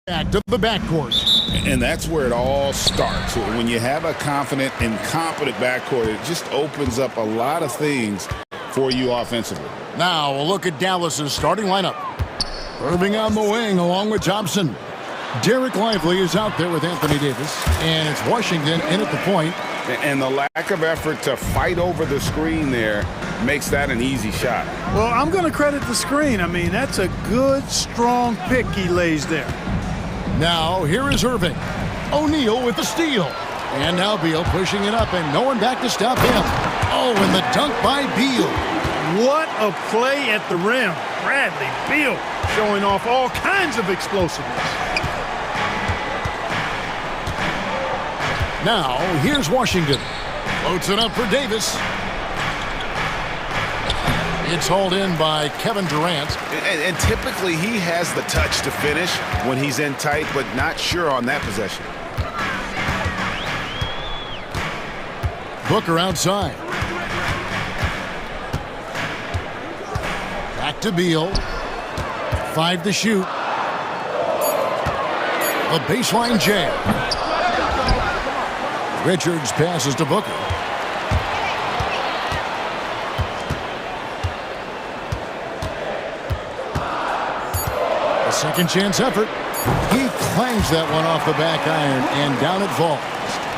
Back to the backcourt. And that's where it all starts. When you have a confident and competent backcourt, it just opens up a lot of things for you offensively. Now a look at Dallas's starting lineup. Irving on the wing along with Thompson. Derek Lively is out there with Anthony Davis. And it's Washington in at the point. And the lack of effort to fight over the screen there makes that an easy shot. Well, I'm going to credit the screen. I mean, that's a good, strong pick he lays there. Now, here is Irving. O'Neal with the steal. And now Beal pushing it up, and no one back to stop him. Oh, and the dunk by Beal. What a play at the rim. Bradley Beal showing off all kinds of explosiveness. Now, here's Washington. Floats it up for Davis. It's hauled in by Kevin Durant. And typically he has the touch to finish when he's in tight, but not sure on that possession. Booker outside. Back to Beal. 5 to shoot. A baseline jam. Richards passes to Booker. A second chance effort. He clangs that one off the back iron, and down it falls.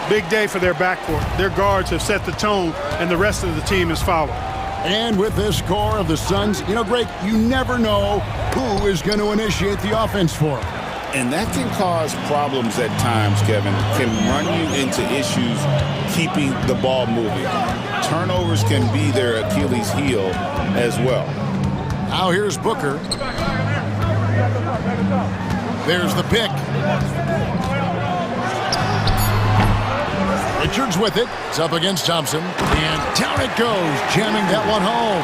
Big day for their backcourt. Their guards have set the tone, and the rest of the team is following. And with this core of the Suns, you know, Greg, you never know who is going to initiate the offense for them. And that can cause problems at times, Kevin. Can run you into issues keeping the ball moving. Turnovers can be their Achilles heel as well. Now here's Booker. There's the pick. Richards with it. It's up against Thompson. And down it goes, jamming that one home.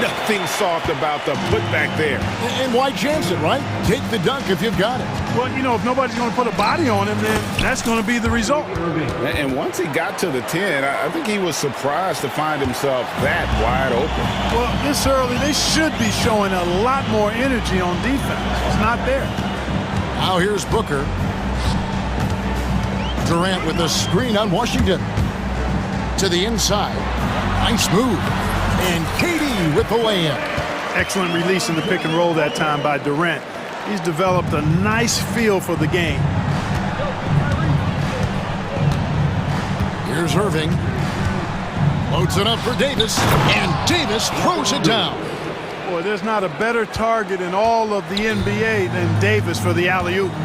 Nothing soft about the putback there. And why chance it, right? Take the dunk if you've got it. Well, you know, if nobody's going to put a body on him, then that's going to be the result. And once he got to the 10, I think he was surprised to find himself that wide open. Well, this early, they should be showing a lot more energy on defense. It's not there. Now here's Booker. Durant with the screen on Washington. To the inside. Nice move. And KD with the lay-in. Excellent release in the pick and roll that time by Durant. He's developed a nice feel for the game. Here's Irving. Loads it up for Davis. And Davis throws it down. Boy, there's not a better target in all of the NBA than Davis for the alley-oop. 2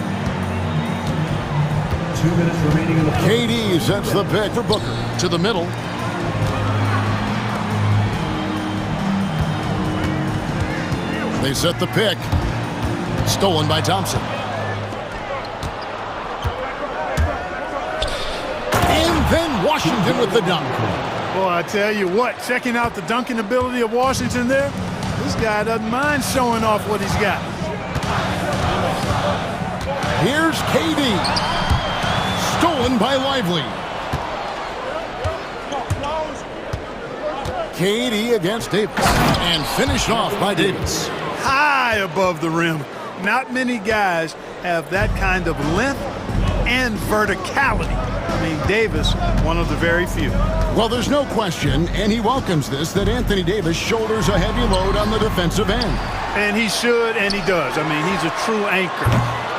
minutes remaining in the fourth. KD sets the pick for Booker. To the middle. They set the pick. Stolen by Thompson. And then Washington with the dunk. Boy, I tell you what, checking out the dunking ability of Washington there, this guy doesn't mind showing off what he's got. Here's KD. Stolen by Lively. KD against Davis. And finished off by Davis. High above the rim. Not many guys have that kind of length and verticality. I mean, Davis, one of the very few. Well, there's no question, and he welcomes this, that Anthony Davis shoulders a heavy load on the defensive end. And he should, and he does. I mean, he's a true anchor.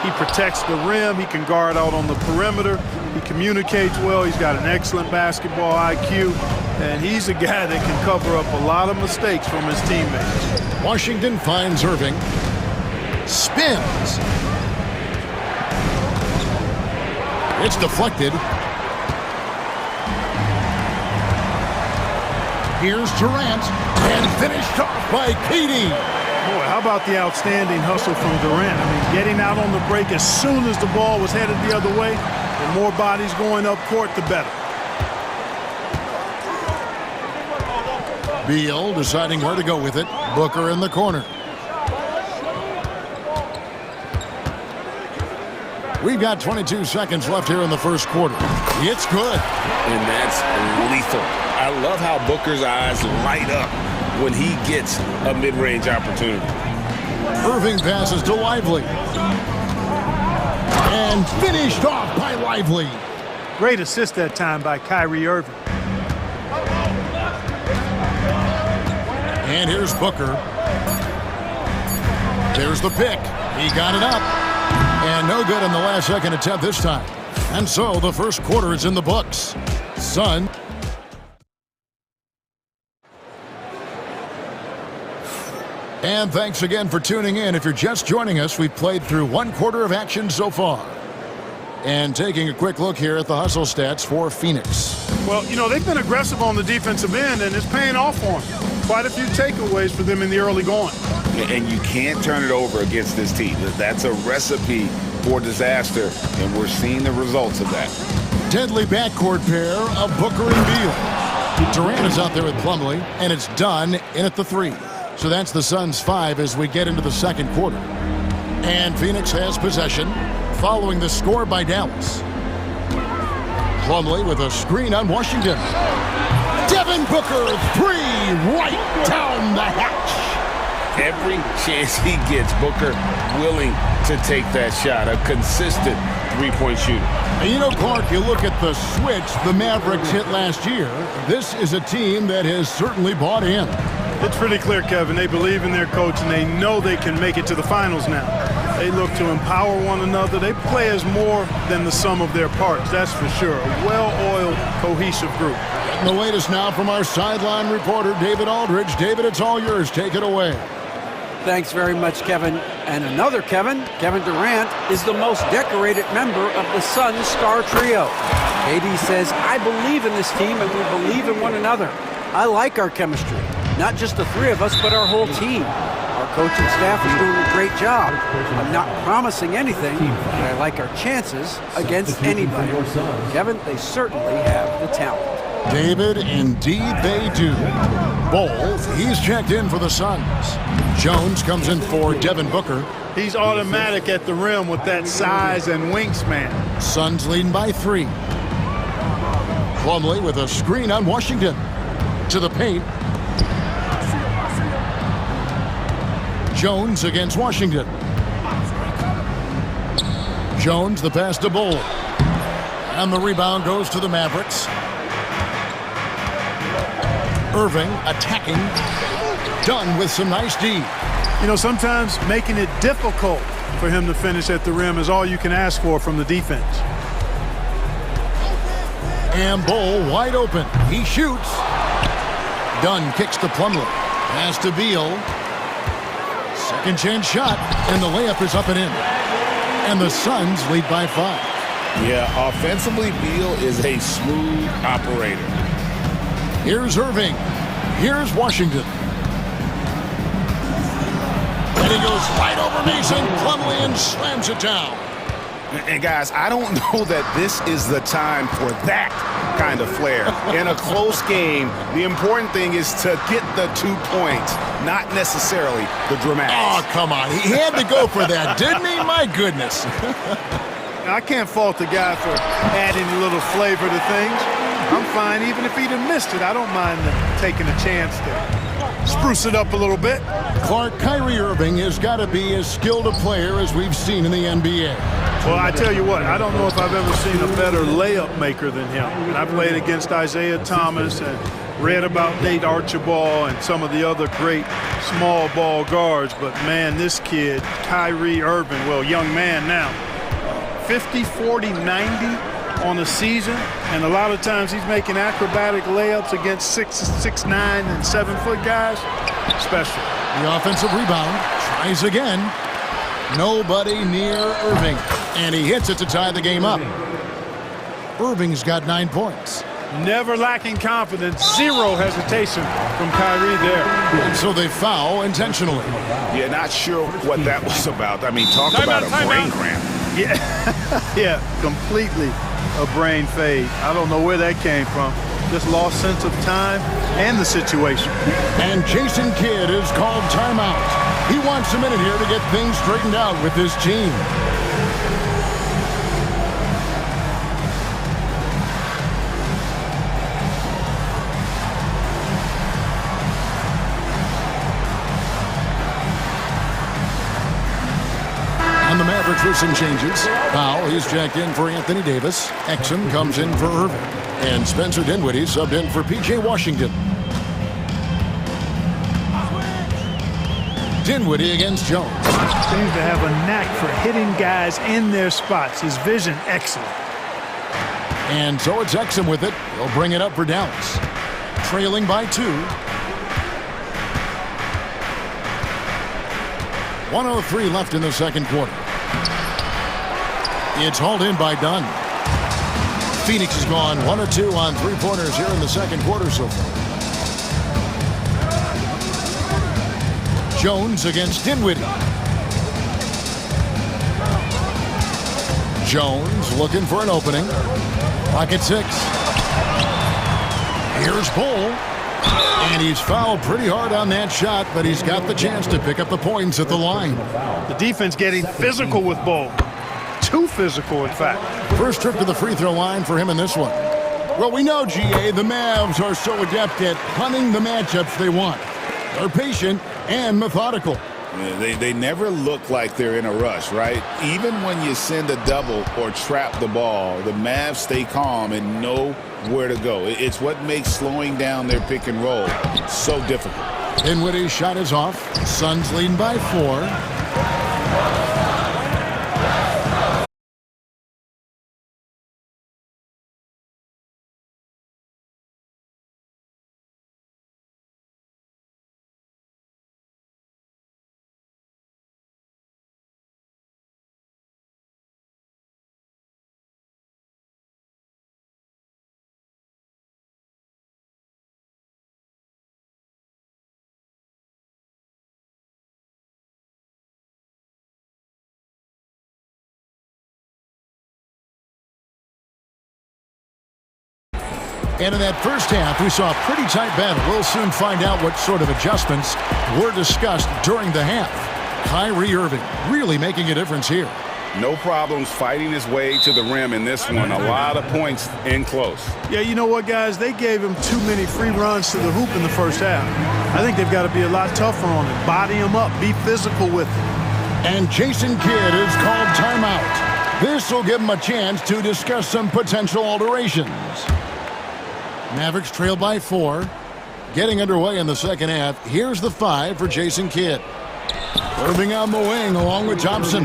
He protects the rim. He can guard out on the perimeter. He communicates well. He's got an excellent basketball IQ. And he's a guy that can cover up a lot of mistakes from his teammates. Washington finds Irving. Spins. It's deflected. Here's Durant. And finished off by KD. Boy, how about the outstanding hustle from Durant? I mean, getting out on the break as soon as the ball was headed the other way. The more bodies going up court, the better. Beal deciding where to go with it. Booker in the corner. We've got 22 seconds left here in the first quarter. It's good. And that's lethal. I love how Booker's eyes light up when he gets a mid-range opportunity. Irving passes to Lively. And finished off by Lively. Great assist that time by Kyrie Irving. And here's Booker. There's the pick. He got it up. And no good on the last second attempt this time. And so the first quarter is in the books. Sun. And thanks again for tuning in. If you're just joining us, we've played through one quarter of action so far. And taking a quick look here at the hustle stats for Phoenix. Well, you know, they've been aggressive on the defensive end, and it's paying off for them. Quite a few takeaways for them in the early going. And you can't turn it over against this team. That's a recipe for disaster, and we're seeing the results of that. Deadly backcourt pair of Booker and Beal. Durant is out there with Plumlee, and it's done in at the 3. So that's the Suns' 5 as we get into the second quarter. And Phoenix has possession, following the score by Dallas. Plumlee with a screen on Washington. Devin Booker, 3, right down the hatch. Every chance he gets, Booker willing to take that shot. A consistent three-point shooter. And you know, Clark, you look at the switch the Mavericks hit last year. This is a team that has certainly bought in. It's pretty clear, Kevin. They believe in their coach, and they know they can make it to the finals now. They look to empower one another. They play as more than the sum of their parts, that's for sure. A well-oiled, cohesive group. And the latest now from our sideline reporter, David Aldridge. David, it's all yours. Take it away. Thanks very much, Kevin. And another Kevin, Kevin Durant, is the most decorated member of the Suns star trio. KD says, I believe in this team and we believe in one another. I like our chemistry. Not just the 3 of us, but our whole team. Our coaching staff is doing a great job. I'm not promising anything, but I like our chances against anybody. Kevin, they certainly have the talent. David, indeed they do. Bol, he's checked in for the Suns. Jones comes in for Devin Booker. He's automatic at the rim with that size and wingspan. Suns leading by 3. Plumlee with a screen on Washington. To the paint. Jones against Washington. Jones, the pass to Bol. And the rebound goes to the Mavericks. Irving attacking. Done with some nice D. You know, sometimes making it difficult for him to finish at the rim is all you can ask for from the defense. And Bol wide open. He shoots. Dunn kicks to Plumlee. Pass to Beal. Second chance shot. And the layup is up and in. And the Suns lead by 5. Yeah, offensively, Beal is a smooth operator. Here's Irving. Here's Washington. And he goes right over Mason. Plumlee and slams it down. And guys, I don't know that this is the time for that kind of flair. In a close game, the important thing is to get the 2 points, not necessarily the dramatics. Oh, come on. He had to go for that, didn't he? My goodness. I can't fault the guy for adding a little flavor to things. I'm fine even if he'd have missed it. I don't mind taking a chance to spruce it up a little bit. Clark, Kyrie Irving has got to be as skilled a player as we've seen in the NBA. Well, I tell you what, I don't know if I've ever seen a better layup maker than him. And I played against Isaiah Thomas and read about Nate Archibald and some of the other great small ball guards. But, man, this kid, Kyrie Irving, well, young man now, 50, 40, 90 on a season. And a lot of times he's making acrobatic layups against 6'9" and 7-foot guys. Special. The offensive rebound. Tries again. Nobody near Irving. And he hits it to tie the game up. Irving's got 9 points. Never lacking confidence. Zero hesitation from Kyrie there. And so they foul intentionally. Yeah, not sure what that was about. I mean, talk about a brain cramp. Yeah, yeah, completely a brain fade. I don't know where that came from. Just lost sense of time and the situation. And Jason Kidd is called timeout. He wants a minute here to get things straightened out with his team. And the the Mavericks with some changes. Powell, he's checked in for Anthony Davis. Exum comes in for Irving. And Spencer Dinwiddie subbed in for P.J. Washington. Dinwiddie against Jones. Seems to have a knack for hitting guys in their spots. His vision, excellent. And so it's Exum with it. He'll bring it up for Dallas. Trailing by 2. 1:03 left in the second quarter. It's hauled in by Dunn. Phoenix has gone 1 of 2 on three-pointers here in the second quarter so far. Jones against Dinwiddie. Jones looking for an opening. Pocket 6. Here's Bull. And he's fouled pretty hard on that shot, but he's got the chance to pick up the points at the line. The defense getting physical with Bull. Too physical, in fact. First trip to the free throw line for him in this one. Well, we know, GA, the Mavs are so adept at hunting the matchups they want. They're patient and methodical. They never look like they're in a rush, right? Even when you send a double or trap the ball, the Mavs stay calm and know where to go. It's what makes slowing down their pick and roll so difficult. Dinwiddie's shot is off. Suns leading by 4. And in that first half, we saw a pretty tight battle. We'll soon find out what sort of adjustments were discussed during the half. Kyrie Irving really making a difference here. No problems fighting his way to the rim in this one. A lot of points in close. Yeah, you know what, guys? They gave him too many free runs to the hoop in the first half. I think they've got to be a lot tougher on him. Body him up. Be physical with him. And Jason Kidd is called timeout. This will give him a chance to discuss some potential alterations. Mavericks trail by 4. Getting underway in the second half. Here's the 5 for Jason Kidd. Irving on the wing along with Thompson.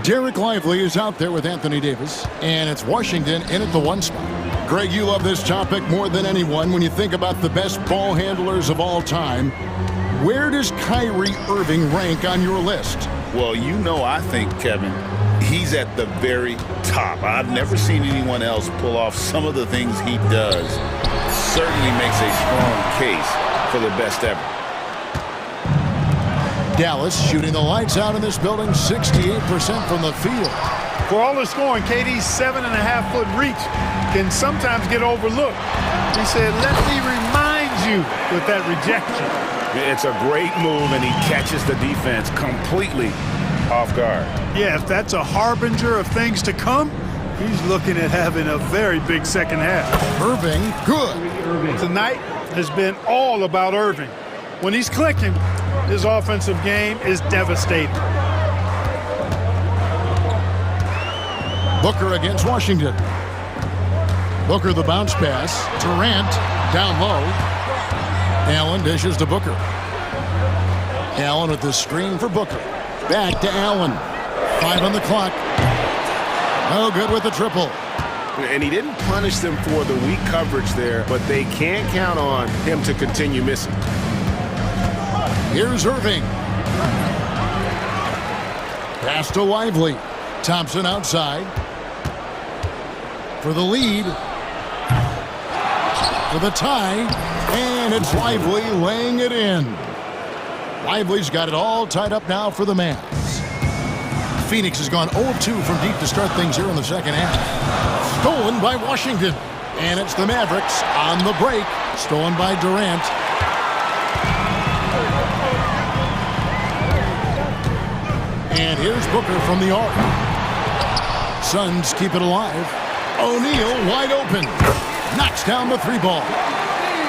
Derek Lively is out there with Anthony Davis. And it's Washington in at the 1 spot. Greg, you love this topic more than anyone when you think about the best ball handlers of all time. Where does Kyrie Irving rank on your list? Well, you know, I think, Kevin, he's at the very top. I've never seen anyone else pull off some of the things he does. Certainly makes a strong case for the best ever. Dallas shooting the lights out in this building, 68% from the field. For all the scoring, KD's 7.5-foot reach can sometimes get overlooked. He said, let me remind you with that rejection. It's a great move, and he catches the defense completely off guard. Yeah, if that's a harbinger of things to come, he's looking at having a very big second half. Irving, good. Tonight has been all about Irving. When he's clicking, his offensive game is devastating. Booker against Washington. Booker the bounce pass. Durant down low. Allen dishes to Booker. Allen with the screen for Booker. Back to Allen. 5 on the clock. No good with the triple. And he didn't punish them for the weak coverage there, but they can't count on him to continue missing. Here's Irving. Pass to Lively. Thompson outside. For the lead. For the tie. And it's Lively laying it in. Lively's got it all tied up now for the Mavs. Phoenix has gone 0-2 from deep to start things here in the second half. Stolen by Washington. And it's the Mavericks on the break. Stolen by Durant. And here's Booker from the arc. Suns keep it alive. O'Neal wide open. Knocks down the 3 ball.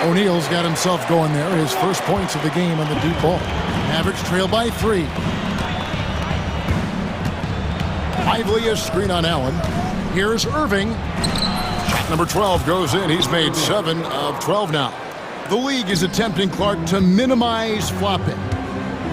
O'Neal's got himself going there. His first points of the game on the deep ball. Mavericks trail by 3. Lively a screen on Allen. Here's Irving. Shot number 12 goes in. He's made 7 of 12 now. The league is attempting, Clark, to minimize flopping.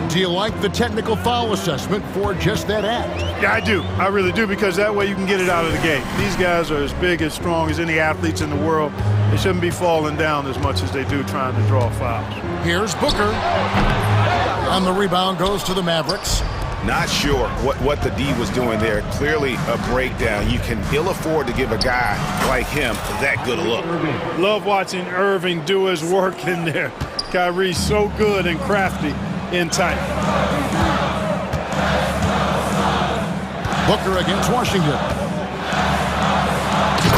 Do you like the technical foul assessment for just that act? Yeah, I do. I really do, because that way you can get it out of the game. These guys are as big, as strong as any athletes in the world. They shouldn't be falling down as much as they do trying to draw fouls. Here's Booker. And the rebound goes to the Mavericks. Not sure what the D was doing there. Clearly a breakdown. You can ill afford to give a guy like him that good a look. Love watching Irving do his work in there. Kyrie's so good and crafty in tight. Booker against Washington.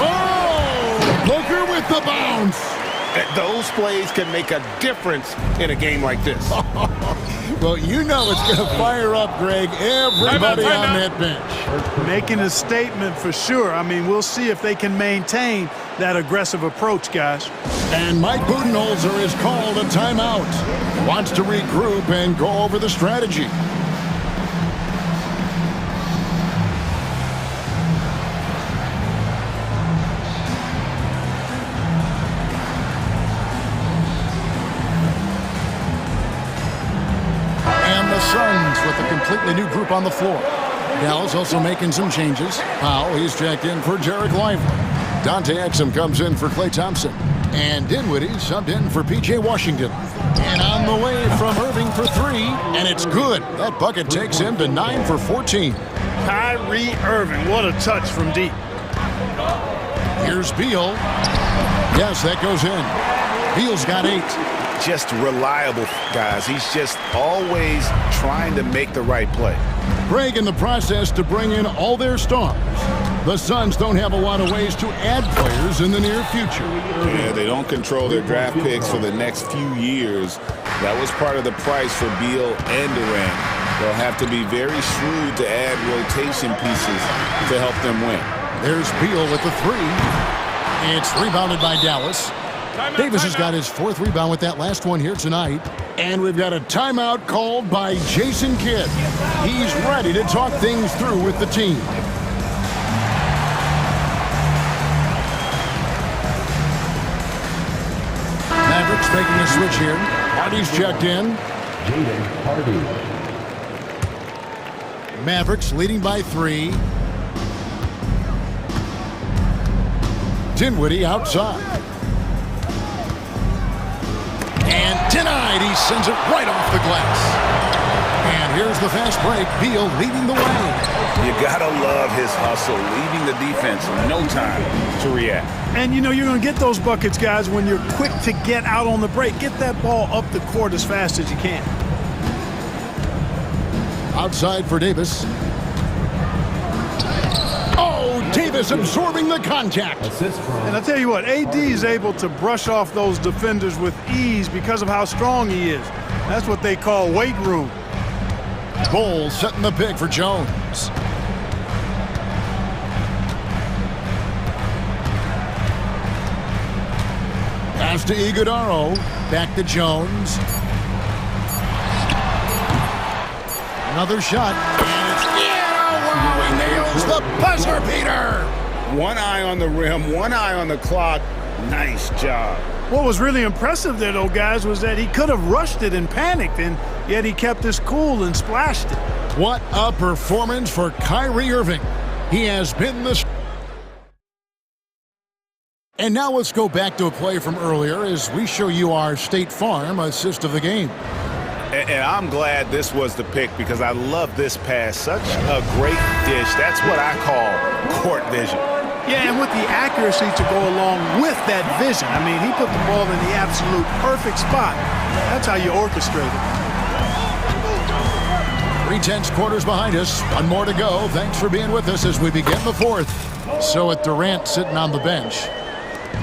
Oh! Booker with the bounce. Those plays can make a difference in a game like this. Well, you know it's going to fire up, Greg, everybody on that bench. Making a statement for sure. I mean, we'll see if they can maintain that aggressive approach, guys. And Mike Budenholzer is called a timeout. Wants to regroup and go over the strategy. Suns with a completely new group on the floor. Dallas also making some changes. Powell, he's checked in for Jarek Lively. Dante Exum comes in for Klay Thompson. And Dinwiddie subbed in for P.J. Washington. And on the way from Irving for 3, and it's good. That bucket takes him to 9 for 14. Kyrie Irving, what a touch from deep. Here's Beal. Yes, that goes in. Beal's got 8. Just reliable, guys. He's just always trying to make the right play. Greg, in the process to bring in all their stars, the Suns don't have a lot of ways to add players in the near future. Yeah, they don't control their draft picks for the next few years. That was part of the price for Beal and Durant. They'll have to be very shrewd to add rotation pieces to help them win. There's Beal with the 3. It's rebounded by Dallas. Davis has got his 4th rebound with that last one here tonight. And we've got a timeout called by Jason Kidd. He's ready to talk things through with the team. Mavericks making a switch here. Hardy's checked in. Mavericks leading by 3. Dinwiddie outside. And denied. He sends it right off the glass. And here's the fast break. Beal leading the way. You gotta love his hustle, leaving the defense no time to react. And you know you're going to get those buckets, guys, when you're quick to get out on the break. Get that ball up the court as fast as you can. Outside for Davis. Oh, Davis absorbing the contact. And I tell you what, AD is able to brush off those defenders with ease because of how strong he is. That's what they call weight room. Bull setting the pick for Jones. Pass to Iguodaro. Back to Jones. Another shot. And it's he nails the buzzer beater. One eye on the rim, one eye on the clock. Nice job. What was really impressive there, though, guys, was that he could have rushed it and panicked, and yet he kept his cool and splashed it. What a performance for Kyrie Irving. He has been the... And now let's go back to a play from earlier as we show you our State Farm assist of the game. And I'm glad this was the pick because I love this pass. Such a great dish. That's what I call court vision. Yeah, and with the accuracy to go along with that vision. I mean, he put the ball in the absolute perfect spot. That's how you orchestrate it. 3/10 quarters behind us. One more to go. Thanks for being with us as we begin the 4th. So with Durant sitting on the bench,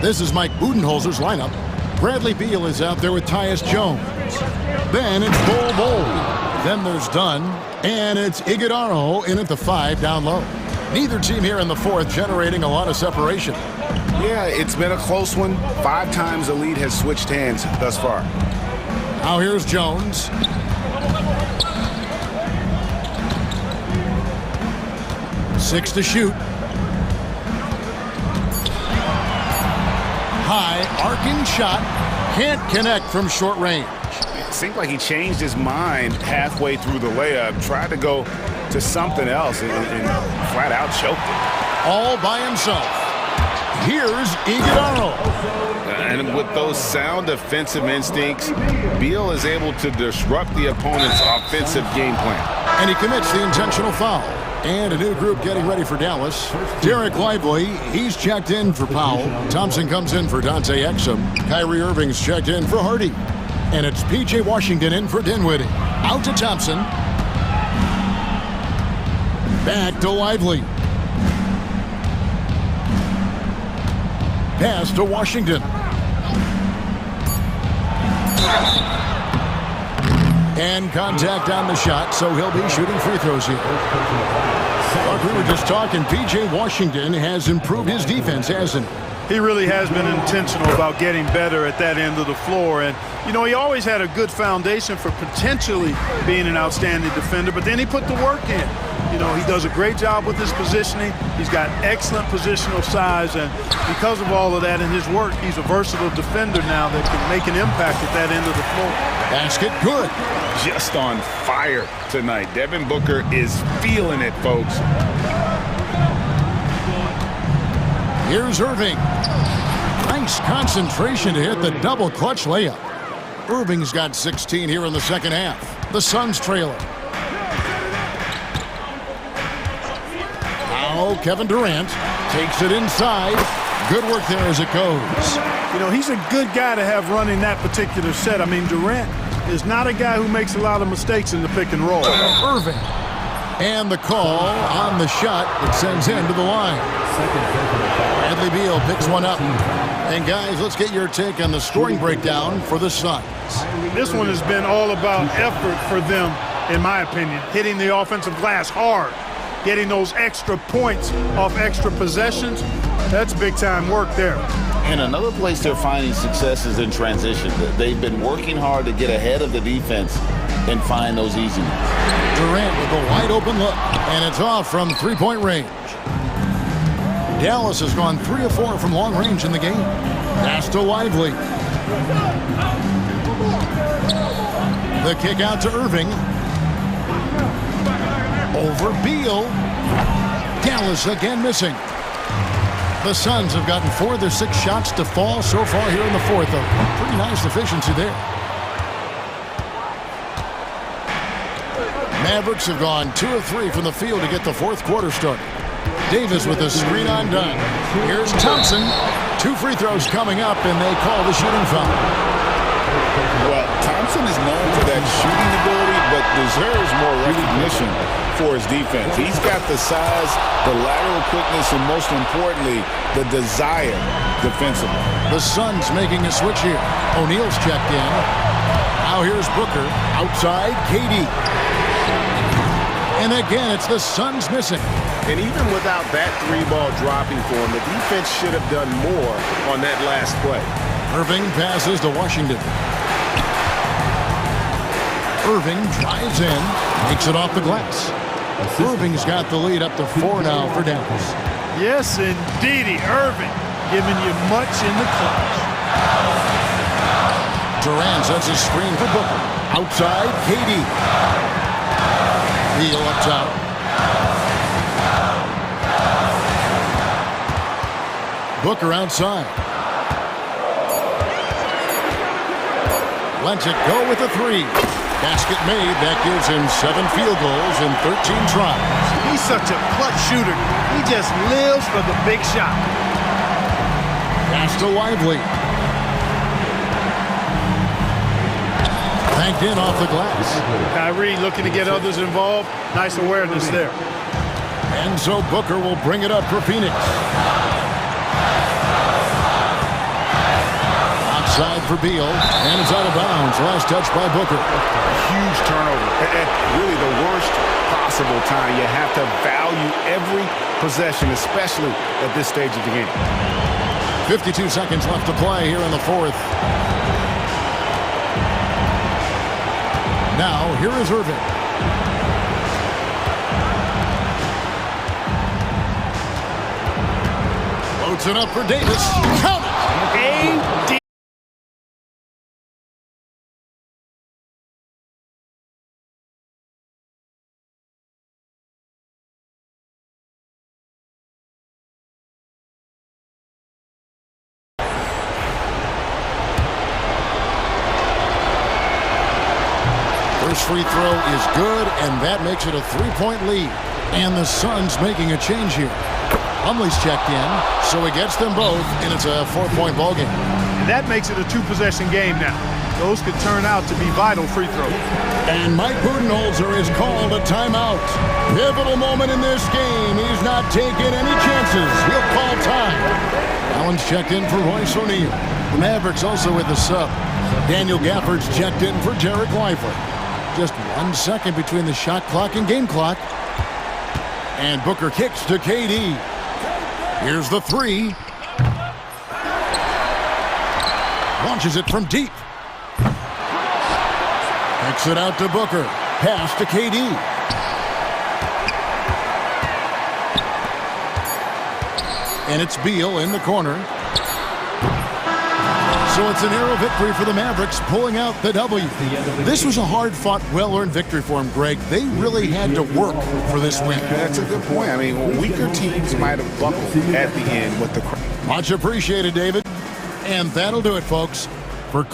this is Mike Budenholzer's lineup. Bradley Beal is out there with Tyus Jones. Then it's Bol. Then there's Dunn. And it's Iguodaro in at the 5 down low. Neither team here in the 4th generating a lot of separation. Yeah, it's been a close one. 5 times the lead has switched hands thus far. Now here's Jones. 6 to shoot. High arcing shot. Can't connect from short range. It seemed like he changed his mind halfway through the layup, tried to go to something else, and flat out choked it. All by himself. Here's Iguodala. And with those sound defensive instincts, Beal is able to disrupt the opponent's offensive game plan. And he commits the intentional foul. And a new group getting ready for Dallas. Derek Lively, he's checked in for Powell. Thompson comes in for Dante Exum. Kyrie Irving's checked in for Hardy. And it's P.J. Washington in for Dinwiddie. Out to Thompson. Back to Lively. Pass to Washington. And contact on the shot, so he'll be shooting free throws here. Like we were just talking, P.J. Washington has improved his defense, hasn't he? He really has been intentional about getting better at that end of the floor. And, you know, he always had a good foundation for potentially being an outstanding defender, but then he put the work in. You know, he does a great job with his positioning. He's got excellent positional size, and because of all of that in his work, he's a versatile defender now that can make an impact at that end of the floor. Basket good. Just on fire tonight. Devin Booker is feeling it, folks. Here's Irving. Nice concentration to hit the double clutch layup. Irving's got 16 here in the second half. The Suns trail it. Now Kevin Durant takes it inside. Good work there as it goes. You know, he's a good guy to have running that particular set. I mean, Durant is not a guy who makes a lot of mistakes in the pick and roll. Irving. And the call on the shot that sends him to the line. Bradley Beal picks one up. And guys, let's get your take on the scoring breakdown for the Suns. This one has been all about effort for them, in my opinion. Hitting the offensive glass hard. Getting those extra points off extra possessions. That's big-time work there. And another place they're finding success is in transition. They've been working hard to get ahead of the defense and find those easy ones. Durant with a wide open look, and it's off from three-point range. Dallas has gone 3 of 4 from long range in the game. Pass to Lively. The kick out to Irving. Over Beal. Dallas again missing. The Suns have gotten 4 of their 6 shots to fall so far here in the fourth. Pretty nice efficiency there. Mavericks have gone 2 of 3 from the field to get the fourth quarter started. Davis with a screen on done. Here's Thompson. 2 free throws coming up, and they call the shooting foul. Well, Thompson is known for that shooting ability, but deserves more recognition for his defense. He's got the size, the lateral quickness, and most importantly, the desire defensively. The Suns making a switch here. O'Neal's checked in. Now here's Booker. Outside, KD. And again, it's the Suns missing. And even without that 3-ball dropping for him, the defense should have done more on that last play. Irving passes to Washington. Irving drives in, makes it off the glass. Irving's got the lead up to 4 now for Dallas. Yes, indeedy. Irving giving you much in the clutch. Durant sets a screen for Booker. Outside, KD. Beal up top. Booker outside. Lets it go with a 3. Basket made. That gives him 7 field goals in 13 tries. He's such a clutch shooter. He just lives for the big shot. Pass to Lively. Banked in off the glass. Kyrie looking to get others involved. Nice awareness there. And so Booker will bring it up for Phoenix. Outside for Beal, and it's out of bounds. Last touch by Booker. Huge turnover. At really the worst possible time. You have to value every possession, especially at this stage of the game. 52 seconds left to play here in the fourth. Now, here is Irving. Throws it up for Davis. Count it! AD. First free throw is good, and that makes it a 3-point lead. And the Suns making a change here. Plumlee's checked in, so he gets them both, and it's a 4-point ball game. And that makes it a two-possession game now. Those could turn out to be vital free throws. And Mike Budenholzer is called a timeout. Pivotal moment in this game. He's not taking any chances. He'll call time. Allen's checked in for Royce O'Neal. The Mavericks also with the sub. Daniel Gafford's checked in for Derek Lively. Just 1 second between the shot clock and game clock. And Booker kicks to KD. Here's the three. Launches it from deep. Kicks it out to Booker. Pass to KD. And it's Beal in the corner. So it's an arrow victory for the Mavericks, pulling out the W. This was a hard-fought, well-earned victory for them, Greg. They really had to work for this win. That's a good point. I mean, weaker teams might have buckled at the end with the... Much appreciated, David. And that'll do it, folks, for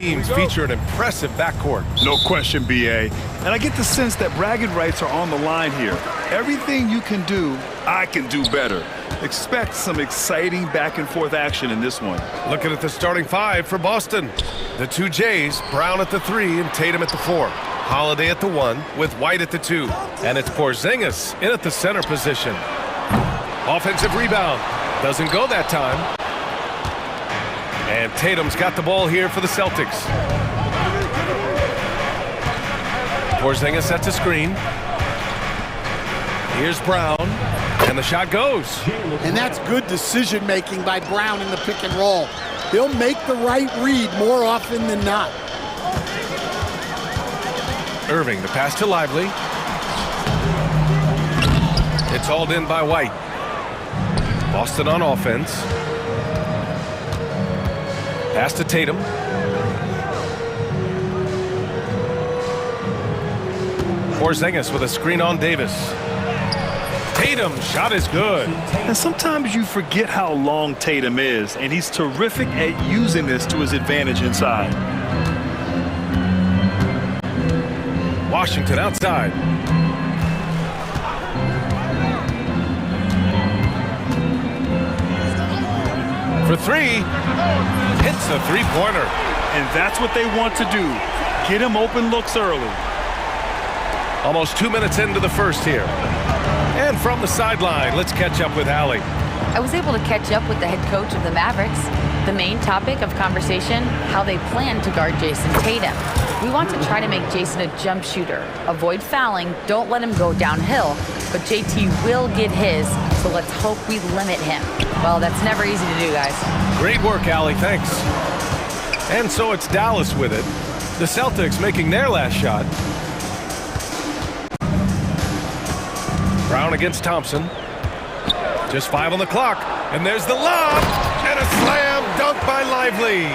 Teams feature an impressive backcourt. No question, BA. And I get the sense that bragging rights are on the line here. Everything you can do, I can do better. Expect some exciting back-and-forth action in this one. Looking at the starting five for Boston. The two Jays, Brown at the 3 and Tatum at the 4. Holiday at the 1 with White at the 2. And it's Porzingis in at the center position. Offensive rebound. Doesn't go that time. And Tatum's got the ball here for the Celtics. Porzingis sets a screen. Here's Brown. And the shot goes. And that's good decision-making by Brown in the pick and roll. He'll make the right read more often than not. Irving, the pass to Lively. It's hauled in by White. Boston on offense. Pass to Tatum. Porzingis with a screen on Davis. Tatum, shot is good. And sometimes you forget how long Tatum is, and he's terrific at using this to his advantage inside. Washington outside. For 3, hits a three-pointer. And that's what they want to do. Get him open looks early. Almost 2 minutes into the first here. And from the sideline, let's catch up with Allie. I was able to catch up with the head coach of the Mavericks. The main topic of conversation, how they plan to guard Jason Tatum. We want to try to make Jason a jump shooter. Avoid fouling, don't let him go downhill, but JT will get his, so let's hope we limit him. Well, that's never easy to do, guys. Great work, Allie, thanks. And so it's Dallas with it. The Celtics making their last shot. Brown against Thompson. Just 5 on the clock. And there's the lob. And a slam dunk by Lively.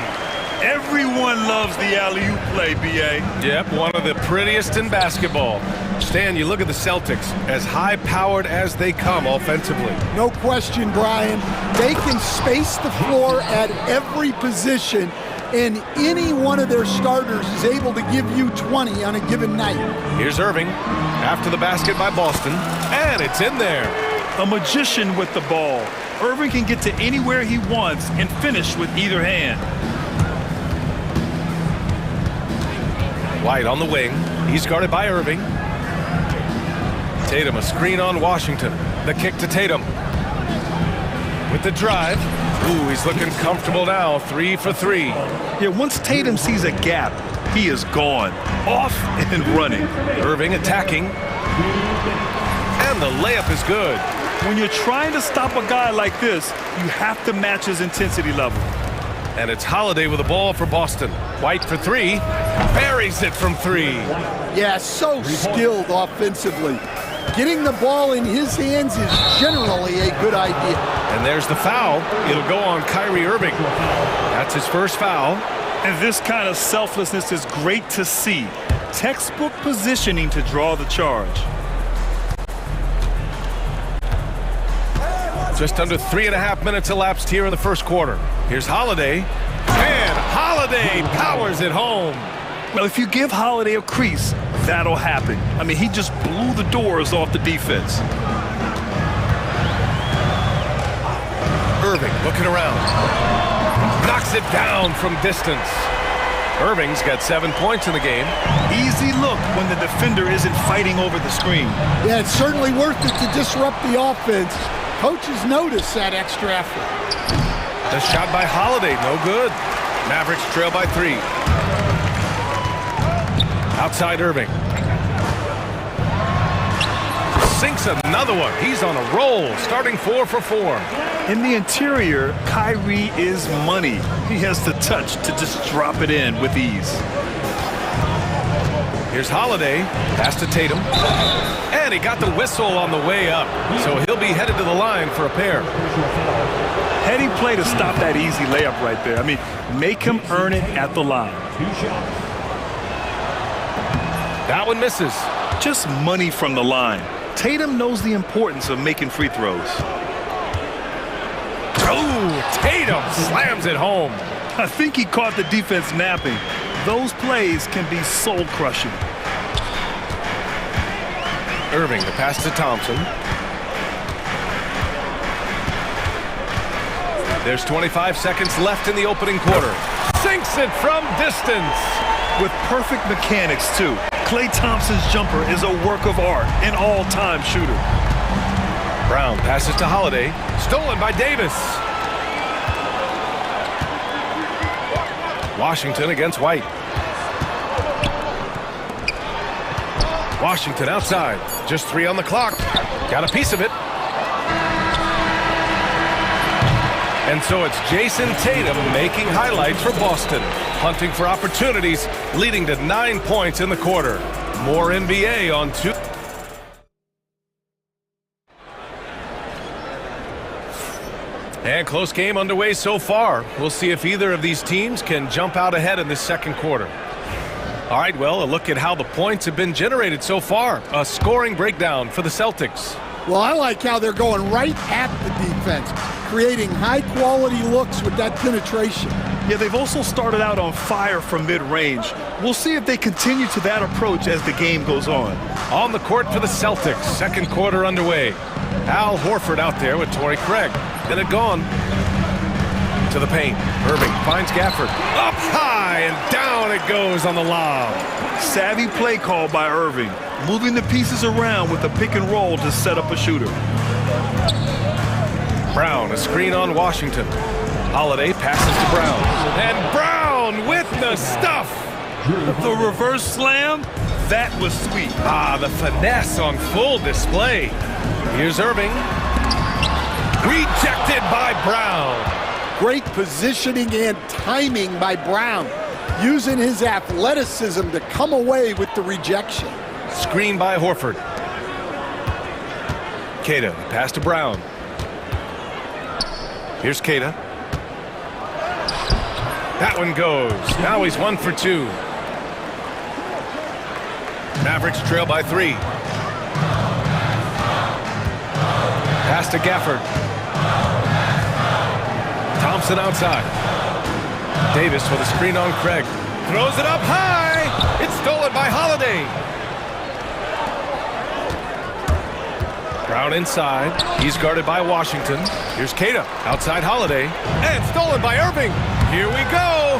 Everyone loves the alley-oop play, B.A. Yep, one of the prettiest in basketball. Stan, you look at the Celtics, as high-powered as they come offensively. No question, Brian. They can space the floor at every position, and any one of their starters is able to give you 20 on a given night. Here's Irving after the basket by Boston, and it's in there. A magician with the ball. Irving can get to anywhere he wants and finish with either hand. White on the wing. He's guarded by Irving. Tatum, a screen on Washington. The kick to Tatum. With the drive. Ooh, he's looking comfortable now. 3 for 3. Yeah, once Tatum sees a gap, he is gone. Off and running. Irving attacking. And the layup is good. When you're trying to stop a guy like this, you have to match his intensity level. And it's Holiday with the ball for Boston. White for 3. Buries it from 3. Yeah, so skilled offensively. Getting the ball in his hands is generally a good idea. And there's the foul. It'll go on Kyrie Irving. That's his first foul. And this kind of selflessness is great to see. Textbook positioning to draw the charge. Just under 3.5 minutes elapsed here in the first quarter. Here's Holiday. And Holiday powers it home. Well, if you give Holiday a crease, that'll happen. I mean, he just blew the doors off the defense. Irving looking around. Knocks it down from distance. Irving's got 7 points in the game. Easy look when the defender isn't fighting over the screen. Yeah, it's certainly worth it to disrupt the offense. Coaches notice that extra effort. The shot by Holiday, no good. Mavericks trail by 3. Outside Irving. Sinks another one. He's on a roll, starting 4 for 4. In the interior, Kyrie is money. He has the touch to just drop it in with ease. Here's Holiday. Pass to Tatum. And he got the whistle on the way up. So he'll be headed to the line for a pair. Heady play to stop that easy layup right there. I mean, make him earn it at the line. That one misses. Just money from the line. Tatum knows the importance of making free throws. Oh, Tatum slams it home. I think he caught the defense napping. Those plays can be soul-crushing. Irving, the pass to Thompson. There's 25 seconds left in the opening quarter. Sinks it from distance. With perfect mechanics, too. Klay Thompson's jumper is a work of art, an all-time shooter. Brown passes to Holiday. Stolen by Davis. Washington against White. Washington outside. Just 3 on the clock. Got a piece of it. And so it's Jason Tatum making highlights for Boston. Hunting for opportunities, leading to 9 points in the quarter. More NBA on 2. And close game underway so far. We'll see if either of these teams can jump out ahead in this second quarter. All right, well, a look at how the points have been generated so far. A scoring breakdown for the Celtics. Well, I like how they're going right at the defense, creating high-quality looks with that penetration. Yeah, they've also started out on fire from mid-range. We'll see if they continue to that approach as the game goes on. On the court for the Celtics, second quarter underway. Al Horford out there with Torrey Craig. And it gone to the paint. Irving finds Gafford. Up high and down it goes on the lob. Savvy play call by Irving, moving the pieces around with a pick and roll to set up a shooter. Brown, a screen on Washington. Holiday passes to Brown. And Brown with the stuff. The reverse slam, that was sweet. Ah, the finesse on full display. Here's Irving. Rejected by Brown. Great positioning and timing by Brown, using his athleticism to come away with the rejection. Screen by Horford. Keita, pass to Brown. Here's Keita. That one goes. Now he's 1 for 2. Mavericks trail by 3. Pass to Gafford. Thompson outside. Davis with a screen on Craig. Throws it up high. It's stolen by Holiday. Brown inside. He's guarded by Washington. Here's Keita. Outside Holiday. And stolen by Irving. Here we go.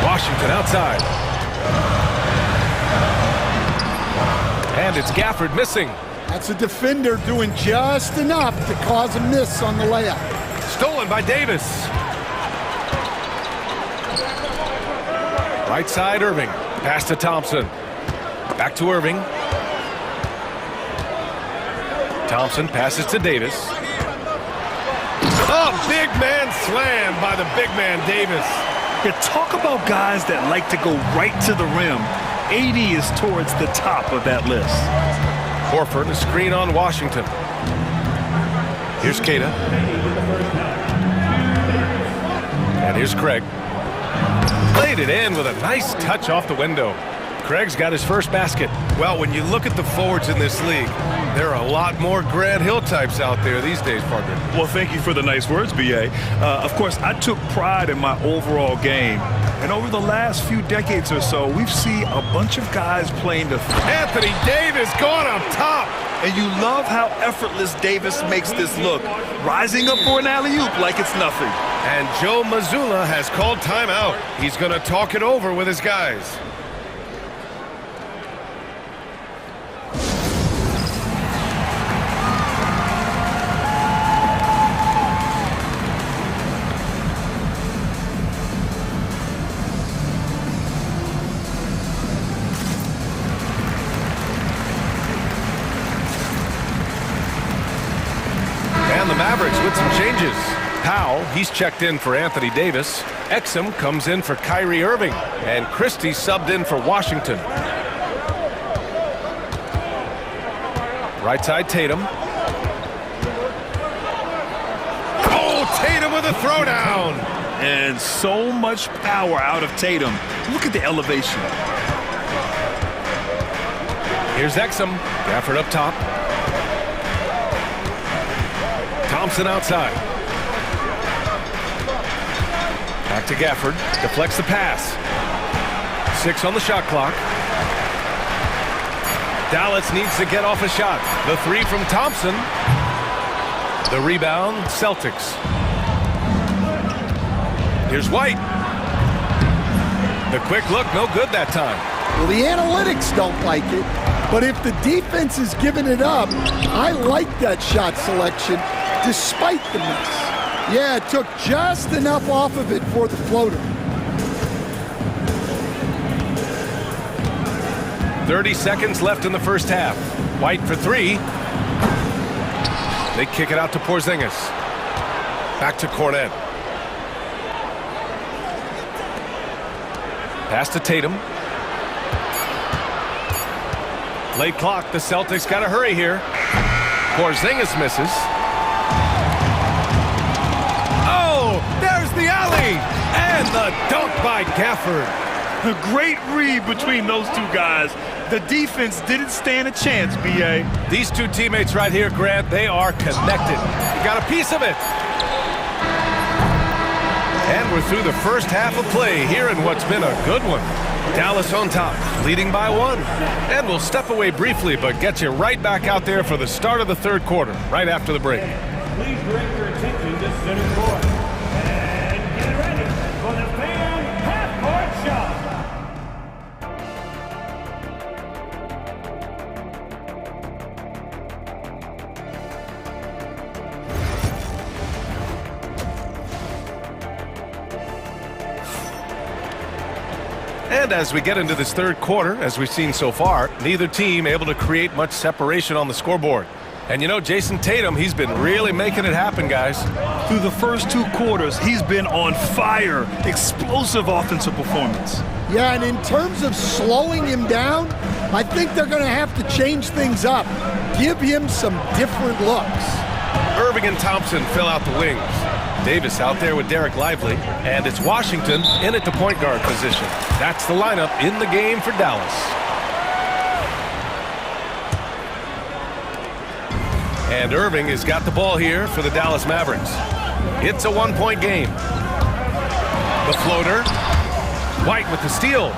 Washington outside. And it's Gafford missing. That's a defender doing just enough to cause a miss on the layup. Stolen by Davis. Right side, Irving. Pass to Thompson. Back to Irving. Thompson passes to Davis. Oh, big man slam by the big man Davis. You talk about guys that like to go right to the rim. AD is towards the top of that list. Horford, a screen on Washington. Here's Keita. And here's Craig. Played it in with a nice touch off the window. Craig's got his first basket. Well, when you look at the forwards in this league, there are a lot more Grant Hill types out there these days, partner. Well, thank you for the nice words, B.A. Of course, I took pride in my overall game. And over the last few decades or so, we've seen a bunch of guys playing the... Anthony Davis going up top. And you love how effortless Davis makes this look. Rising up for an alley-oop like it's nothing. And Joe Mazzulla has called timeout. He's going to talk it over with his guys. And the Mavericks with some changes. Powell, he's checked in for Anthony Davis. Exum comes in for Kyrie Irving. And Christie subbed in for Washington. Right side, Tatum. Oh, Tatum with a throwdown. And so much power out of Tatum. Look at the elevation. Here's Exum. Gafford up top. Thompson outside. Back to Gafford. Deflects the pass. 6 on the shot clock. Dallas needs to get off a shot. The 3 from Thompson. The rebound, Celtics. Here's White. The quick look, no good that time. Well, the analytics don't like it, but if the defense is giving it up, I like that shot selection despite the miss. Yeah, it took just enough off of it for the floater. 30 seconds left in the first half. White for 3. They kick it out to Porzingis. Back to Cornet. Pass to Tatum. Late clock. The Celtics got to hurry here. Porzingis misses. Oh, there's the alley. And the dunk by Gafford. A great read between those two guys. The defense didn't stand a chance, B.A. These two teammates right here, Grant, they are connected. You got a piece of it. And we're through the first half of play here in what's been a good one. Dallas on top, leading by 1. And we'll step away briefly, but get you right back out there for the start of the third quarter, right after the break. Please direct your attention to center court. And get ready for the fan half-court shot. And as we get into this third quarter, as we've seen so far, neither team able to create much separation on the scoreboard. And you know, Jason Tatum, he's been really making it happen, guys. Through the first 2 quarters, he's been on fire. Explosive offensive performance. Yeah, and in terms of slowing him down, I think they're going to have to change things up. Give him some different looks. Irving and Thompson fill out the wings. Davis out there with Derek Lively, and it's Washington in at the point guard position. That's the lineup in the game for Dallas. And Irving has got the ball here for the Dallas Mavericks. It's a 1-point game. The floater. White with the steal.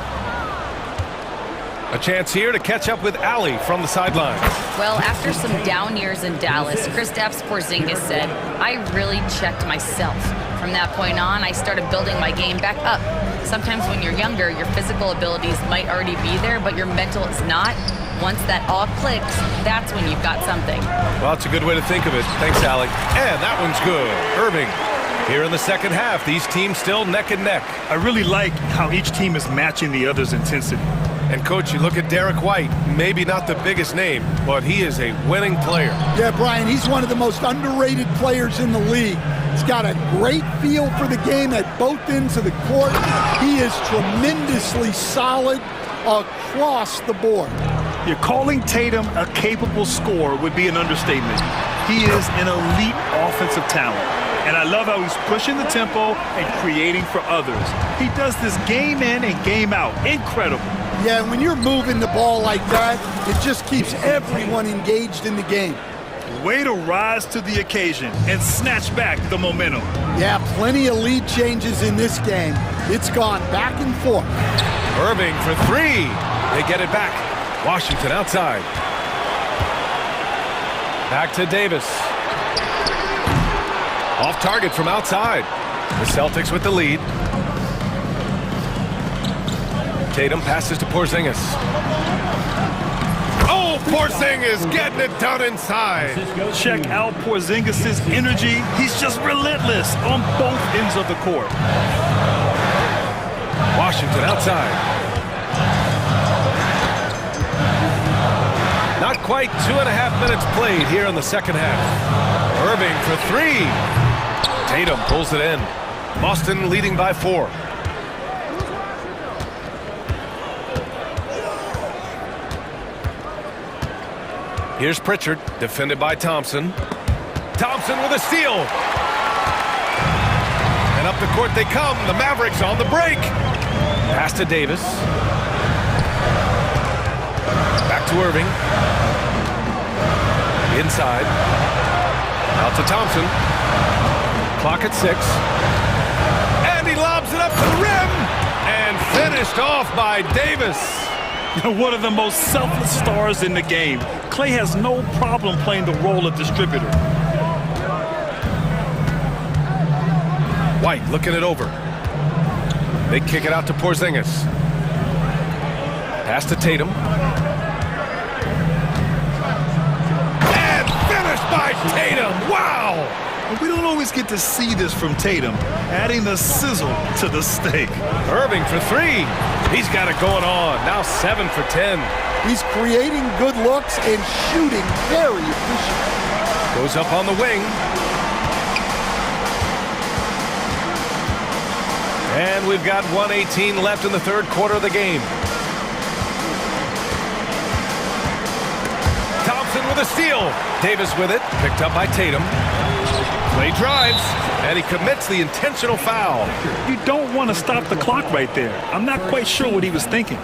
A chance here to catch up with Allie from the sideline. Well, after some down years in Dallas, Kristaps Porzingis said, I really checked myself. From that point on, I started building my game back up. Sometimes when you're younger, your physical abilities might already be there, but your mental is not. Once that all clicks, that's when you've got something. Well, it's a good way to think of it. Thanks, Allie. And that one's good. Irving. Here in the second half, these teams still neck and neck. I really like how each team is matching the other's intensity. And, Coach, you look at Derek White, maybe not the biggest name, but he is a winning player. Yeah, Brian, he's one of the most underrated players in the league. He's got a great feel for the game at both ends of the court. He is tremendously solid across the board. You're calling Tatum a capable scorer would be an understatement. He is an elite offensive talent. And I love how he's pushing the tempo and creating for others. He does this game in and game out. Incredible. Yeah, when you're moving the ball like that, it just keeps everyone engaged in the game. Way to rise to the occasion and snatch back the momentum. Yeah, plenty of lead changes in this game. It's gone back and forth. Irving for 3. They get it back. Washington outside. Back to Davis. Off target from outside. The Celtics with the lead. Tatum passes to Porzingis. Oh, Porzingis getting it done inside. Check out Porzingis' energy. He's just relentless on both ends of the court. Washington outside. Not quite 2.5 minutes played here in the second half. Irving for 3. Tatum pulls it in. Boston leading by 4. Here's Pritchard, defended by Thompson. Thompson with a steal. And up the court they come. The Mavericks on the break. Pass to Davis. Back to Irving. Inside. Out to Thompson. Clock at 6. And he lobs the rim, and finished off by Davis. One of the most selfless stars in the game. Klay has no problem playing the role of distributor. White looking it over. They kick it out to Porzingis. Pass to Tatum. And finished by Tatum. Wow! We don't always get to see this from Tatum, adding the sizzle to the steak. Irving for three. He's got it going on. Now 7 for 10. He's creating good looks and shooting very efficient. Goes up on the wing. And we've got 1:18 left in the third quarter of the game. Thompson with a steal. Davis with it. Picked up by Tatum. Klay drives, and he commits the intentional foul. You don't want to stop the clock right there. I'm not quite sure what he was thinking.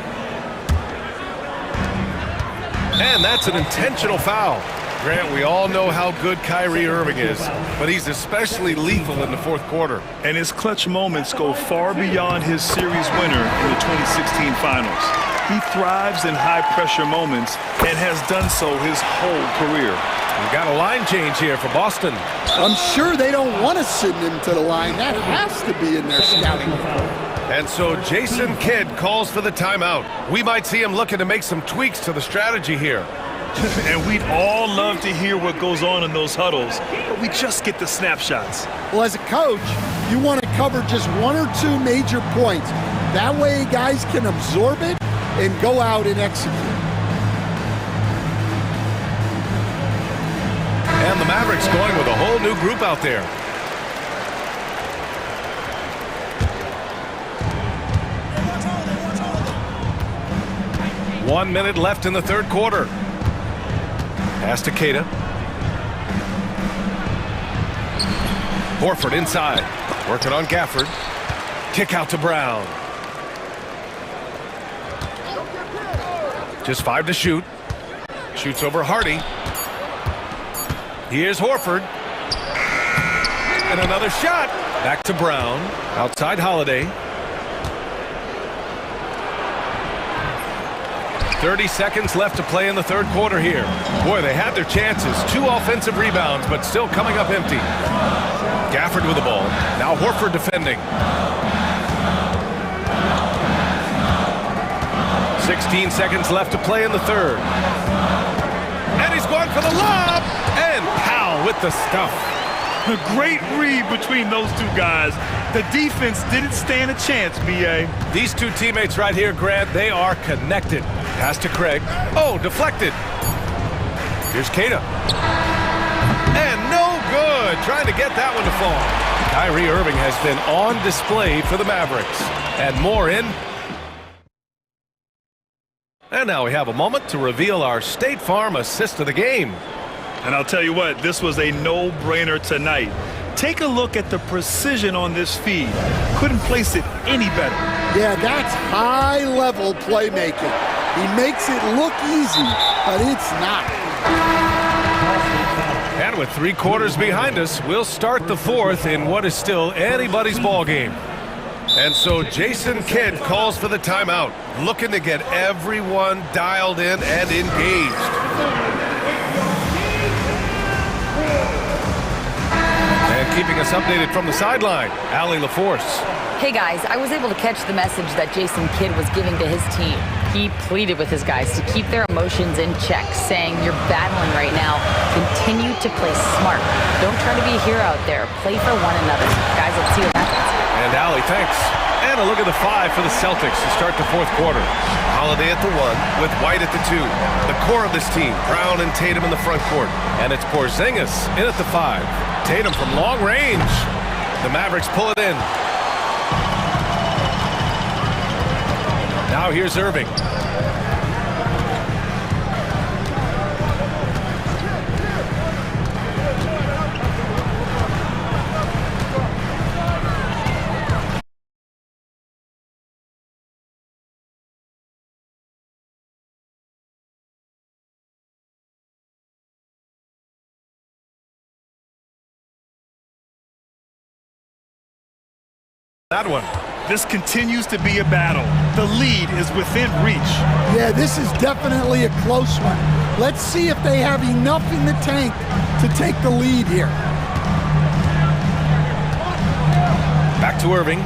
And that's an intentional foul. Grant, we all know how good Kyrie Irving is, but he's especially lethal in the fourth quarter. And his clutch moments go far beyond his series winner in the 2016 finals. He thrives in high-pressure moments and has done so his whole career. We've got a line change here for Boston. I'm sure they don't want to send him to the line. That has to be in their scouting report. And so Jason Kidd calls for the timeout. We might see him looking to make some tweaks to the strategy here. And we'd all love to hear what goes on in those huddles, but we just get the snapshots. Well, as a coach, you want to cover just one or two major points. That way guys can absorb it and go out and execute. And the Mavericks going with a whole new group out there. One minute left in the third quarter. Pass to Keita. Horford inside. Working on Gafford. Kick out to Brown. Just 5 to shoot. Shoots over Hardy. Here's Horford. And another shot. Back to Brown. Outside Holiday. 30 seconds left to play in the third quarter here. Boy, they had their chances. 2 offensive rebounds, but still coming up empty. Gafford with the ball. Now Horford defending. 16 seconds left to play in the third. And he's going for the lob. And Powell with the stuff. A great read between those two guys. The defense didn't stand a chance, B.A. These two teammates right here, Grant, they are connected. Pass to Craig. Oh, deflected. Here's Keita. And no good. Trying to get that one to fall. Kyrie Irving has been on display for the Mavericks. And more in. And now we have a moment to reveal our State Farm assist of the game. And I'll tell you what, this was a no-brainer tonight. Take a look at the precision on this feed. Couldn't place it any better. Yeah, that's high-level playmaking. He makes it look easy, but it's not. And with 3 quarters behind us, we'll start the fourth in what is still anybody's ball game. And so Jason Kidd calls for the timeout, looking to get everyone dialed in and engaged. And keeping us updated from the sideline, Allie LaForce. Hey guys, I was able to catch the message that Jason Kidd was giving to his team. He pleaded with his guys to keep their emotions in check, saying, "You're battling right now. Continue to play smart. Don't try to be a hero out there. Play for one another." Guys, let's see what happens. And Allie, thanks. And a look at the 5 for the Celtics to start the fourth quarter. Holiday at the 1 with White at the 2. The core of this team, Brown and Tatum in the front court. And it's Porzingis in at the 5. Tatum from long range. The Mavericks pull it in. Now here's Irving. That one. This continues to be a battle. The lead is within reach. Yeah, this is definitely a close one. Let's see if they have enough in the tank to take the lead here. Back to Irving.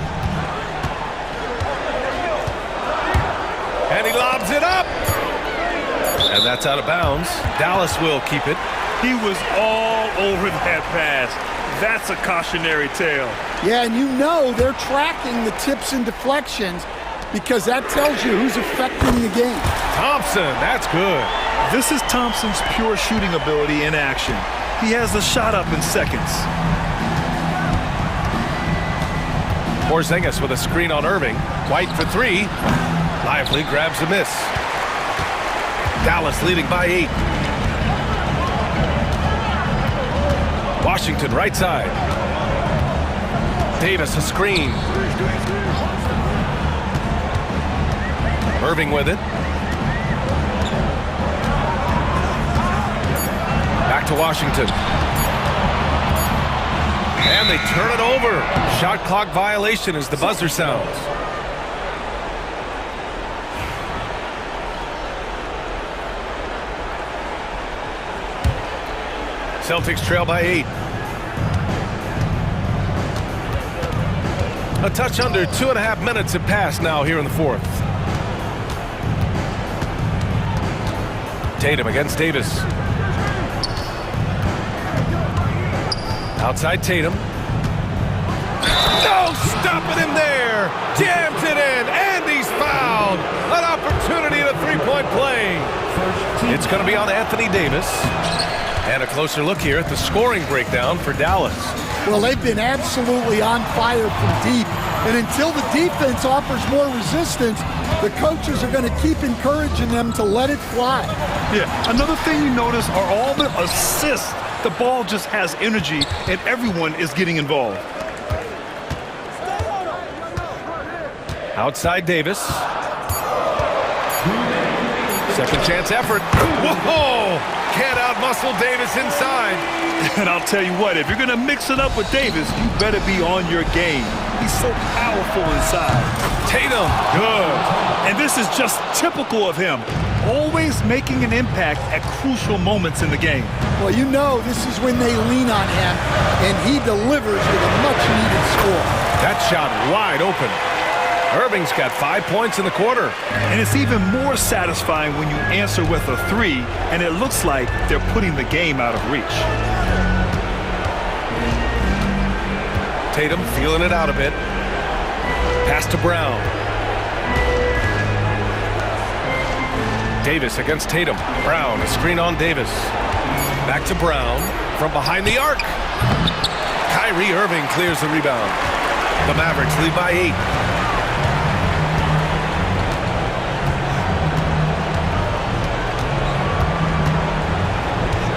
And he lobs it up. And that's out of bounds. Dallas will keep it. He was all over that pass. That's a cautionary tale. Yeah, and you know they're tracking the tips and deflections because that tells you who's affecting the game. Thompson, that's good. This is Thompson's pure shooting ability in action. He has the shot up in seconds. Porzingis with a screen on Irving. White for three. Lively grabs a miss. Dallas leading by 8. Washington right side. Davis a screen. Irving with it. Back to Washington. And they turn it over. Shot clock violation as the buzzer sounds. Celtics trail by 8. A touch under 2.5 minutes have passed now here in the fourth. Tatum against Davis. Outside Tatum. No stopping him there. Jams it in and he's fouled. An opportunity at a three-point play. It's going to be on Anthony Davis. And a closer look here at the scoring breakdown for Dallas. Well, they've been absolutely on fire from deep. And until the defense offers more resistance, the coaches are going to keep encouraging them to let it fly. Yeah, another thing you notice are all the assists. The ball just has energy, and everyone is getting involved. Outside Davis. Second chance effort. Whoa! Can't outmuscle Davis inside. And I'll tell you what, if you're going to mix it up with Davis, you better be on your game. He's so powerful inside. Tatum, good. And this is just typical of him. Always making an impact at crucial moments in the game. Well, you know this is when they lean on him, and he delivers with a much-needed score. That shot wide open. Irving's got 5 points in the quarter. And it's even more satisfying when you answer with a 3, and it looks like they're putting the game out of reach. Tatum feeling it out a bit. Pass to Brown. Davis against Tatum. Brown, a screen on Davis. Back to Brown from behind the arc. Kyrie Irving clears the rebound. The Mavericks lead by 8.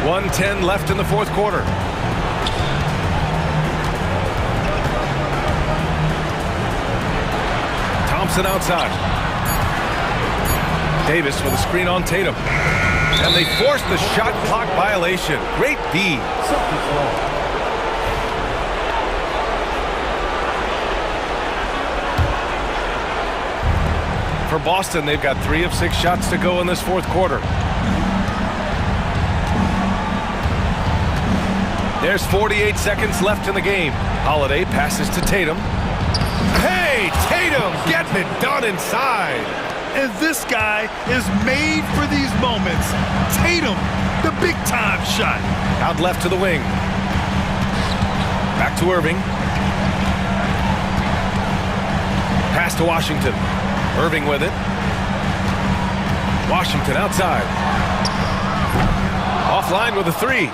.110 left in the fourth quarter. Thompson outside. Davis with a screen on Tatum. And they force the shot clock violation. Great D. For Boston, they've got 3 of 6 shots to go in this fourth quarter. There's 48 seconds left in the game. Holiday passes to Tatum. Hey, Tatum getting it done inside. And this guy is made for these moments. Tatum, the big-time shot. Out left to the wing. Back to Irving. Pass to Washington. Irving with it. Washington outside. Offline with a 3.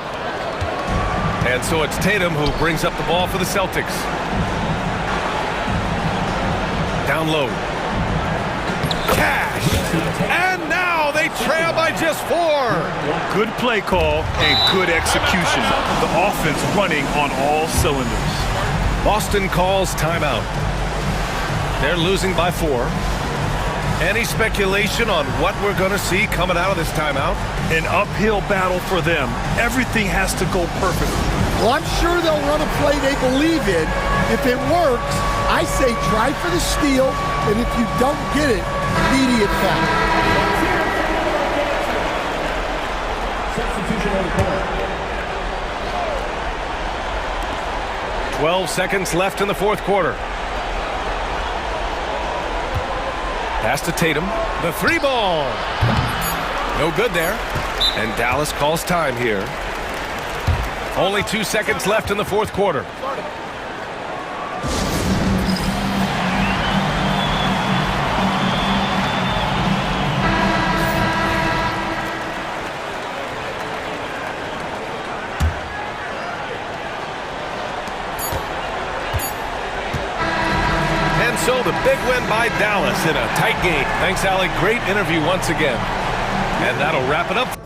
And so it's Tatum who brings up the ball for the Celtics. Down low. Cash! And now they trail by just 4. Good play call and good execution. The offense running on all cylinders. Boston calls timeout. They're losing by 4. Any speculation on what we're going to see coming out of this timeout? An uphill battle for them. Everything has to go perfectly. Well, I'm sure they'll run a play they believe in. If it works, I say try for the steal, and if you don't get it, immediate foul. Substitution on the court. 12 seconds left in the fourth quarter. Pass to Tatum. The three ball. No good there. And Dallas calls time here. Only 2 seconds left in the fourth quarter. So the big win by Dallas in a tight game. Thanks, Allie. Great interview once again. And that'll wrap it up.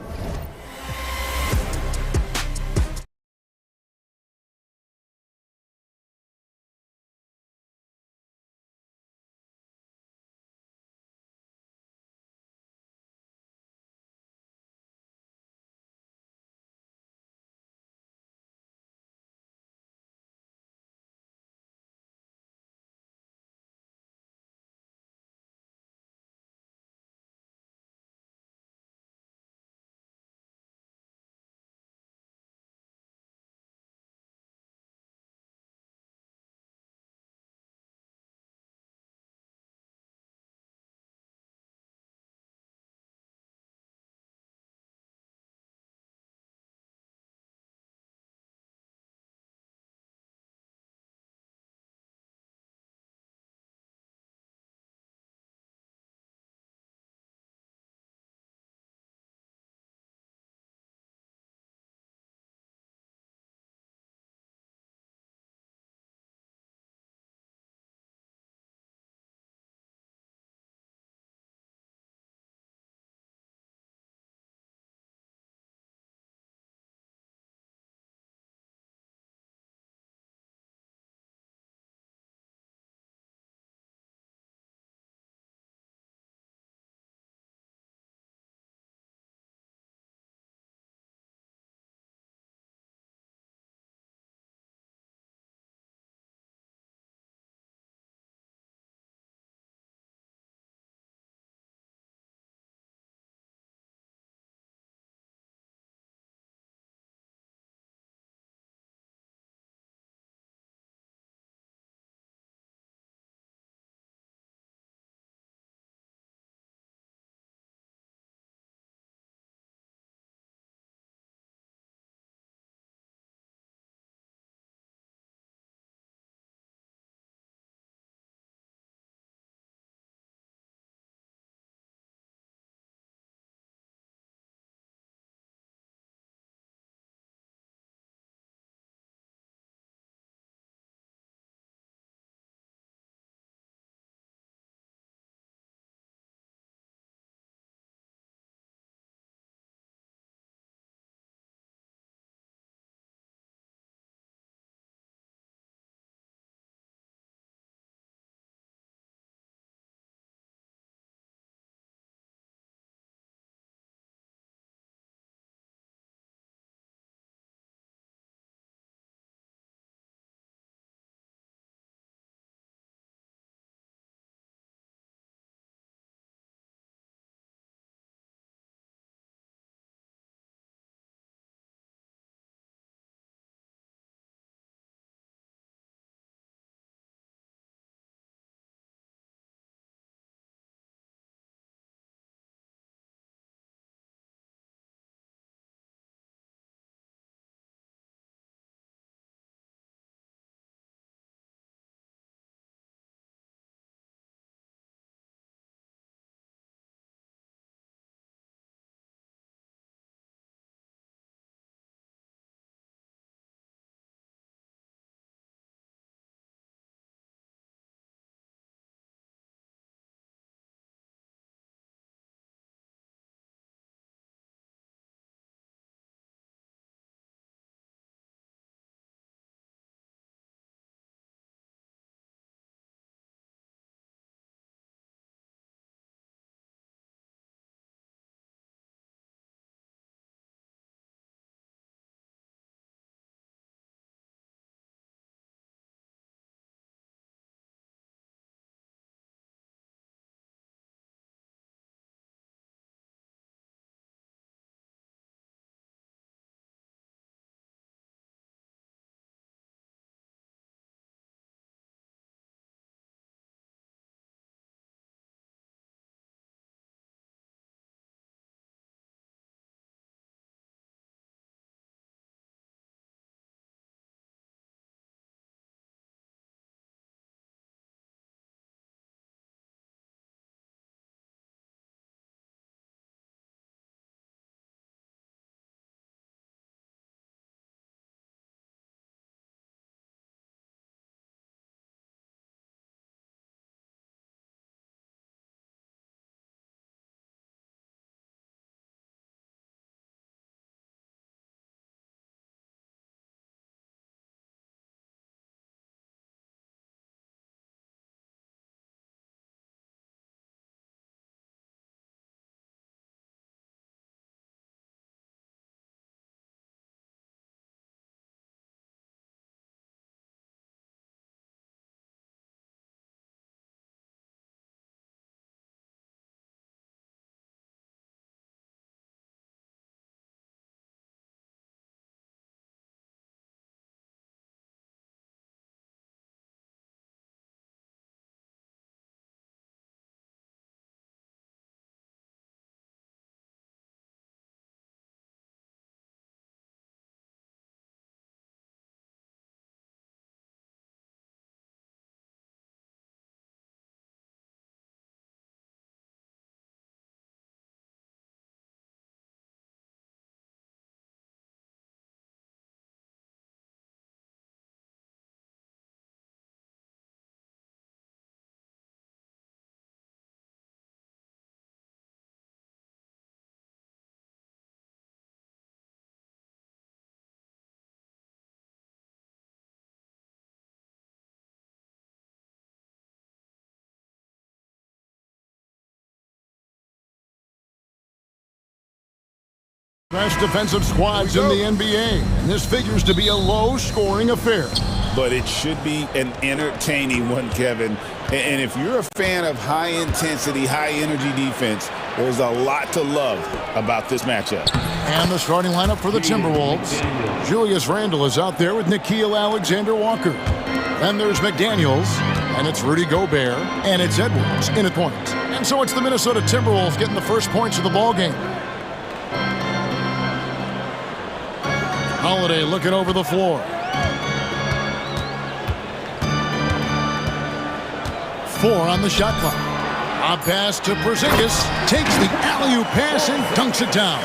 Best defensive squads in the NBA, and this figures to be a low-scoring affair. But it should be an entertaining one, Kevin. And if you're a fan of high-intensity, high-energy defense, there's a lot to love about this matchup. And the starting lineup for the Timberwolves. Julius Randle is out there with Nickeil Alexander-Walker. Then there's McDaniels, and it's Rudy Gobert, and it's Edwards in at point. And so it's the Minnesota Timberwolves getting the first points of the ballgame. Holiday looking over the floor. Four on the shot clock. A pass to Porzingis. Takes the alley-oop pass and dunks it down.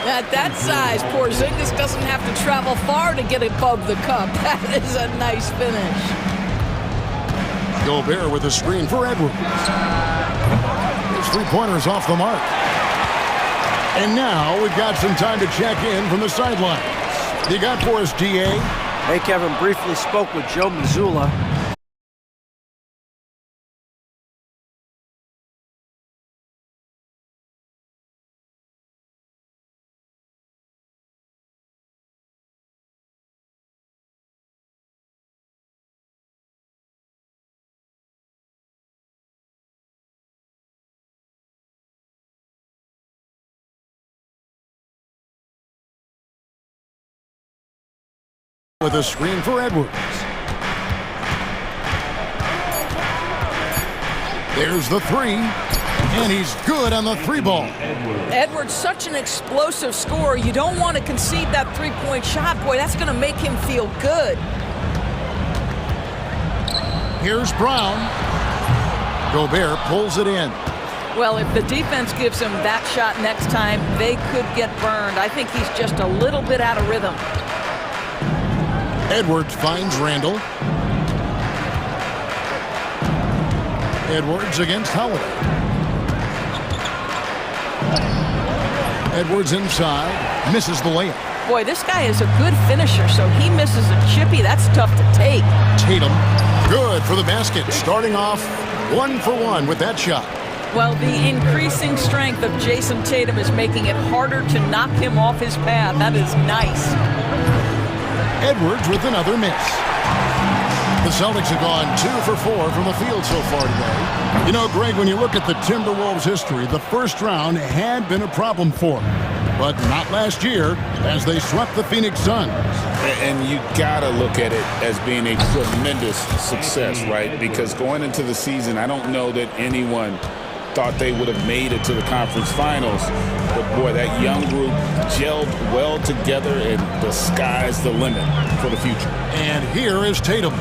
At that size, Porzingis doesn't have to travel far to get above the cup. That is a nice finish. Gobert with a screen for Edwards. His three-pointer's off the mark. And now we've got some time to check in from the sidelines. You got for us, DA? Hey, Kevin, briefly spoke with Joe Mazzulla. With a screen for Edwards. There's the three, and he's good on the three ball. Edwards, such an explosive scorer. You don't want to concede that three-point shot. Boy, that's going to make him feel good. Here's Brown. Gobert pulls it in. Well, if the defense gives him that shot next time, they could get burned. I think he's just a little bit out of rhythm. Edwards finds Randle. Edwards against Howard. Edwards inside, misses the layup. Boy, this guy is a good finisher, so he misses a chippy. That's tough to take. Tatum, good for the basket, starting off 1 for 1 with that shot. Well, the increasing strength of Jason Tatum is making it harder to knock him off his path. That is nice. Edwards with another miss. The Celtics have gone 2 for 4 from the field so far today. You know, Greg, when you look at the Timberwolves' history, the first round had been a problem for them. But not last year, as they swept the Phoenix Suns. And you gotta look at it as being a tremendous success, right? Because going into the season, I don't know that anyone thought they would have made it to the conference finals. But boy, that young group gelled well together, and the sky's the limit for the future. And here is Tatum.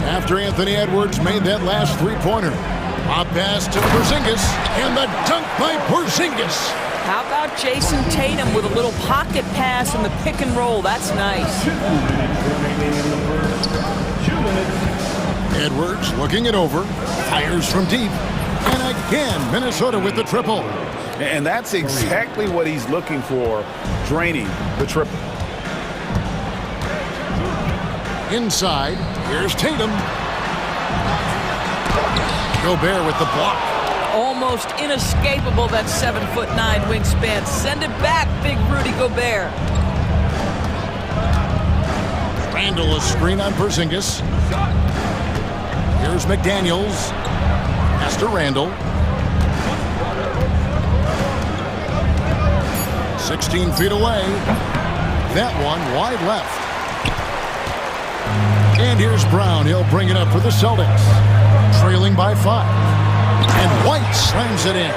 After Anthony Edwards made that last three-pointer. A pass to Porzingis, and the dunk by Porzingis. How about Jason Tatum with a little pocket pass in the pick and roll? That's nice. Edwards looking it over, fires from deep. And again, Minnesota with the triple. And that's exactly what he's looking for, draining the triple. Inside, here's Tatum. Gobert with the block. Almost inescapable, that 7'9" wingspan. Send it back, big Rudy Gobert. Randle a screen on Porzingis. Here's McDaniels. Pass to Randle. 16 feet away. That one wide left. And here's Brown. He'll bring it up for the Celtics. Trailing by 5. And White slams it in.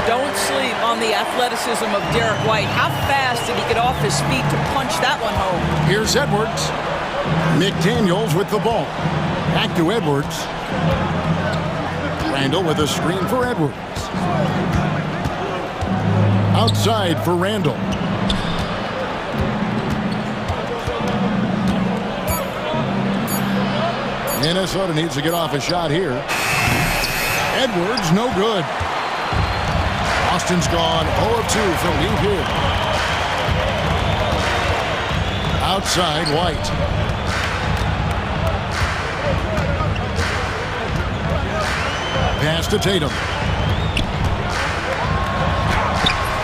Don't sleep on the athleticism of Derek White. How fast did he get off his feet to punch that one home? Here's Edwards. McDaniels with the ball. Back to Edwards. Randle with a screen for Edwards. Outside for Randle. Minnesota needs to get off a shot here. Edwards, no good. Boston's gone 0 of 2 from deep here. Outside, White. Pass to Tatum.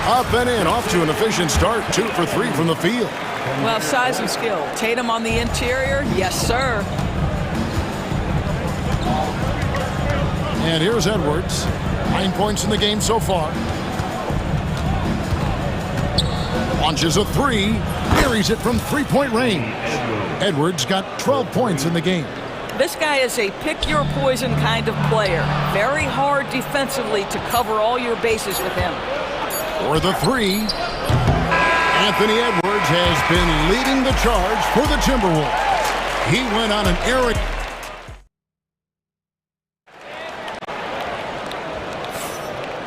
Up and in, off to an efficient start. 2 for 3 from the field. Well, size and skill. Tatum on the interior. Yes, sir. And here's Edwards. 9 points in the game so far. Launches a 3. Buries it from three-point range. Edwards got 12 points in the game. This guy is a pick-your-poison kind of player. Very hard defensively to cover all your bases with him. For the 3, Anthony Edwards has been leading the charge for the Timberwolves. He went on an Eric.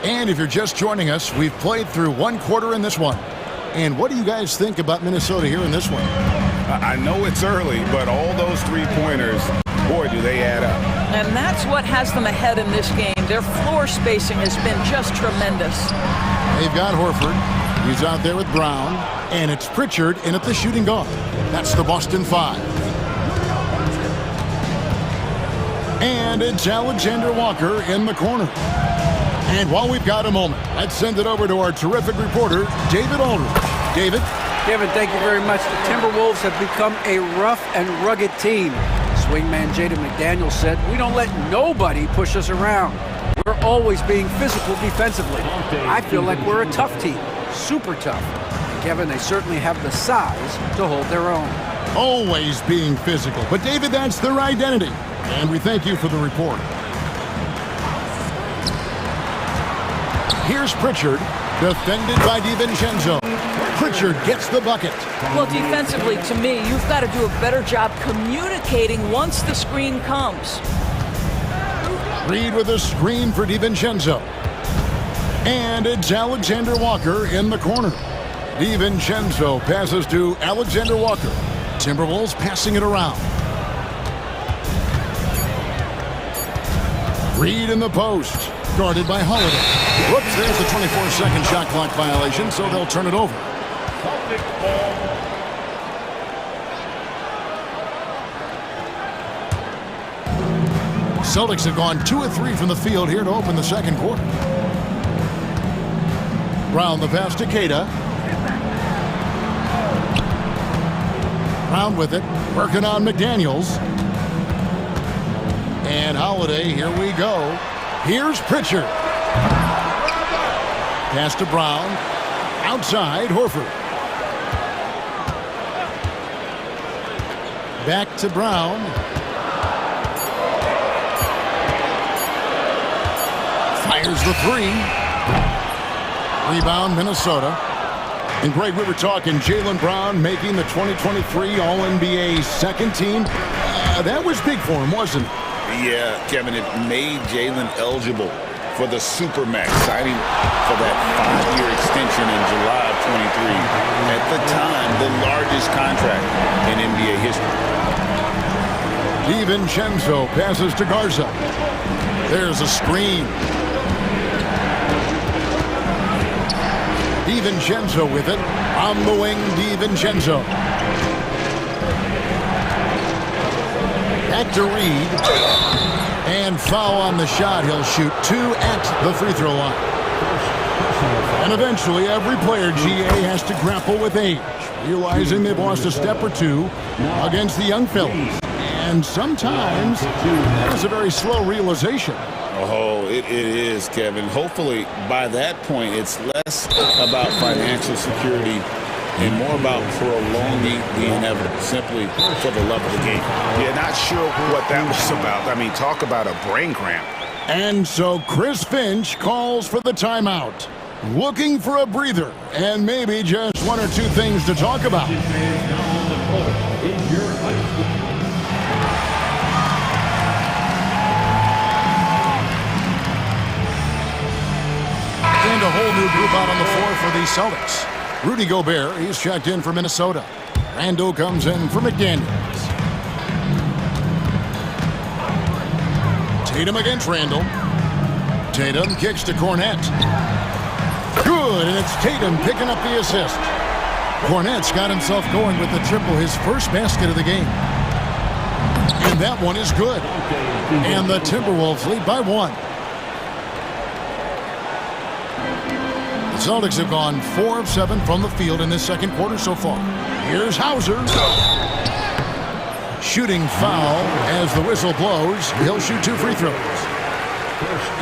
And if you're just joining us, we've played through 1 quarter in this one. And what do you guys think about Minnesota here in this one? I know it's early, but all those three-pointers, boy, do they add up. And that's what has them ahead in this game. Their floor spacing has been just tremendous. They've got Horford. He's out there with Brown. And it's Pritchard in at the shooting guard. That's the Boston 5. And it's Alexander Walker in the corner. And while we've got a moment, let's send it over to our terrific reporter, David Aldridge. David? Kevin, thank you very much. The Timberwolves have become a rough and rugged team. Swingman Jaden McDaniels said, "We don't let nobody push us around. We're always being physical defensively. I feel like we're a tough team, super tough." And Kevin, they certainly have the size to hold their own. Always being physical. But David, that's their identity. And we thank you for the report. Here's Pritchard, defended by DiVincenzo. Pritchard gets the bucket. Well, defensively, to me, you've got to do a better job communicating once the screen comes. Reed with a screen for DiVincenzo. And it's Alexander Walker in the corner. DiVincenzo passes to Alexander Walker. Timberwolves passing it around. Reed in the post. Guarded by Holiday. Whoops, there's the 24-second shot clock violation, so they'll turn it over. Celtics have gone 2 of 3 from the field here to open the second quarter. Brown the pass to Queta. Brown with it, working on McDaniels. And Holiday, here we go. Here's Pritchard. Pass to Brown. Outside, Horford. Back to Brown. Fires the 3. Rebound, Minnesota. And Greg, we were talking Jaylen Brown making the 2023 All-NBA second team. That was big for him, wasn't it? Yeah, Kevin, it made Jaylen eligible for the Supermax, signing for that 5-year extension in July of 23. At the time, the largest contract in NBA history. DiVincenzo passes to Garza. There's a screen. DiVincenzo with it. On the wing, DiVincenzo. Back to Reed. And foul on the shot. He'll shoot 2 at the free throw line. And eventually, every player, GA, has to grapple with age, realizing they've lost a step or 2 against the young fellas. And sometimes that is a very slow realization. Oh, it is, Kevin. Hopefully, by that point, it's less about financial security and more about prolonging the inevitable, simply for the love of the game. Yeah, not sure what that was about. I mean, talk about a brain cramp. And so Chris Finch calls for the timeout, looking for a breather and maybe just 1 or 2 things to talk about. And a whole new group out on the floor for the Celtics. Rudy Gobert, he's checked in for Minnesota. Randall comes in for McDaniels. Tatum against Randall. Tatum kicks to Cornette. Good, and it's Tatum picking up the assist. Cornette's got himself going with the triple, his first basket of the game. And that one is good. And the Timberwolves lead by 1. The Celtics have gone 4 of 7 from the field in this second quarter so far. Here's Hauser. Shooting foul as the whistle blows. He'll shoot 2 free throws.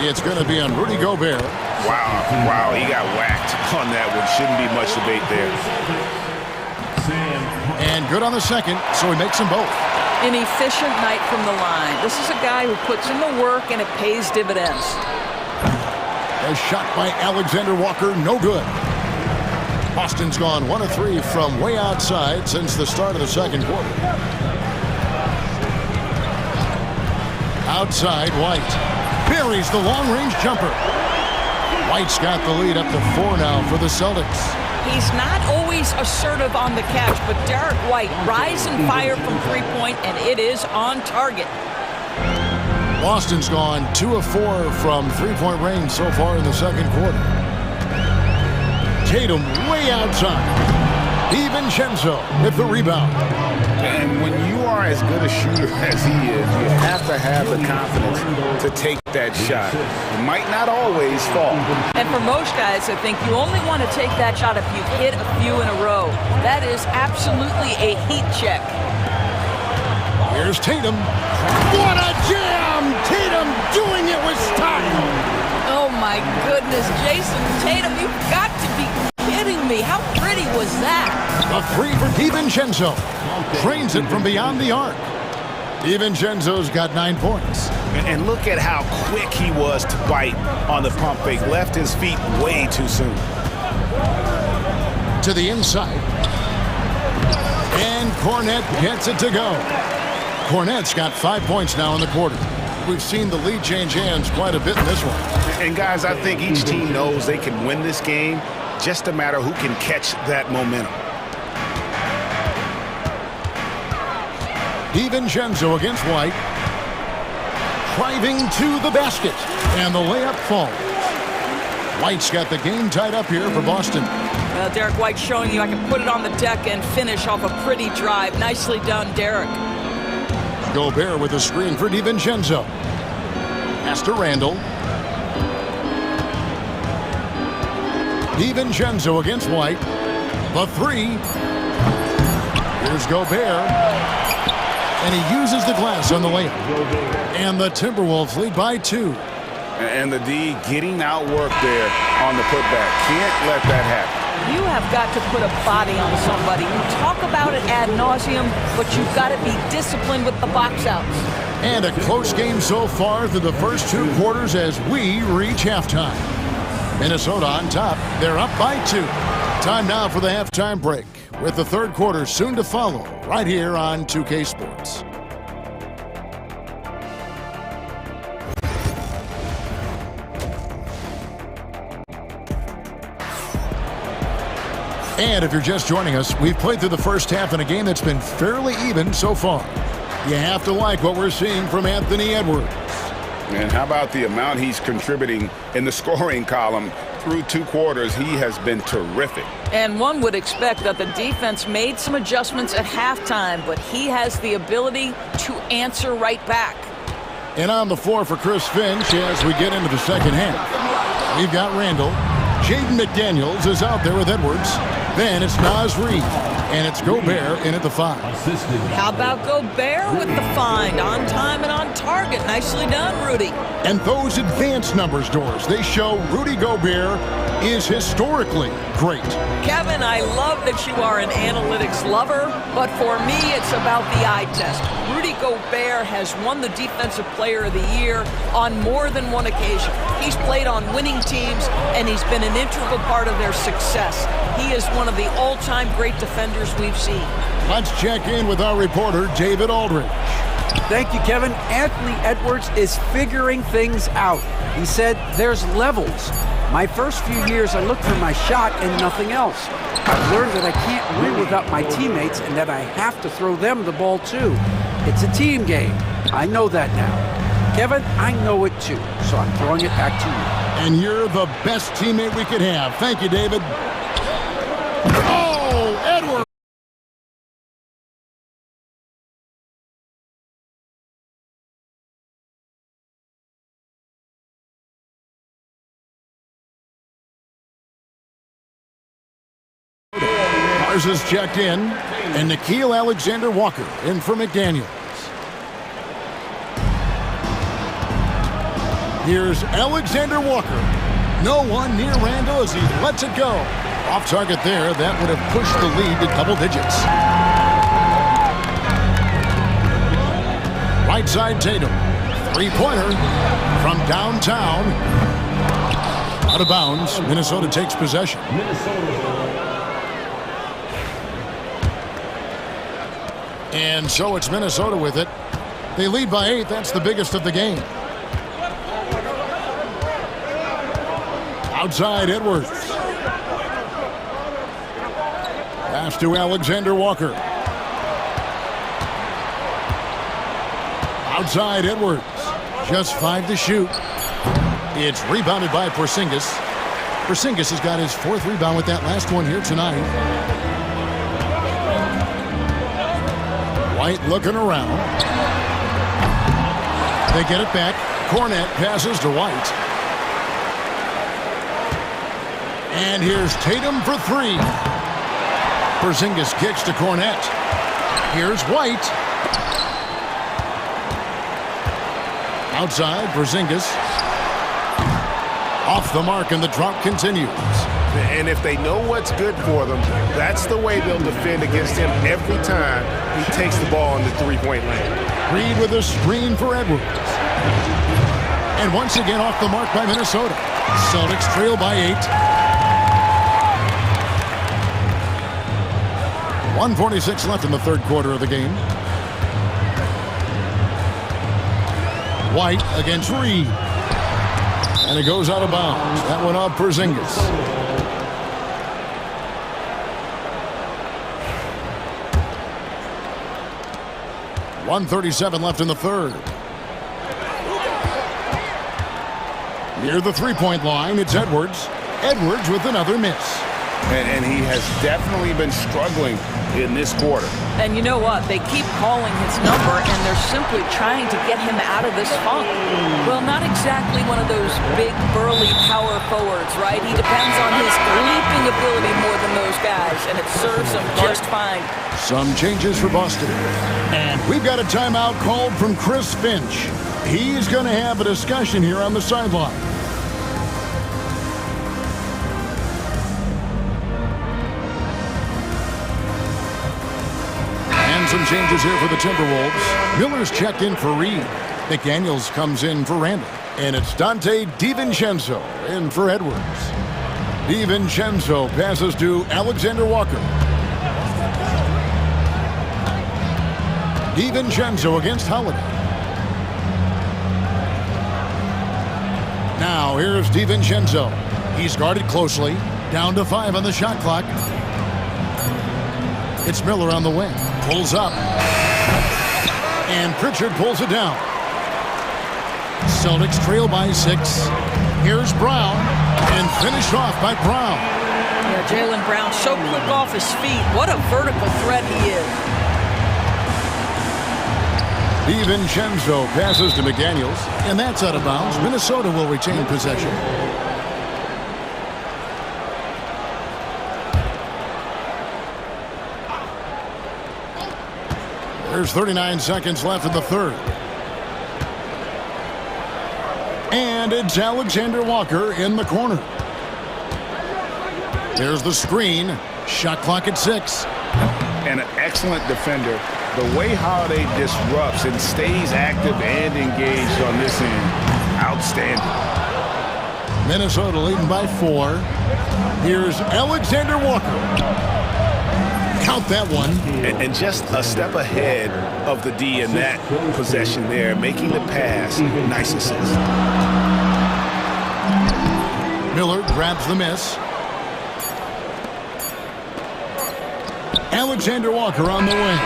It's going to be on Rudy Gobert. Wow, he got whacked on that one. Shouldn't be much debate there. And good on the second, so he makes them both. An efficient night from the line. This is a guy who puts in the work and it pays dividends. A shot by Alexander Walker, no good. Boston's gone 1 of 3 from way outside since the start of the second quarter. Outside, White buries the long-range jumper. White's got the lead up to 4 now for the Celtics. He's not always assertive on the catch, but Derek White rise and fire from three-point, and it is on target. Boston's gone 2 of 4 from three-point range so far in the second quarter. Tatum way outside. DiVincenzo with the rebound. And when you are as good a shooter as he is, you have to have the confidence to take that shot. It might not always fall. And for most guys, I think you only want to take that shot if you've hit a few in a row. That is absolutely a heat check. Here's Tatum. What a jam! Tatum doing it with style. Oh my goodness, Jason Tatum, you've got to be kidding me. How pretty was that? A 3 for DiVincenzo. Trains it from beyond the arc. DiVincenzo's got 9 points. And look at how quick he was to White on the pump fake. Left his feet way too soon. To the inside. And Cornet gets it to go. Cornet's got 5 points now in the quarter. We've seen the lead change hands quite a bit in this one. And guys, I think each team knows they can win this game. Just a matter who can catch that momentum. DiVincenzo against White. Driving to the basket. And the layup falls. White's got the game tied up here for Boston. Well, Derek White showing you I can put it on the deck and finish off a pretty drive. Nicely done, Derek. Gobert with a screen for DiVincenzo. Pass to Randall. DiVincenzo against White. The 3. Here's Gobert. And he uses the glass on the layup. And the Timberwolves lead by 2. And the D getting outworked there on the putback. Can't let that happen. You have got to put a body on somebody. You talk about it ad nauseum, but you've got to be disciplined with the box outs. And a close game so far through the first 2 quarters as we reach halftime. Minnesota on top. They're up by 2. Time now for the halftime break, with the third quarter soon to follow right here on 2K Sports. And if you're just joining us, we've played through the first half in a game that's been fairly even so far. You have to like what we're seeing from Anthony Edwards. And how about the amount he's contributing in the scoring column? Through 2 quarters, he has been terrific. And one would expect that the defense made some adjustments at halftime, but he has the ability to answer right back. And on the floor for Chris Finch as we get into the second half. We've got Randall. Jaden McDaniels is out there with Edwards. Then it's Naz Reid. And it's Gobert in at the 5. How about Gobert with the find? On time and on target. Nicely done, Rudy. And those advanced numbers, Doors, they show Rudy Gobert is historically great. Kevin, I love that you are an analytics lover, but for me, it's about the eye test. Rudy Gobert has won the Defensive Player of the Year on more than one occasion. He's played on winning teams, and he's been an integral part of their success. He is one of the all-time great defenders we've seen. Let's check in with our reporter, David Aldridge. Thank you, Kevin. Anthony Edwards is figuring things out. He said there's levels. My first few years, I looked for my shot and nothing else. I've learned that I can't win without my teammates and that I have to throw them the ball too. It's a team game. I know that now. Kevin, I know it too, so I'm throwing it back to you. And you're the best teammate we could have. Thank you, David. Oh, Edwards. Mars is checked in, and Nickeil Alexander-Walker in for McDaniels. Here's Alexander-Walker. No one near Randall as he lets it go. Off target there, that would have pushed the lead to double digits. Right side Tatum. Three-pointer from downtown. Out of bounds. Minnesota takes possession. And so it's Minnesota with it. They lead by 8. That's the biggest of the game. Outside Edwards. Pass to Alexander-Walker. Outside Edwards. Just 5 to shoot. It's rebounded by Porzingis. Porzingis has got his 4th rebound with that last one here tonight. White looking around. They get it back. Cornet passes to White. And here's Tatum for 3. Porzingis kicks to Cornet. Here's White. Outside, Porzingis. Off the mark, and the drop continues. And if they know what's good for them, that's the way they'll defend against him every time he takes the ball in the three-point lane. Reed with a screen for Edwards. And once again off the mark by Minnesota. Celtics trail by 8. 1:46 left in the third quarter of the game. White against Reed. And it goes out of bounds. That one off Porzingis. .137 left in the third. Near the three-point line, it's Edwards. Edwards with another miss. And he has definitely been struggling in this quarter. And you know what? They keep calling his number, and they're simply trying to get him out of this funk. Well, not exactly one of those big, burly power forwards, right? He depends on his leaping ability more than those guys, and it serves him just fine. Some changes for Boston. And we've got a timeout called from Chris Finch. He's going to have a discussion here on the sideline. Some changes here for the Timberwolves. Miller's checked in for Reed. McDaniels comes in for Randall. And it's Dante DiVincenzo in for Edwards. DiVincenzo passes to Alexander-Walker. DiVincenzo against Holiday. Now here's DiVincenzo. He's guarded closely. Down to 5 on the shot clock. It's Miller on the wing. Pulls up. And Pritchard pulls it down. Celtics trail by 6. Here's Brown. And finished off by Brown. Yeah, Jaylen Brown so quick off his feet. What a vertical threat he is. DiVincenzo passes to McDaniels. And that's out of bounds. Minnesota will retain possession. There's 39 seconds left in the third. And it's Alexander-Walker in the corner. There's the screen. Shot clock at 6. And an excellent defender. The way Holiday disrupts and stays active and engaged on this end. Outstanding. Minnesota leading by 4. Here's Alexander-Walker. Count that one. And just a step ahead of the D in that possession there, making the pass. Nice assist. Miller grabs the miss. Alexander-Walker on the wing.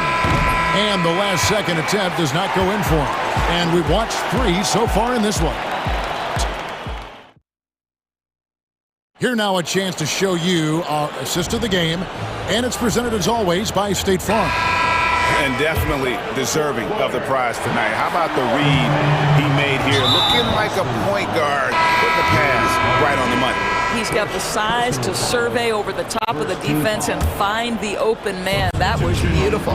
And the last second attempt does not go in for him. And we've watched 3 so far in this one. Here now a chance to show you our assist of the game. And it's presented as always by State Farm. And definitely deserving of the prize tonight. How about the read he made here? Looking like a point guard with the pass right on the money. He's got the size to survey over the top of the defense and find the open man. That was beautiful.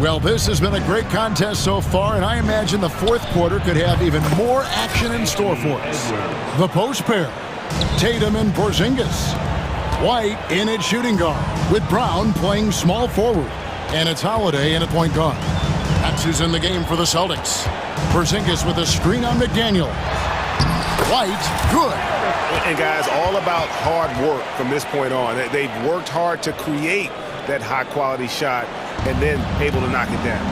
Well, this has been a great contest so far, and I imagine the fourth quarter could have even more action in store for us. The post pair, Tatum and Porzingis. White in at shooting guard, with Brown playing small forward. And it's Holiday in at point guard. That's who's in the game for the Celtics. Porzingis with a screen on McDaniel. White, good. And guys, all about hard work from this point on. They've worked hard to create that high-quality shot and then able to knock it down.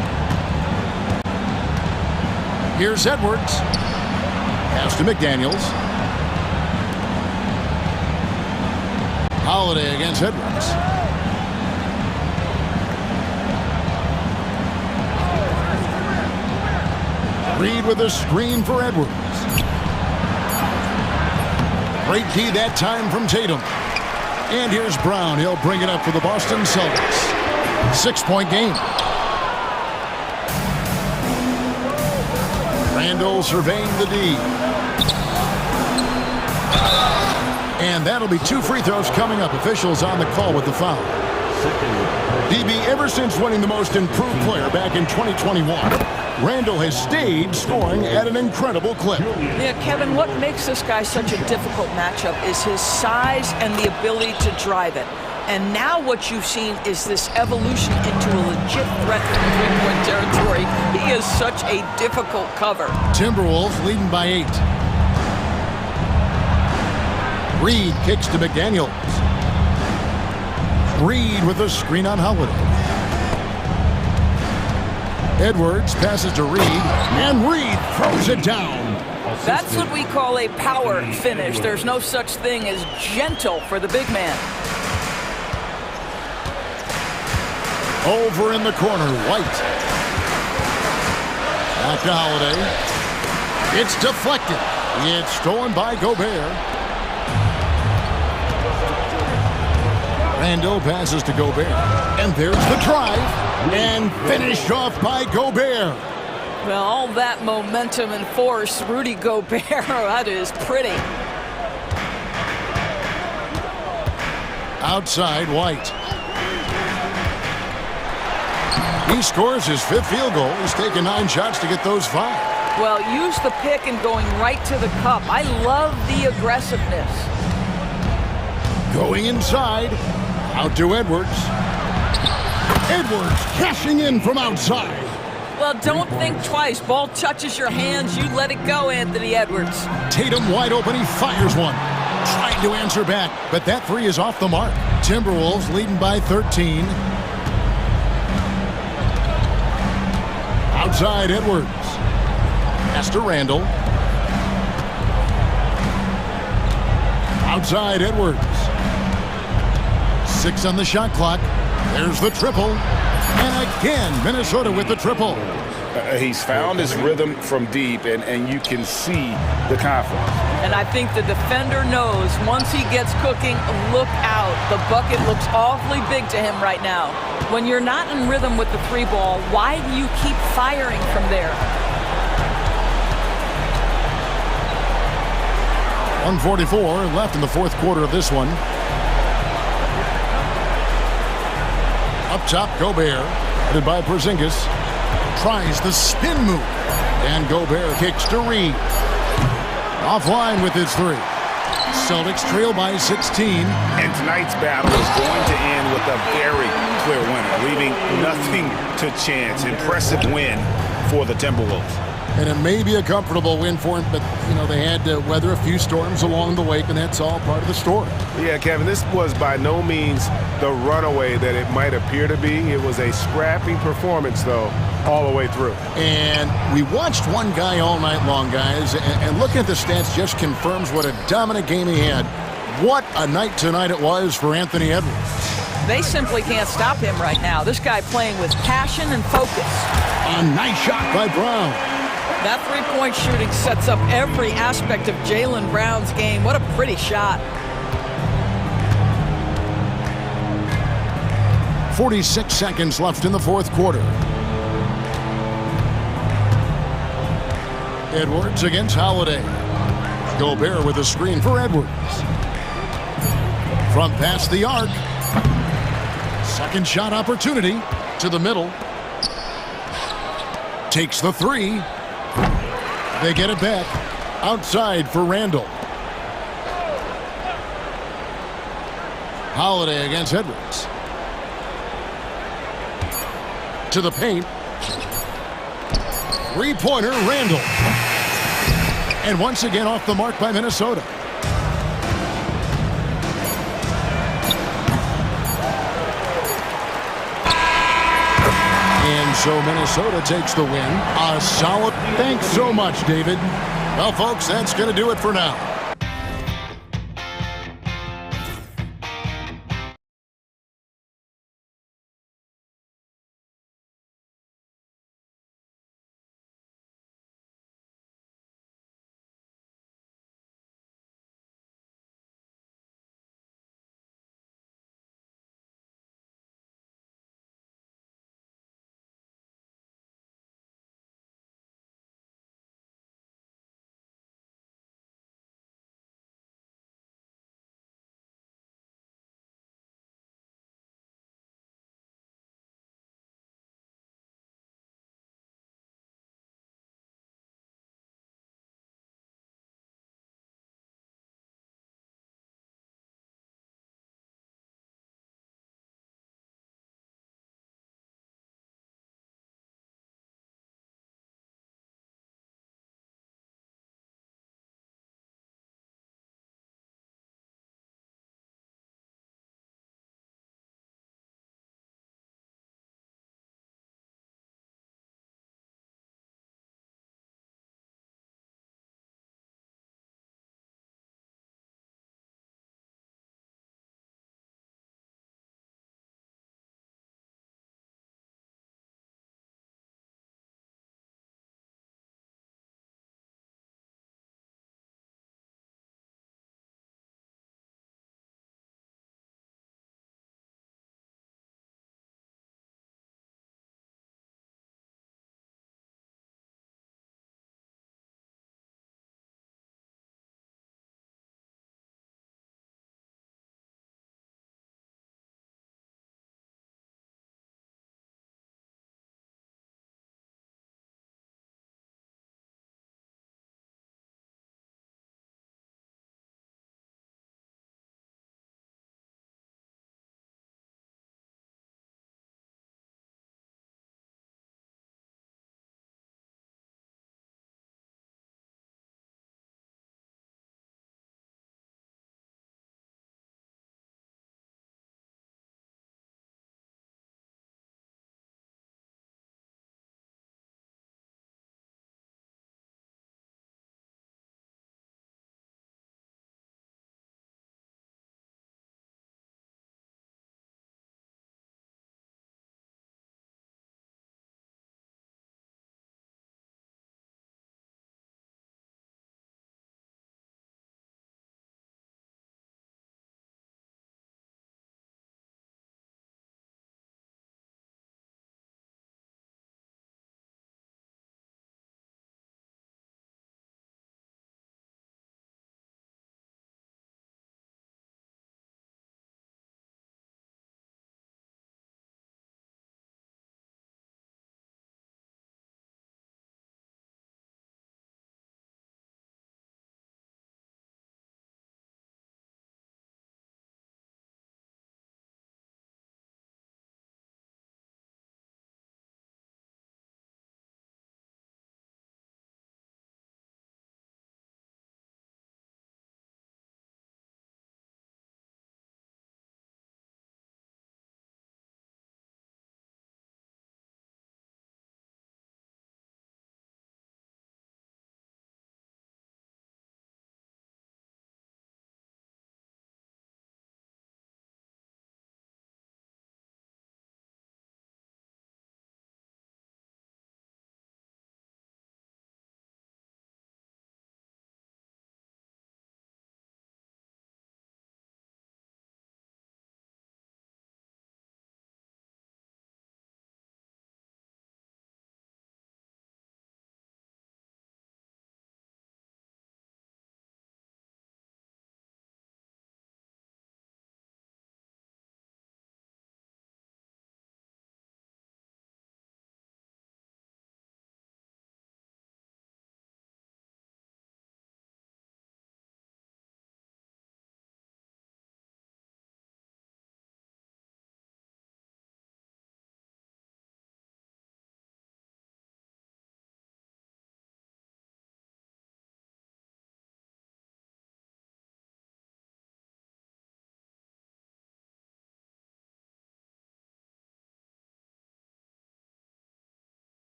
Here's Edwards. Pass to McDaniels. Holiday against Edwards. Reed with a screen for Edwards. Great key that time from Tatum. And here's Brown. He'll bring it up for the Boston Celtics. 6-point game. Randall surveying the D. And that'll be 2 free throws coming up. Officials on the call with the foul. DB, ever since winning the most improved player back in 2021, Randall has stayed scoring at an incredible clip. Yeah, Kevin, what makes this guy such a difficult matchup is his size and the ability to drive it. And now what you've seen is this evolution into a legit threat from three-point territory. He is such a difficult cover. Timberwolves leading by 8. Reed kicks to McDaniels. Reed with a screen on Holiday. Edwards passes to Reed, and Reed throws it down. That's what we call a power finish. There's no such thing as gentle for the big man. Over in the corner, White. Back to Holiday. It's deflected. It's stolen by Gobert. Randall passes to Gobert. And there's the drive. And finished off by Gobert. Well, all that momentum and force, Rudy Gobert, that is pretty. Outside, White. He scores his 5th field goal. He's taken 9 shots to get those 5. Well, use the pick and going right to the cup. I love the aggressiveness. Going inside. Out to Edwards. Edwards cashing in from outside. Well, don't think twice. Ball touches your hands, you let it go, Anthony Edwards. Tatum wide open, he fires one. Trying to answer back, but that 3 is off the mark. Timberwolves leading by 13. Outside Edwards. Pass to Randall. Outside Edwards. 6 on the shot clock. There's the triple. And again, Minnesota with the triple. He's found his rhythm from deep, and you can see the confidence. And I think the defender knows once he gets cooking, look out. The bucket looks awfully big to him right now. When you're not in rhythm with the 3-ball, why do you keep firing from there? 1:44 left in the 4th quarter of this one. Up top, Gobert, headed by Porzingis. Tries the spin move. And Gobert kicks to Reed. Offline with his 3. Celtics trail by 16. And tonight's battle is going to end with a very clear winner, leaving nothing to chance. Impressive win for the Timberwolves. And it may be a comfortable win for him, but, you know, they had to weather a few storms along the way, and that's all part of the story. Yeah, Kevin, this was by no means the runaway that it might appear to be. It was a scrappy performance, though, all the way through. And we watched one guy all night long, guys, and looking at the stats just confirms what a dominant game he had. What a night tonight it was for Anthony Edwards. They simply can't stop him right now. This guy playing with passion and focus. A nice shot by Brown. That 3-point shooting sets up every aspect of Jaylen Brown's game. What a pretty shot. 46 seconds left in the 4th quarter. Edwards against Holiday. Gobert with a screen for Edwards. From past the arc. Second shot opportunity to the middle. Takes the three. They get it back. Outside for Randall. Holiday against Edwards. To the paint. Three-pointer, Randall. And once again off the mark by Minnesota. And so Minnesota takes the win. A solid. Thanks so much, David. Well, folks, that's going to do it for now.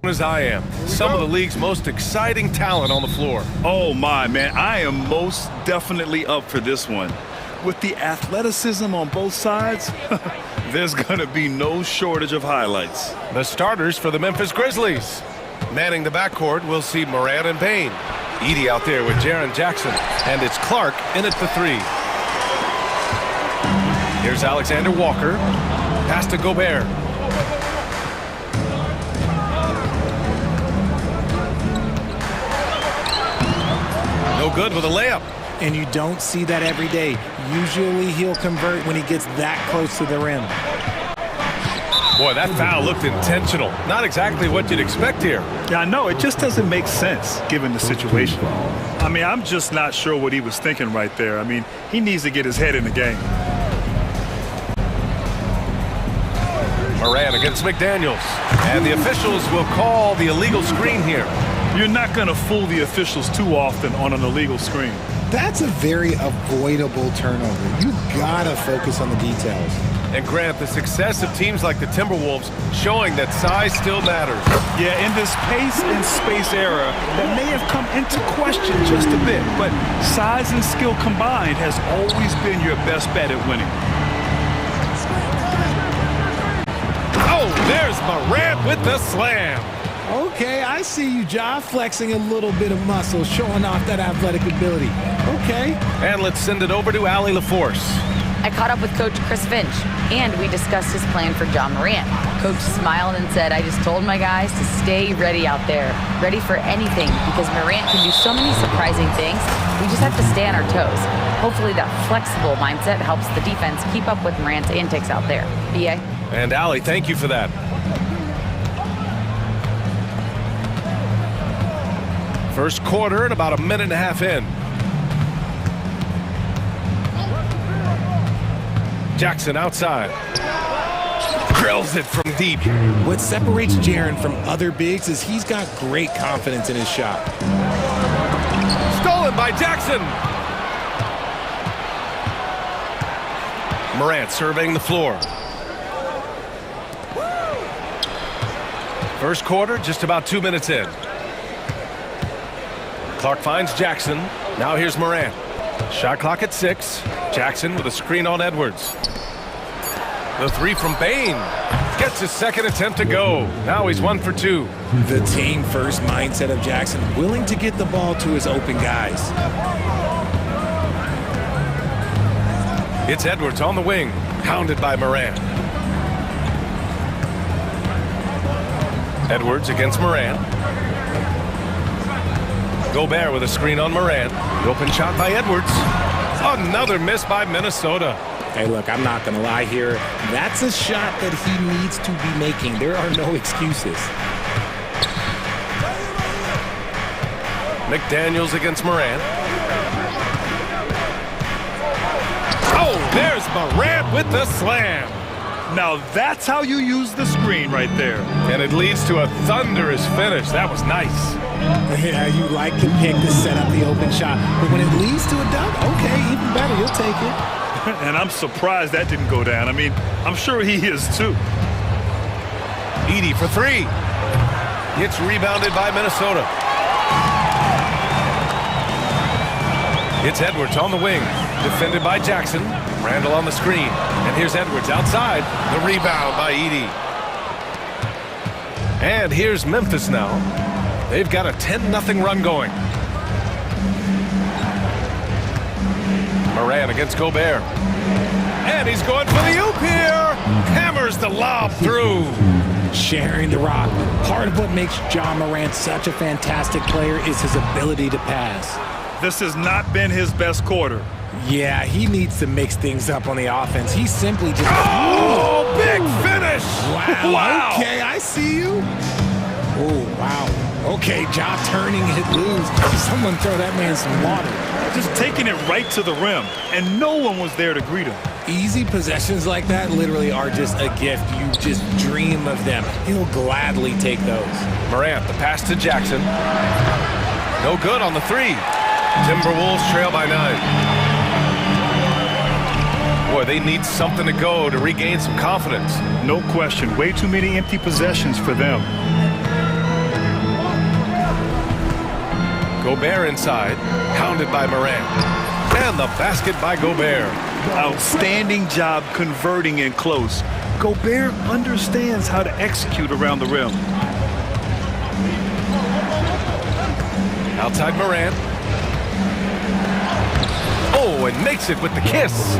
as I am. Some of the league's most exciting talent on the floor. Oh, my, man. I am most definitely up for this one. With the athleticism on both sides, there's going to be no shortage of highlights. The starters for the Memphis Grizzlies. Manning the backcourt, we'll see Morant and Payne. Edey out there with Jaren Jackson. And it's Clark in at the 3. Here's Alexander Walker. Pass to Gobert. No good with a layup. And you don't see that every day. Usually he'll convert when he gets that close to the rim. Boy, that foul looked intentional. Not exactly what you'd expect here. Yeah, I know. It just doesn't make sense given the situation. I mean, I'm just not sure what he was thinking right there. I mean, he needs to get his head in the game. Morant against McDaniels. And the officials will call the illegal screen here. You're not going to fool the officials too often on an illegal screen. That's a very avoidable turnover. You gotta focus on the details. And Grant, the success of teams like the Timberwolves showing that size still matters. Yeah, in this pace and space era, that may have come into question just a bit, but size and skill combined has always been your best bet at winning. Oh, there's Morant with the slam. Okay, I see you, Ja, flexing a little bit of muscle, showing off that athletic ability. Okay. And let's send it over to Allie LaForce. I caught up with Coach Chris Finch, and we discussed his plan for John Morant. Coach smiled and said, I just told my guys to stay ready out there, ready for anything, because Morant can do so many surprising things. We just have to stay on our toes. Hopefully that flexible mindset helps the defense keep up with Morant's antics out there. B.A.? And Allie, thank you for that. First quarter and about a minute and a half in. Jackson outside. Drills it from deep. What separates Jaren from other bigs is he's got great confidence in his shot. Stolen by Jackson. Morant surveying the floor. First quarter, just about 2 minutes in. Clark finds Jackson. Now here's Morant. Shot clock at 6. Jackson with a screen on Edwards. The 3 from Payne. Gets his second attempt to go. Now he's 1 for 2. The team first mindset of Jackson, willing to get the ball to his open guys. It's Edwards on the wing. Hounded by Morant. Edwards against Morant. Gobert with a screen on Morant. The open shot by Edwards. Another miss by Minnesota. Hey, look, I'm not going to lie here. That's a shot that he needs to be making. There are no excuses. McDaniels against Morant. Oh, there's Morant with the slam. Now that's how you use the screen right there. And it leads to a thunderous finish. That was nice. Yeah, you like the pick to set up the open shot. But when it leads to a dunk, okay, even better, you'll take it. And I'm surprised that didn't go down. I mean, I'm sure he is too. Edey for 3. It's rebounded by Minnesota. It's Edwards on the wing. Defended by Jackson. Randall on the screen. And here's Edwards outside. The rebound by Edey. And here's Memphis now. They've got a 10-0 run going. Morant against Gobert. And he's going for the oop here. Hammers the lob through. Sharing the rock. Part of what makes John Morant such a fantastic player is his ability to pass. This has not been his best quarter. Yeah, he needs to mix things up on the offense. He simply just... Oh, big finish! Wow. Okay, I see you. Oh, wow. Okay, Ja turning it loose. Someone throw that man some water. Just taking it right to the rim, and no one was there to greet him. Easy possessions like that literally are just a gift. You just dream of them. He'll gladly take those. Morant, the pass to Jackson. No good on the 3. Timberwolves trail by 9. Boy, they need something to go to regain some confidence. No question. Way too many empty possessions for them. Gobert inside, pounded by Morant. And the basket by Gobert. Outstanding job converting in close. Gobert understands how to execute around the rim. Outside Morant. Oh, and makes it with the kiss.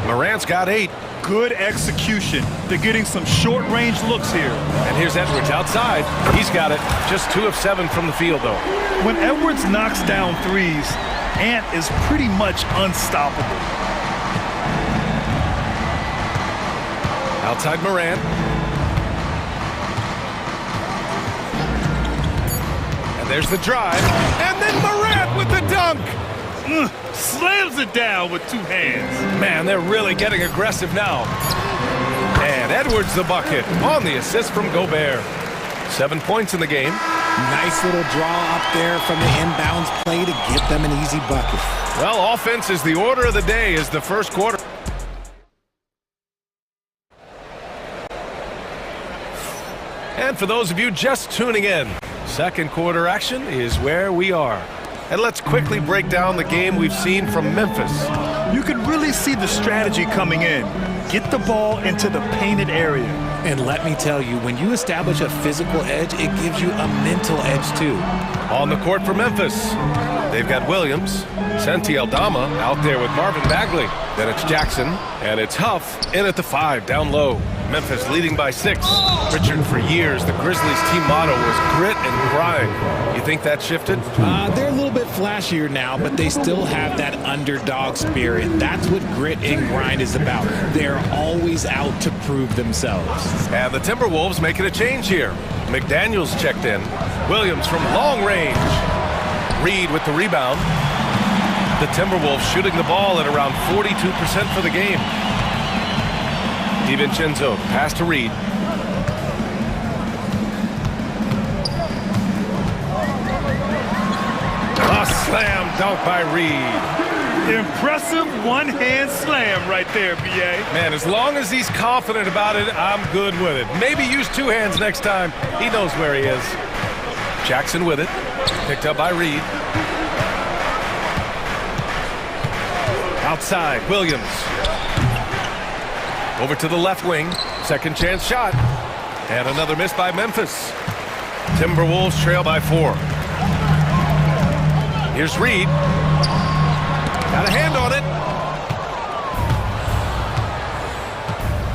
Morant's got 8. Good execution. They're getting some short-range looks here. And here's Edwards outside. He's got it. Just 2 of 7 from the field, though. When Edwards knocks down threes, Ant is pretty much unstoppable. Outside Morant. And there's the drive. And then Morant with the dunk. Slams it down with 2 hands. Man, they're really getting aggressive now. And Edwards the bucket on the assist from Gobert. 7 points in the game. Nice little draw up there from the inbounds play to give them an easy bucket. Well, offense is the order of the day as the first quarter. And for those of you just tuning in, second quarter action is where we are. And let's quickly break down the game we've seen from Memphis. You can really see the strategy coming in. Get the ball into the painted area. And let me tell you, when you establish a physical edge, it gives you a mental edge too. On the court for Memphis, they've got Williams, Santi Aldama out there with Marvin Bagley. Then it's Jackson, and it's Huff in at the 5, down low. Memphis leading by 6. Richard, for years, the Grizzlies team motto was grit and grind. You think that shifted? They're a little bit flashier now, but they still have that underdog spirit. That's what grit and grind is about. They're always out to prove themselves. And the Timberwolves making a change here. McDaniels checked in. Williams from long range. Reed with the rebound. The Timberwolves shooting the ball at around 42% for the game. DiVincenzo, pass to Reed. A slam dunk by Reed. Impressive one-hand slam right there, B.A. Man, as long as he's confident about it, I'm good with it. Maybe use 2 hands next time. He knows where he is. Jackson with it. Picked up by Reed. Outside, Williams. Over to the left wing. Second chance shot. And another miss by Memphis. Timberwolves trail by 4. Here's Reed. Got a hand on it.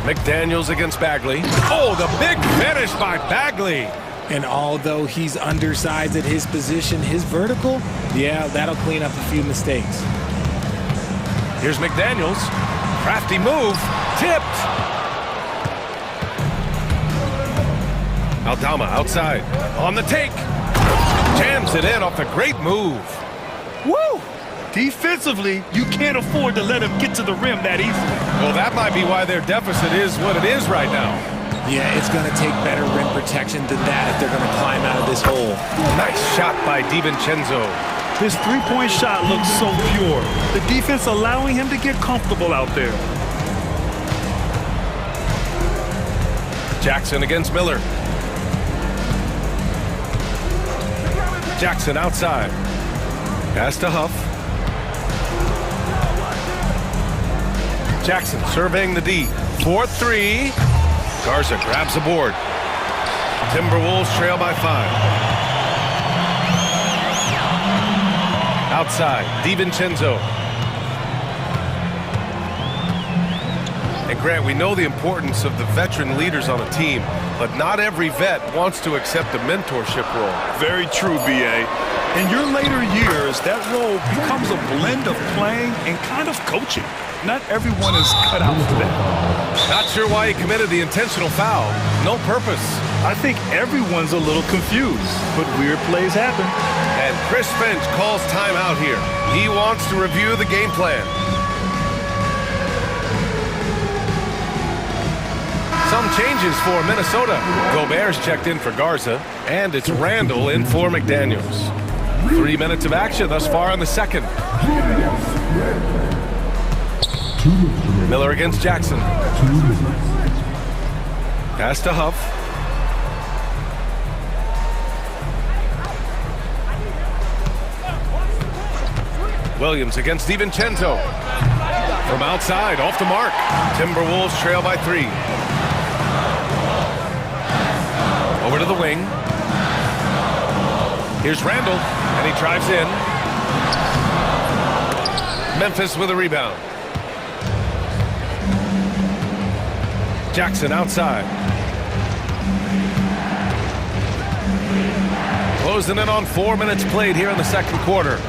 McDaniels against Bagley. Oh, the big finish by Bagley. And although he's undersized at his position, his vertical, yeah, that'll clean up a few mistakes. Here's McDaniels. Crafty move. Tipped. Aldama outside. On the take. Jams it in off the great move. Woo! Defensively, you can't afford to let him get to the rim that easily. Well, that might be why their deficit is what it is right now. Yeah, it's going to take better rim protection than that if they're going to climb out of this hole. Nice shot by DiVincenzo. His three-point shot looks so pure. The defense allowing him to get comfortable out there. Jackson against Miller. Jackson outside. Pass to Huff. Jackson surveying the D. 4-3. Garza grabs the board. Timberwolves trail by 5. Outside, DiVincenzo. And Grant, we know the importance of the veteran leaders on a team, but not every vet wants to accept a mentorship role. Very true, B.A. In your later years, that role becomes a blend of playing and kind of coaching. Not everyone is cut out for that. Not sure why he committed the intentional foul. No purpose. I think everyone's a little confused, but weird plays happen. And Chris Finch calls timeout here. He wants to review the game plan. Some changes for Minnesota. Gobert's checked in for Garza, and it's Randall in for McDaniels. 3 minutes of action thus far in the second. Miller against Jackson. Pass to Huff. Williams against DiVincenzo. From outside, off the mark. Timberwolves trail by 3. Over to the wing. Here's Randall, and he drives in. Memphis with a rebound. Jackson outside. Closing in on 4 minutes played here in the second quarter.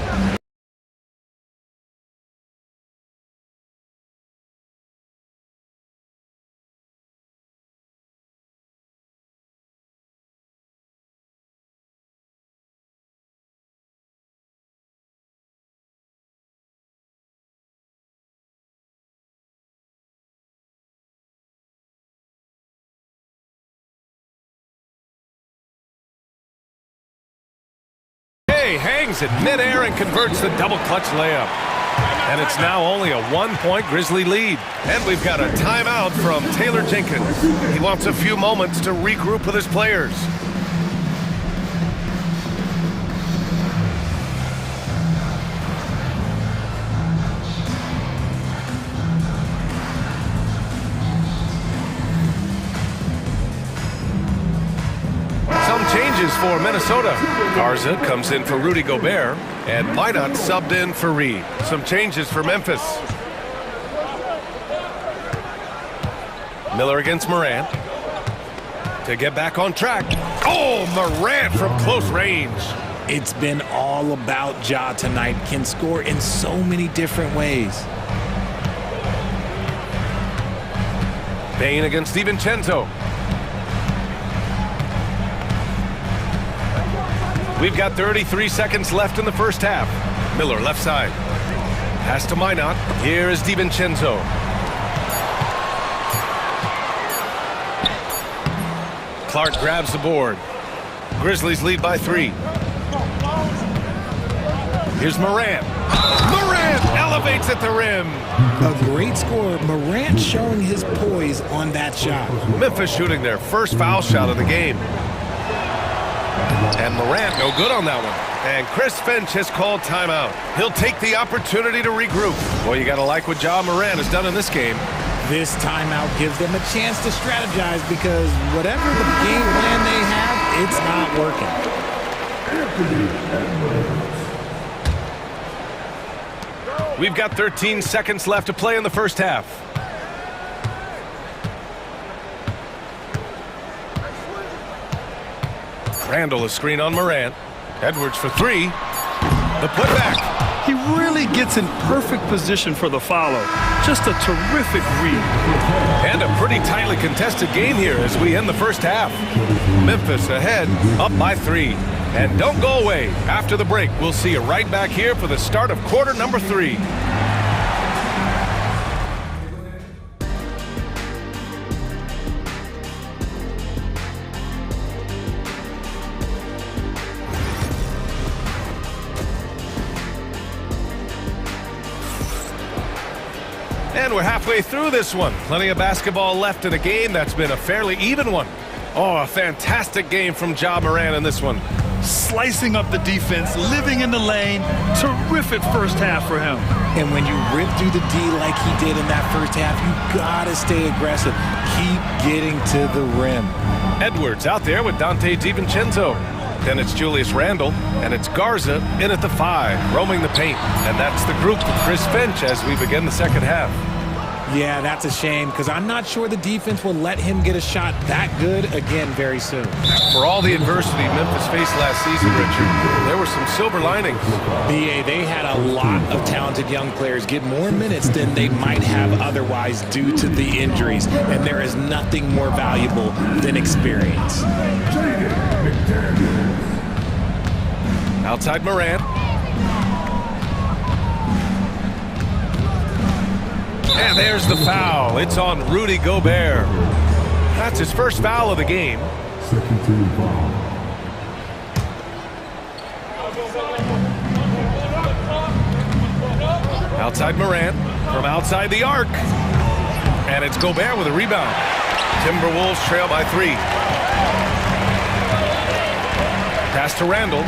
Hangs it midair and converts the double clutch layup. And it's now only a 1-point Grizzly lead. And we've got a timeout from Taylor Jenkins. He wants a few moments to regroup with his players. Changes for Minnesota. Garza comes in for Rudy Gobert, and Minot subbed in for Reed. Some changes for Memphis. Miller against Morant. To get back on track. Oh, Morant from close range. It's been all about Ja tonight. Can score in so many different ways. Payne against DiVincenzo. We've got 33 seconds left in the first half. Miller left side. Pass to Minot. Here is DiVincenzo. Clark grabs the board. Grizzlies lead by 3. Here's Morant. Morant elevates at the rim. A great score. Morant showing his poise on that shot. Memphis shooting their first foul shot of the game. And Morant no good on that one. And Chris Finch has called timeout. He'll take the opportunity to regroup. Well, you got to like what Ja Morant has done in this game. This timeout gives them a chance to strategize because whatever the game plan they have, it's not working. We've got 13 seconds left to play in the first half. Randall a screen on Morant. Edwards for 3. The putback. He really gets in perfect position for the follow. Just a terrific read. And a pretty tightly contested game here as we end the first half. Memphis ahead, up by 3. And don't go away. After the break, we'll see you right back here for the start of quarter number 3. And we're halfway through this one. Plenty of basketball left in a game that's been a fairly even one. Oh, a fantastic game from Ja Morant in this one. Slicing up the defense, living in the lane. Terrific first half for him. And when you rip through the D like he did in that first half, you gotta stay aggressive. Keep getting to the rim. Edwards out there with Dante DiVincenzo. Then it's Julius Randle, and it's Garza in at the 5, roaming the paint. And that's the group with Chris Finch as we begin the second half. Yeah, that's a shame because I'm not sure the defense will let him get a shot that good again very soon. For all the adversity Memphis faced last season, Richard, there were some silver linings. BA, they had a lot of talented young players get more minutes than they might have otherwise due to the injuries, and there is nothing more valuable than experience. Outside Morant. And there's the foul. It's on Rudy Gobert. That's his first foul of the game. Second team foul. Outside Morant. From outside the arc. And it's Gobert with a rebound. Timberwolves trail by 3. Pass to Randall.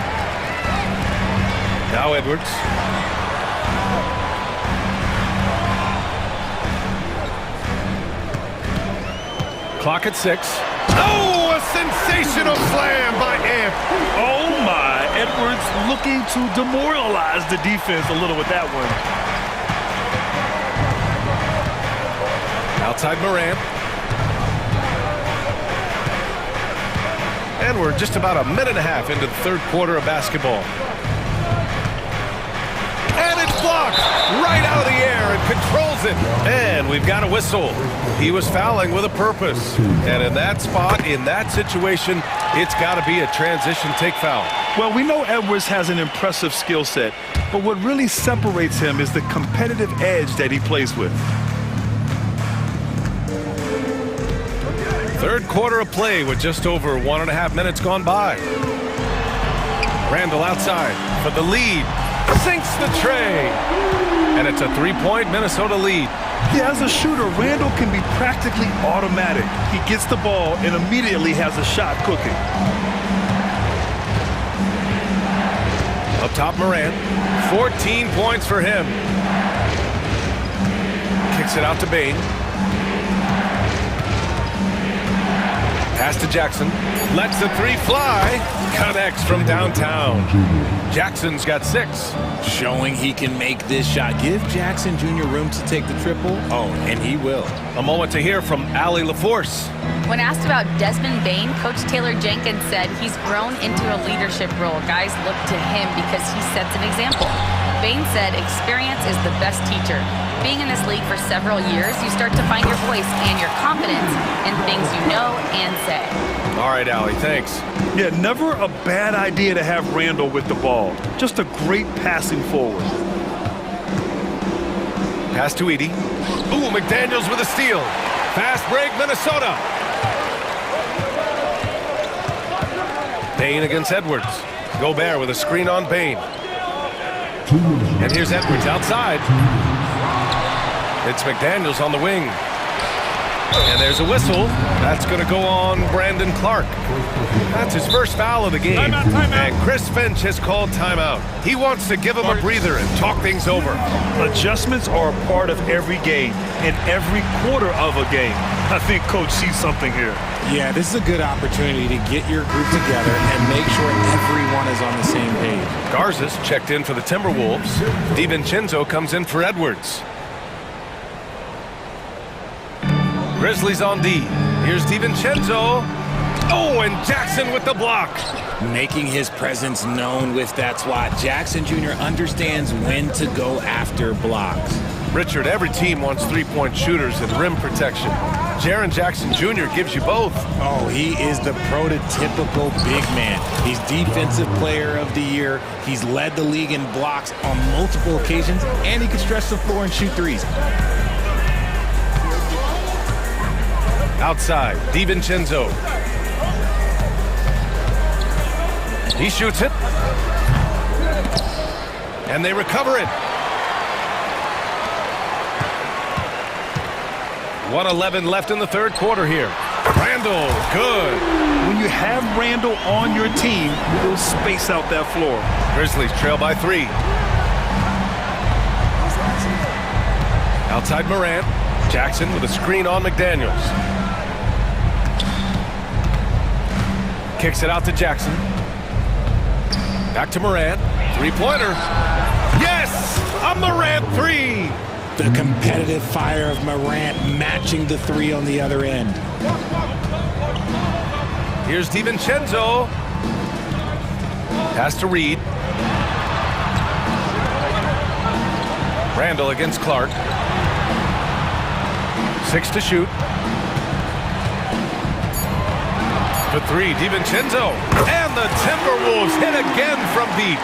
Now Edwards. Clock at 6. Oh, a sensational slam by Amp. Oh, my. Edwards looking to demoralize the defense a little with that one. Outside Morant. And we're just about a minute and a half into the third quarter of basketball. And it's blocked right out of the air and controls it. And we've got a whistle. He was fouling with a purpose. And in that spot, in that situation, it's got to be a transition take foul. Well, we know Edwards has an impressive skill set, but what really separates him is the competitive edge that he plays with. Third quarter of play with just over 1.5 minutes gone by. Randall outside for the lead. Sinks the tray. And it's a three-point Minnesota lead. Yeah, as a shooter, Randall can be practically automatic. He gets the ball and immediately has a shot cooking. Up top, Morant. 14 points for him. Kicks it out to Bane. Pass to Jackson. Lets the three fly. Connects from downtown. Jackson's got 6. Showing he can make this shot. Give Jackson Jr. room to take the triple. Oh, and he will. A moment to hear from Allie LaForce. When asked about Desmond Bane, Coach Taylor Jenkins said he's grown into a leadership role. Guys look to him because he sets an example. Bane said experience is the best teacher. Being in this league for several years, you start to find your voice and your confidence in things you know and say. All right, Allie, thanks. Yeah, never a bad idea to have Randall with the ball. Just a great passing forward. Pass to Edie. Ooh, McDaniels with a steal. Fast break, Minnesota. Bane against Edwards. Gobert with a screen on Bane. And here's Edwards outside. It's McDaniels on the wing. And there's a whistle. That's going to go on Brandon Clark. That's his first foul of the game. Timeout. And Chris Finch has called timeout. He wants to give him a breather and talk things over. Adjustments are a part of every game and every quarter of a game. I think Coach sees something here. Yeah, this is a good opportunity to get your group together and make sure everyone is on the same page. Garza's checked in for the Timberwolves. DiVincenzo comes in for Edwards. Grizzlies on D. Here's DiVincenzo. Oh, and Jackson with the block. Making his presence known with that swat. Jackson Jr. understands when to go after blocks. Richard, every team wants three-point shooters and rim protection. Jaren Jackson Jr. gives you both. Oh, he is the prototypical big man. He's Defensive Player of the Year. He's led the league in blocks on multiple occasions, and he can stretch the floor and shoot threes. Outside, DiVincenzo. He shoots it. And they recover it. 1:11 left in the third quarter here. Randall, good. When you have Randall on your team, you'll space out that floor. Grizzlies trail by 3. Outside Morant. Jackson with a screen on McDaniels. Kicks it out to Jackson. Back to Morant. Three-pointer. Yes! A Morant 3! The competitive fire of Morant matching the 3 on the other end. Here's DiVincenzo. Pass to Reed. Randall against Clark. 6 to shoot. For 3, DiVincenzo. And the Timberwolves hit again from deep.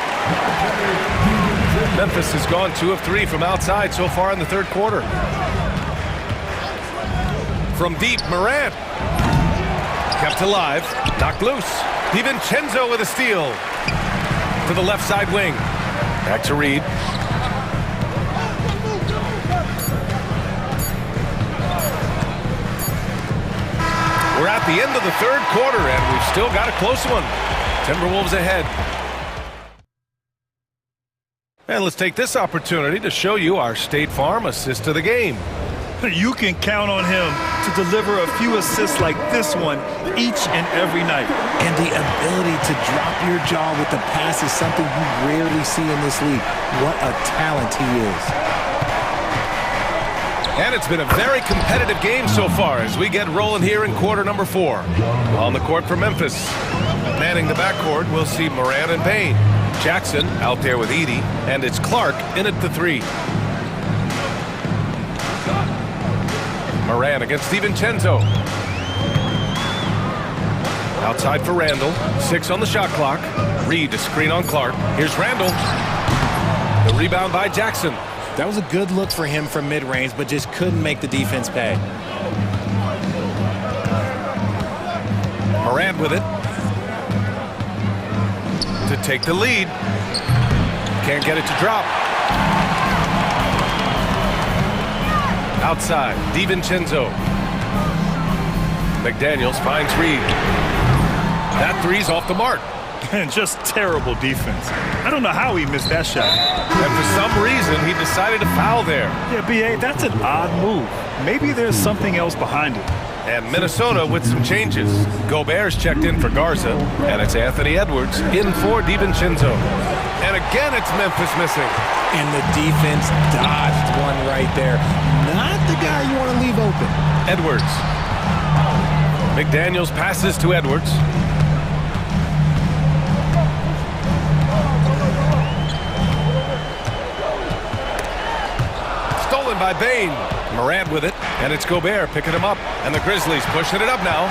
Memphis has gone 2 of 3 from outside so far in the third quarter. From deep, Morant. Kept alive. Knocked loose. DiVincenzo with a steal. To the left side wing. Back to Reed. We're at the end of the third quarter, and we've still got a close one. Timberwolves ahead. And let's take this opportunity to show you our State Farm assist of the game. You can count on him to deliver a few assists like this one each and every night. And the ability to drop your jaw with the pass is something you rarely see in this league. What a talent he is. And it's been a very competitive game so far as we get rolling here in quarter number 4. On the court for Memphis. Manning the backcourt, we'll see Moran and Payne. Jackson out there with Edey, and it's Clark in at the 3. Moran against DiVincenzo. Outside for Randall. 6 on the shot clock. Reed to screen on Clark. Here's Randall. The rebound by Jackson. That was a good look for him from mid-range, but just couldn't make the defense pay. Moran with it. To take the lead. Can't get it to drop. Outside, DiVincenzo. McDaniels finds Reed. That three's off the mark. And just terrible defense. I don't know how he missed that shot. And for some reason, he decided to foul there. Yeah, B.A., that's an odd move. Maybe there's something else behind it. And Minnesota with some changes. Gobert's checked in for Garza, and it's Anthony Edwards in for DiVincenzo. And again, it's Memphis missing. And the defense dodged one right there. Not the guy you want to leave open. Edwards. McDaniels passes to Edwards. Stolen by Bain. Morant with it, and it's Gobert picking him up. And the Grizzlies pushing it up now.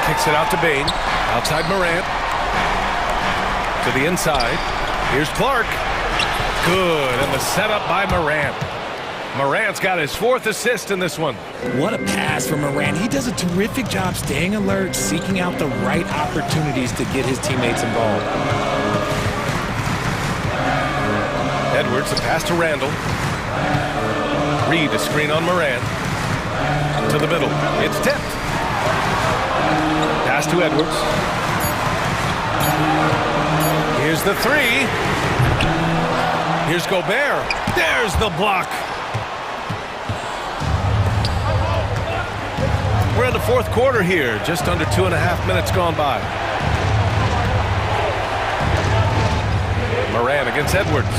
Kicks it out to Bain. Outside Morant. To the inside. Here's Clark. Good, and the setup by Morant. Morant's got his 4th assist in this one. What a pass from Morant. He does a terrific job staying alert, seeking out the right opportunities to get his teammates involved. Edwards, a pass to Randall. Reed, a screen on Morant. To the middle. It's tipped. Pass to Edwards. Here's the 3. Here's Gobert. There's the block. We're in the 4th quarter here. Just under 2.5 minutes gone by. Morant against Edwards.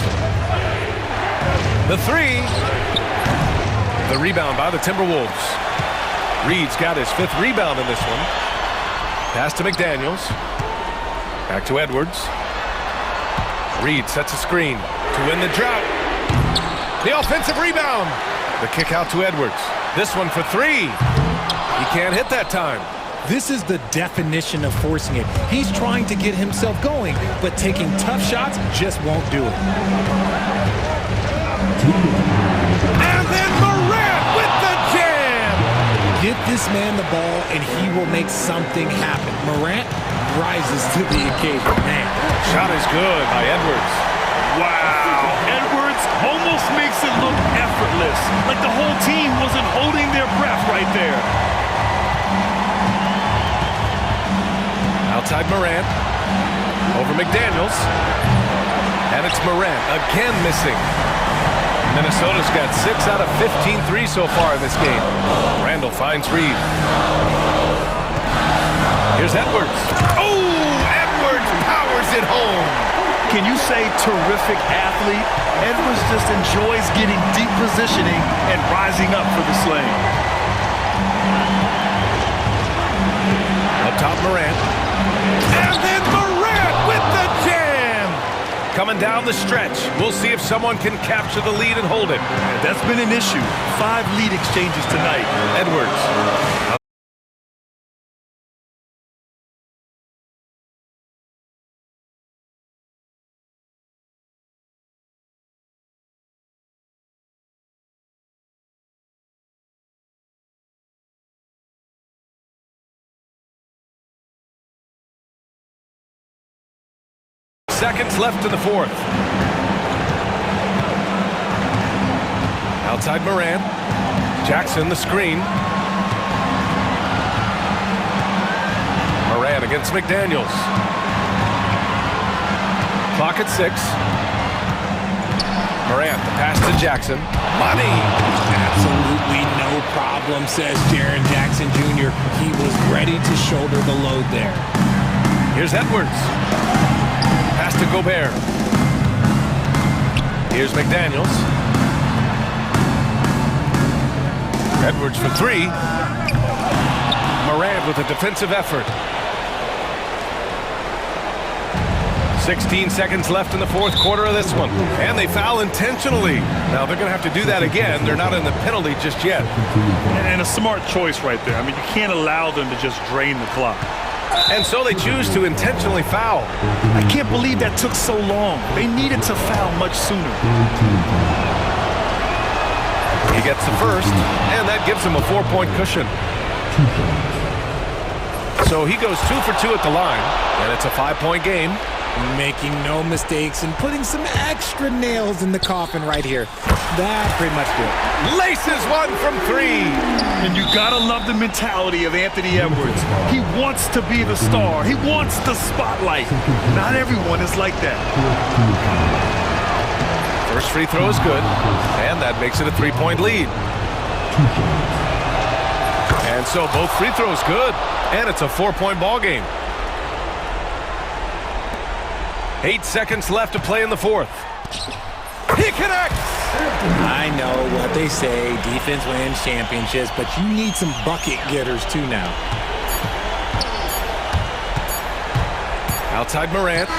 The 3. The rebound by the Timberwolves. Reed's got his 5th rebound in this one. Pass to McDaniels. Back to Edwards. Reed sets a screen to win the drought. The offensive rebound. The kick out to Edwards. This one for 3. He can't hit that time. This is the definition of forcing it. He's trying to get himself going, but taking tough shots just won't do it. And then Morant with the jam. Give this man the ball, and he will make something happen. Morant rises to the occasion. Man. Shot is good by Edwards. Wow. Edwards almost makes it look effortless, like the whole team wasn't holding their breath right there. Outside Morant. Over McDaniels. And it's Morant again missing. Minnesota's got 6 out of 15 threes so far in this game. Randall finds Reed. Here's Edwards. Oh, Edwards powers it home. Can you say terrific athlete? Edwards just enjoys getting deep positioning and rising up for the slam. Up top Morant. And then Morant with the jam. Coming down the stretch. We'll see if someone can capture the lead and hold it. That's been an issue. 5 lead exchanges tonight. Edwards. Seconds left in the 4th. Outside Morant. Jackson the screen. Morant against McDaniels. Clock at 6. Morant, the pass to Jackson. Money! Absolutely no problem, says Jaren Jackson Jr. He was ready to shoulder the load there. Here's Edwards. Pass to Gobert. Here's McDaniels. Edwards for three. Morant with a defensive effort. 16 seconds left in the fourth quarter of this one. And they foul intentionally. Now they're going to have to do that again. They're not in the penalty just yet. And a smart choice right there. I mean, you can't allow them to just drain the clock. And so they choose to intentionally foul. I can't believe that took so long. They needed to foul much sooner. He gets the first, and that gives him a 4-point cushion. So he goes 2 for 2 at the line, and it's a 5-point game. Making no mistakes and putting some extra nails in the coffin right here. That pretty much did it. Laces one from three. And you gotta love the mentality of Anthony Edwards. He wants to be the star. He wants the spotlight. Not everyone is like that. First free throw is good, and that makes it a 3-point lead. And so both free throws good, and it's a 4-point ball game. 8 seconds left to play in the fourth. He connects! I know what they say, defense wins championships, but you need some bucket getters too now. Outside Morant.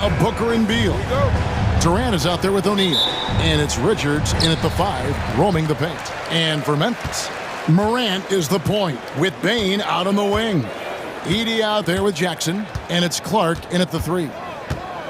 of Booker and Beal. Durant is out there with O'Neal. And it's Richards in at the 5, roaming the paint. And for Memphis, Morant is the point with Bane out on the wing. Edey out there with Jackson. And it's Clark in at the 3.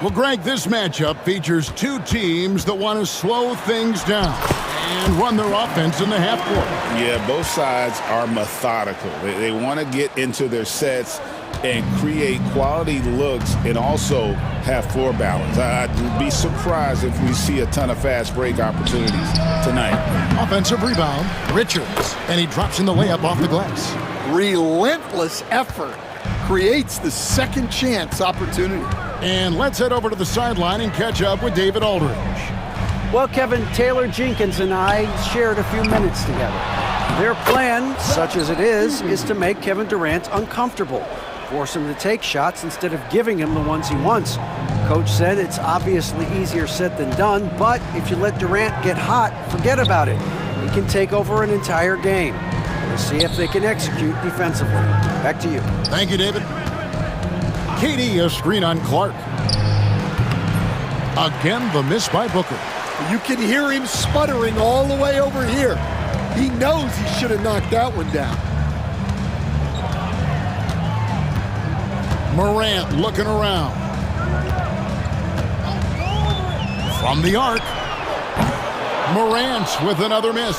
Well, Greg, this matchup features two teams that want to slow things down and run their offense in the half court. Yeah, both sides are methodical. They want to get into their sets and create quality looks and also have floor balance. I'd be surprised if we see a ton of fast break opportunities tonight. Offensive rebound, Richards, and he drops in the layup off the glass. Relentless effort creates the second chance opportunity. And let's head over to the sideline and catch up with David Aldridge. Well, Kevin, Taylor Jenkins and I shared a few minutes together. Their plan, such as it is to make Kevin Durant uncomfortable, force him to take shots instead of giving him the ones he wants. Coach said it's obviously easier said than done, but if you let Durant get hot, forget about it. He can take over an entire game. We'll see if they can execute defensively. Back to you. Thank you, David. KD, a screen on Clark. Again, the miss by Booker. You can hear him sputtering all the way over here. He knows he should have knocked that one down. Morant looking around. From the arc. Morant with another miss.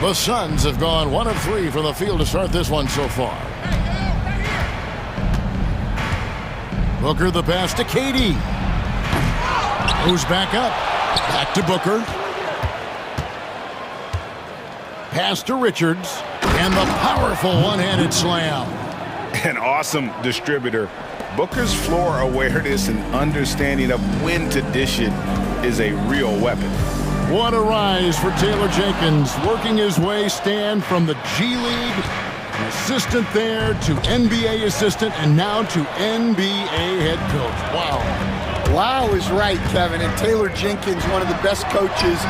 The Suns have gone 1 of 3 from the field to start this one so far. Booker the pass to KD. Who's back up? Back to Booker. Pass to Richards. And the powerful one-handed slam. An awesome distributor. Booker's floor awareness and understanding of when to dish it is a real weapon. What a rise for Taylor Jenkins, working his way stand from the G League, an assistant there to NBA assistant, and now to NBA head coach. Wow. Wow is right, Kevin. And Taylor Jenkins, one of the best coaches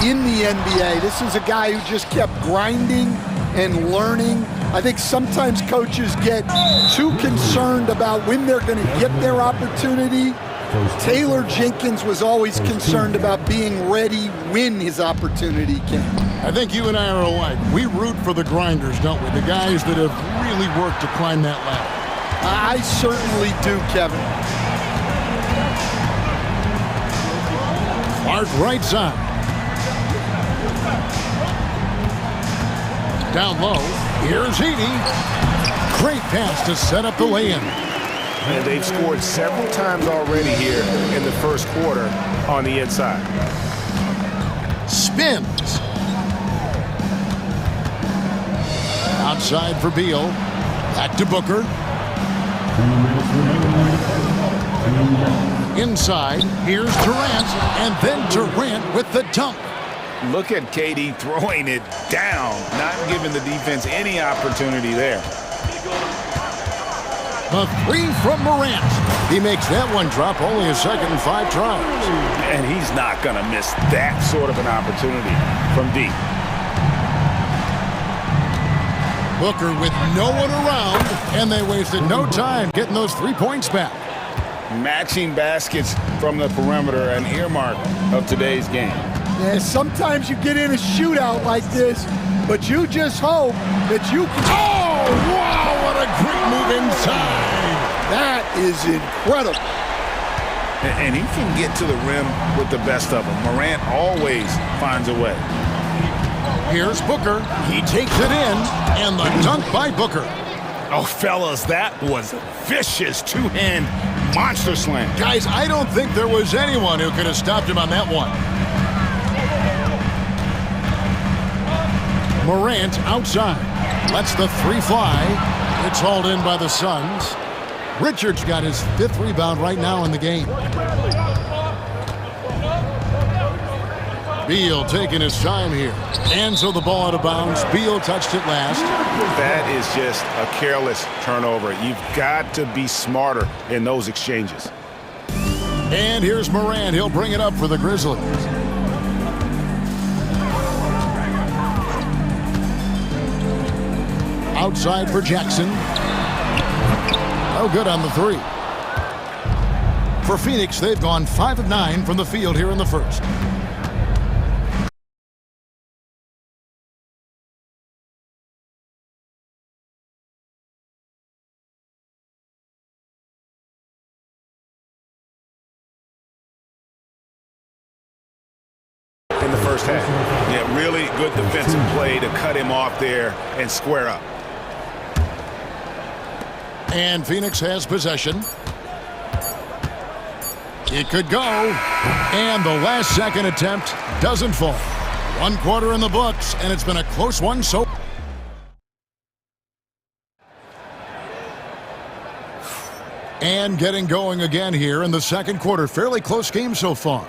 in the NBA. This is a guy who just kept grinding and learning. I think sometimes coaches get too concerned about when they're going to get their opportunity. Taylor Jenkins was always concerned about being ready when his opportunity came. I think you and I are alike. We root for the grinders, don't we? The guys that have really worked to climb that ladder. I certainly do, Kevin. Clark right side. Down low. Here's Edey. Great pass to set up the lay-in. And they've scored several times already here in the first quarter on the inside. Spins. Outside for Beal. Back to Booker. Inside. Here's Durant. And then Durant with the dunk. Look at KD throwing it down, not giving the defense any opportunity there. A 3 from Morant. He makes that one drop, only a second and 5 tries. And he's not going to miss that sort of an opportunity from deep. Booker with no one around, and they wasted no time getting those 3 points back. Matching baskets from the perimeter, an earmark of today's game. Yeah, sometimes you get in a shootout like this, but you just hope that you can... Oh, wow, what a great move inside. That is incredible. And he can get to the rim with the best of them. Morant always finds a way. Here's Booker. He takes it in, and the dunk by Booker. Oh, fellas, that was a vicious two-hand monster slam. Guys, I don't think there was anyone who could have stopped him on that one. Morant outside. Lets the 3 fly. It's hauled in by the Suns. Richards got his 5th rebound right now in the game. Beal taking his time here. And so the ball out of bounds. Beal touched it last. That is just a careless turnover. You've got to be smarter in those exchanges. And here's Morant. He'll bring it up for the Grizzlies. Outside for Jackson. Oh, good on the 3. For Phoenix, they've gone 5 of 9 from the field here in the first. In the first half. Yeah, really good defensive play to cut him off there and square up. And Phoenix has possession. It could go. And the last second attempt doesn't fall. 1 quarter in the books, and it's been a close one so. And getting going again here in the second quarter. Fairly close game so far.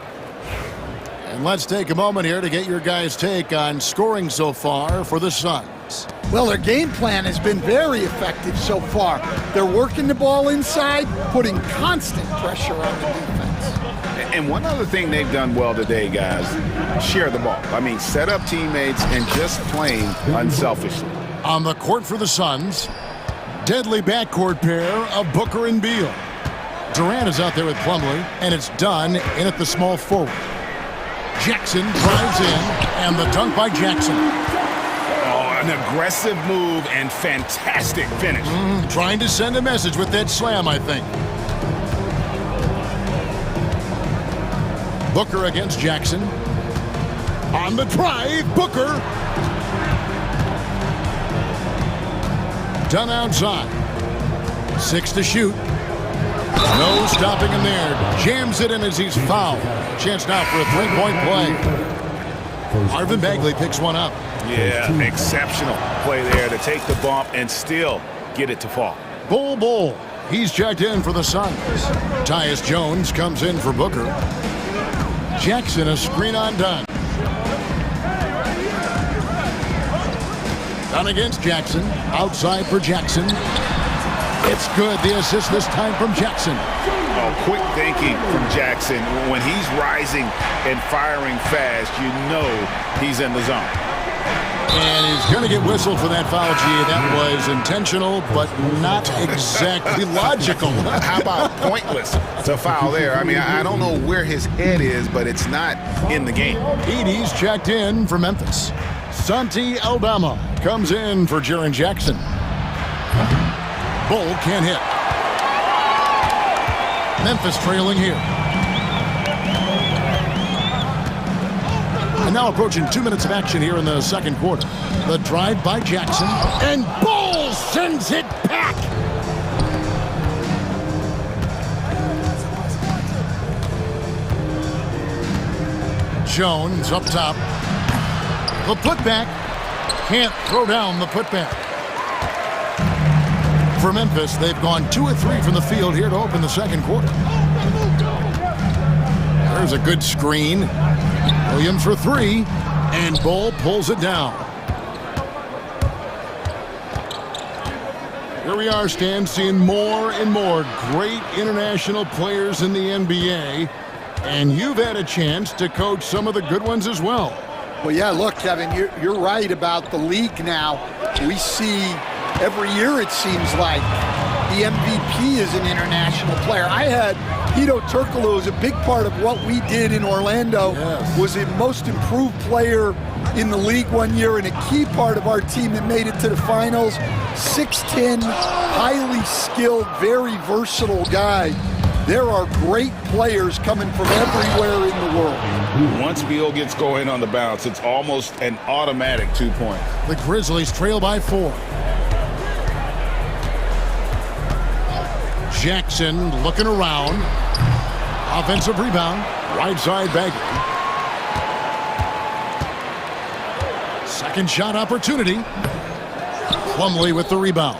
And let's take a moment here to get your guys' take on scoring so far for the Suns. Well, their game plan has been very effective so far. They're working the ball inside, putting constant pressure on the defense. And one other thing they've done well today, guys, share the ball. I mean, set up teammates and just playing unselfishly. On the court for the Suns, deadly backcourt pair of Booker and Beal. Durant is out there with Plumlee, and it's done in at the small forward. Jackson drives in, and the dunk by Jackson. Oh, an aggressive move and fantastic finish. Trying to send a message with that slam, I think. Booker against Jackson. On the drive, Booker. Done outside. 6 to shoot. No stopping him there. Jams it in as he's fouled. Chance now for a three-point play. Marvin Bagley picks one up. Yeah, exceptional play there to take the bump and still get it to fall. Bull. He's checked in for the Suns. Tyus Jones comes in for Booker. Jackson a screen on Dunn. Dunn against Jackson. Outside for Jackson. It's good. The assist this time from Jackson. Oh, quick thinking from Jackson. When he's rising and firing fast, you know he's in the zone. And he's going to get whistled for that foul, G. That was intentional, but not exactly logical. How about pointless to foul there? I mean, I don't know where his head is, but it's not in the game. Edie's checked in for Memphis. Santi Aldama comes in for Jaren Jackson. Bull can't hit. Memphis trailing here. And now approaching 2 minutes of action here in the second quarter. The drive by Jackson. And Bull sends it back. Jones up top. The putback. Can't throw down the putback. For Memphis, they've gone 2 of 3 from the field here to open the second quarter. There's a good screen. Williams for 3, and Bull pulls it down. Here we are, Stan, seeing more and more great international players in the NBA, and you've had a chance to coach some of the good ones as well. Well, yeah, look, Kevin, you're right about the league now. We see every year, it seems like, the MVP is an international player. I had Hedo Turkoglu as a big part of what we did in Orlando. Yes. Was the most improved player in the league one year and a key part of our team that made it to the finals. 6'10", highly skilled, very versatile guy. There are great players coming from everywhere in the world. Once Beal gets going on the bounce, it's almost an automatic 2 points. The Grizzlies trail by 4. Jackson looking around. Offensive rebound. Right side Bagley. Second shot opportunity. Plumlee with the rebound.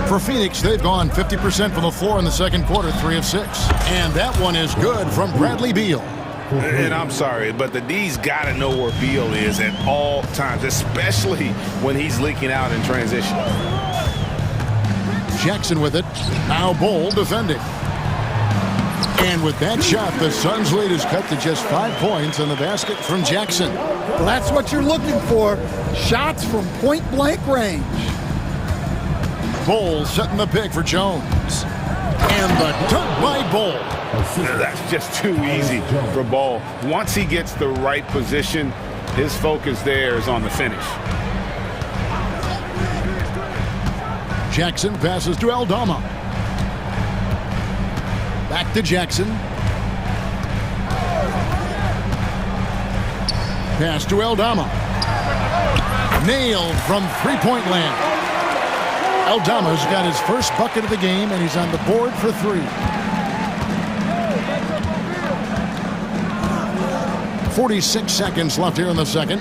For Phoenix, they've gone 50% from the floor in the second quarter, 3 of 6. And that one is good from Bradley Beal. And I'm sorry, but the D's got to know where Beal is at all times, especially when he's leaking out in transition. Jackson with it. Now Bull defending. And with that shot, the Suns' lead is cut to just 5 points on the basket from Jackson. Well, that's what you're looking for. Shots from point-blank range. Bull setting the pick for Jones. And the dunk by Ball. That's just too easy for Ball. Once he gets the right position, his focus there is on the finish. Jackson passes to Aldama. Back to Jackson. Pass to Aldama. Nailed from three-point land. Aldama's got his first bucket of the game, and he's on the board for three. 46 seconds left here in the second.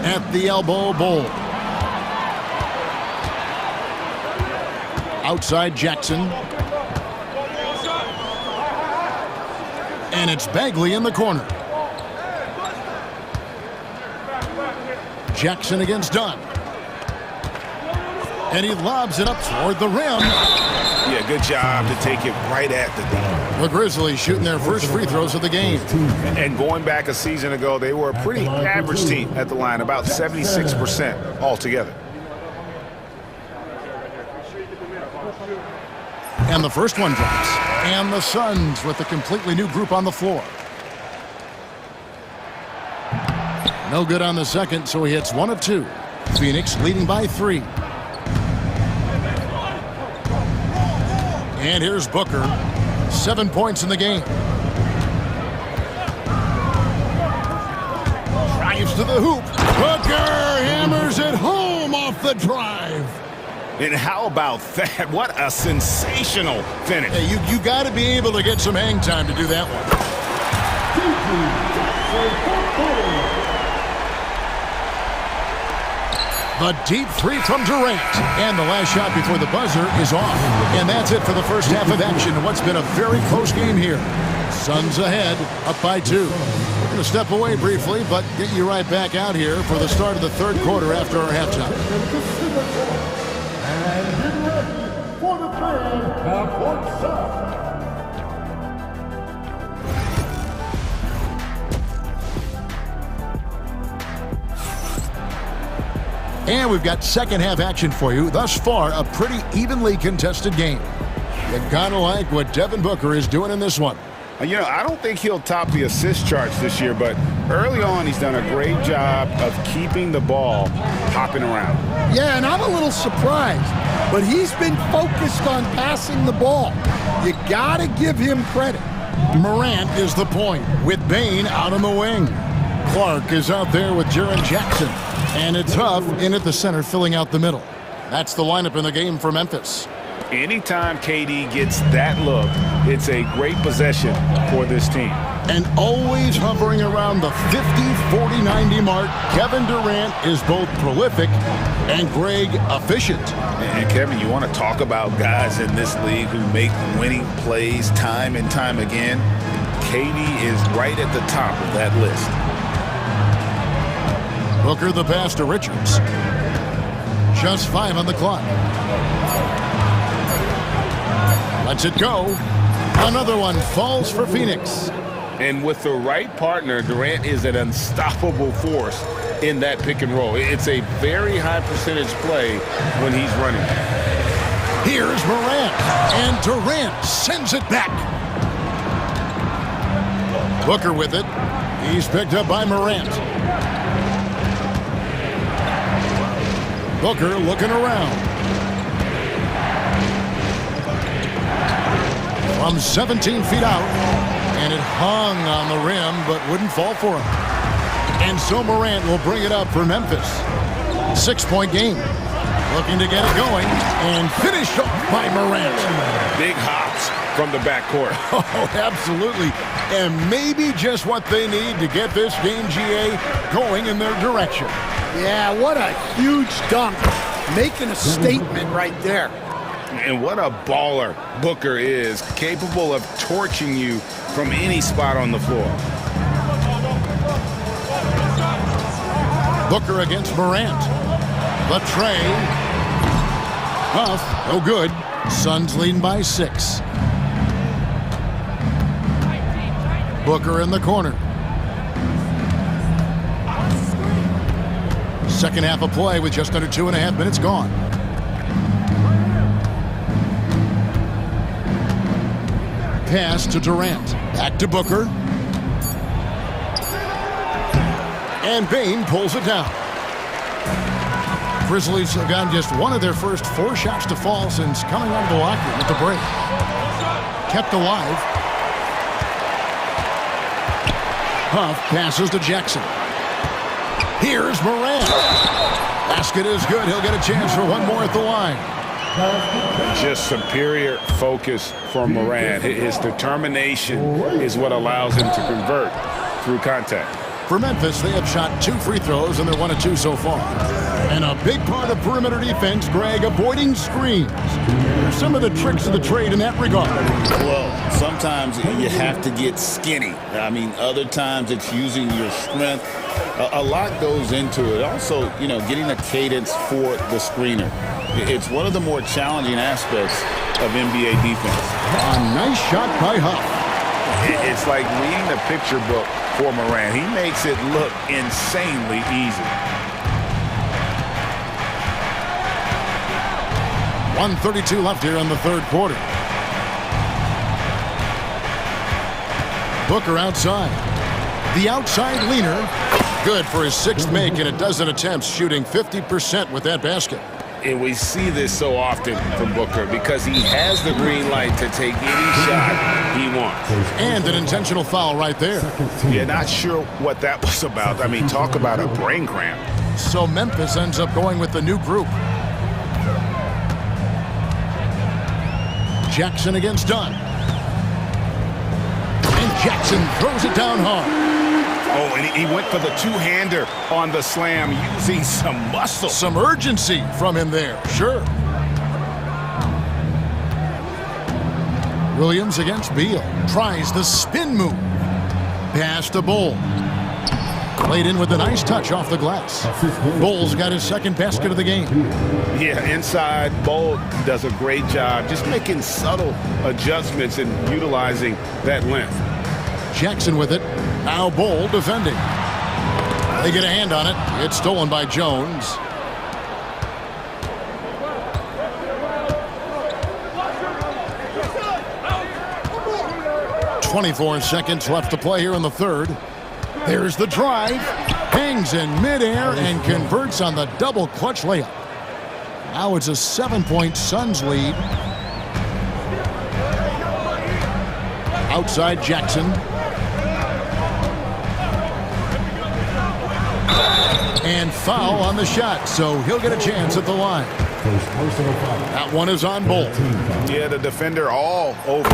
At the elbow, Ball. Outside Jackson. And it's Bagley in the corner. Jackson against Dunn. And he lobs it up toward the rim. Yeah, good job to take it right at the rim. The Grizzlies shooting their first free throws of the game. And going back a season ago, they were a pretty average team at the line, about 76% altogether. And the first one drops. And the Suns with a completely new group on the floor. No good on the second, so he hits 1 of 2. Phoenix leading by 3. And here's Booker. 7 points in the game. Drives to the hoop. Booker hammers it home off the drive. And how about that? What a sensational finish. Hey, you got to be able to get some hang time to do that one. The deep three from Durant. And the last shot before the buzzer is off. And that's it for the first half of action in what's been a very close game here. Suns ahead, up by 2. We're going to step away briefly, but get you right back out here for the start of the third quarter after our halftime. And get ready for the fan half-court set. And we've got second half action for you. Thus far, a pretty evenly contested game. You gotta like what Devin Booker is doing in this one. You know, I don't think he'll top the assist charts this year, but early on he's done a great job of keeping the ball hopping around. Yeah, and I'm a little surprised, but he's been focused on passing the ball. You gotta give him credit. Morant is the point with Bane out on the wing. Clark is out there with Jaren Jackson. And it's Huff in at the center, filling out the middle. That's the lineup in the game for Memphis. Anytime KD gets that look, it's a great possession for this team. And always hovering around the 50, 40, 90 mark, Kevin Durant is both prolific and Greg efficient. And Kevin, you want to talk about guys in this league who make winning plays time and time again? KD is right at the top of that list. Booker the pass to Richards. Just 5 on the clock. Lets it go. Another one falls for Phoenix. And with the right partner, Durant is an unstoppable force in that pick and roll. It's a very high percentage play when he's running. Here's Morant. And Durant sends it back. Booker with it. He's picked up by Morant. Booker looking around. From 17 feet out. And it hung on the rim, but wouldn't fall for him. And so Morant will bring it up for Memphis. 6-point game. Looking to get it going. And finished up by Morant. Big hops from the backcourt. Oh, absolutely. And maybe just what they need to get this game, GA, going in their direction. Yeah, what a huge dunk. Making a statement right there. And what a baller Booker is, capable of torching you from any spot on the floor. Booker against Morant. The tray. Huff, no good. Suns leading by 6. Booker in the corner. Second half of play with just under 2.5 minutes gone. pass to Durant. Back to Booker. And Bain pulls it down. Grizzlies have gotten just one of their first 4 shots to fall since coming out of the locker room at the break. Kept alive. Huff passes to Jackson. Here's Morant. Basket is good. He'll get a chance for one more at the line. Just superior focus for Morant. His determination is what allows him to convert through contact. For Memphis, they have shot 2 free throws, and they're 1 of 2 so far. And a big part of perimeter defense, Greg, avoiding screens. There's some of the tricks of the trade in that regard. Well, sometimes you have to get skinny. I mean, other times it's using your strength. A lot goes into it. Also, getting a cadence for the screener. It's one of the more challenging aspects of NBA defense. A nice shot by Huff. It's like reading the picture book for Morant. He makes it look insanely easy. 1:32 left here in the third quarter. Booker outside. The outside leaner. Good for his 6th make, and a dozen attempts, shooting 50% with that basket. And we see this so often from Booker because he has the green light to take any shot he wants. And an intentional foul right there. Yeah, not sure what that was about. I mean, talk about a brain cramp. So Memphis ends up going with the new group. Jackson against Dunn. And Jackson throws it down hard. Oh, and he went for the two-hander on the slam, using some muscle. Some urgency from him there, sure. Williams against Beal. Tries the spin move. Pass to Bull. Played in with a nice touch off the glass. Bull's got his 2nd basket of the game. Yeah, inside, Bull does a great job just making subtle adjustments and utilizing that length. Jackson with it. Now Bull defending. They get a hand on it. It's stolen by Jones. .24 seconds left to play here in the third. There's the drive. Hangs in midair and converts on the double clutch layup. Now it's a 7-point Suns lead. Outside Jackson. And foul on the shot, so he'll get a chance at the line. That one is on Bull. Yeah, the defender all over.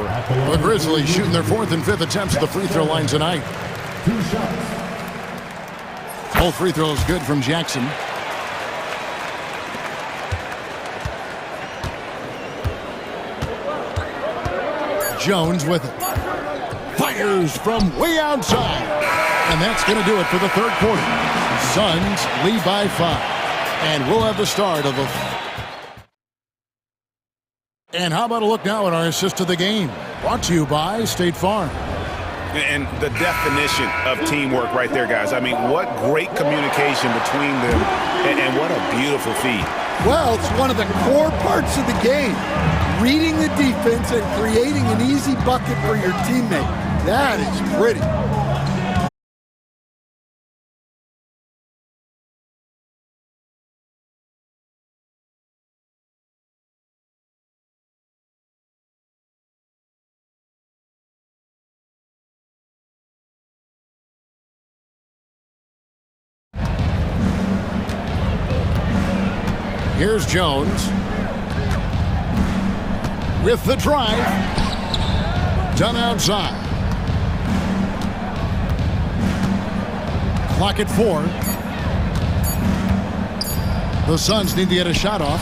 The Grizzlies shooting their 4th and 5th attempts at the free throw line tonight. Both free throws good from Jackson. Jones with it. Fires from way outside. And that's going to do it for the third quarter. Suns lead by 5. And we'll have the start of the... And how about a look now at our assist of the game? Brought to you by State Farm. And the definition of teamwork right there, guys. I mean, what great communication between them, and what a beautiful feed. Well, it's one of the core parts of the game. Reading the defense and creating an easy bucket for your teammate. That is pretty. Here's Jones with the drive. Done outside. Clock at 4. The Suns need to get a shot off.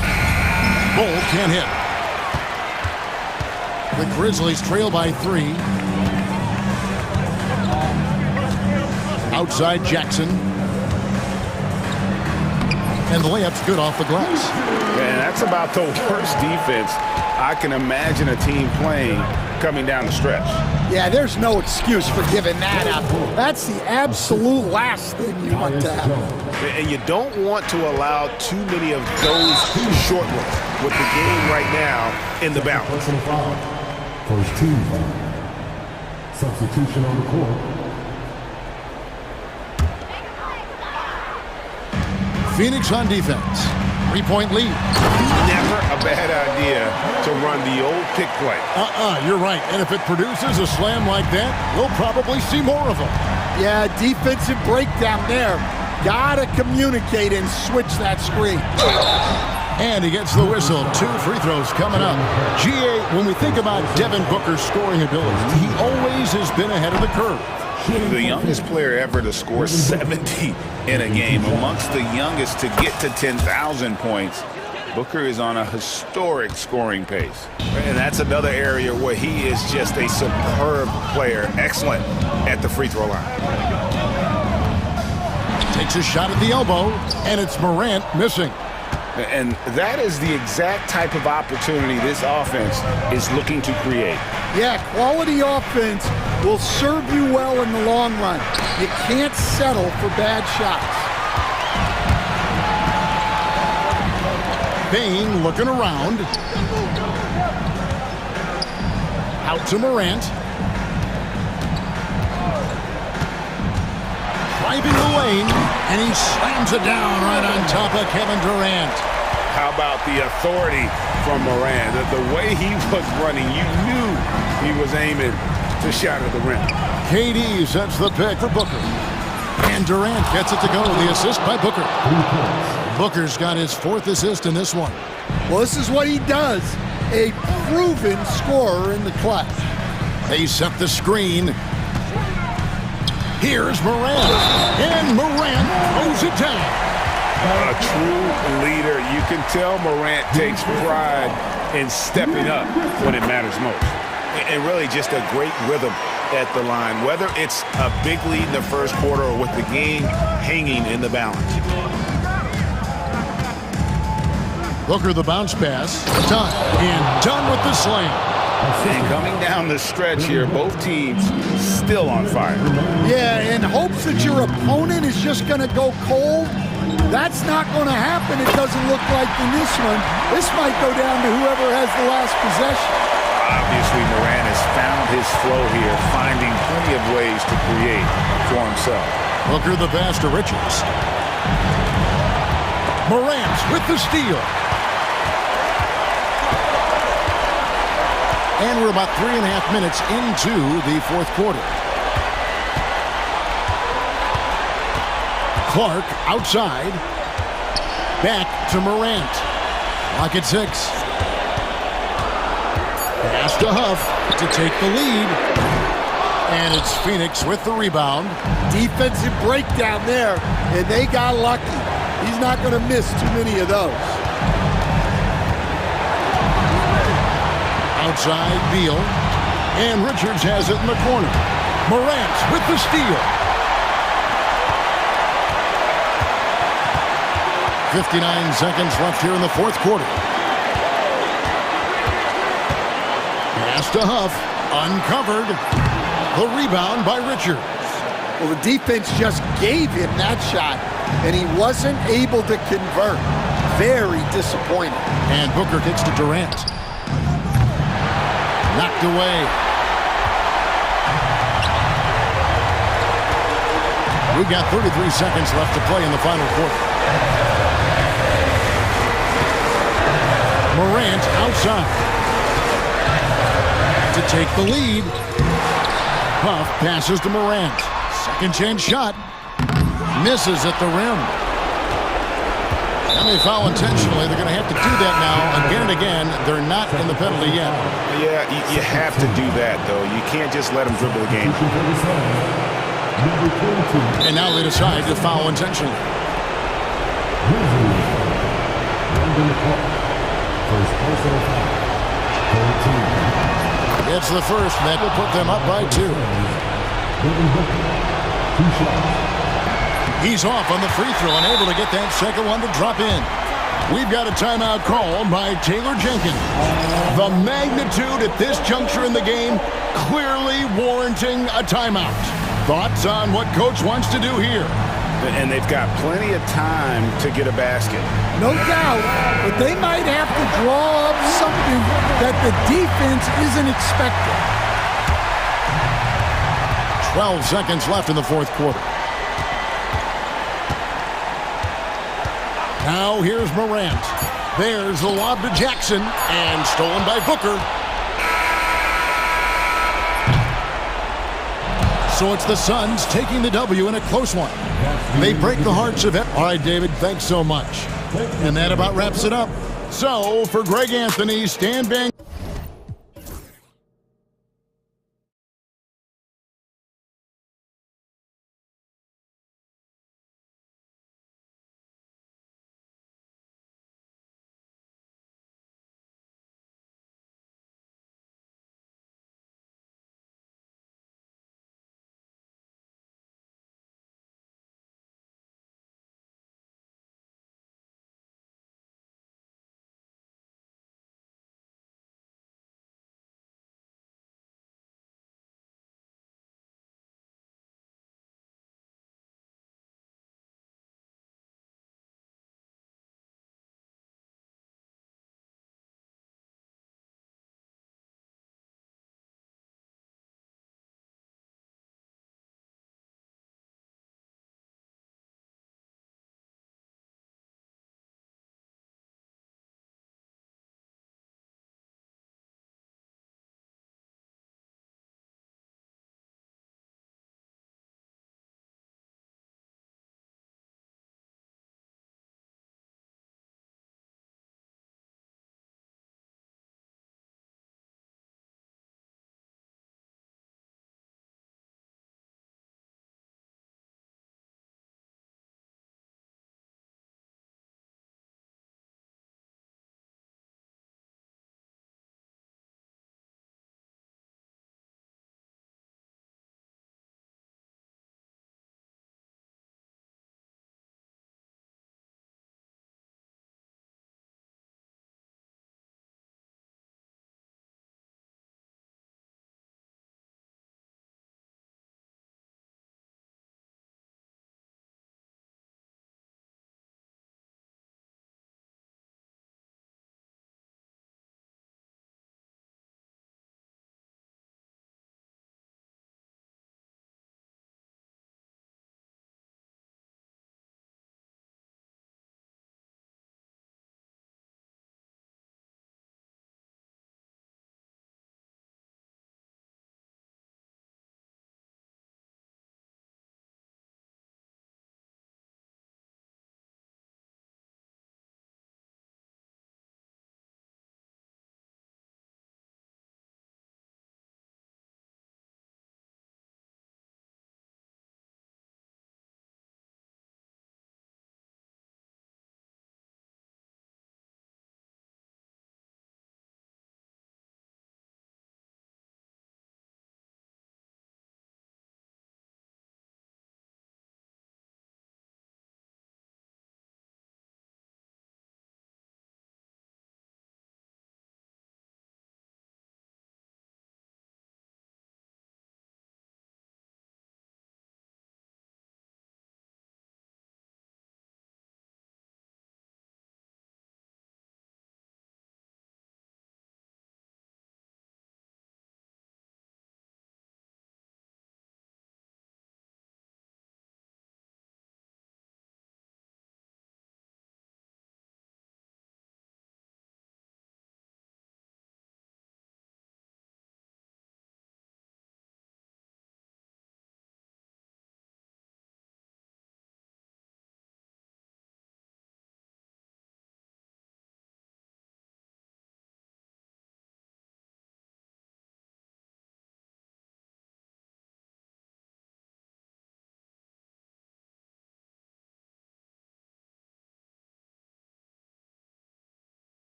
Bull can't hit. The Grizzlies trail by 3. Outside Jackson. And the layup's good off the glass. Man, that's about the worst defense I can imagine a team playing coming down the stretch. Yeah, there's no excuse for giving that up. That's the absolute last thing you want to happen. And you don't want to allow too many of those short ones with the game right now in the balance. First team foul. Substitution on the court. Phoenix on defense. 3-point lead. Never a bad idea to run the old pick play. You're right. And if it produces a slam like that, we'll probably see more of them. Yeah, defensive breakdown there. Gotta communicate and switch that screen. And he gets the whistle. 2 free throws coming up. GA, when we think about Devin Booker's scoring ability, he always has been ahead of the curve. The youngest player ever to score 70 in a game, amongst the youngest to get to 10,000 points. Booker is on a historic scoring pace. And that's another area where he is just a superb player. Excellent at the free throw line. Takes a shot at the elbow, and it's Morant missing. And that is the exact type of opportunity this offense is looking to create. Yeah, quality offense will serve you well in the long run. You can't settle for bad shots. Bain looking around. Out to Morant. Driving the lane, and he slams it down right on top of Kevin Durant. How about the authority from Morant? The way he was running, you knew he was aiming to shatter the rim. KD sets the pick for Booker. And Durant gets it to go. The assist by Booker. Booker's got his 4th assist in this one. Well, this is what he does. A proven scorer in the clutch. They set the screen. Here's Morant. And Morant throws it down. A true leader. You can tell Morant takes pride in stepping up when it matters most. And really just a great rhythm at the line, whether it's a big lead in the first quarter or with the game hanging in the balance. Booker the bounce pass. Done. And done with the slam. And coming down the stretch here, both teams still on fire. Yeah, in hopes that your opponent is just going to go cold. That's not going to happen, it doesn't look like in this one. This might go down to whoever has the last possession. Obviously, Morant has found his flow here, finding plenty of ways to create for himself. Booker the pass to Richards. Morant with the steal. And we're about 3.5 minutes into the 4th quarter. Clark outside. Back to Morant. Clock at 6. Pass to Huff to take the lead. And it's Phoenix with the rebound. Defensive breakdown there, and they got lucky. He's not going to miss too many of those. Outside Beal. And Richards has it in the corner. Morant with the steal. 59 seconds left here in the 4th quarter. Pass to Huff. Uncovered. The rebound by Richards. Well, the defense just gave him that shot, and he wasn't able to convert. Very disappointing. And Booker gets to Durant. Knocked away. We've got 33 seconds left to play in the final quarter. Morant outside to take the lead. Huff passes to Morant. Second chance shot. Misses at the rim. And they foul intentionally. They're going to have to do that now again and again. They're not in the penalty yet. Yeah, you have to do that, though. You can't just let them dribble the game. And now they decide to foul intentionally. It's the first, and that will put them up by 2. He's off on the free throw and able to get that second one to drop in. We've got a timeout called by Taylor Jenkins. The magnitude at this juncture in the game clearly warranting a timeout. Thoughts on what coach wants to do here? And they've got plenty of time to get a basket. No doubt, but they might have to draw up something that the defense isn't expecting. 12 seconds left in the fourth quarter. Now here's Morant. There's the lob to Jackson, and stolen by Booker. So it's the Suns taking the W in a close one. They break the hearts of it. All right, David, thanks so much. And that about wraps it up. So for Greg Anthony, Stan Van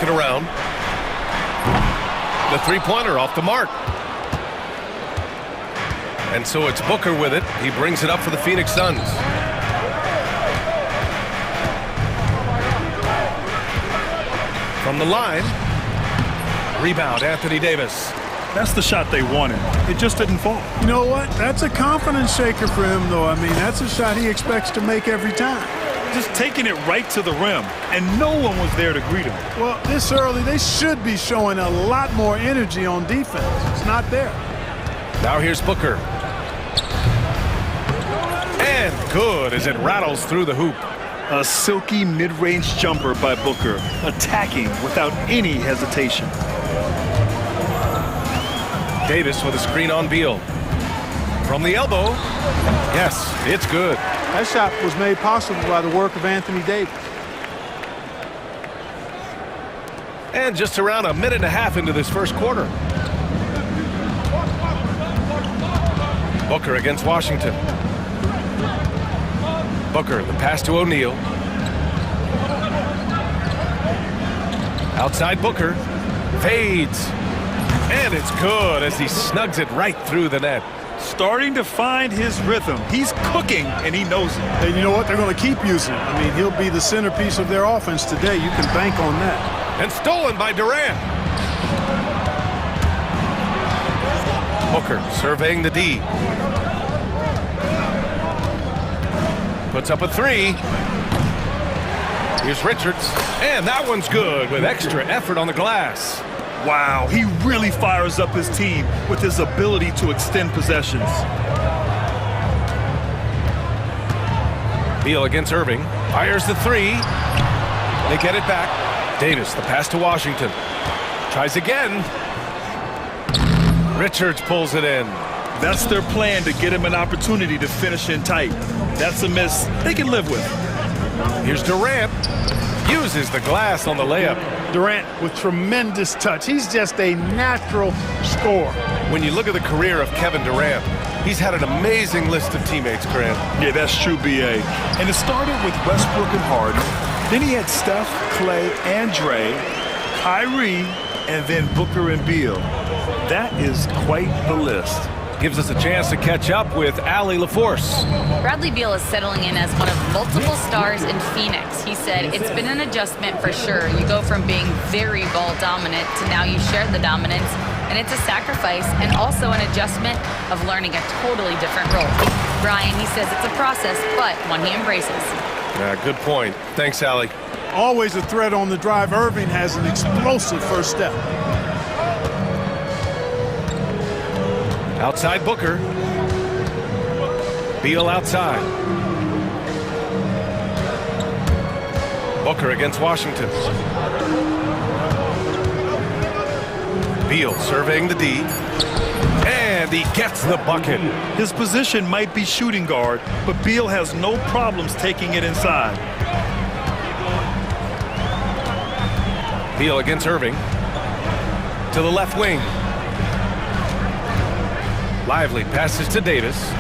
it around. The three-pointer off the mark. And so it's Booker with it. He brings it up for the Phoenix Suns. From the line. Rebound, Anthony Davis. That's the shot they wanted. It just didn't fall. You know what? That's a confidence shaker for him, though. I mean, that's a shot he expects to make every time. Just taking it right to the rim, and no one was there to greet him. Well, this early, they should be showing a lot more energy on defense. It's not there. Now here's Booker. And good as it rattles through the hoop. A silky mid-range jumper by Booker, attacking without any hesitation. Davis with a screen on Beal. From the elbow. Yes, it's good. That shot was made possible by the work of Anthony Davis. And just around a minute and a half into this first quarter. Booker against Washington. Booker, the pass to O'Neal. Outside Booker. Fades. And it's good as he snugs it right through the net. Starting to find his rhythm. He's cooking, and he knows it. And you know what? They're going to keep using him. I mean, he'll be the centerpiece of their offense today. You can bank on that. And stolen by Durant. Booker surveying the D. Puts up a three. Here's Richards. And that one's good with extra effort on the glass. Wow, he really fires up his team with his ability to extend possessions. Beal against Irving. Fires the three. They get it back. Davis, the pass to Washington. Tries again. Richards pulls it in. That's their plan, to get him an opportunity to finish in tight. That's a miss they can live with. Here's Durant. Uses the glass on the layup. Durant with tremendous touch. He's just a natural scorer. When you look at the career of Kevin Durant, he's had an amazing list of teammates, Grant. Yeah, that's true, B.A. And it started with Westbrook and Harden. Then he had Steph, Clay, and Dre, Kyrie, and then Booker and Beal. That is quite the list. Gives us a chance to catch up with Allie LaForce. Bradley Beal is settling in as one of multiple stars in Phoenix. He said it's been an adjustment for sure. You go from being very ball dominant to now you share the dominance, and it's a sacrifice and also an adjustment of learning a totally different role. Brian, he says it's a process, but one he embraces. Yeah, good point. Thanks, Allie. Always a threat on the drive. Irving has an explosive first step. Outside Booker. Beal outside. Booker against Washington. Beal surveying the D. And he gets the bucket. His position might be shooting guard, but Beal has no problems taking it inside. Beal against Irving. To the left wing. Lively passes to Davis.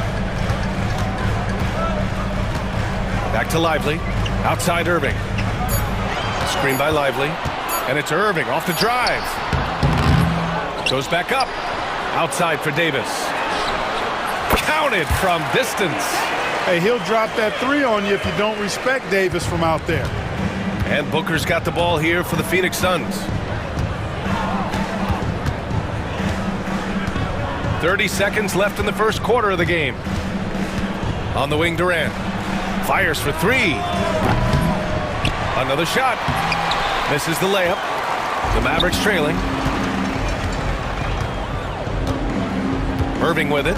Back to Lively. Outside Irving. Screen by Lively. And it's Irving off the drive. Goes back up. Outside for Davis. Counted from distance. Hey, he'll drop that three on you if you don't respect Davis from out there. And Booker's got the ball here for the Phoenix Suns. 30 seconds left in the first quarter of the game. On the wing, Durant. Fires for three. Another shot. Misses the layup. The Mavericks trailing. Irving with it.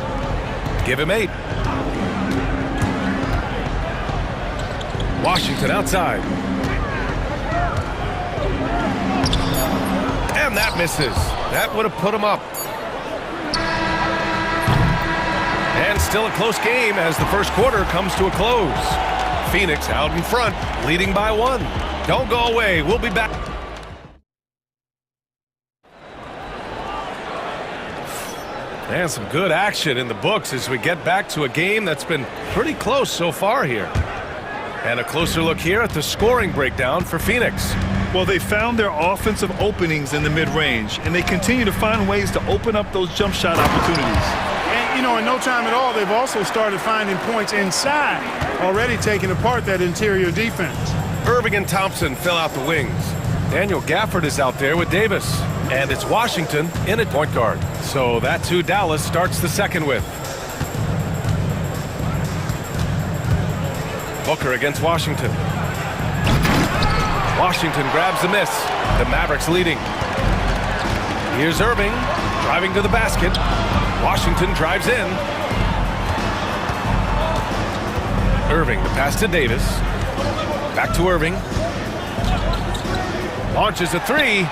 Give him 8. Washington outside. And that misses. That would have put him up. And still a close game as the first quarter comes to a close. Phoenix out in front, leading by 1. Don't go away. We'll be back. And some good action in the books as we get back to a game that's been pretty close so far here. And a closer look here at the scoring breakdown for Phoenix. Well, they found their offensive openings in the mid-range, and they continue to find ways to open up those jump shot opportunities. And, you know, in no time at all, they've also started finding points inside, already taking apart that interior defense. Irving and Thompson fill out the wings. Daniel Gafford is out there with Davis. And it's Washington in at point guard. So that's who Dallas starts the second with. Booker against Washington. Washington grabs the miss. The Mavericks leading. Here's Irving driving to the basket. Washington drives in. Irving, the pass to Davis. Back to Irving. Launches a three.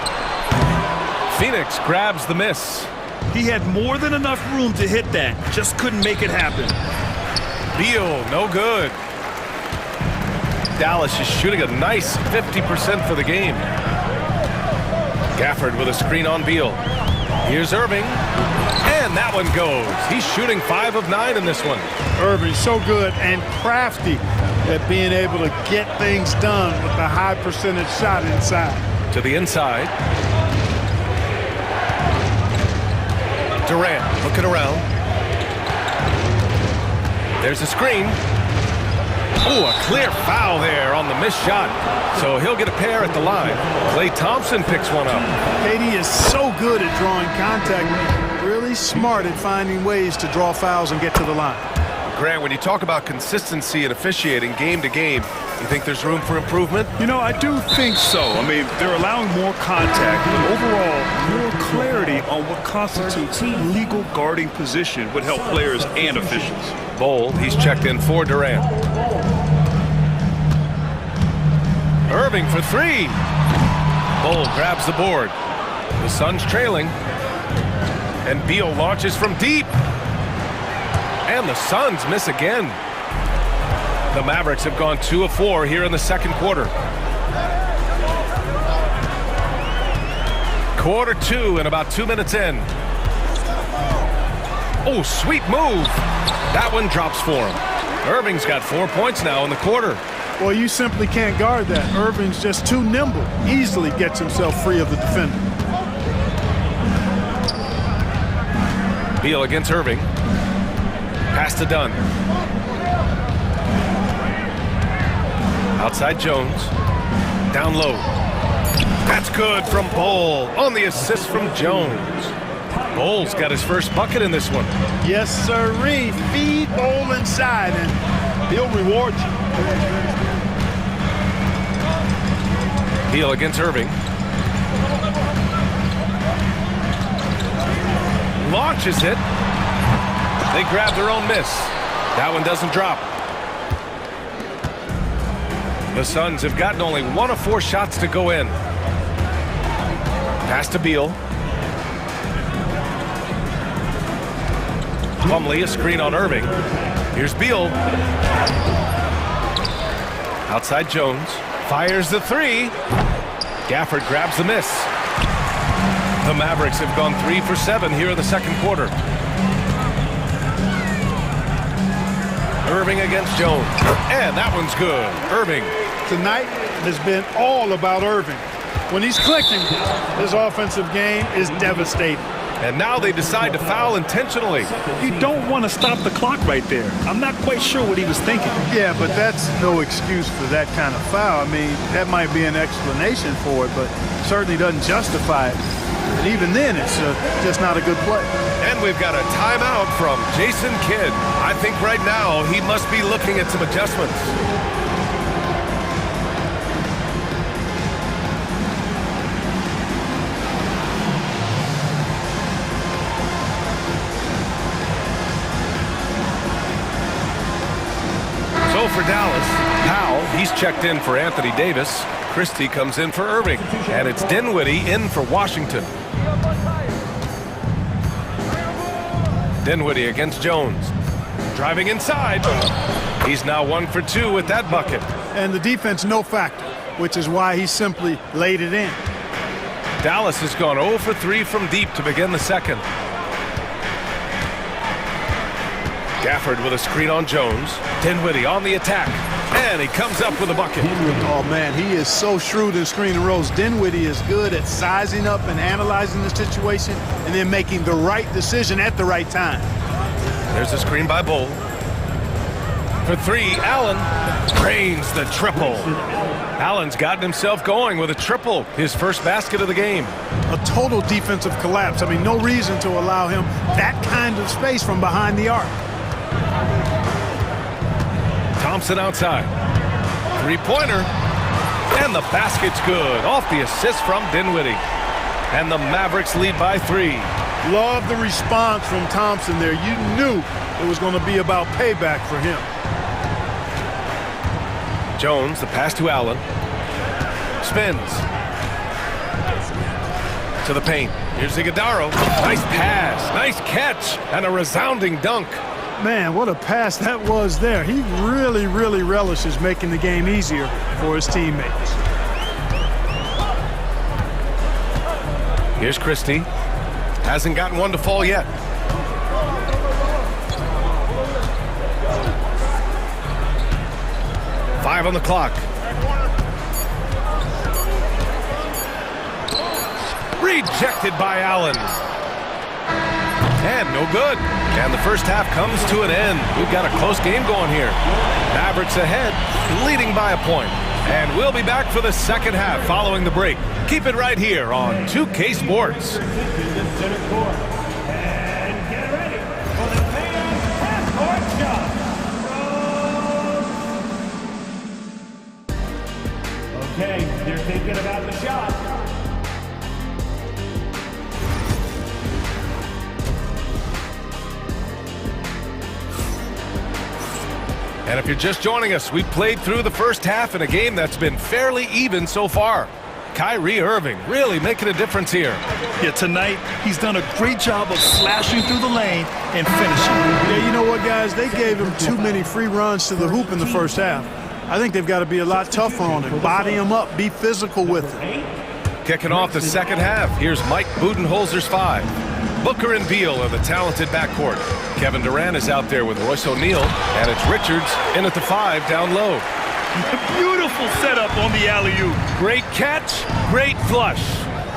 Phoenix grabs the miss. He had more than enough room to hit that. Just couldn't make it happen. Beal, no good. Dallas is shooting a nice 50% for the game. Gafford with a screen on Beal. Here's Irving. And that one goes. He's shooting 5 of 9 in this one. Irving so good and crafty at being able to get things done with a high percentage shot inside. To the inside. Durant looking around. There's a screen. Oh, a clear foul there on the missed shot. So he'll get a pair at the line. Klay Thompson picks one up. KD is so good at drawing contact. Really smart at finding ways to draw fouls and get to the line. Grant, when you talk about consistency and officiating game to game, you think there's room for improvement? You know, I do think so. I mean, they're allowing more contact, but overall, more clarity on what constitutes legal guarding position would help players and officials. Bold, he's checked in for Durant. Irving for three. Bold grabs the board. The Suns trailing. And Beal launches from deep. And the Suns miss again. The Mavericks have gone 2 of 4 here in the second quarter. Quarter 2 and about 2 minutes in. Oh, sweet move. That one drops for him. Irving's got 4 points now in the quarter. Well, you simply can't guard that. Irving's just too nimble. Easily gets himself free of the defender. Beal against Irving. Pass to Dunn. Outside Jones. Down low. That's good from Bol on the assist from Jones. Bol's got his first bucket in this one. Yes, sirree. Feed Bol inside and he'll reward you. Beal against Irving. Launches it. They grab their own miss. That one doesn't drop. The Suns have gotten only 1 of 4 shots to go in. Pass to Beal. Plumlee, a screen on Irving. Here's Beal. Outside Jones. Fires the three. Gafford grabs the miss. The Mavericks have gone 3 for 7 here in the second quarter. Irving against Jones. And that one's good. Irving. Tonight has been all about Irving. When he's clicking, his offensive game is devastating. And now they decide to foul intentionally. You don't want to stop the clock right there. I'm not quite sure what he was thinking. Yeah, but that's no excuse for that kind of foul. I mean, that might be an explanation for it, but certainly doesn't justify it. And even then, it's just not a good play. And we've got a timeout from Jason Kidd. I think right now he must be looking at some adjustments. So for Dallas, Powell, he's checked in for Anthony Davis. Christie comes in for Irving. And it's Dinwiddie in for Washington. Dinwiddie against Jones. Driving inside. He's now 1 for 2 with that bucket. And the defense no factor, which is why he simply laid it in. Dallas has gone 0 for 3 from deep to begin the second. Gafford with a screen on Jones. Dinwiddie on the attack. And he comes up with a bucket. Oh, man, he is so shrewd in screen and rolls. Dinwiddie is good at sizing up and analyzing the situation and then making the right decision at the right time. There's a screen by Bull. For three, Allen drains the triple. Allen's gotten himself going with a triple, his first basket of the game. A total defensive collapse. I mean, no reason to allow him that kind of space from behind the arc. Thompson outside. Three-pointer. And the basket's good. Off the assist from Dinwiddie. And the Mavericks lead by 3. Love the response from Thompson there. You knew it was going to be about payback for him. Jones, the pass to Allen. Spins. To the paint. Here's Iguodaro. Nice pass. Nice catch. And a resounding dunk. Man, what a pass that was there. He really, really relishes making the game easier for his teammates. Here's Christie. Hasn't gotten one to fall yet. Five on the clock. Rejected by Allen. And no good. And the first half comes to an end. We've got a close game going here. Mavericks ahead, leading by a point. And we'll be back for the second half following the break. Keep it right here on 2K Sports. And get ready for the fan half-court shot. Okay, they're thinking about the shot. And if you're just joining us, we've played through the first half in a game that's been fairly even so far. Kyrie Irving really making a difference here. Yeah, tonight he's done a great job of slashing through the lane and finishing. Yeah, you know what, guys? They gave him too many free runs to the hoop in the first half. I think they've got to be a lot tougher on him. Body him up. Be physical with him. Kicking off the second half, here's Mike Budenholzer's 5. Booker and Beal are the talented backcourt. Kevin Durant is out there with Royce O'Neal, and it's Richards in at the 5 down low. Beautiful setup on the alley-oop. Great catch, great flush.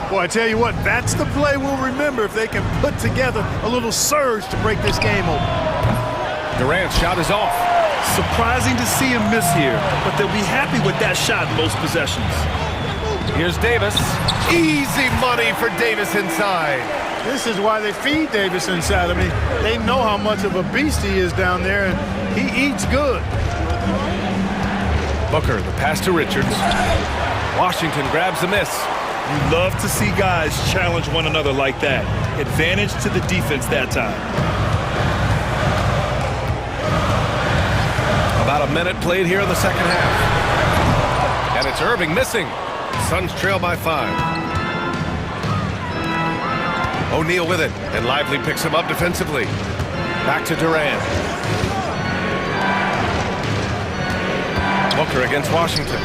Boy, I tell you what, that's the play we'll remember if they can put together a little surge to break this game open. Durant's shot is off. Surprising to see him miss here, but they'll be happy with that shot most possessions. Here's Davis. Easy money for Davis inside. This is why they feed Davis inside. I mean, they know how much of a beast he is down there, and he eats good. Booker, the pass to Richards. Washington grabs the miss. You love to see guys challenge one another like that. Advantage to the defense that time. About a minute played here in the second half. And it's Irving missing. Suns trail by 5. O'Neal with it, and Lively picks him up defensively. Back to Durant. Booker against Washington.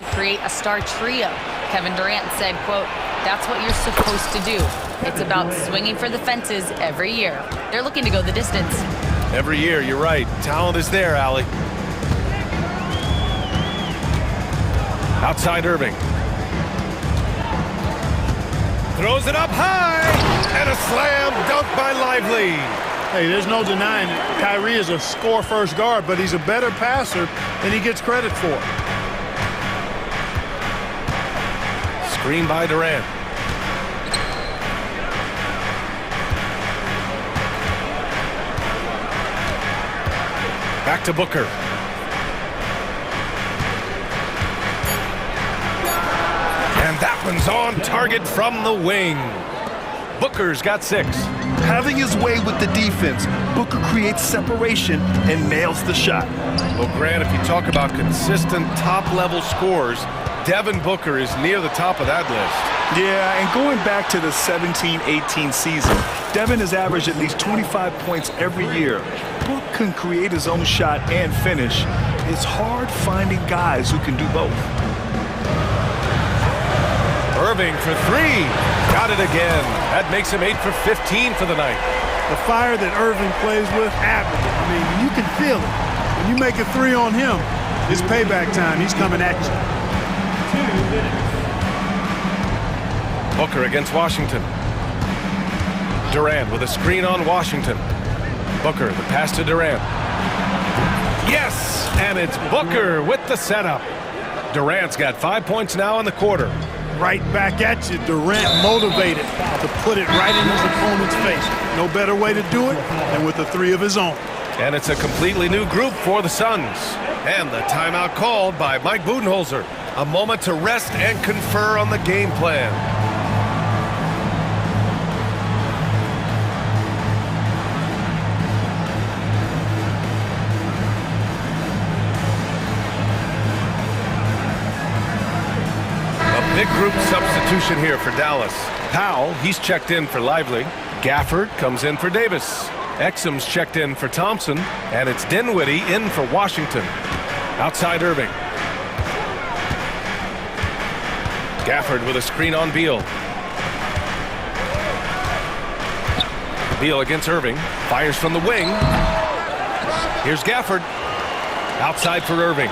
Create a star trio. Kevin Durant said, quote, "That's what you're supposed to do. It's about swinging for the fences every year." They're looking to go the distance. Every year, you're right. Talent is there, Allie. Outside Irving. Throws it up high. And a slam dunk by Lively. Hey, there's no denying it. Kyrie is a score-first guard, but he's a better passer than he gets credit for. Screen by Durant. Back to Booker. And that one's on target from the wing. Booker's got 6. Having his way with the defense, Booker creates separation and nails the shot. Well, Grant, if you talk about consistent top-level scores, Devin Booker is near the top of that list. Yeah, and going back to the 17-18 season, Devin has averaged at least 25 points every year. Book can create his own shot and finish. It's hard finding guys who can do both. Irving for three. Got it again. That makes him 8 for 15 for the night. The fire that Irving plays with, admirable. I mean, you can feel it. When you make a three on him, it's payback time. He's coming at you. 2 minutes. Booker against Washington. Durant with a screen on Washington. Booker, the pass to Durant. Yes, and it's Booker with the setup. Durant's got 5 points now in the quarter. Right back at you. Durant motivated to put it right in his opponent's face. No better way to do it than with a three of his own. And it's a completely new group for the Suns. And the timeout called by Mike Budenholzer. A moment to rest and confer on the game plan. Big group substitution here for Dallas. Powell, he's checked in for Lively. Gafford comes in for Davis. Exum's checked in for Thompson. And it's Dinwiddie in for Washington. Outside Irving. Gafford with a screen on Beal. Beal against Irving. Fires from the wing. Here's Gafford. Outside for Irving.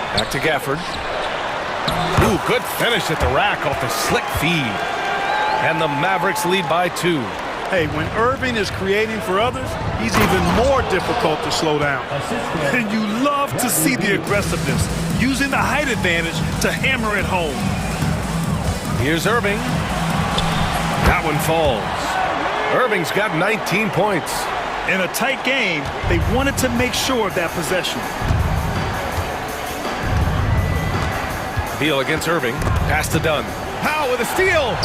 Back to Gafford. Ooh, good finish at the rack off the slick feed. And the Mavericks lead by 2. Hey, when Irving is creating for others, he's even more difficult to slow down. And you love to see the aggressiveness, using the height advantage to hammer it home. Here's Irving. That one falls. Irving's got 19 points. In a tight game, they wanted to make sure of that possession. Beal against Irving. Pass to Dunn. Powell with a steal.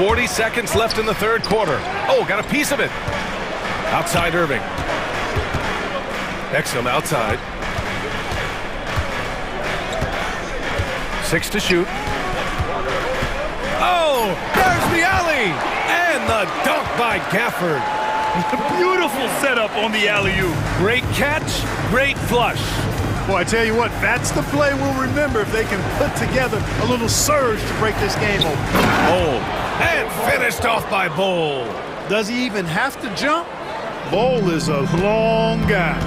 40 seconds left in the third quarter. Oh, got a piece of it. Outside Irving. Exum outside. 6 to shoot. Oh, there's the alley. And the dunk by Gafford. Beautiful setup on the alley-oop. Great catch, great flush. Boy, I tell you what, that's the play we'll remember if they can put together a little surge to break this game open. Bowl. And finished off by Bowl. Does he even have to jump? Bowl is a long guy.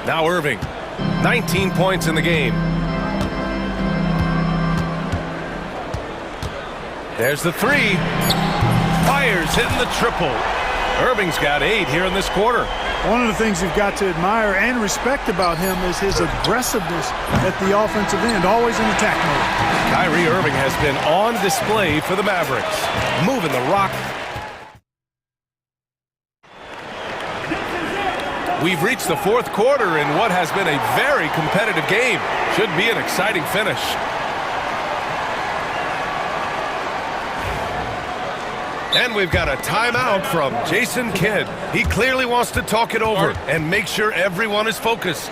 Now Irving. 19 points in the game. There's the three. Fires hitting the triple. Irving's got 8 here in this quarter. One of the things you've got to admire and respect about him is his aggressiveness at the offensive end, always in attack mode. Kyrie Irving has been on display for the Mavericks. Moving the rock. We've reached the fourth quarter in what has been a very competitive game. Should be an exciting finish. And we've got a timeout from Jason Kidd. He clearly wants to talk it over and make sure everyone is focused.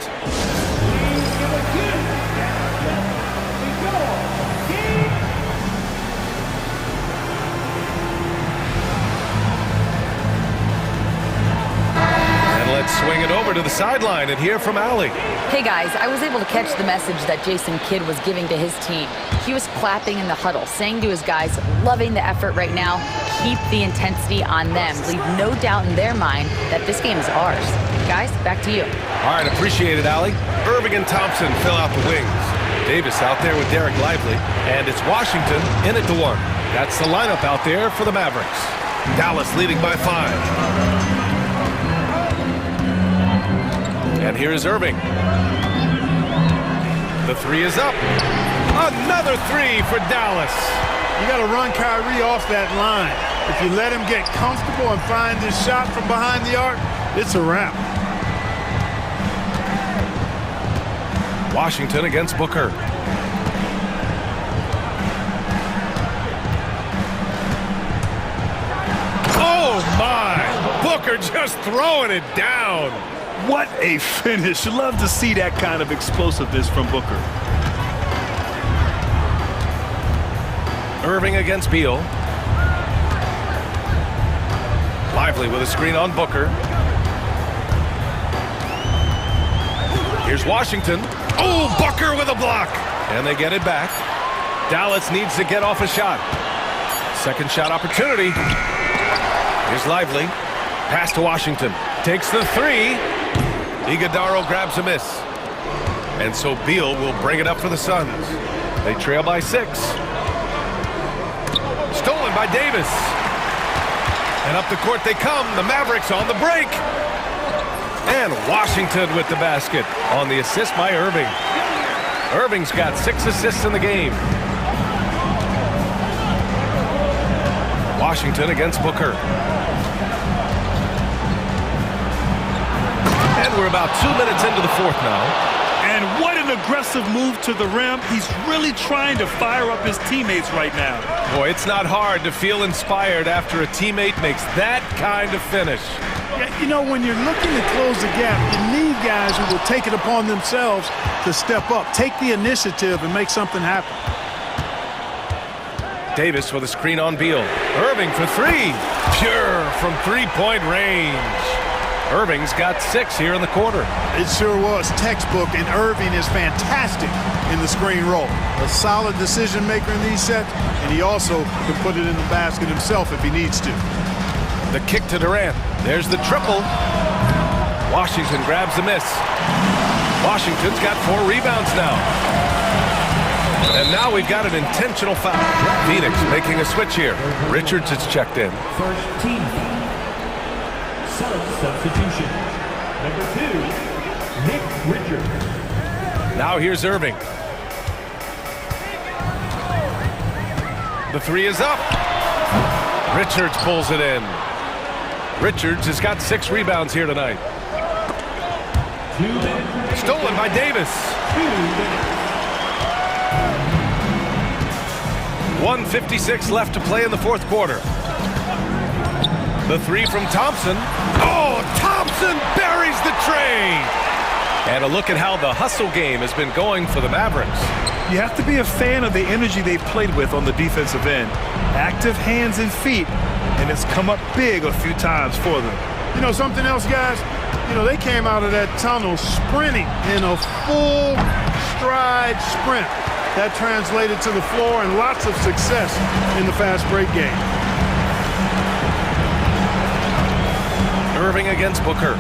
And let's swing it over to the sideline and hear from Allie. Hey guys, I was able to catch the message that Jason Kidd was giving to his team. He was clapping in the huddle, saying to his guys, loving the effort right now, keep the intensity on them. Leave no doubt in their mind that this game is ours. Guys, back to you. All right, appreciate it, Allie. Irving and Thompson fill out the wings. Davis out there with Derek Lively, and it's Washington in at the 1. That's the lineup out there for the Mavericks. Dallas leading by 5. And here's Irving. The 3 is up. Another 3 for Dallas. You got to run Kyrie off that line. If you let him get comfortable and find his shot from behind the arc, it's a wrap. Washington against Booker. Oh, my. Booker just throwing it down. What a finish. Love to see that kind of explosiveness from Booker. Irving against Beal. Lively with a screen on Booker. Here's Washington. Oh, Booker with a block. And they get it back. Dallas needs to get off a shot. Second shot opportunity. Here's Lively. Pass to Washington. Takes the three. Iguodala grabs a miss. And so Beal will bring it up for the Suns. They trail by 6. Stolen by Davis. And up the court they come. The Mavericks on the break. And Washington with the basket on the assist by Irving. Irving's got 6 assists in the game. Washington against Booker. And we're about 2 minutes into the fourth now. And what an aggressive move to the rim. He's really trying to fire up his teammates right now. Boy, it's not hard to feel inspired after a teammate makes that kind of finish. Yeah, you know, when you're looking to close the gap, you need guys who will take it upon themselves to step up, take the initiative, and make something happen. Davis with a screen on Beal. Irving for 3. Pure from three-point range. Irving's got 6 here in the quarter. It sure was textbook, and Irving is fantastic in the screen roll. A solid decision maker in these sets, and he also can put it in the basket himself if he needs to. The kick to Durant. There's the triple. Washington grabs the miss. Washington's got 4 rebounds now. And now we've got an intentional foul. Phoenix making a switch here. Richards is checked in. First team foul. Substitution. Number 2, Nick Richards. Now here's Irving. The 3 is up. Richards pulls it in. Richards has got 6 rebounds here tonight. 2 minutes. Stolen by Davis. 2 minutes. 1:56 left to play in the fourth quarter. The 3 from Thompson. Oh, Thompson buries the tray. And a look at how the hustle game has been going for the Mavericks. You have to be a fan of the energy they've played with on the defensive end. Active hands and feet, and it's come up big a few times for them. You know something else, guys? You know, they came out of that tunnel sprinting in a full stride sprint. That translated to the floor and lots of success in the fast break game. Irving against Booker.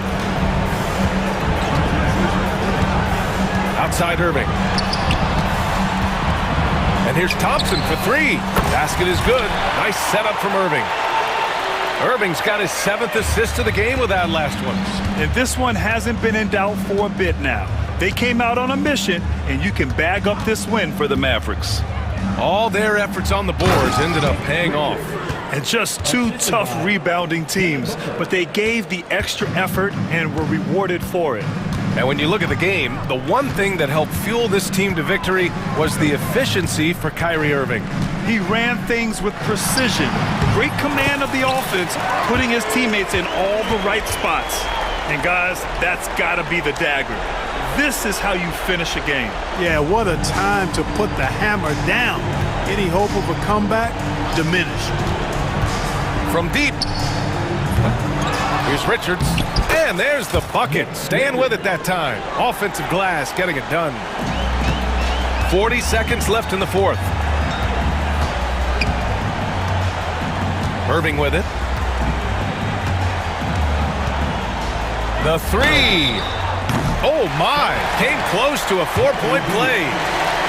Outside Irving. And here's Thompson for 3. Basket is good. Nice setup from Irving. Irving's got his 7th assist of the game with that last one. And this one hasn't been in doubt for a bit now. They came out on a mission, and you can bag up this win for the Mavericks. All their efforts on the boards ended up paying off. And just 2 tough rebounding teams, but they gave the extra effort and were rewarded for it. And when you look at the game, the one thing that helped fuel this team to victory was the efficiency for Kyrie Irving. He ran things with precision, great command of the offense, putting his teammates in all the right spots. And guys, that's got to be the dagger. This is how you finish a game. Yeah, what a time to put the hammer down. Any hope of a comeback diminished. From deep. Here's Richards. And there's the bucket. Staying with it that time. Offensive glass getting it done. 40 seconds left in the fourth. Irving with it. The 3. Oh, my. Came close to a 4-point play.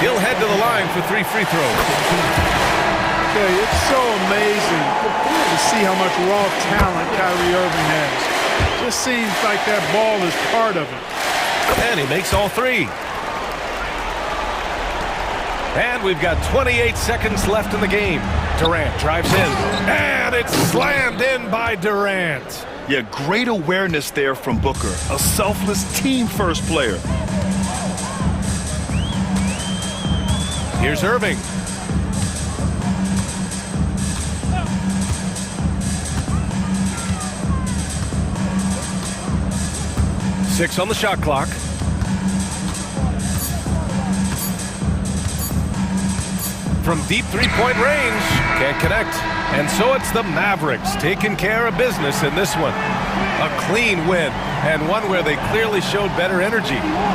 He'll head to the line for 3 free throws. Okay, it's so amazing to see how much raw talent Kyrie Irving has. Just seems like that ball is part of it. And he makes all 3. And we've got 28 seconds left in the game. Durant drives in. And it's slammed in by Durant. Yeah, great awareness there from Booker. A selfless team-first player. Here's Irving. 6 on the shot clock. From deep three-point range, can't connect. And so it's the Mavericks taking care of business in this one. A clean win, and one where they clearly showed better energy.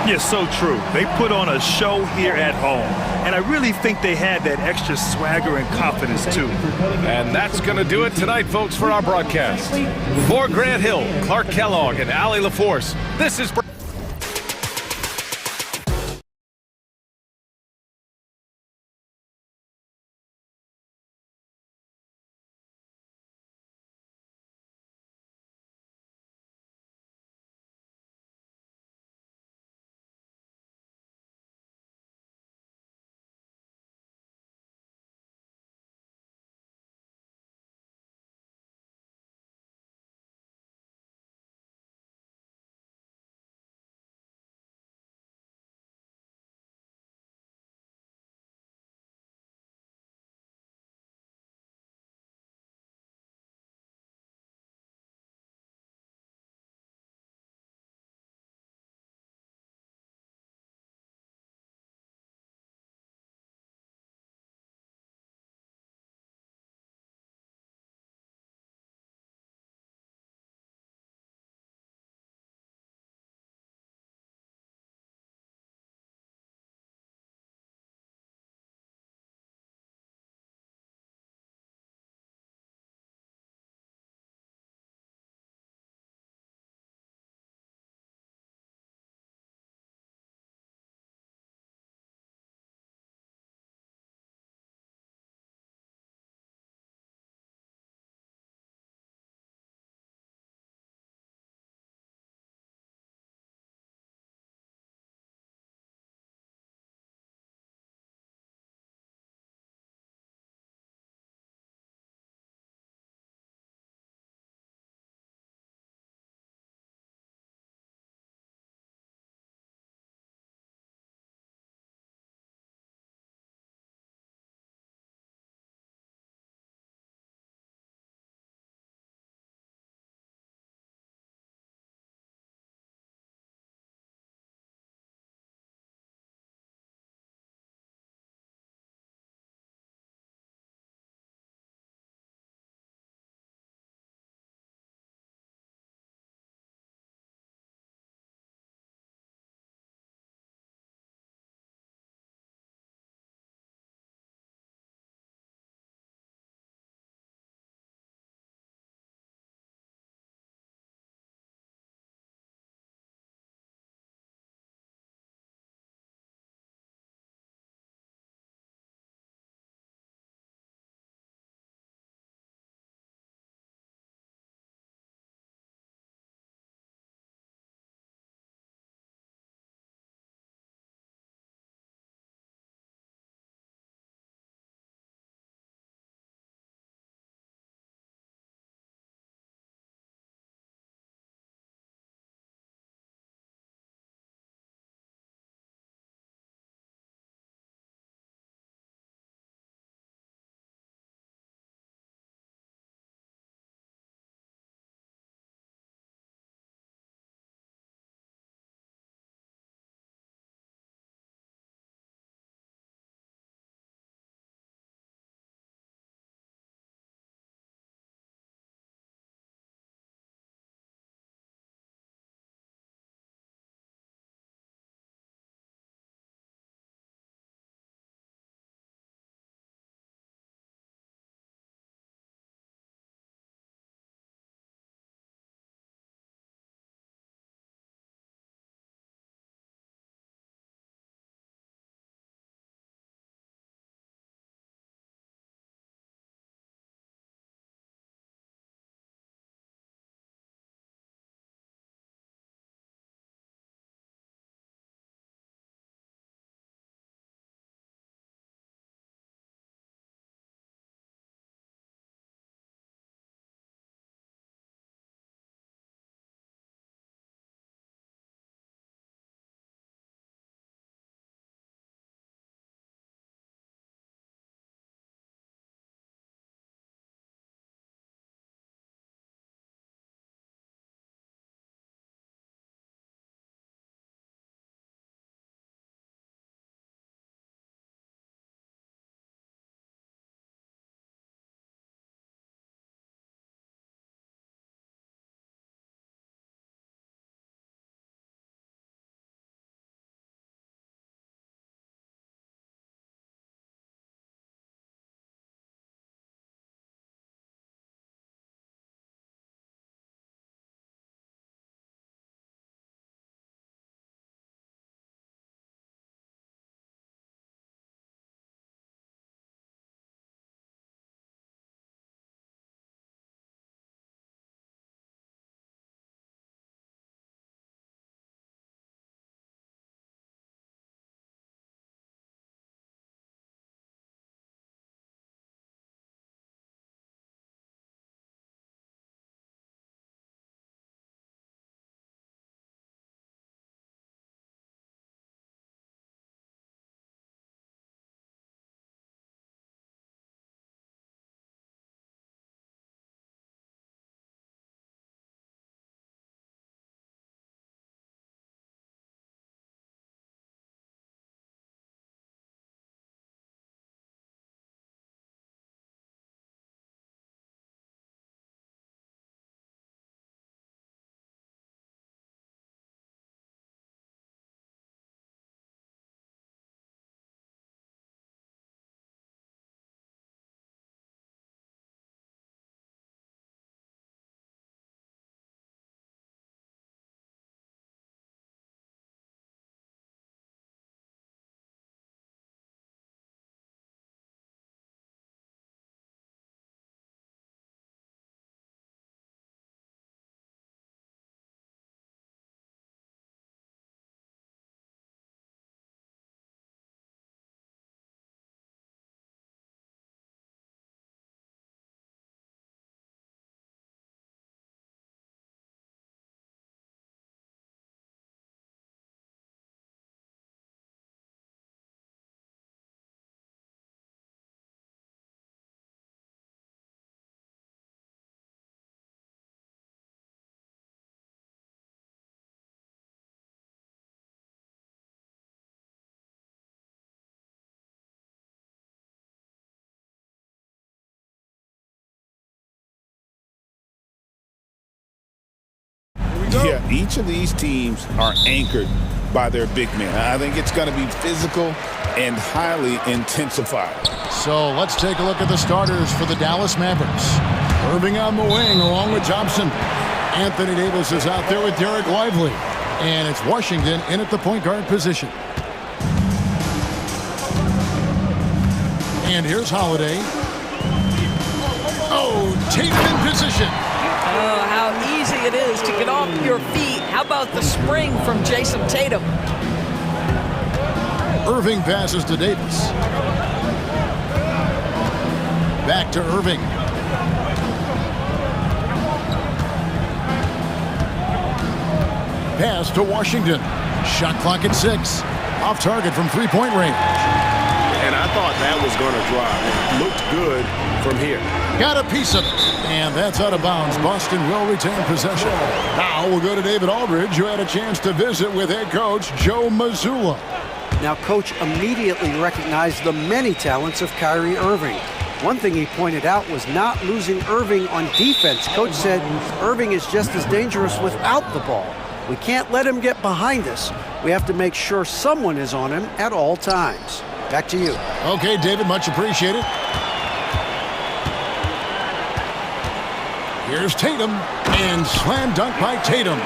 Yeah, so true. They put on a show here at home, and I really think they had that extra swagger and confidence, too. And that's going to do it tonight, folks, for our broadcast. For Grant Hill, Clark Kellogg, and Allie LaForce, this is... Yeah, each of these teams are anchored by their big men. I think it's going to be physical and highly intensified. So let's take a look at the starters for the Dallas Mavericks. Irving on the wing along with Johnson. Anthony Davis is out there with Derek Lively. And it's Washington in at the point guard position. And here's Holiday. Oh, Tatum in position. Oh, how easy it is to get off your feet. How about the spring from Jason Tatum? Irving passes to Davis. Back to Irving. Pass to Washington. Shot clock at 6. Off target from three-point range. And I thought that was going to drop. It looked good from here. Got a piece of it. And that's out of bounds. Boston will retain possession. Now we'll go to David Aldridge, who had a chance to visit with head coach Joe Mazzulla. Now, Coach immediately recognized the many talents of Kyrie Irving. One thing he pointed out was not losing Irving on defense. Coach said Irving is just as dangerous without the ball. We can't let him get behind us. We have to make sure someone is on him at all times. Back to you. Okay, David, much appreciated. Here's Tatum, and slam dunk by Tatum.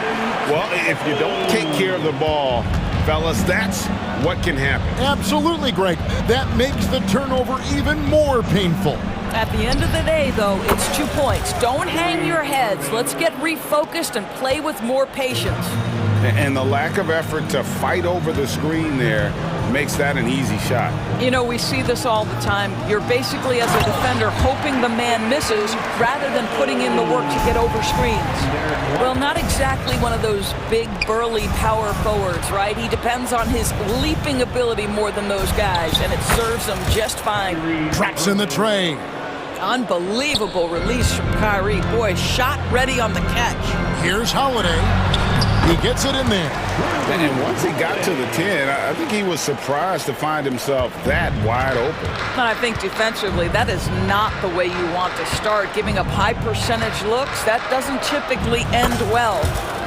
Well, if you don't take care of the ball, fellas, that's what can happen. Absolutely, Greg. That makes the turnover even more painful. At the end of the day, though, it's 2 points. Don't hang your heads. Let's get refocused and play with more patience. And the lack of effort to fight over the screen there makes that an easy shot. You know, we see this all the time. You're basically, as a defender, hoping the man misses rather than putting in the work to get over screens. Well, not exactly one of those big, burly power forwards, right? He depends on his leaping ability more than those guys, and it serves him just fine. Traps in the tray. Unbelievable release from Kyrie. Boy, shot ready on the catch. Here's Holiday. He gets it in there. And once he got to the 10, I think he was surprised to find himself that wide open. And I think defensively, that is not the way you want to start. Giving up high percentage looks, that doesn't typically end well.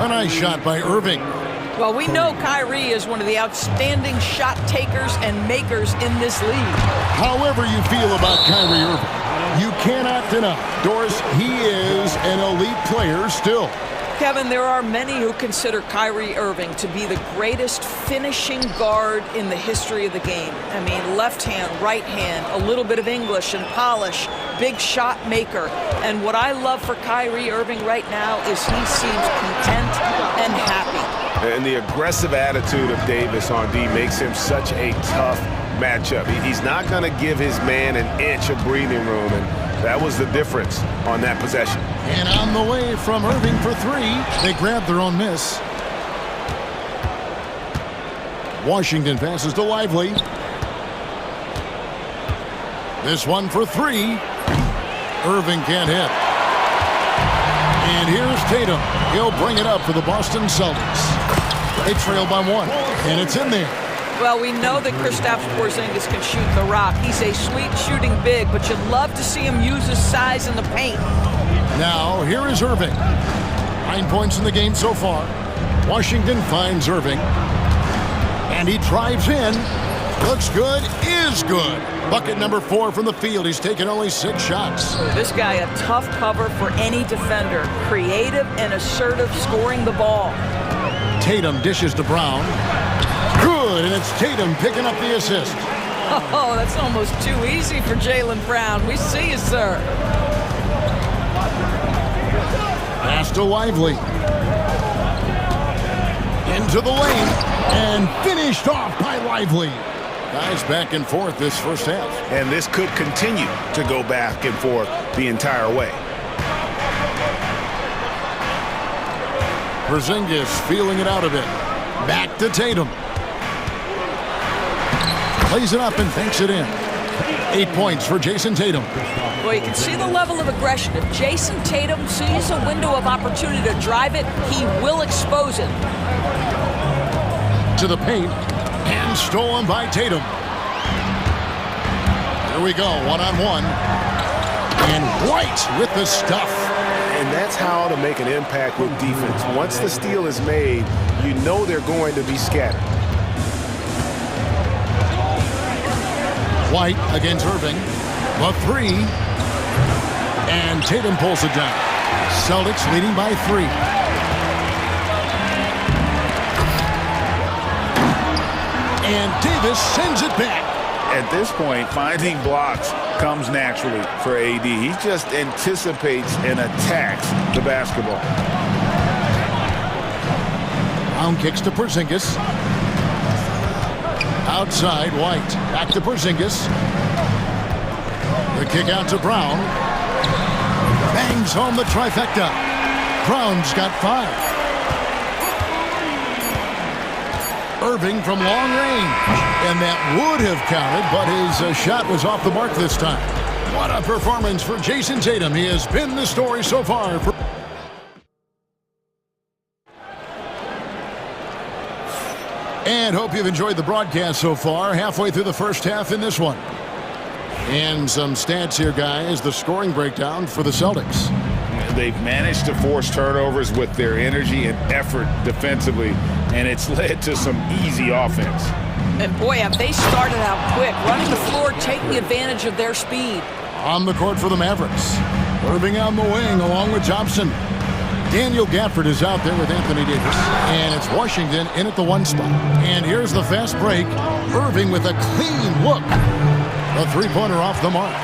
A nice shot by Irving. Well, we know Kyrie is one of the outstanding shot takers and makers in this league. However you feel about Kyrie Irving, you cannot deny, Doris, he is an elite player still. Kevin, there are many who consider Kyrie Irving to be the greatest finishing guard in the history of the game. I mean, left hand, right hand, a little bit of English and polish, big shot maker. And what I love for Kyrie Irving right now is he seems content and happy. And the aggressive attitude of Davis on D makes him such a tough matchup. He's not going to give his man an inch of breathing room, and that was the difference on that possession. And on the way from Irving for 3, they grab their own miss. Washington passes to Lively. This one for 3. Irving can't hit. And here's Tatum. He'll bring it up for the Boston Celtics. They trail by 1, and it's in there. Well, we know that Kristaps Porzingis can shoot the rock. He's a sweet shooting big, but you'd love to see him use his size in the paint. Now, here is Irving. 9 points in the game so far. Washington finds Irving. And he drives in. Looks good, is good. Bucket number 4 from the field. He's taken only 6 shots. This guy, a tough cover for any defender. Creative and assertive scoring the ball. Tatum dishes to Brown. Good, and it's Tatum picking up the assist. Oh, that's almost too easy for Jaylen Brown. We see you, sir. Pass to Lively. Into the lane, and finished off by Lively. Guys back and forth this first half. And this could continue to go back and forth the entire way. Porzingis feeling it out a bit. Back to Tatum. Plays it up and banks it in. 8 points for Jason Tatum. Well, you can see the level of aggression. If Jason Tatum sees a window of opportunity to drive it, he will expose it. To the paint, and stolen by Tatum. Here we go, 1-on-1. And White with the stuff. And that's how to make an impact with defense. Once the steal is made, you know they're going to be scattered. White against Irving. The three. And Tatum pulls it down. Celtics leading by 3. And Davis sends it back. At this point, finding blocks comes naturally for AD. He just anticipates and attacks the basketball. Brown kicks to Porzingis. Outside, White. Back to Porzingis. The kick out to Brown. Bangs home the trifecta. Brown's got 5. Irving from long range. And that would have counted, but his shot was off the mark this time. What a performance for Jason Tatum. He has been the story so far. And hope you've enjoyed the broadcast so far. Halfway through the first half in this one. And some stats here, guys. The scoring breakdown for the Celtics. They've managed to force turnovers with their energy and effort defensively, and it's led to some easy offense. And boy, have they started out quick, running the floor, taking advantage of their speed. On the court for the Mavericks. Irving on the wing along with Johnson. Daniel Gafford is out there with Anthony Davis. And it's Washington in at the 1 spot. And here's the fast break. Irving with a clean look. The three-pointer off the mark.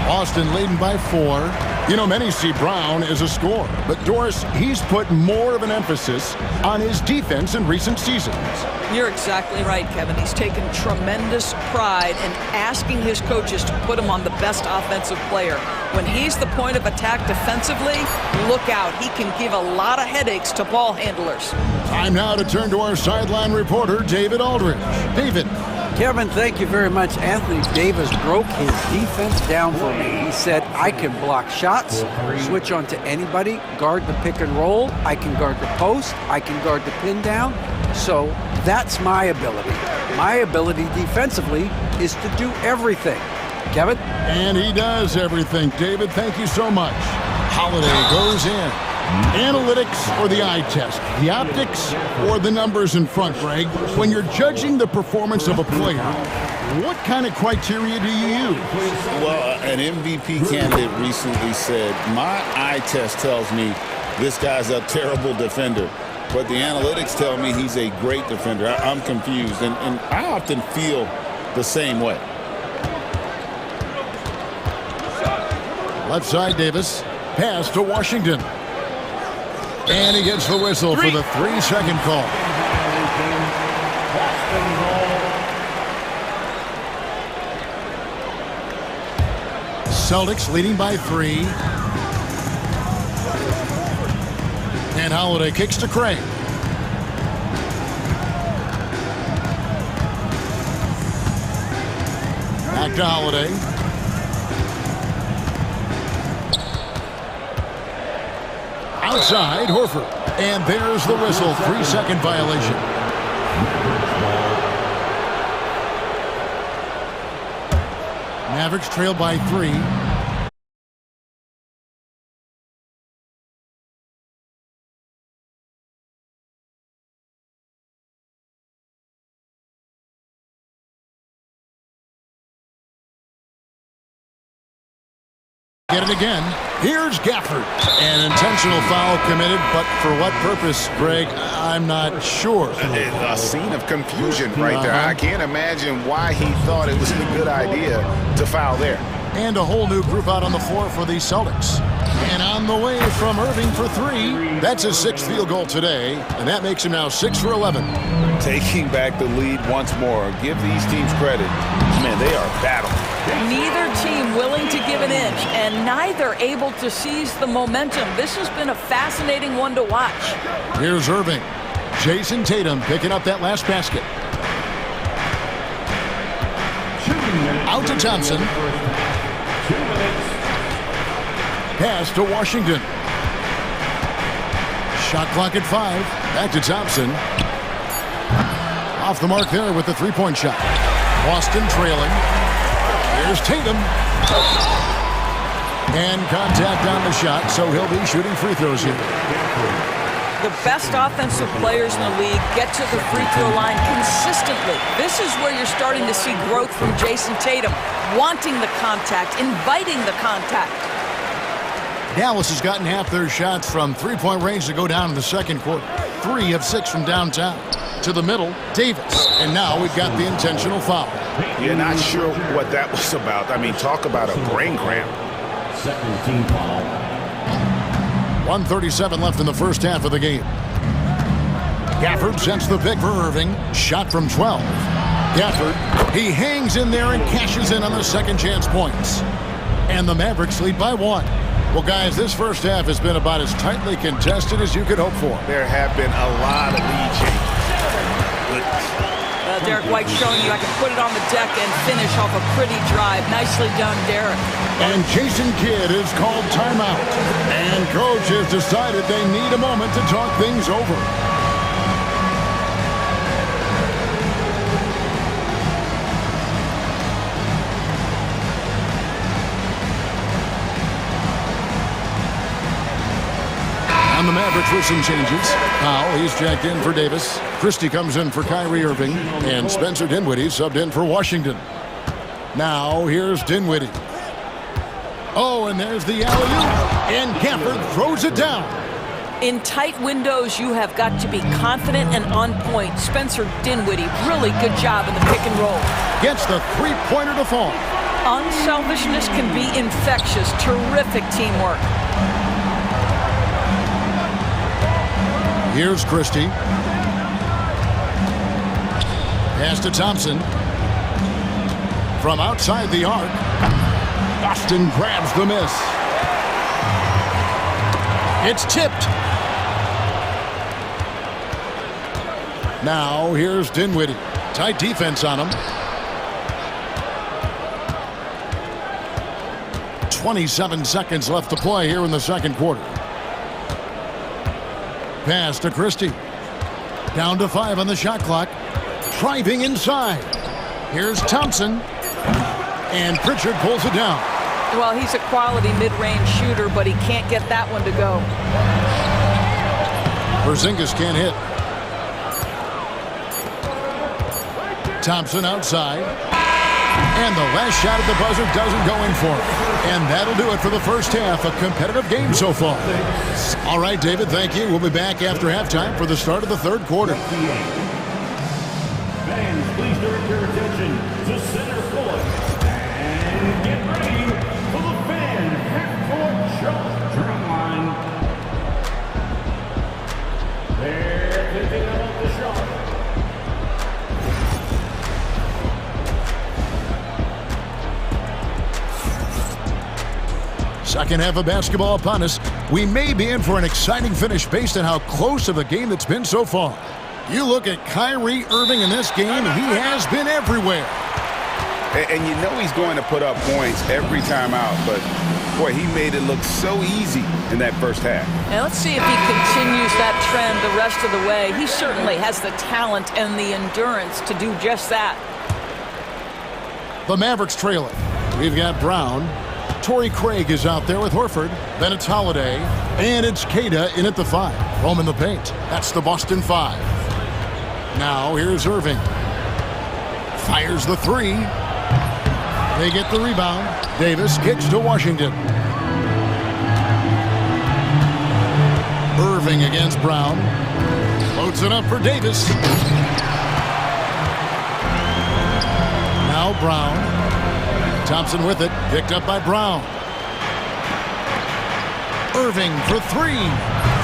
Boston leading by 4. You know, many see Brown as a scorer, but Doris, he's put more of an emphasis on his defense in recent seasons. You're exactly right, Kevin. He's taken tremendous pride in asking his coaches to put him on the best offensive player. When he's the point of attack defensively, look out. He can give a lot of headaches to ball handlers. Time now to turn to our sideline reporter, David Aldridge. David. Kevin, thank you very much. Anthony Davis broke his defense down for me. He said, I can block shots, switch on to anybody, guard the pick and roll, I can guard the post, I can guard the pin down. So that's my ability. My ability defensively is to do everything. Kevin? And he does everything. David, thank you so much. Holiday goes in. Analytics or the eye test? The optics or the numbers in front, Greg? When you're judging the performance of a player, what kind of criteria do you use? Well, an MVP candidate recently said, my eye test tells me this guy's a terrible defender, but the analytics tell me he's a great defender. I'm confused, and I often feel the same way. Left side, Davis. Pass to Washington. And he gets the whistle for the 3-second call. Celtics leading by 3. And Holiday kicks to Craig. Back to Holiday. Outside, Horford. And there's the whistle. 3-second violation. Mavericks trail by 3. Get it again. Here's Gafford. An intentional foul committed, but for what purpose, Greg? I'm not sure. A scene of confusion right there. I can't imagine why he thought it was a good idea to foul there. And a whole new group out on the floor for the Celtics. And on the way from Irving for 3. That's his 6th field goal today, and that makes him now 6 for 11. Taking back the lead once more. Give these teams credit. Man, they are battling. Neither team willing to give an inch, and neither able to seize the momentum. This has been a fascinating one to watch. Here's Irving. Jason Tatum picking up that last basket. Out to Thompson. 2 minutes. Pass to Washington. Shot clock at 5. Back to Thompson. Off the mark there with the 3-point shot. Boston trailing. Here's Tatum. And contact on the shot, so he'll be shooting free throws here. The best offensive players in the league get to the free throw line consistently. This is where you're starting to see growth from Jason Tatum, wanting the contact, inviting the contact. Dallas has gotten half their shots from three-point range to go down in the second quarter. 3 of 6 from downtown. To the middle, Davis. And now we've got the intentional foul. You're not sure what that was about. I mean, talk about a brain cramp. Second team foul. 1:37 left in the first half of the game. Gafford sends the pick for Irving. Shot from 12. Gafford, he hangs in there and cashes in on the second chance points. And the Mavericks lead by 1. Well, guys, this first half has been about as tightly contested as you could hope for. There have been a lot of lead changes. Derek White showing you I can put it on the deck and finish off a pretty drive. Nicely done, Derek. And Jason Kidd is called timeout. And coach has decided they need a moment to talk things over. And the Mavericks with some changes. Powell, he's jacked in for Davis. Christie comes in for Kyrie Irving. And Spencer Dinwiddie subbed in for Washington. Now here's Dinwiddie. Oh, and there's the alley-oop. And Gafford throws it down. In tight windows, you have got to be confident and on point. Spencer Dinwiddie, really good job in the pick and roll. Gets the three-pointer to fall. Unselfishness can be infectious. Terrific teamwork. Here's Christie. Pass to Thompson. From outside the arc. Boston grabs the miss. It's tipped. Now here's Dinwiddie. Tight defense on him. 27 seconds left to play here in the second quarter. Pass to Christie. Down to 5 on the shot clock. Driving inside. Here's Thompson. And Pritchard pulls it down. Well, he's a quality mid-range shooter, but he can't get that one to go. Porzingis can't hit. Thompson outside. And the last shot at the buzzer doesn't go in for him. And that'll do it for the first half. A competitive game so far. All right, David, thank you. We'll be back after halftime for the start of the third quarter. Fans, please direct your attention to center court. And get ready for the fan half-court shot drum line. They're picking up the shot. Second half of basketball upon us. We may be in for an exciting finish based on how close of a game it's been so far. You look at Kyrie Irving in this game, he has been everywhere. And you know he's going to put up points every time out, but boy, he made it look so easy in that first half. Now let's see if he continues that trend the rest of the way. He certainly has the talent and the endurance to do just that. The Mavericks trail it. We've got Brown. Torrey Craig is out there with Horford. Then it's Holiday. And it's Queta in at the 5. Home in the paint. That's the Boston 5. Now here's Irving. Fires the 3. They get the rebound. Davis kicks to Washington. Irving against Brown. Loads it up for Davis. Now Brown. Thompson with it. Picked up by Brown. Irving for 3.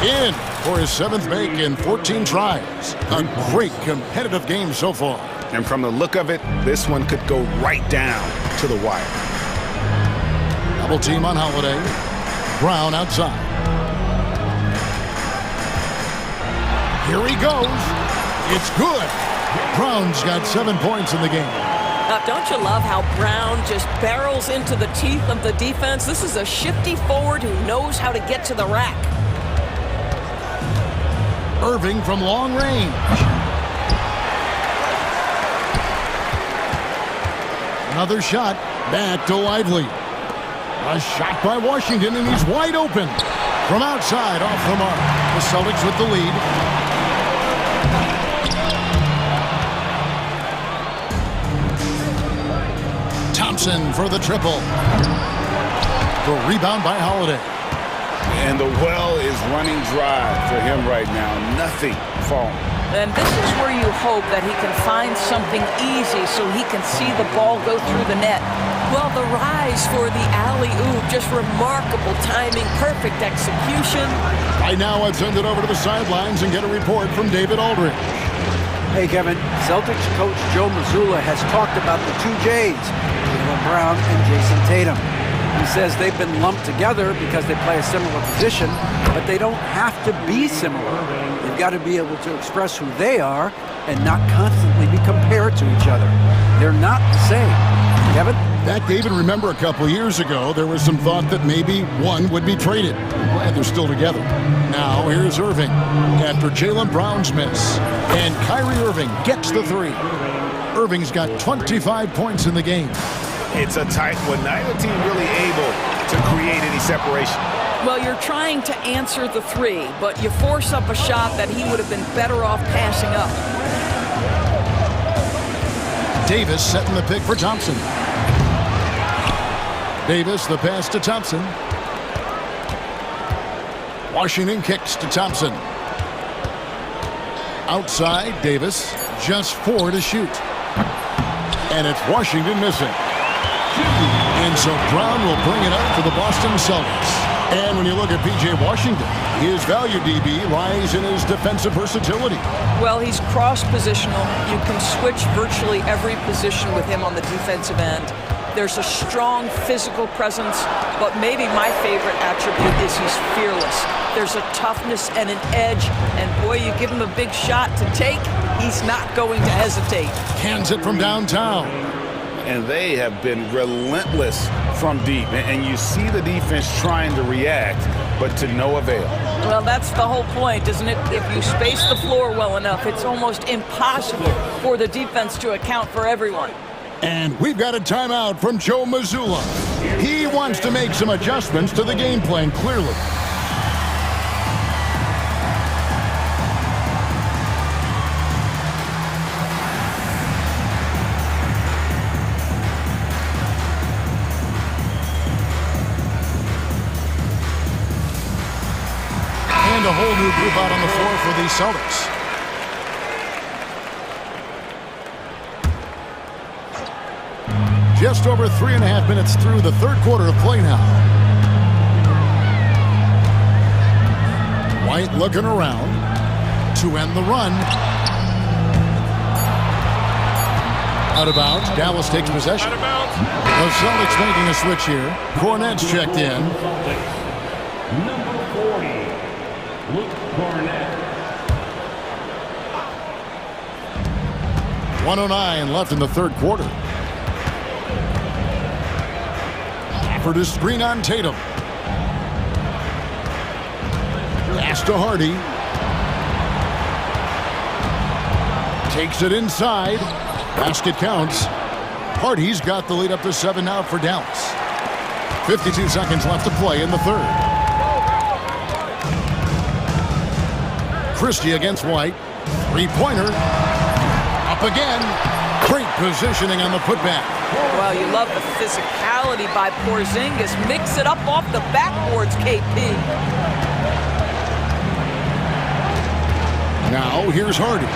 In for his 7th make in 14 tries. A great competitive game so far. And from the look of it, this one could go right down to the wire. Double team on Holiday. Brown outside. Here he goes. It's good. Brown's got 7 points in the game. Don't you love how Brown just barrels into the teeth of the defense? This is a shifty forward who knows how to get to the rack. Irving from long range. Another shot. Back to Lively. A shot by Washington, and he's wide open. From outside, off the mark. The Celtics with the lead. Thompson for the triple. The rebound by Holiday. And the well is running dry for him right now. Nothing falling. And this is where you hope that he can find something easy so he can see the ball go through the net. Well, the rise for the alley-oop, just remarkable timing, perfect execution. Right now, I'd send it over to the sidelines and get a report from David Aldridge. Hey, Kevin, Celtics coach Joe Mazzulla has talked about the two J's, Jaylen Brown and Jason Tatum. He says they've been lumped together because they play a similar position, but they don't have to be similar. They've got to be able to express who they are and not constantly be compared to each other. They're not the same. Kevin? That, David, remember a couple years ago, there was some thought that maybe one would be traded. I'm glad they're still together. Now, here's Irving after Jaylen Brown's miss. And Kyrie Irving gets the three. Irving's got 25 points in the game. It's a tight one. Neither team really able to create any separation. Well, you're trying to answer the three, but you force up a shot that he would have been better off passing up. Davis setting the pick for Thompson. Davis, the pass to Thompson. Washington kicks to Thompson. Outside, Davis, just 4 to shoot. And it's Washington missing. And so Brown will bring it up for the Boston Celtics. And when you look at P.J. Washington, his value, DB, lies in his defensive versatility. Well, he's cross-positional. You can switch virtually every position with him on the defensive end. There's a strong physical presence, but maybe my favorite attribute is he's fearless. There's a toughness and an edge, and boy, you give him a big shot to take, he's not going to hesitate. Hands it from downtown. And they have been relentless from deep. And you see the defense trying to react, but to no avail. Well, that's the whole point, isn't it? If you space the floor well enough, it's almost impossible for the defense to account for everyone. And we've got a timeout from Joe Mazzulla. He wants to make some adjustments to the game plan, clearly. And a whole new group out on the floor for the Celtics. Just over 3.5 minutes through the third quarter of play now. White looking around to end the run. Out of bounds. Dallas takes possession. The Celtics making a switch here. Cornette's checked in. Number 40, Luke Cornette. 1:09 left in the third quarter. For the screen on Tatum. Pass to Hardy. Takes it inside. Basket counts. Hardy's got the lead up to 7 now for Dallas. 52 seconds left to play in the third. Christie against White. Three-pointer. Up again. Great positioning on the putback. Well, you love the physicality by Porzingis. Mix it up off the backboards, KP. Now, here's Hardy.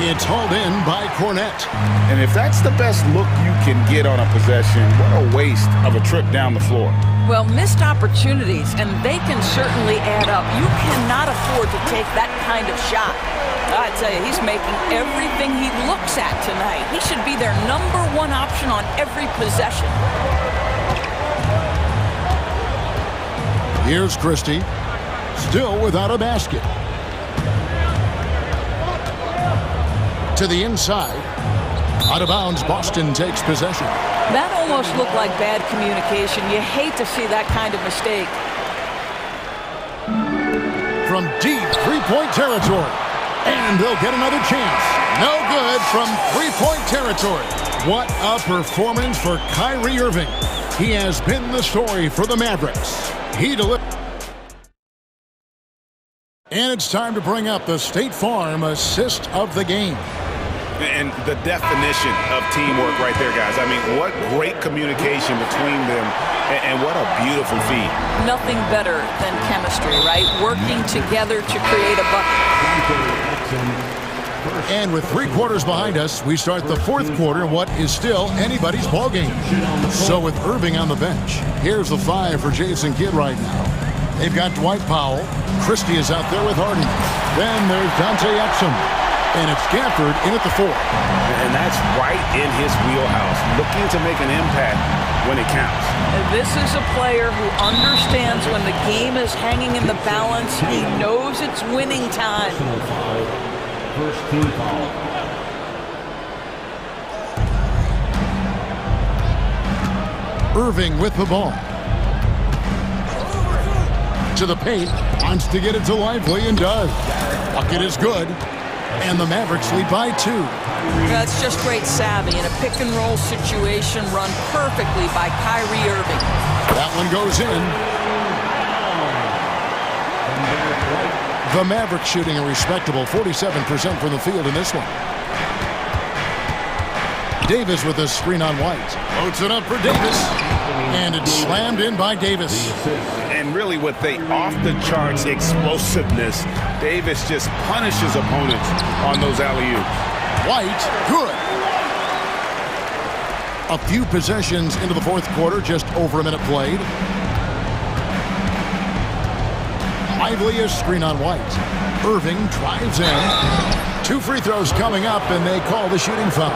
It's hauled in by Cornette. And if that's the best look you can get on a possession, what a waste of a trip down the floor. Well, missed opportunities, and they can certainly add up. You cannot afford to take that kind of shot. I tell you, he's making everything he looks at tonight. He should be their #1 option on every possession. Here's Christie, still without a basket. To the inside. Out of bounds, Boston takes possession. That almost looked like bad communication. You hate to see that kind of mistake. From deep three-point territory. And they'll get another chance. No good from three-point territory. What a performance for Kyrie Irving. He has been the story for the Mavericks. He delivered. And it's time to bring up the State Farm assist of the game. And the definition of teamwork right there, guys. I mean, what great communication between them, and what a beautiful feed. Nothing better than chemistry, right? Working together to create a bucket. And with 3 quarters behind us, we start the 4th quarter in what is still anybody's ballgame. So with Irving on the bench, here's the 5 for Jason Kidd right now. They've got Dwight Powell. Christie is out there with Harden. Then there's Dante Exum. And it's Gafford in at the 4. And that's right in his wheelhouse, looking to make an impact when it counts. This is a player who understands when the game is hanging in the balance. He knows it's winning time. First team foul. Irving with the ball. To the paint, wants to get it to Lively and does. Bucket is good. And the Mavericks lead by 2. That's just great savvy in a pick-and-roll situation run perfectly by Kyrie Irving. That one goes in. The Mavericks shooting a respectable 47% from the field in this one. Davis with a screen on White. Floats it up for Davis. And it's slammed in by Davis. And really with the off-the-charts explosiveness, Davis just punishes opponents on those alley-oops. White, good. A few possessions into the 4th quarter, just over a minute played. Lively is screen on White. Irving drives in. 2 free throws coming up, and they call the shooting foul.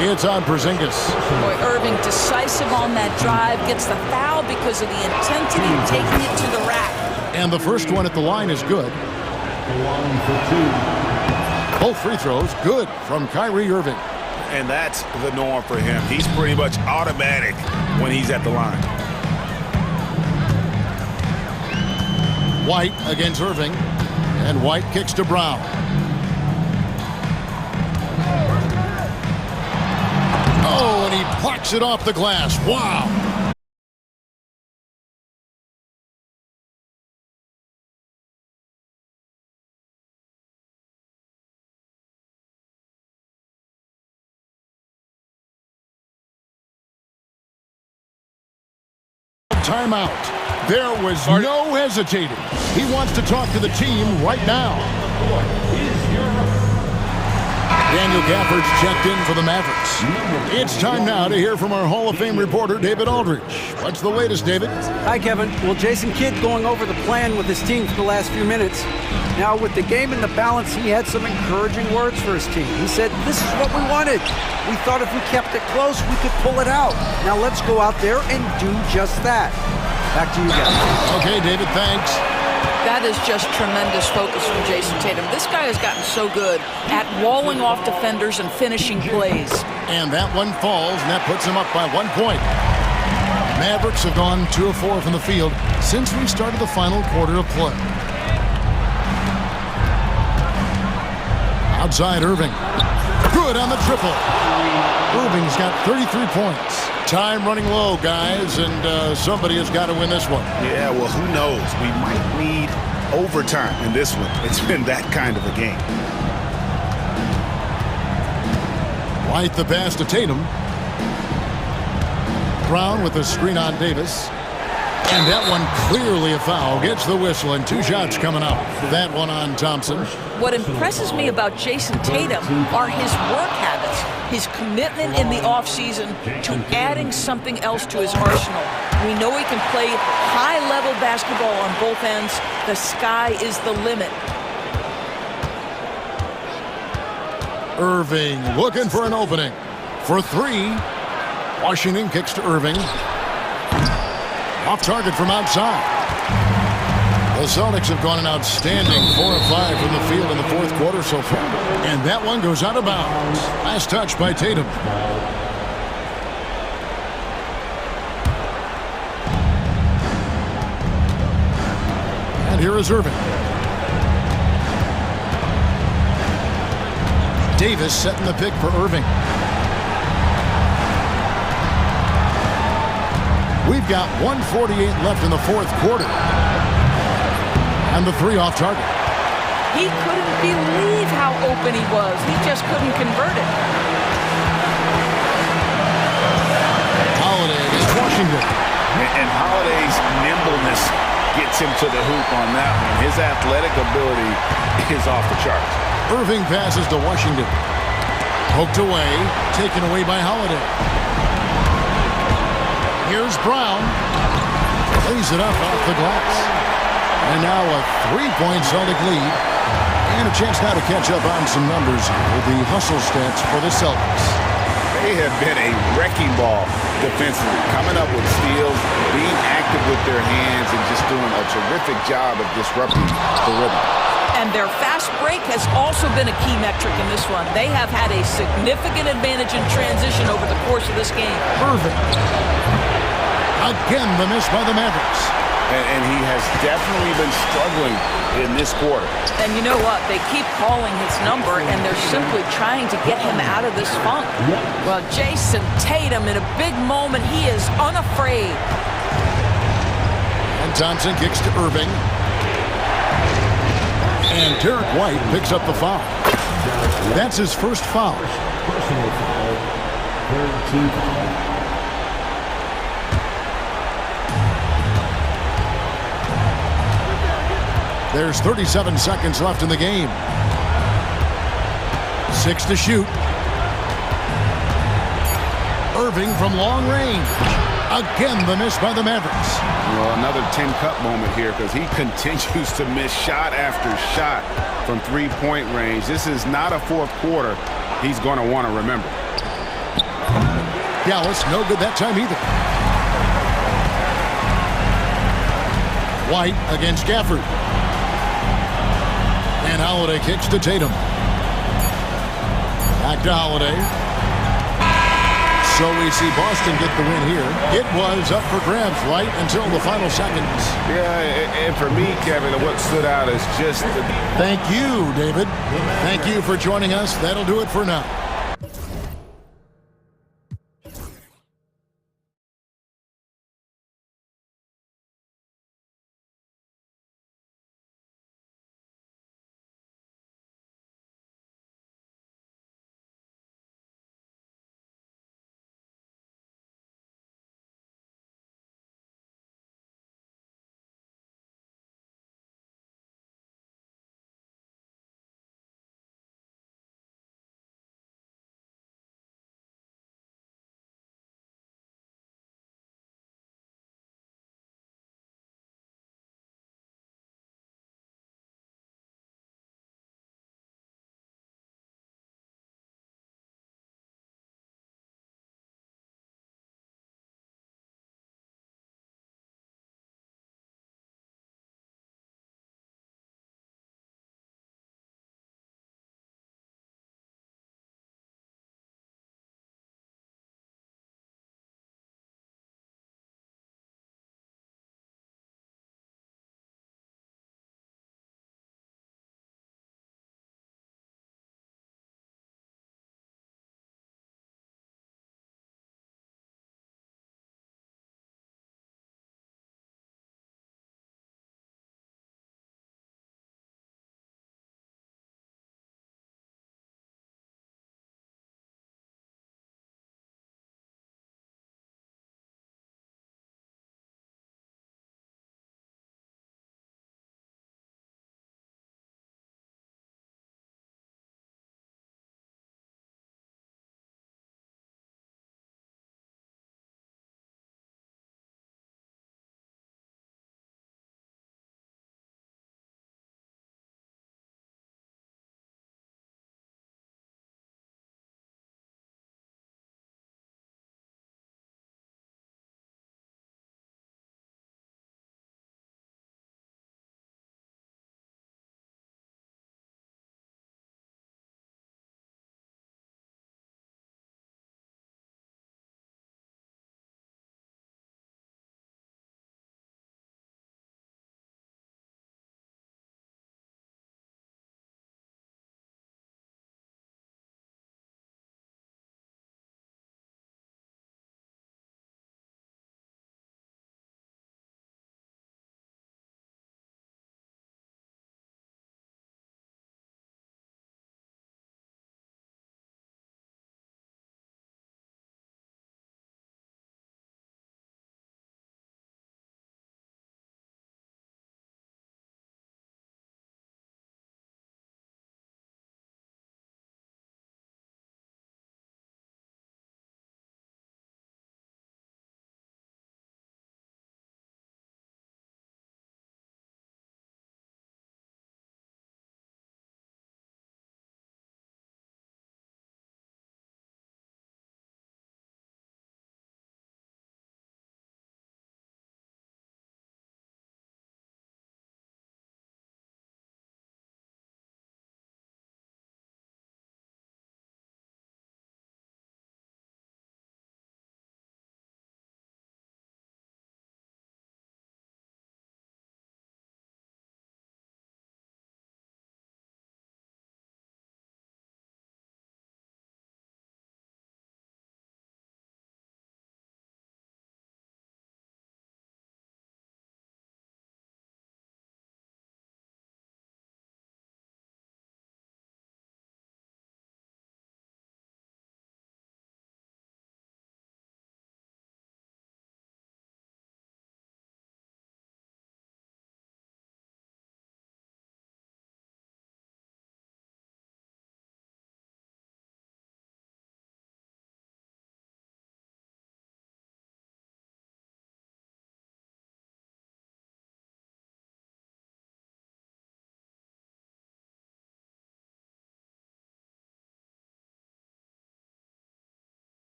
It's on Porzingis. Boy, Irving decisive on that drive, gets the foul because of the intensity, taking it to the rack. And the first one at the line is good. Both free throws good from Kyrie Irving. And that's the norm for him. He's pretty much automatic when he's at the line. White against Irving. And White kicks to Brown. Oh, and he plucks it off the glass. Wow. Timeout. There was no hesitating. He wants to talk to the team right now. Daniel Gafford's checked in for the Mavericks. It's time now to hear from our Hall of Fame reporter, David Aldridge. What's the latest, David? Hi, Kevin. Well, Jason Kidd going over the plan with his team for the last few minutes. Now, with the game in the balance, he had some encouraging words for his team. He said, this is what we wanted. We thought if we kept it close, we could pull it out. Now, let's go out there and do just that. Back to you guys. Okay, David, thanks. That is just tremendous focus from Jason Tatum. This guy has gotten so good at walling off defenders and finishing plays. And that one falls, and that puts him up by 1 point. Mavericks have gone 2 of 4 from the field since we started the final quarter of play. Outside Irving. Good on the triple. Irving's got 33 points. Time running low, guys, and somebody has got to win this one. Yeah, well, who knows? We might need overtime in this one. It's been that kind of a game. White the pass to Tatum. Brown with a screen on Davis. And that one clearly a foul. Gets the whistle, and 2 shots coming up. That one on Thompson. What impresses me about Jason Tatum are his work habits, his commitment in the offseason to adding something else to his arsenal. We know he can play high-level basketball on both ends. The sky is the limit. Irving looking for an opening. For 3. Washington kicks to Irving. Off target from outside. The Celtics have gone an outstanding 4 of 5 from the field in the 4th quarter so far. And that one goes out of bounds. Last touch by Tatum. And here is Irving. Davis setting the pick for Irving. We've got 1:48 left in the fourth quarter. And the three off target. He couldn't believe how open he was. He just couldn't convert it. Holiday is Washington. And Holiday's nimbleness gets him to the hoop on that one. His athletic ability is off the charts. Irving passes to Washington. Poked away, taken away by Holiday. Here's Brown. Lays it up off the glass. And now a three-point Celtic lead. And a chance now to catch up on some numbers with the hustle stats for the Celtics. They have been a wrecking ball defensively, coming up with steals, being active with their hands, and just doing a terrific job of disrupting the rhythm. And their fast break has also been a key metric in this one. They have had a significant advantage in transition over the course of this game. Irving. Again, the miss by the Mavericks. And he has definitely been struggling in this quarter. And you know what? They keep calling his number, and they're simply trying to get him out of this funk. Well, Jason Tatum, in a big moment, he is unafraid. And Thompson kicks to Irving. And Derek White picks up the foul. That's his first foul. Personal foul. Third team foul. There's 37 seconds left in the game. 6 to shoot. Irving from long range. Again, the miss by the Mavericks. Well, another 10-cup moment here because he continues to miss shot after shot from three-point range. This is not a fourth quarter he's going to want to remember. Dallas, no good that time either. White against Gafford. And Holiday kicks to Tatum. Back to Holiday. So we see Boston get the win here. It was up for grabs right until the final seconds. Yeah, and for me, Kevin, what stood out is just... Thank you, David. Thank you for joining us. That'll do it for now.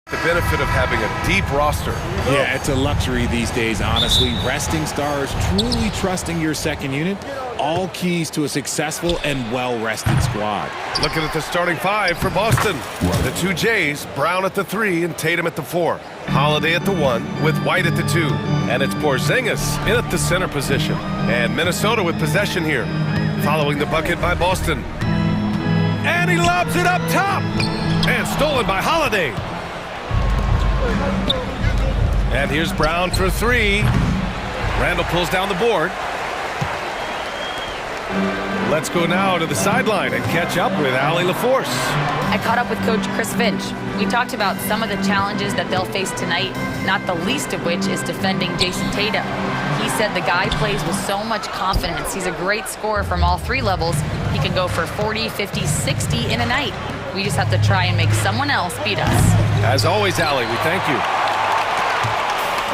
The benefit of having a deep roster. Yeah, it's a luxury these days, honestly. Resting stars, truly trusting your second unit, all keys to a successful and well-rested squad. Looking at the starting five for Boston. The two Jays, Brown at the 3 and Tatum at the 4. Holiday at the 1 with White at the 2. And it's Porzingis in at the center position. And Minnesota with possession here. Following the bucket by Boston. And he lobs it up top. And stolen by Holiday. And here's Brown for 3. Randall pulls down the board. Let's go now to the sideline and catch up with Allie LaForce. I caught up with Coach Chris Finch. We talked about some of the challenges that they'll face tonight, not the least of which is defending Jason Tatum. He said the guy plays with so much confidence. He's a great scorer from all 3 levels. He can go for 40, 50, 60 in a night. We just have to try and make someone else beat us. As always, Allie, we thank you.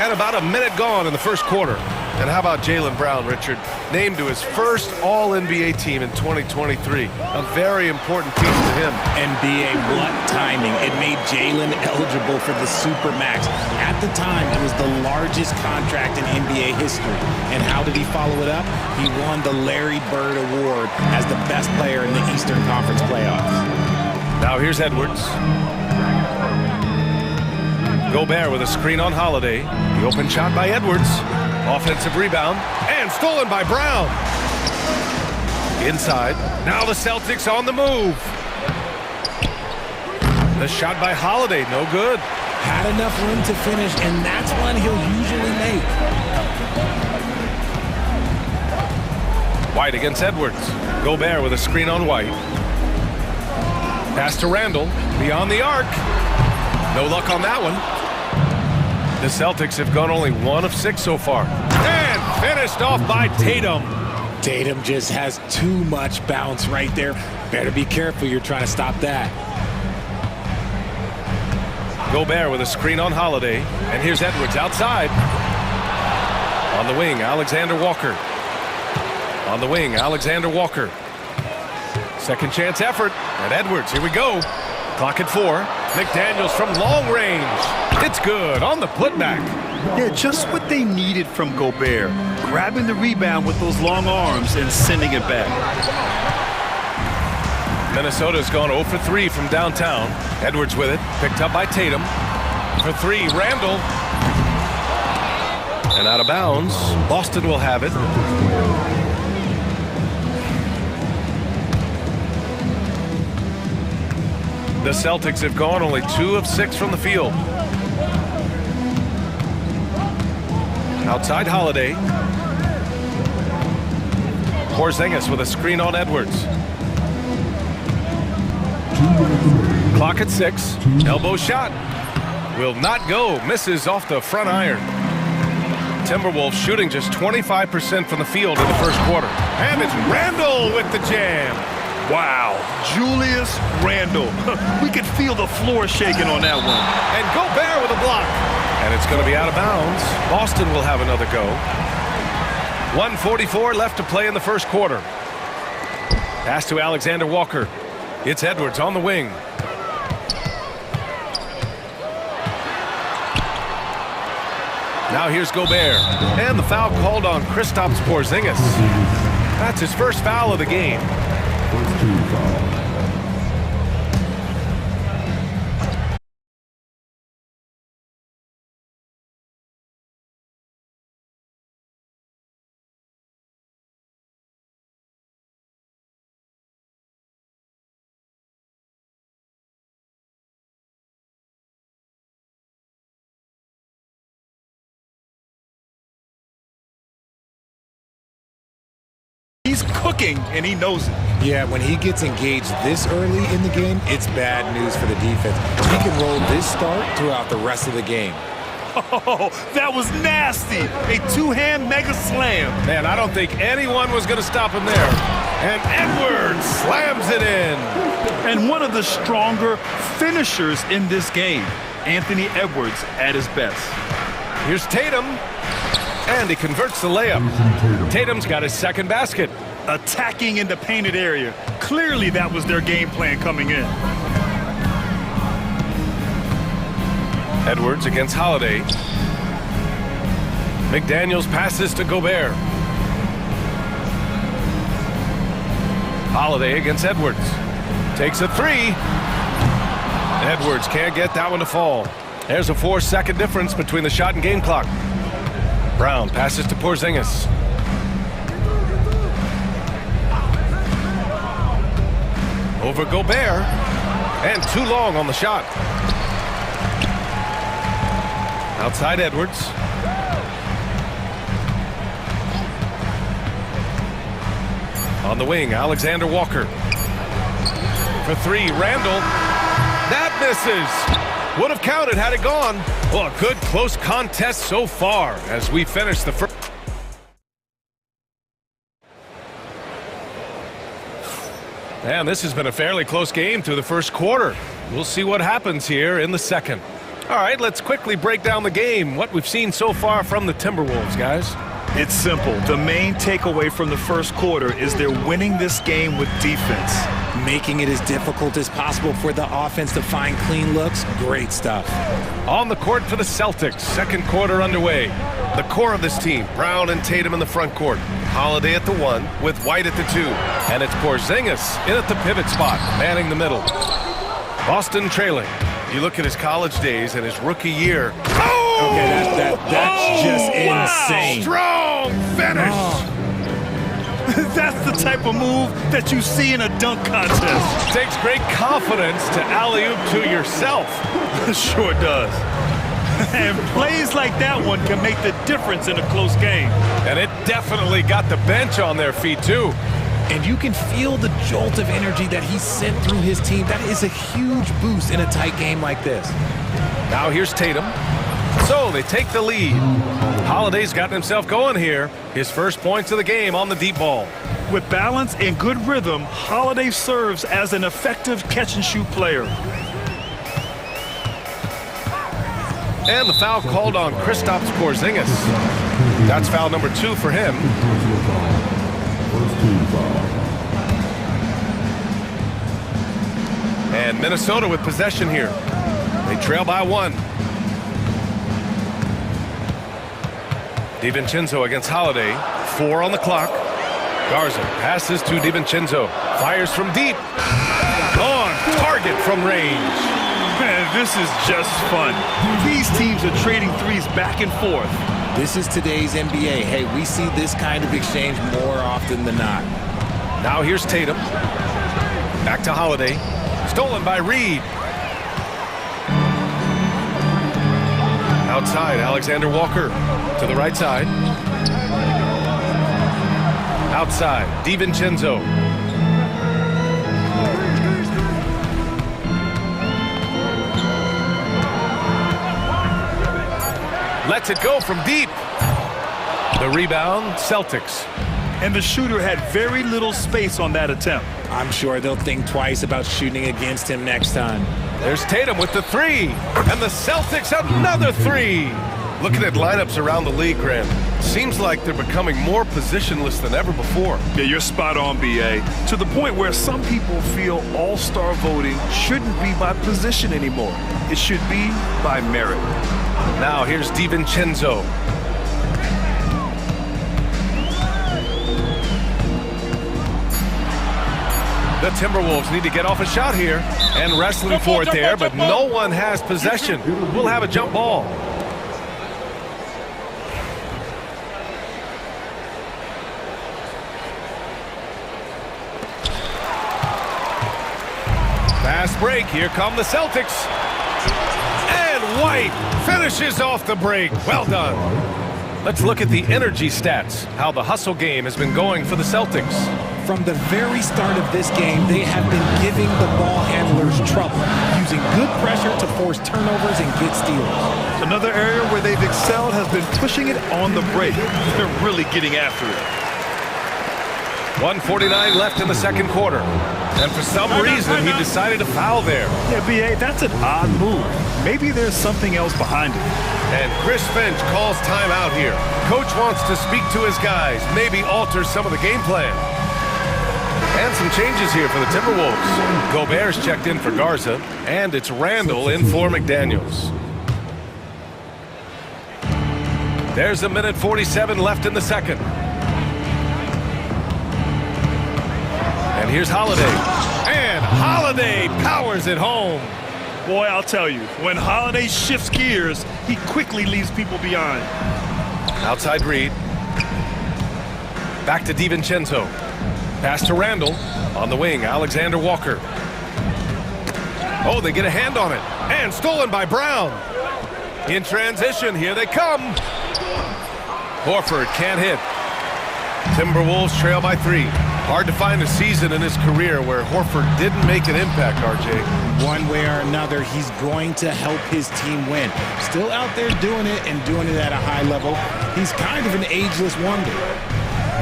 And about a minute gone in the first quarter. And how about Jaylen Brown, Richard? Named to his first All-NBA team in 2023. A very important piece to him. NBA, what timing. It made Jaylen eligible for the Supermax. At the time, it was the largest contract in NBA history. And how did he follow it up? He won the Larry Bird Award as the best player in the Eastern Conference playoffs. Now here's Edwards. Gobert with a screen on Holiday. The open shot by Edwards. Offensive rebound. And stolen by Brown. Inside. Now the Celtics on the move. The shot by Holiday. No good. Had enough room to finish, and that's one he'll usually make. White against Edwards. Gobert with a screen on White. Pass to Randall. Beyond the arc. No luck on that one. The Celtics have gone only 1 of 6 so far. And finished off by Tatum. Tatum just has too much bounce right there. Better be careful, you're trying to stop that. Gobert with a screen on Holiday. And here's Edwards outside. On the wing, Alexander Walker. On the wing, Alexander Walker. Second chance effort. And Edwards, here we go. Clock at 4. McDaniels from long range. It's good on the putback. Yeah, just what they needed from Gobert. Grabbing the rebound with those long arms and sending it back. Minnesota's gone 0 for 3 from downtown. Edwards with it. Picked up by Tatum. For 3, Randall. And out of bounds. Boston will have it. The Celtics have gone only 2 of 6 from the field. Outside Holiday. Porzingis with a screen on Edwards. Clock at 6. Elbow shot. Will not go. Misses off the front iron. Timberwolves shooting just 25% from the field in the first quarter. And it's Randall with the jam. Wow, Julius Randle. We could feel the floor shaking on that one. And Gobert with a block. And it's going to be out of bounds. Boston will have another go. 1:44 left to play in the first quarter. Pass to Alexander Walker. It's Edwards on the wing. Now here's Gobert. And the foul called on Kristaps Porzingis. That's his first foul of the game. First team foul. He's cooking, and he knows it. Yeah, when he gets engaged this early in the game, it's bad news for the defense. He can roll this start throughout the rest of the game. Oh, that was nasty. A two-hand mega slam. Man, I don't think anyone was going to stop him there. And Edwards slams it in. And one of the stronger finishers in this game, Anthony Edwards at his best. Here's Tatum. And he converts the layup. Tatum's got his second basket. Attacking in the painted area. Clearly that was their game plan coming in. Edwards against Holiday. McDaniels passes to Gobert. Holiday against Edwards. Takes a three. Edwards can't get that one to fall. There's a 4-second difference between the shot and game clock. Brown passes to Porzingis. Over Gobert. And too long on the shot. Outside Edwards. On the wing, Alexander Walker. For three, Randall. That misses. Would have counted had it gone. Well, a good close contest so far as we finish the first. And this has been a fairly close game through the first quarter. We'll see what happens here in the second. All right, let's quickly break down the game. What we've seen so far from the Timberwolves, guys. It's simple. The main takeaway from the first quarter is they're winning this game with defense. Making it as difficult as possible for the offense to find clean looks. Great stuff. On the court for the Celtics, second quarter underway. The core of this team, Brown and Tatum in the front court. Holiday at the 1 with White at the 2. And it's Porzingis in at the pivot spot, manning the middle. Boston trailing. You look at his college days and his rookie year. Oh! Okay, that's just insane. Strong finish. That's the type of move that you see in a dunk contest. Takes great confidence to alley-oop to yourself. Sure does. And plays like that one can make the difference in a close game. And it definitely got the bench on their feet, too. And you can feel the jolt of energy that he sent through his team. That is a huge boost in a tight game like this. Now here's Tatum. So they take the lead. Holiday's gotten himself going here. His first points of the game on the deep ball. With balance and good rhythm, Holiday serves as an effective catch-and-shoot player. And the foul called on Kristaps Porzingis. That's foul number 2 for him. And Minnesota with possession here. They trail by 1. DiVincenzo against Holiday. 4 on the clock. Garza passes to DiVincenzo. Fires from deep. On target from range. Man, this is just fun. These teams are trading threes back and forth. This is today's NBA. Hey, we see this kind of exchange more often than not. Now here's Tatum. Back to Holiday. Stolen by Reed. Outside, Alexander Walker. To the right side. Outside, DiVincenzo. Lets it go from deep. The rebound, Celtics. And the shooter had very little space on that attempt. I'm sure they'll think twice about shooting against him next time. There's Tatum with the 3. And the Celtics another 3. Looking at lineups around the league, Graham, seems like they're becoming more positionless than ever before. Yeah, you're spot on, BA. To the point where some people feel all-star voting shouldn't be by position anymore. It should be by merit. Now here's DiVincenzo. The Timberwolves need to get off a shot here. And wrestling for it there, but no one has possession. We'll have a jump ball. Fast break. Here come the Celtics. And White finishes off the break. Well done. Let's look at the energy stats, how the hustle game has been going for the Celtics. From the very start of this game, they have been giving the ball handlers trouble, using good pressure to force turnovers and get steals. Another area where they've excelled has been pushing it on the break. They're really getting after it. 1:49 left in the second quarter. And for some reason, he decided to foul there. Yeah, BA, that's an odd move. Maybe there's something else behind it. And Chris Finch calls timeout here. Coach wants to speak to his guys, maybe alter some of the game plan. And some changes here for the Timberwolves. Gobert's checked in for Garza, and it's Randall in for McDaniels. There's a minute 47 left in the second. And here's Holiday. And Holiday powers it home. Boy, I'll tell you, when Holiday shifts gears, he quickly leaves people behind. Outside read. Back to DiVincenzo. Pass to Randall. On the wing, Alexander Walker. Oh, they get a hand on it. And stolen by Brown. In transition, here they come. Horford can't hit. Timberwolves trail by 3. Hard to find a season in his career where Horford didn't make an impact, RJ. One way or another, he's going to help his team win. Still out there doing it and doing it at a high level. He's kind of an ageless wonder.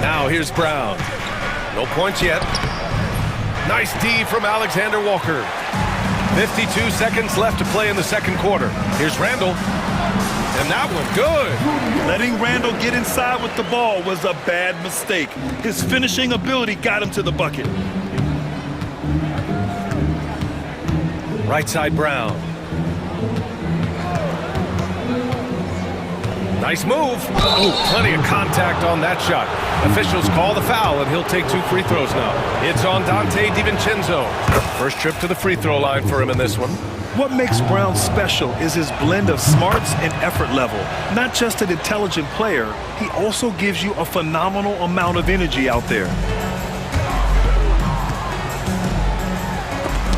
Now here's Brown. No points yet. Nice D from Alexander Walker. 52 seconds left to play in the second quarter. Here's Randall. And that one good. Letting Randall get inside with the ball was a bad mistake. His finishing ability got him to the bucket. Right side Brown. Nice move. Oh, plenty of contact on that shot. Officials call the foul, and he'll take 2 free throws now. It's on Dante DiVincenzo. First trip to the free throw line for him in this one. What makes Brown special is his blend of smarts and effort level. Not just an intelligent player, he also gives you a phenomenal amount of energy out there.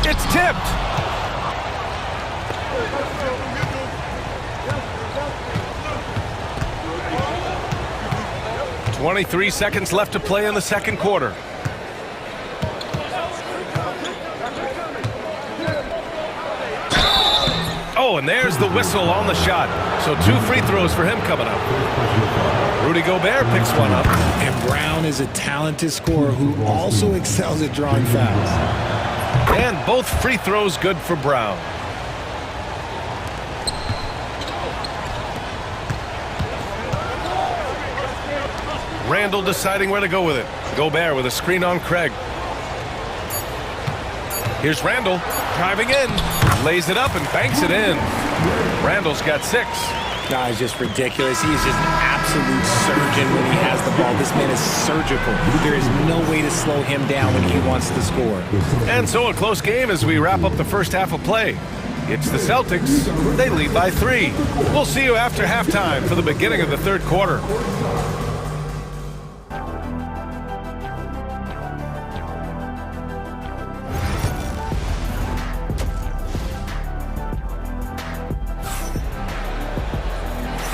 It's tipped. .23 seconds left to play in the second quarter. Oh, and there's the whistle on the shot. So 2 free throws for him coming up. Rudy Gobert picks one up. And Brown is a talented scorer who also excels at drawing fouls. And both free throws good for Brown. Randall deciding where to go with it. Gobert with a screen on Craig. Here's Randall driving in. Lays it up and banks it in. Randall's got 6. Nah, it's just ridiculous. He is just an absolute surgeon when he has the ball. This man is surgical. There is no way to slow him down when he wants to score. And so a close game as we wrap up the first half of play. It's the Celtics. They lead by 3. We'll see you after halftime for the beginning of the third quarter.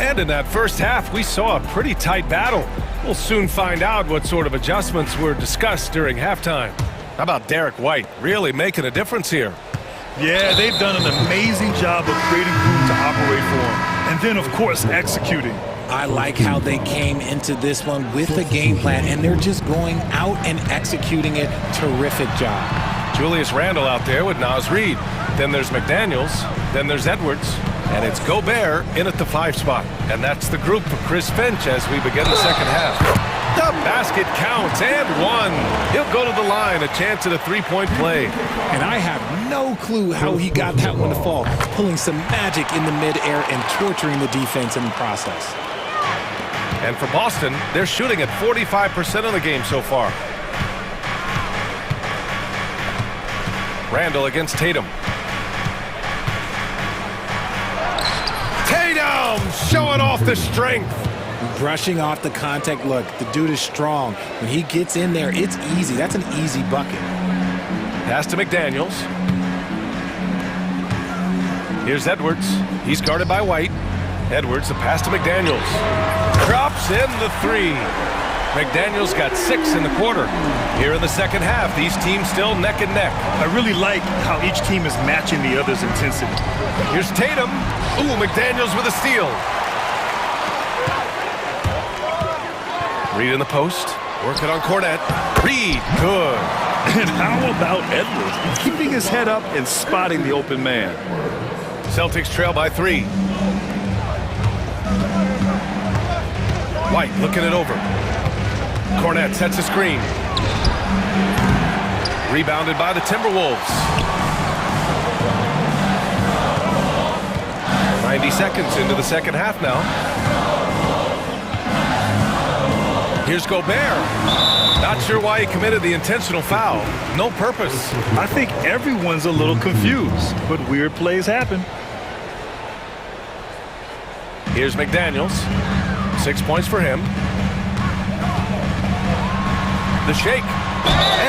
And in that first half, we saw a pretty tight battle. We'll soon find out what sort of adjustments were discussed during halftime. How about Derek White really making a difference here? Yeah, they've done an amazing job of creating room to operate for him. And then, of course, executing. I like how they came into this one with a game plan, and they're just going out and executing it. Terrific job. Julius Randle out there with Naz Reid. Then there's McDaniels. Then there's Edwards. And it's Gobert in at the 5 spot. And that's the group for Chris Finch as we begin the second half. The basket counts and 1. He'll go to the line, a chance at a 3-point play. And I have no clue how he got that one to fall. Pulling some magic in the midair and torturing the defense in the process. And for Boston, they're shooting at 45% of the game so far. Randall against Tatum. Tatum showing off the strength. Brushing off the contact. Look, the dude is strong. When he gets in there, it's easy. That's an easy bucket. Pass to McDaniels. Here's Edwards. He's guarded by White. Edwards, the pass to McDaniels. Drops in the 3. McDaniels got 6 in the quarter. Here in the second half, these teams still neck and neck. I really like how each team is matching the other's intensity. Here's Tatum. Ooh, McDaniels with a steal. Reid in the post. Working on Cornette. Reid, good. And how about Edwards? Keeping his head up and spotting the open man. Celtics trail by 3. White looking it over. Cornette sets a screen. Rebounded by the Timberwolves. 90 seconds into the second half now. Here's Gobert. Not sure why he committed the intentional foul. No purpose. I think everyone's a little confused, but weird plays happen. Here's McDaniels. 6 points for him. The shake.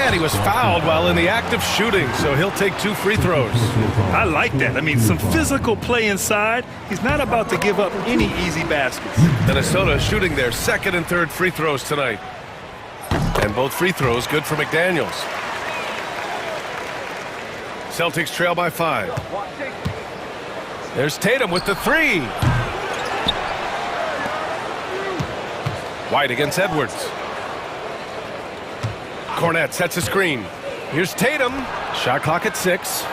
And he was fouled while in the act of shooting, so he'll take 2 free throws. I like that. I mean, some physical play inside. He's not about to give up any easy baskets. Minnesota shooting their second and third free throws tonight. And both free throws good for McDaniels. Celtics trail by 5. There's Tatum with the 3. White against Edwards. Cornette sets a screen. Here's Tatum. Shot clock at 6.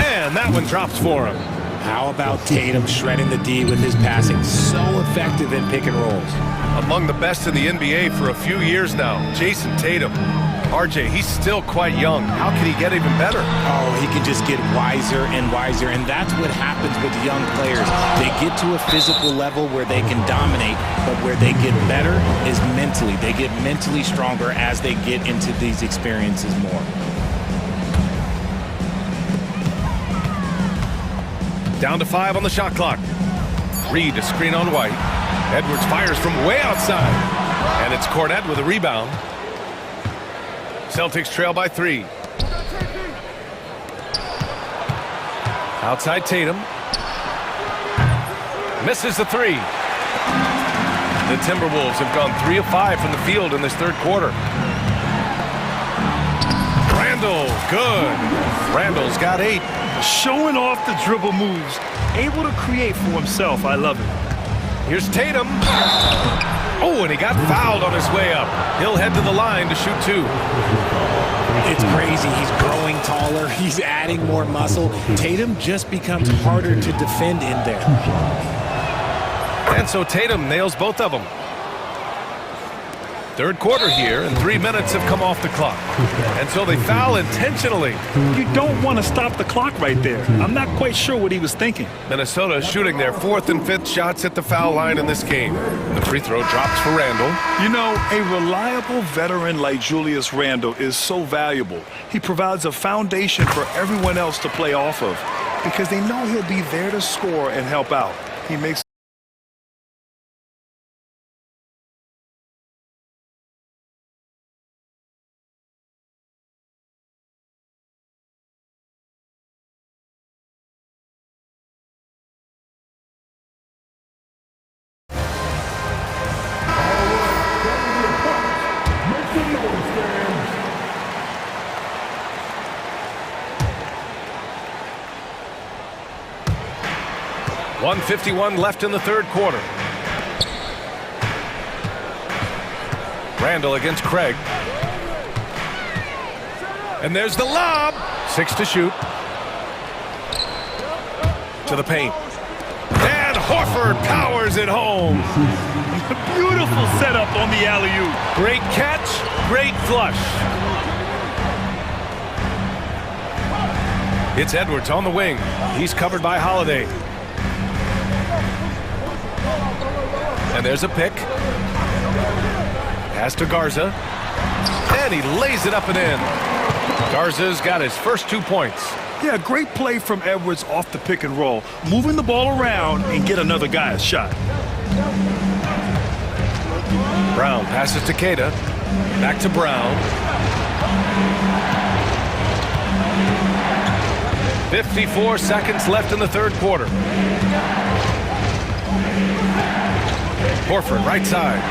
And that one drops for him. How about Tatum shredding the D with his passing? So effective in pick and rolls. Among the best in the NBA for a few years now, Jason Tatum. RJ, he's still quite young. How can he get even better? Oh, he can just get wiser and wiser, and that's what happens with young players. They get to a physical level where they can dominate, but where they get better is mentally. They get mentally stronger as they get into these experiences more. Down to 5 on the shot clock. Reed a screen on White. Edwards fires from way outside. And it's Cornette with a rebound. Celtics trail by 3. Outside Tatum. Misses the 3. The Timberwolves have gone 3 of 5 from the field in this third quarter. Randall, good. Randall's got 8. Showing off the dribble moves. Able to create for himself. I love it. Here's Tatum. Oh, and he got fouled on his way up. He'll head to the line to shoot 2. It's crazy. He's growing taller. He's adding more muscle. Tatum just becomes harder to defend in there. And so Tatum nails both of them. Third quarter here, and 3 minutes have come off the clock. And so they foul intentionally. You don't want to stop the clock right there. I'm not quite sure what he was thinking. Minnesota shooting their 4th and 5th shots at the foul line in this game. The free throw drops for Randall. You know, a reliable veteran like Julius Randle is so valuable. He provides a foundation for everyone else to play off of because they know he'll be there to score and help out. He makes .151 left in the third quarter. Randall against Craig. And there's the lob. 6 to shoot. To the paint. And Horford powers it home. Beautiful setup on the alley-oop. Great catch, great flush. It's Edwards on the wing. He's covered by Holiday. And there's a pick. Pass to Garza. And he lays it up and in. Garza's got his first 2 points. Yeah, great play from Edwards off the pick and roll. Moving the ball around and get another guy a shot. Brown passes to Queta. Back to Brown. 54 seconds left in the third quarter. Horford, right side.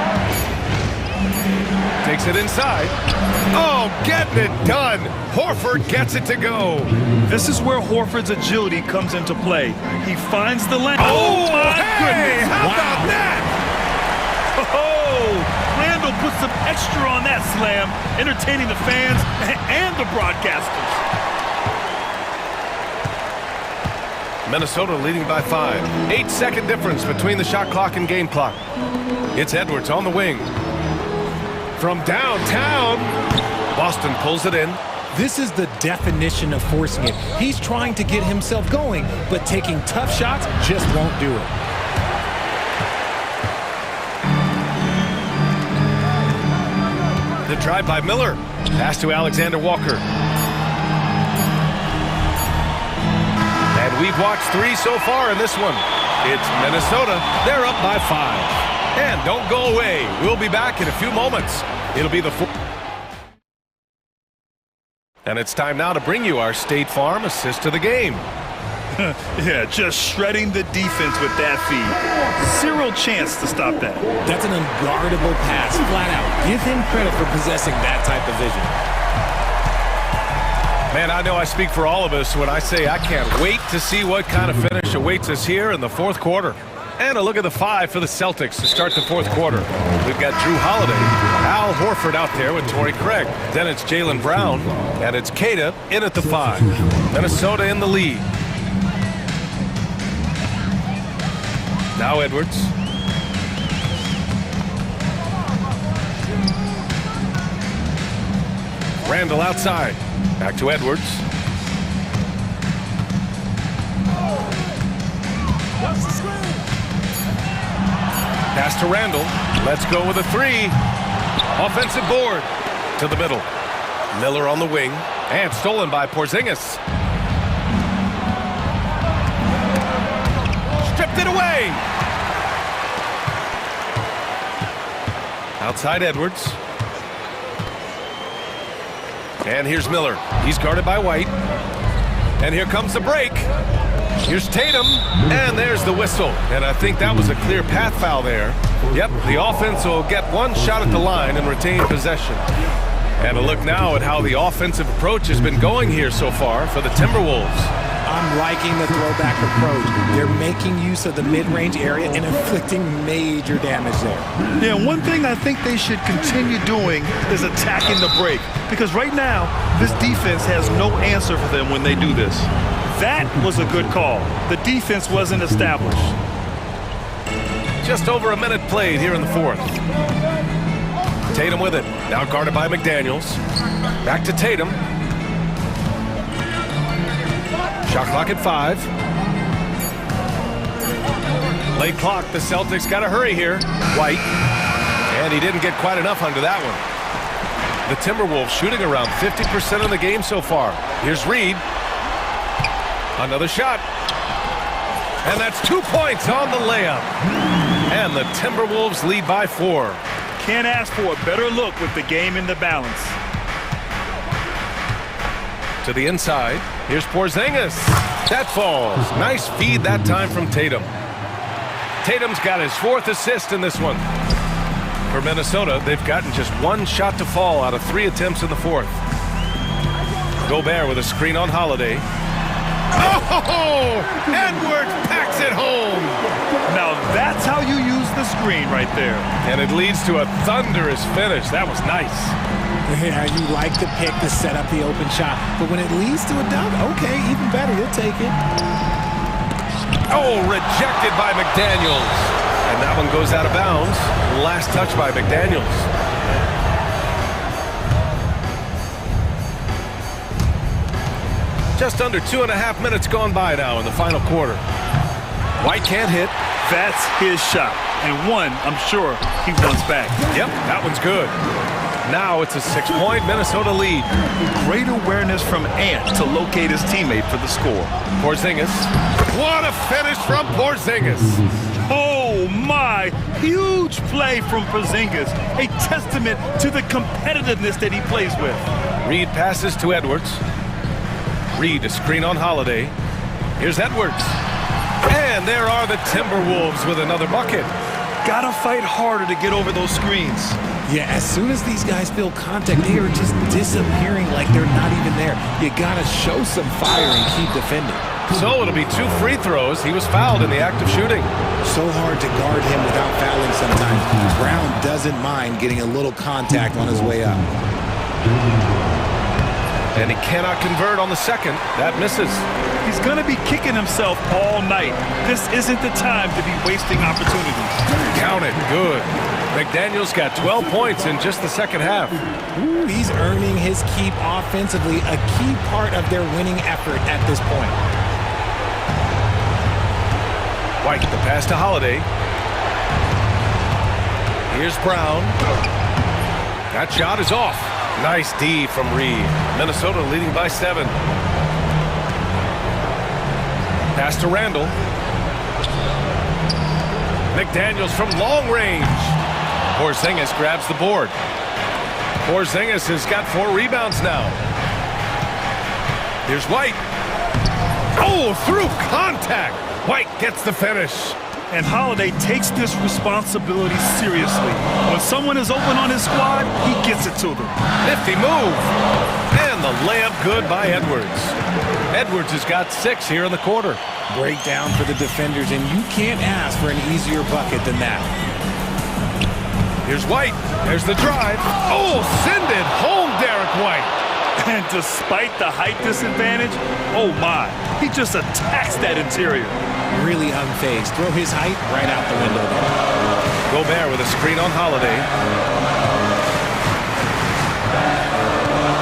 Takes it inside. Oh, getting it done. Horford gets it to go. This is where Horford's agility comes into play. He finds the lane. Oh, my goodness. How about that? Oh, Randall put some extra on that slam, entertaining the fans and the broadcasters. Minnesota leading by 5. 8-second difference between the shot clock and game clock. It's Edwards on the wing. From downtown, Boston pulls it in. This is the definition of forcing it. He's trying to get himself going, but taking tough shots just won't do it. The drive by Miller. Pass to Alexander Walker. And we've watched 3 so far in this one. It's Minnesota. They're up by 5. And don't go away. We'll be back in a few moments. It'll be the 4th. And it's time now to bring you our State Farm assist to the game. Yeah, just shredding the defense with that feed. Zero chance to stop that. That's an unguardable pass, flat out. Give him credit for possessing that type of vision. Man, I know I speak for all of us when I say I can't wait to see what kind of finish awaits us here in the 4th quarter. And a look at the 5 for the Celtics to start the 4th quarter. We've got Drew Holiday, Al Horford out there with Torrey Craig. Then it's Jaylen Brown, and it's Queta in at the 5. Minnesota in the lead. Now Edwards. Randall outside. Back to Edwards. Pass to Randall. Let's go with a 3. Offensive board to the middle. Miller on the wing. And stolen by Porzingis. Stripped it away. Outside Edwards. And here's Miller. He's guarded by White. And here comes the break. Here's Tatum, and there's the whistle. And I think that was a clear path foul there. Yep, the offense will get one shot at the line and retain possession. And a look now at how the offensive approach has been going here so far for the Timberwolves. I'm liking the throwback approach. They're making use of the mid-range area and inflicting major damage there. Yeah, one thing I think they should continue doing is attacking the break. Because right now, this defense has no answer for them when they do this. That was a good call. The defense wasn't established. Just over a minute played here in the 4th. Tatum with it. Now guarded by McDaniels. Back to Tatum. Shot clock at 5. Late clock. The Celtics got to hurry here. White. And he didn't get quite enough under that one. The Timberwolves shooting around 50% of the game so far. Here's Reed. Another shot. And that's 2 points on the layup. And the Timberwolves lead by 4. Can't ask for a better look with the game in the balance. To the inside. Here's Porzingis. That falls. Nice feed that time from Tatum. Tatum's got his 4th assist in this one. For Minnesota, they've gotten just 1 shot to fall out of 3 attempts in the 4th. Gobert with a screen on Holiday. Oh! Edwards packs it home! Now that's how you use the screen right there. And it leads to a thunderous finish. That was nice. Yeah, you like the pick to set up the open shot, but when it leads to a dunk, okay, even better, you'll take it. Oh, rejected by McDaniels. And that one goes out of bounds. Last touch by McDaniels. Just under 2.5 minutes gone by now in the final quarter. White can't hit. That's his shot. And one, I'm sure, he wants back. Yep, that one's good. Now it's a 6-point Minnesota lead. Great awareness from Ant to locate his teammate for the score. Porzingis. What a finish from Porzingis. Oh, my. Huge play from Porzingis. A testament to the competitiveness that he plays with. Reed passes to Edwards. Reed a screen on Holiday. Here's Edwards. And there are the Timberwolves with another bucket. Gotta fight harder to get over those screens. Yeah, as soon as these guys feel contact, they are just disappearing like they're not even there. You gotta show some fire and keep defending. So it'll be 2 free throws. He was fouled in the act of shooting. So hard to guard him without fouling sometimes. Brown doesn't mind getting a little contact on his way up. And he cannot convert on the second. That misses. He's going to be kicking himself all night. This isn't the time to be wasting opportunities. Count it. Good. McDaniels got 12 points in just the second half. Ooh, he's earning his keep offensively, a key part of their winning effort at this point. White, the pass to Holiday. Here's Brown. That shot is off. Nice D from Reed. Minnesota leading by 7. Pass to Randall. McDaniels from long range. Porzingis grabs the board. Porzingis has got 4 rebounds now. Here's White. Oh, through contact. White gets the finish. And Holiday takes this responsibility seriously. When someone is open on his squad, he gets it to them. Nifty move. And the layup good by Edwards. Edwards has got 6 here in the quarter. Breakdown for the defenders, and you can't ask for an easier bucket than that. Here's White. There's the drive. Oh, send it home, Derek White. And despite the height disadvantage, oh my, he just attacks that interior. Really unfazed. Throw his height right out the window there. Gobert with a screen on Holiday.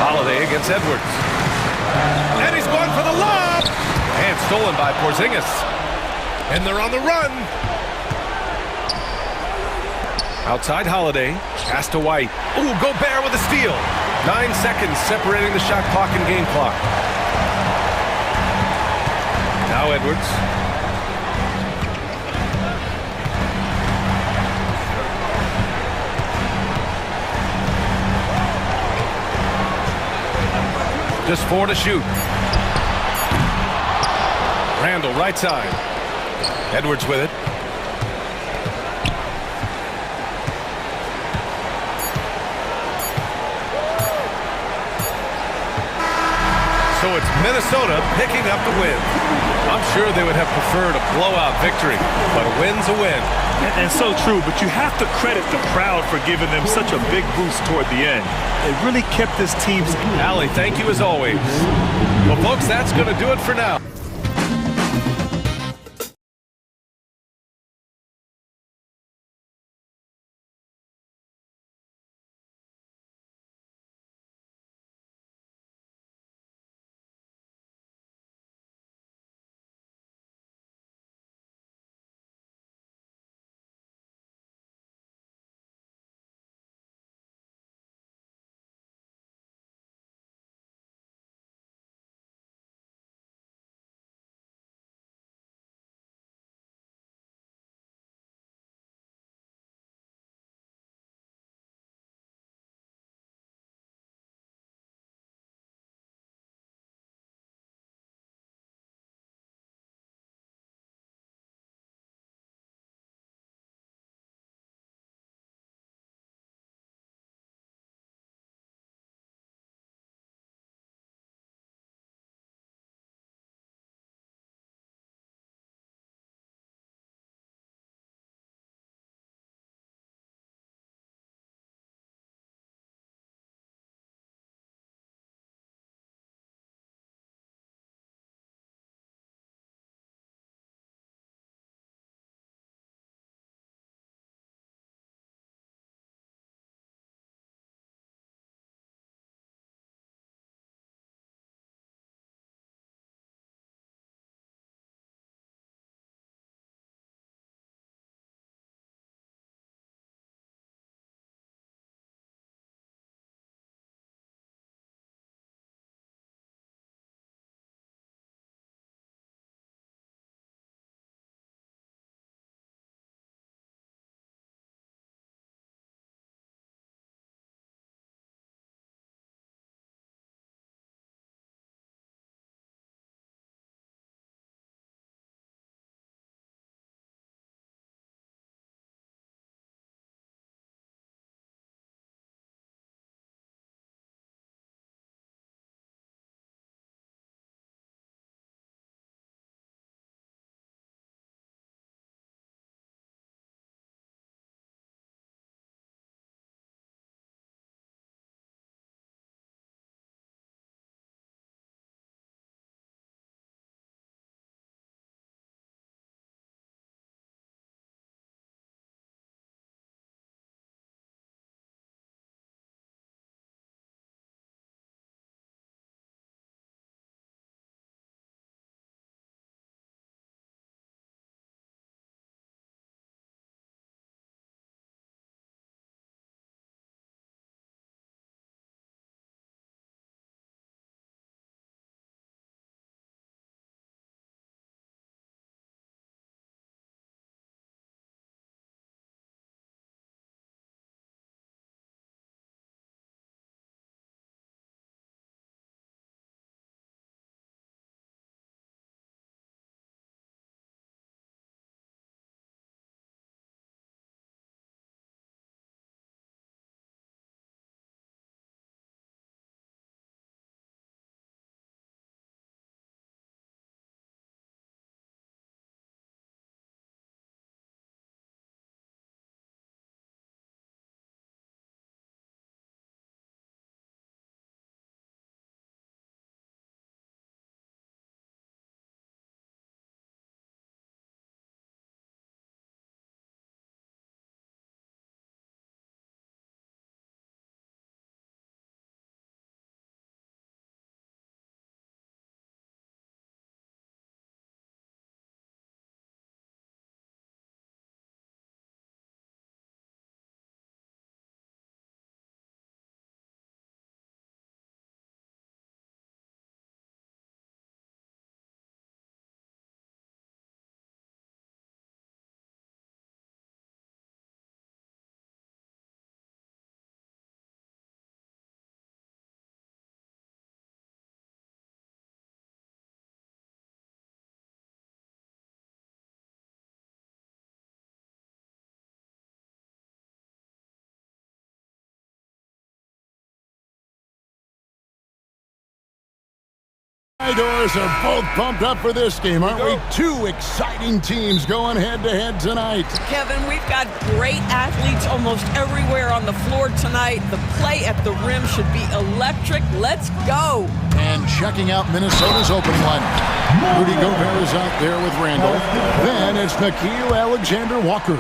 Holiday against Edwards. And he's going for the lob. And stolen by Porzingis. And they're on the run. Outside Holiday. Pass to White. Ooh, Gobert with a steal. 9 seconds separating the shot clock and game clock. Now Edwards. Just 4 to shoot. Randall right side. Edwards with it. So it's Minnesota picking up the win. I'm sure they would have preferred a blowout victory, but a win's a win. And so true, but you have to credit the crowd for giving them such a big boost toward the end. It really kept this team's... Allie, thank you as always. Well, folks, that's going to do it for now. Doors are both pumped up for this game, aren't we? Two exciting teams going head-to-head tonight. Kevin, we've got great athletes almost everywhere on the floor tonight. The play at the rim should be electric. Let's go. And checking out Minnesota's opening line. Rudy Gobert is out there with Randall. Then it's Nickeil Alexander-Walker.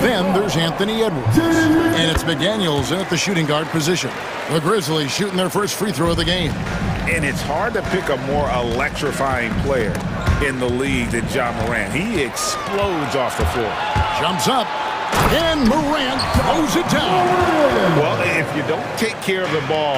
Then there's Anthony Edwards. And it's McDaniels in at the shooting guard position. The Grizzlies shooting their first free throw of the game. And it's hard to pick a more electrifying player in the league than John Morant. He explodes off the floor. Jumps up. And Morant throws it down. Well, if you don't take care of the ball,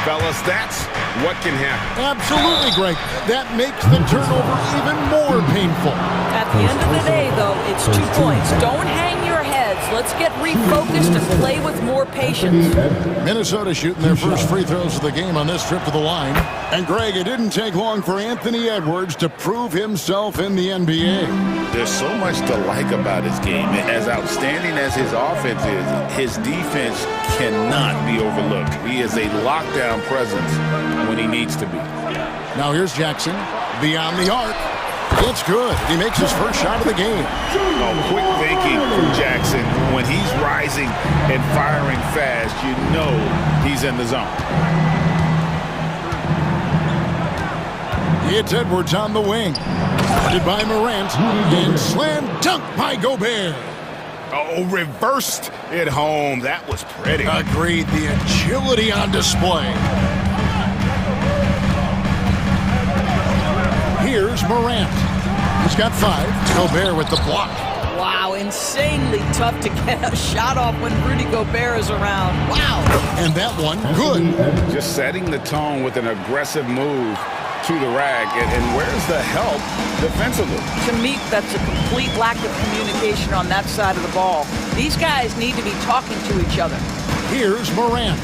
fellas, that's what can happen. Absolutely, Greg. That makes the turnover even more painful. At the end of the day, though, it's 2 points. Don't hang your heads. Let's get refocused and play with more patience. Minnesota shooting their first free throws of the game on this trip to the line. And, Greg, it didn't take long for Anthony Edwards to prove himself in the NBA. There's so much to like about his game. As outstanding as his offense is, his defense cannot be overlooked. He is a lockdown presence when he needs to be. Now here's Jackson. Beyond the arc. It's good. He makes his first shot of the game. Oh, quick thinking from Jackson. When he's rising and firing fast, you know he's in the zone. It's Edwards on the wing. Guarded by Morant. And slam dunk by Gobert. Oh, reversed it home. That was pretty. Agreed. The agility on display. Here's Morant. He's got 5. Gobert with the block. Wow, insanely tough to get a shot off when Rudy Gobert is around. Wow. And that one, good. Just setting the tone with an aggressive move to the rack. And where's the help defensively? To me, that's a complete lack of communication on that side of the ball. These guys need to be talking to each other. Here's Morant.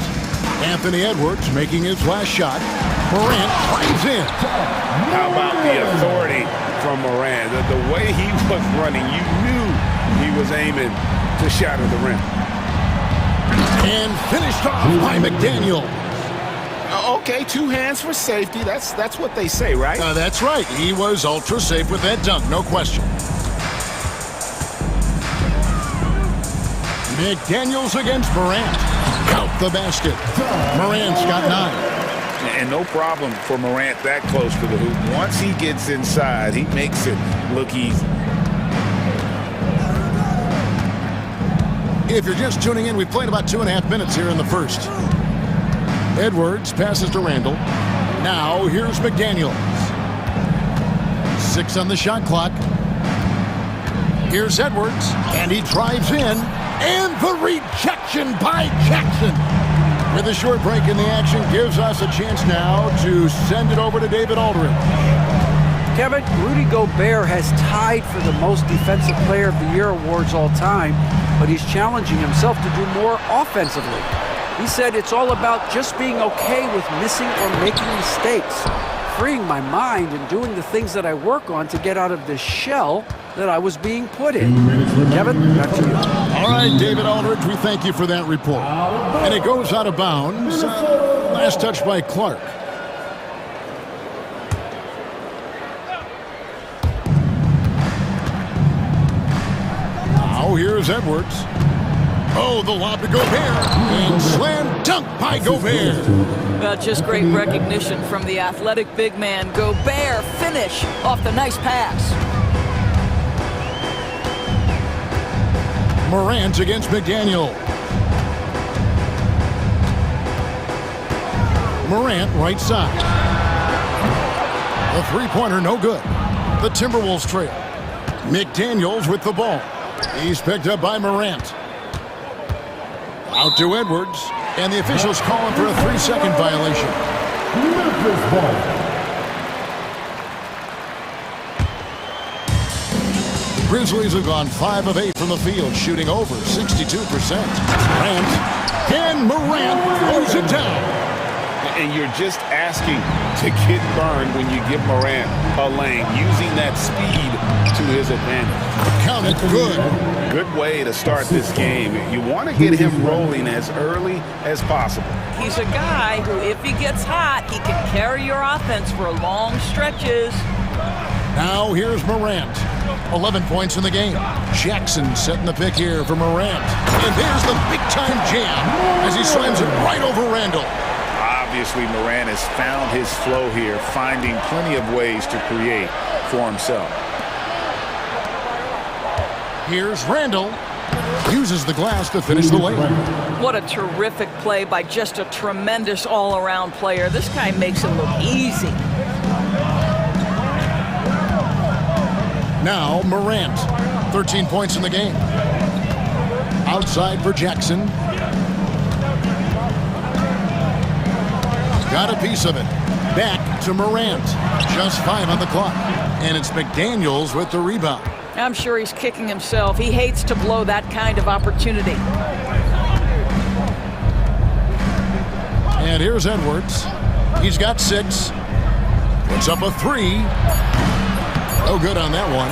Anthony Edwards making his last shot. Morant drives in. How about the authority from Morant? The way he was running, you knew he was aiming to shatter the rim. And finished off by McDaniel. Okay, 2 hands for safety. That's what they say, right? That's right. He was ultra safe with that dunk, no question. McDaniels against Morant. Count the basket. Morant's got 9. And no problem for Morant that close to the hoop. Once he gets inside, he makes it look easy. If you're just tuning in, we've played about 2.5 minutes here in the first. Edwards passes to Randall. Now here's McDaniels. 6 on the shot clock. Here's Edwards, and he drives in. And the rejection by Jackson. With a short break in the action, gives us a chance now to send it over to David Aldridge. Kevin, Rudy Gobert has tied for the most Defensive Player of the Year awards all time, but he's challenging himself to do more offensively. He said it's all about just being okay with missing or making mistakes, freeing my mind and doing the things that I work on to get out of this shell that I was being put in. Kevin, back to you. All right, David Aldridge, we thank you for that report. And it goes out of bounds. Last touch by Clark. Now here's Edwards. Oh, the lob to Gobert. And slam dunk by Gobert. Well, just great recognition from the athletic big man. Gobert finish off the nice pass. Morant against McDaniel. Morant right side. The three-pointer no good. The Timberwolves trail. McDaniels with the ball. He's picked up by Morant. Out to Edwards. And the officials calling for a 3-second violation. Memphis ball. Grizzlies have gone 5 of 8 from the field, shooting over 62%. Morant throws it down. And you're just asking to get burned when you give Morant a lane, using that speed to his advantage. Count it good. Good way to start this game. You want to get him rolling as early as possible. He's a guy who, if he gets hot, he can carry your offense for long stretches. Now here's Morant. 11 points in the game. Jackson setting the pick here for Morant. And there's the big-time jam as he slams it right over Randall. Obviously, Morant has found his flow here, finding plenty of ways to create for himself. Here's Randall. Uses the glass to finish the lane. What a terrific play by just a tremendous all-around player. This guy makes it look easy. Now Morant. 13 points in the game. Outside for Jackson. Got a piece of it. Back to Morant. Just 5 on the clock. And it's McDaniels with the rebound. I'm sure he's kicking himself. He hates to blow that kind of opportunity. And here's Edwards. He's got 6. Puts up a 3. No good on that one.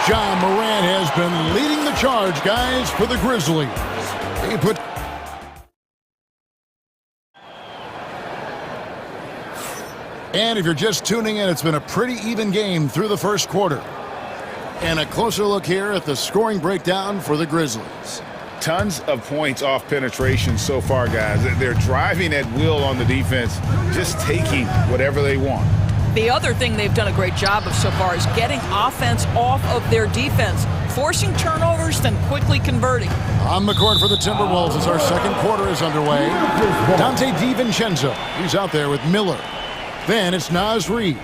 John Morant has been leading the charge, guys, for the Grizzlies. He put... And if you're just tuning in, it's been a pretty even game through the first quarter. And a closer look here at the scoring breakdown for the Grizzlies. Tons of points off penetration so far, guys. They're driving at will on the defense, just taking whatever they want. The other thing they've done a great job of so far is getting offense off of their defense, forcing turnovers, then quickly converting. On the court for the Timberwolves as our second quarter is underway. Dante DiVincenzo. He's out there with Miller. Then it's Naz Reid.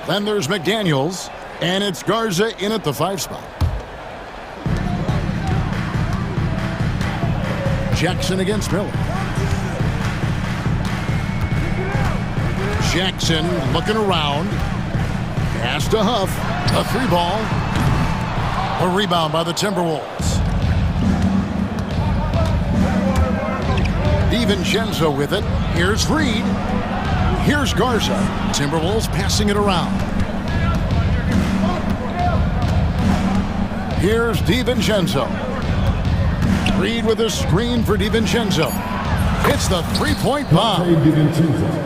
Then there's McDaniels. And it's Garza in at the 5 spot. Jackson against Miller. Jackson looking around. Pass to Huff. A 3 ball. A rebound by the Timberwolves. DiVincenzo with it. Here's Reid. Here's Garza. Timberwolves passing it around. Here's DiVincenzo. Reid with a screen for DiVincenzo. Hits the 3-point bomb.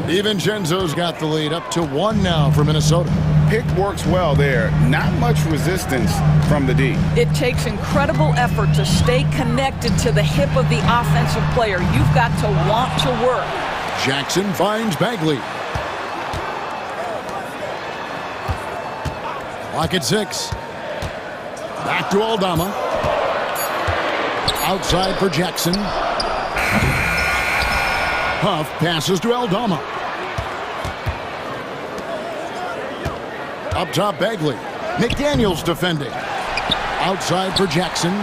DiVincenzo's got the lead up to 1 now for Minnesota. Pick works well there. Not much resistance from the D. It takes incredible effort to stay connected to the hip of the offensive player. You've got to want to work. Jackson finds Bagley. Clock at 6. Back to Aldama. Outside for Jackson. Huff passes to Aldama. Up top, Bagley. McDaniels defending. Outside for Jackson.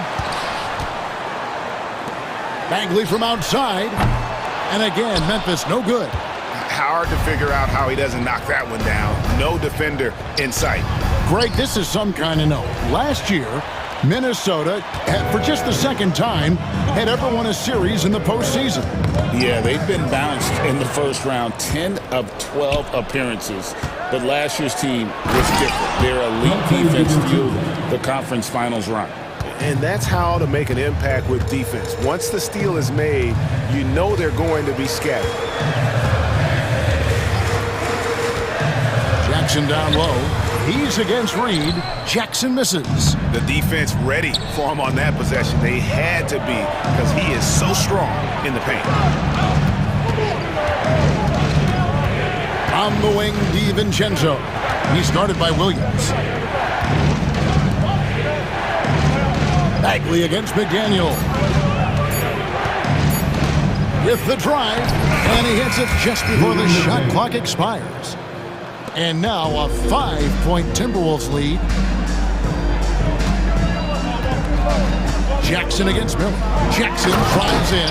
Bagley from outside. And again, Memphis no good. Hard to figure out how he doesn't knock that one down. No defender in sight. Greg, this is some kind of note. Last year, Minnesota, for just the second time, had ever won a series in the postseason. Yeah, they've been bounced in the first round, 10 of 12 appearances. But last year's team was different. Their elite defense fueled the conference finals run. And that's how to make an impact with defense. Once the steal is made, you know they're going to be scattered. Jackson down low. He's against Reid. Jackson misses. The defense ready for him on that possession. They had to be because he is so strong in the paint. On the wing, DiVincenzo. He's guarded by Williams. Bagley against McDaniel. With the drive, and he hits it just before the shot clock expires. And now a 5-point Timberwolves lead. Jackson against Miller. Jackson drives in.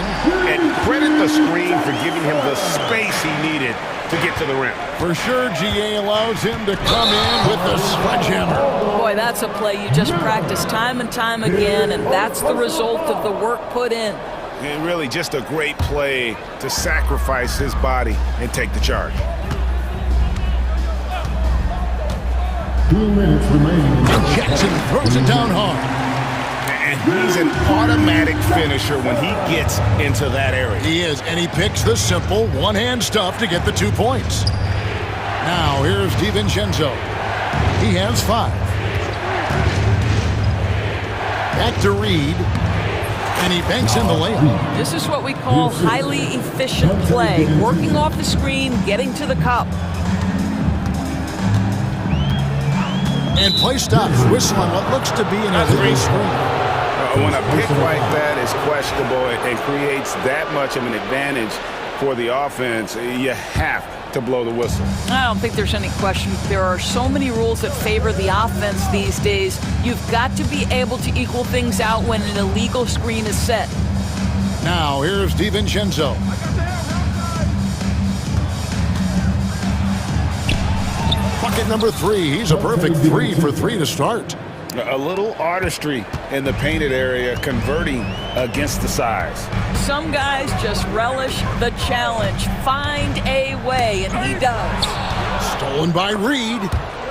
And credit the screen for giving him the space he needed to get to the rim. For sure, GA allows him to come in with the sledgehammer. Boy, that's a play you just practice time and time again, and that's the result of the work put in. And really just a great play to sacrifice his body and take the charge. 2 minutes remaining. Jackson throws it down hard. And he's an automatic finisher when he gets into that area. He is, and he picks the simple one-hand stuff to get the 2 points. Now here's DiVincenzo. He has 5. Back to Reed. And he banks in the layup. This is what we call highly efficient play. Working off the screen, getting to the cup. And play stops. Whistle on what looks to be an illegal screen. When a pick like that is questionable and creates that much of an advantage for the offense, you have to blow the whistle. I don't think there's any question. There are so many rules that favor the offense these days. You've got to be able to equal things out when an illegal screen is set. Now here's DiVincenzo. Bucket number 3. He's a perfect 3 for 3 to start. A little artistry in the painted area, converting against the size. Some guys just relish the challenge. Find a way, and he does. Stolen by Reed.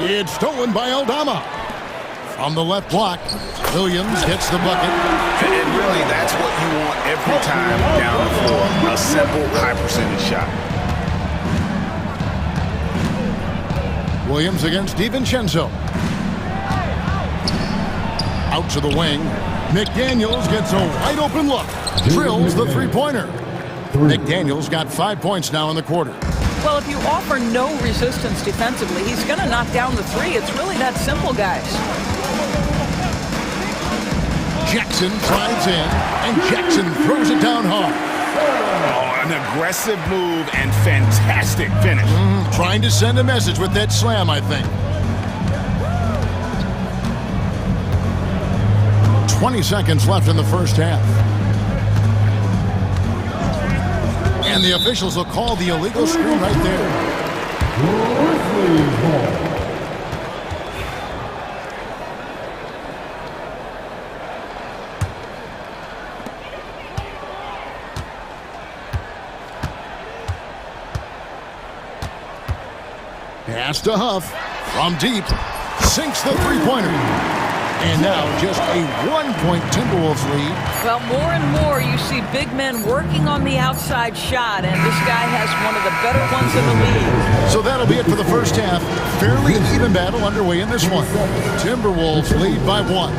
It's stolen by Aldama. From the left block, Williams gets the bucket. And really, that's what you want every time down the floor. A simple, high-percentage shot. Williams against DiVincenzo. Out to the wing. McDaniels gets a wide-open look. Drills the three-pointer. McDaniels got 5 points now in the quarter. Well, if you offer no resistance defensively, he's going to knock down the 3. It's really that simple, guys. Jackson drives in, and Jackson throws it down hard. Oh, an aggressive move and fantastic finish. Trying to send a message with that slam, I think. 20 seconds left in the first half. And the officials will call the illegal screen right there. Pass to Huff from deep. Sinks the three-pointer. And now just a 1-point Timberwolves lead. Well, more and more you see big men working on the outside shot, and this guy has one of the better ones in the league. So that'll be it for the first half. Fairly even battle underway in this one. Timberwolves lead by 1.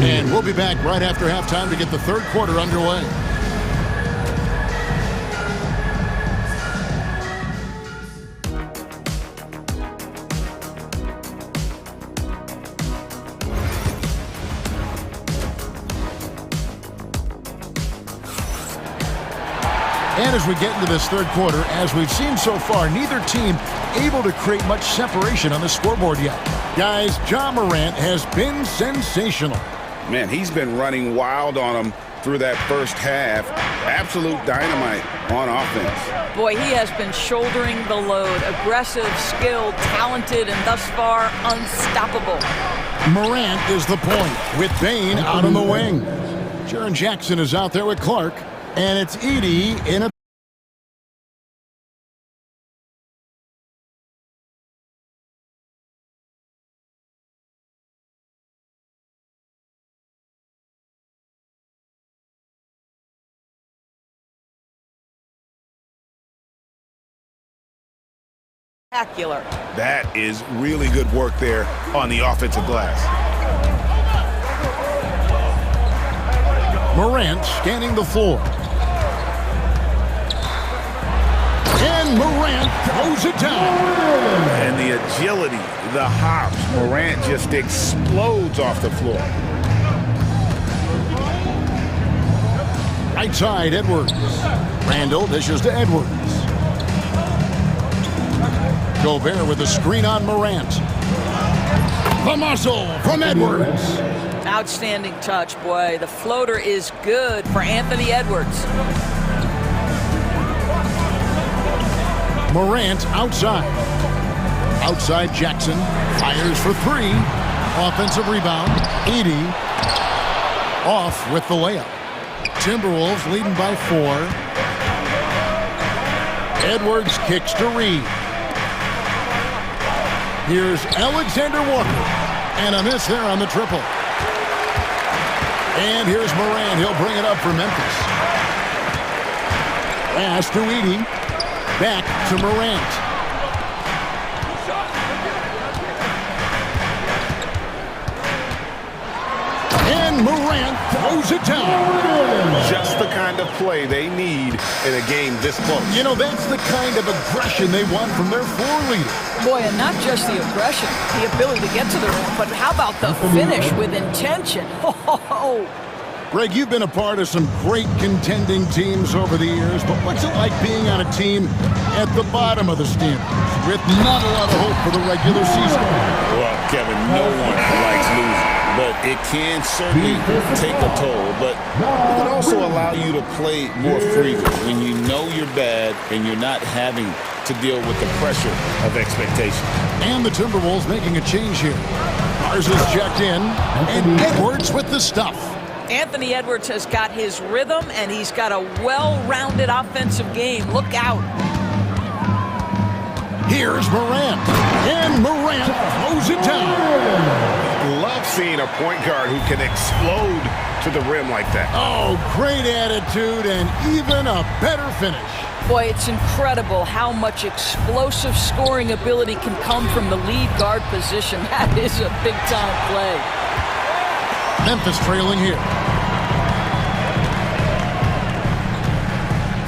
And we'll be back right after halftime to get the third quarter underway. And as we get into this third quarter, as we've seen so far, neither team able to create much separation on the scoreboard yet. Guys, Ja Morant has been sensational. Man, he's been running wild on them through that first half. Absolute dynamite on offense. Boy, he has been shouldering the load. Aggressive, skilled, talented, and thus far unstoppable. Morant is the point with Bane out on the wing. Jaren Jackson is out there with Clark. And it's Edey in a spectacular. That is really good work there on the offensive glass. Morant scanning the floor. And Morant throws it down. And the agility, the hops, Morant just explodes off the floor. Right side, Edwards. Randall dishes to Edwards. Gobert with a screen on Morant. The muscle from Edwards. Outstanding touch, boy. The floater is good for Anthony Edwards. Morant outside. Outside Jackson. Fires for 3. Offensive rebound. Edey off with the layup. Timberwolves leading by 4. Edwards kicks to Reed. Here's Alexander Walker. And a miss there on the triple. And here's Morant. He'll bring it up for Memphis. Pass to Edey. Back to Morant. And Morant throws it down. Just the kind of play they need in a game this close. You know, that's the kind of aggression they want from their floor leader. Boy, and not just the aggression, the ability to get to the rim, but how about the finish with intention? Oh. Greg, you've been a part of some great contending teams over the years, but what's it like being on a team at the bottom of the standings with not a lot of hope for the regular season? Well, Kevin, no one likes losing, but it can certainly take a toll. But it can also allow you to play more freely when you know you're bad and you're not having to deal with the pressure of expectation. And the Timberwolves making a change here. Mars is checked in, and Edwards with the stuff. Anthony Edwards has got his rhythm, and he's got a well-rounded offensive game. Look out. Here's Morant. And Morant throws it down. Love seeing a point guard who can explode to the rim like that. Oh, great attitude and even a better finish. Boy, it's incredible how much explosive scoring ability can come from the lead guard position. That is a big-time play. Memphis trailing here.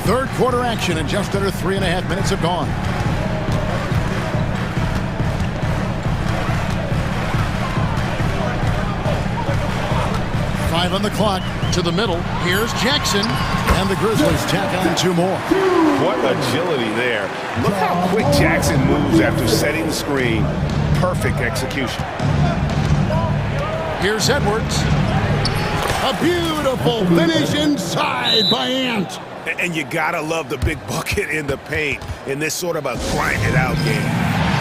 Third quarter action, and just under 3.5 minutes have gone. Five on the clock. To the middle. Here's Jackson. And the Grizzlies tack on 2 more. What agility there. Look how quick Jackson moves after setting the screen. Perfect execution. Here's Edwards. A beautiful finish inside by Ant. And you gotta love the big bucket in the paint in this sort of a grind-it-out game.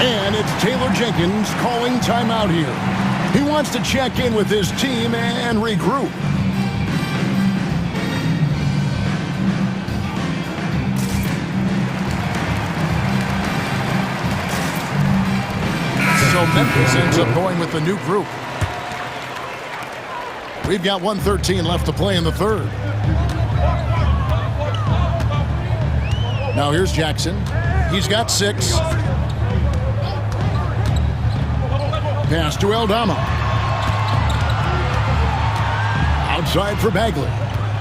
And it's Taylor Jenkins calling timeout here. He wants to check in with his team and regroup. So Memphis ends up going with the new group. We've got 1:13 left to play in the third. Now here's Jackson. He's got 6. Pass to Aldama. Outside for Bagley.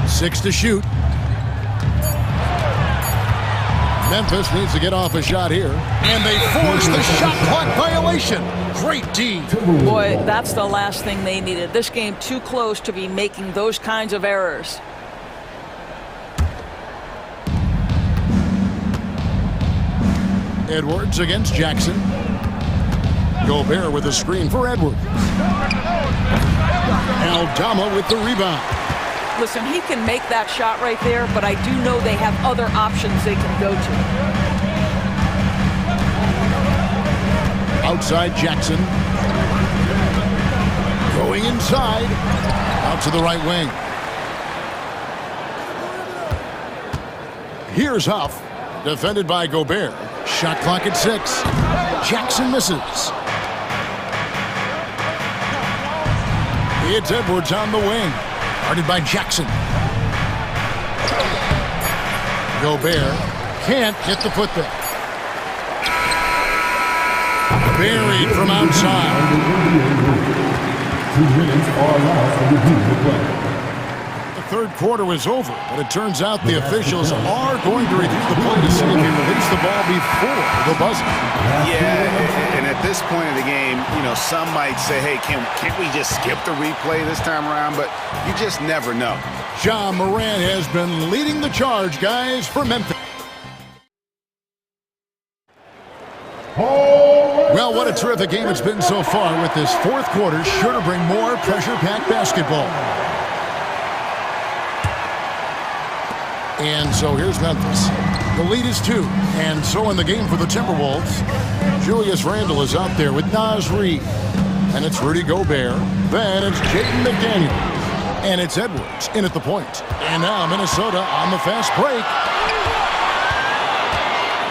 6 to shoot. Memphis needs to get off a shot here. And they force the shot clock violation. Great D. Boy, that's the last thing they needed. This game too close to be making those kinds of errors. Edwards against Jackson. Gobert with a screen for Edwards. Aldama with the rebound. Listen, he can make that shot right there, but I do know they have other options they can go to. Outside Jackson. Going inside. Out to the right wing. Here's Huff. Defended by Gobert. Shot clock at 6. Jackson misses. It's Edwards on the wing. Guarded by Jackson. Gobert can't get the putback. Buried from outside. 2 minutes are lost for the play. The third quarter was over, but it turns out the officials are going to review the play to see if they release the ball before the buzzer. Yeah, and at this point in the game, you know, some might say, hey, can't we just skip the replay this time around? But you just never know. Ja Morant has been leading the charge, guys, for Memphis. Well, what a terrific game it's been so far, with this fourth quarter sure to bring more pressure-packed basketball. And so here's Memphis. The lead is 2. And so in the game for the Timberwolves, Julius Randle is out there with Naz Reid. And it's Rudy Gobert. Then it's Jaden McDaniel. And it's Edwards in at the point. And now Minnesota on the fast break.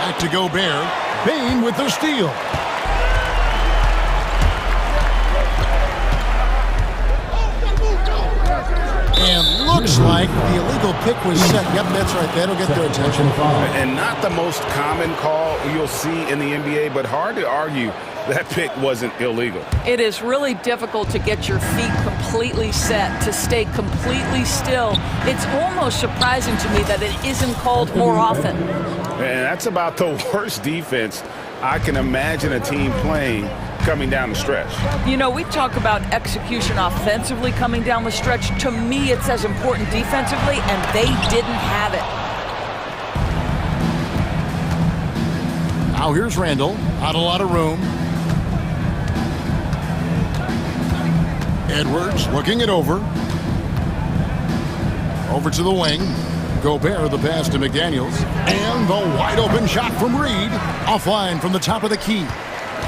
Back to Gobert. Bane with the steal. And looks like the illegal pick was set. Yep, that's right. That'll get their attention. And not the most common call you'll see in the NBA, but hard to argue that pick wasn't illegal. It is really difficult to get your feet completely set, to stay completely still. It's almost surprising to me that it isn't called more often. And that's about the worst defense I can imagine a team playing coming down the stretch. You know, we talk about execution offensively coming down the stretch. To me, it's as important defensively, and they didn't have it. Now here's Randall. Not a lot of room. Edwards looking it over. Over to the wing. Gobert the pass to McDaniels. And the wide open shot from Reed. Offline from the top of the key.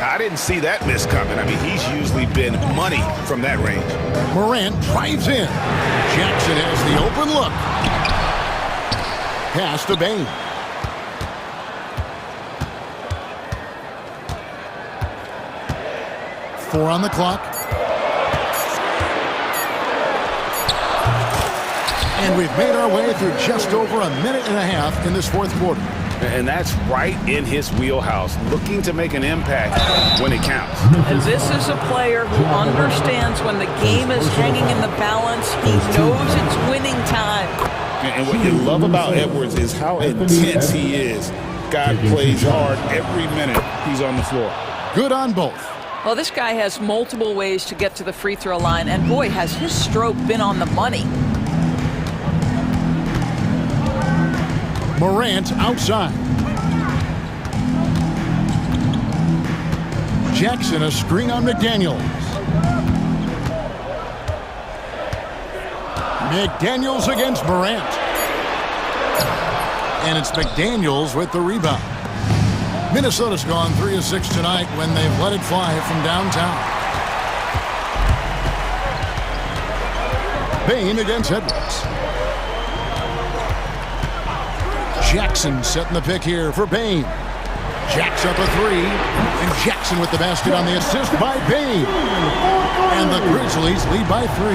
I didn't see that miss coming. I mean, he's usually been money from that range. Morant drives in. Jackson has the open look. Pass to Bane. Four on the clock. And we've made our way through just over a minute and a half in this fourth quarter. And that's right in his wheelhouse, looking to make an impact when it counts. And this is a player who understands when the game is hanging in the balance. He knows it's winning time. And what you love about Edwards is how intense he is. God plays hard every minute he's on the floor. Good on both. Well, this guy has multiple ways to get to the free throw line, and boy, has his stroke been on the money. Morant outside. Jackson a screen on McDaniels. McDaniels against Morant. And it's McDaniels with the rebound. Minnesota's gone 3 of 6 tonight when they've let it fly from downtown. Bane against Edwards. Jackson setting the pick here for Bane. Jacks up a three, and Jackson with the basket on the assist by Bane. And the Grizzlies lead by 3.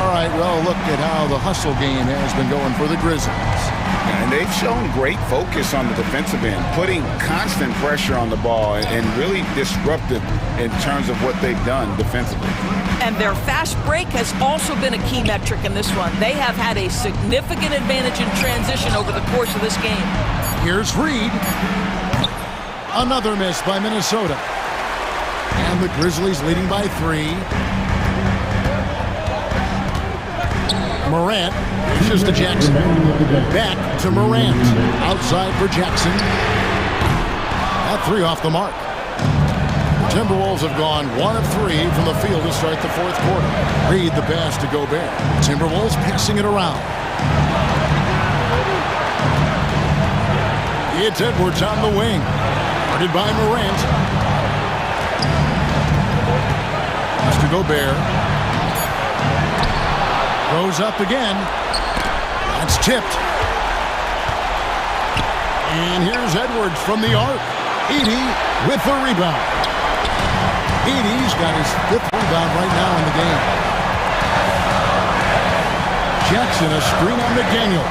All right, well, look at how the hustle game has been going for the Grizzlies. And they've shown great focus on the defensive end, putting constant pressure on the ball and really disruptive in terms of what they've done defensively. And their fast break has also been a key metric in this one. They have had a significant advantage in transition over the course of this game. Here's Reed. Another miss by Minnesota. And the Grizzlies leading by 3. Morant pushes to Jackson. Back to Morant. Outside for Jackson. That 3 off the mark. The Timberwolves have gone 1 of 3 from the field to start the fourth quarter. Reed the pass to Gobert. Timberwolves passing it around. It's Edwards on the wing. Guarded by Morant. Pass to Gobert. Goes up again. That's tipped. And here's Edwards from the arc. Edey with the rebound. Edey's got his 5th rebound right now in the game. Jackson a screen on McDaniel.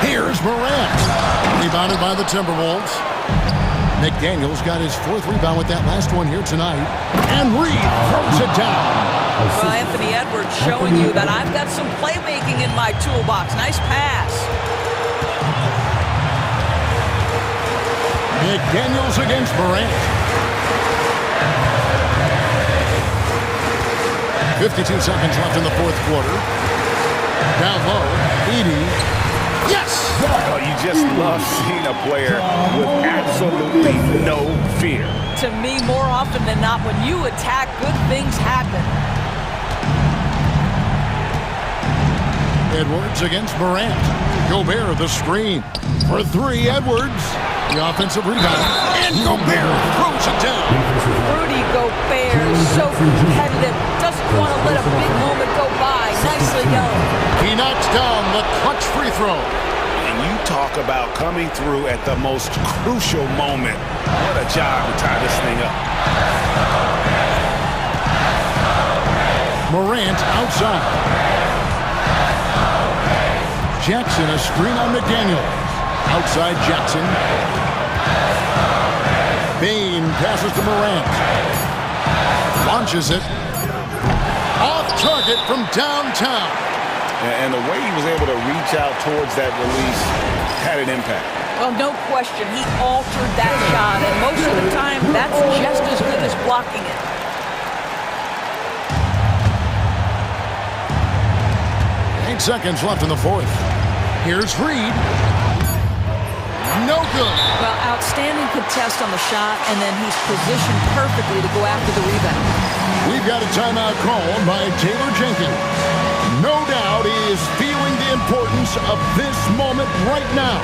Here's Morant. Rebounded by the Timberwolves. McDaniel's got his 4th rebound with that last one here tonight. And Reed throws it down. Well, Anthony Edwards showing you that I've got some playmaking in my toolbox. Nice pass. McDaniels against Morant. 52 seconds left in the fourth quarter. Down low, Edey. Yes! Oh, you just love seeing a player with absolutely no fear. To me, more often than not, when you attack, good things happen. Edwards against Morant. Gobert the screen. For 3, Edwards. The offensive rebound. And Gobert throws it down. Rudy Gobert, so competitive. Doesn't want to let a big moment go by. Nicely done. He knocks down the clutch free throw. And you talk about coming through at the most crucial moment. What a job to tie this thing up. Morant outside. Jackson, a screen on McDaniels. Outside Jackson. Bane passes to Morant. Launches it. Off target from downtown. And the way he was able to reach out towards that release had an impact. Well, no question. He altered that shot, and most of the time, that's just as good as blocking it. Eight seconds left in the fourth. Here's Reed. No good. Well, outstanding contest on the shot, and then he's positioned perfectly to go after the rebound. We've got a timeout called by Taylor Jenkins. No doubt he is feeling the importance of this moment right now.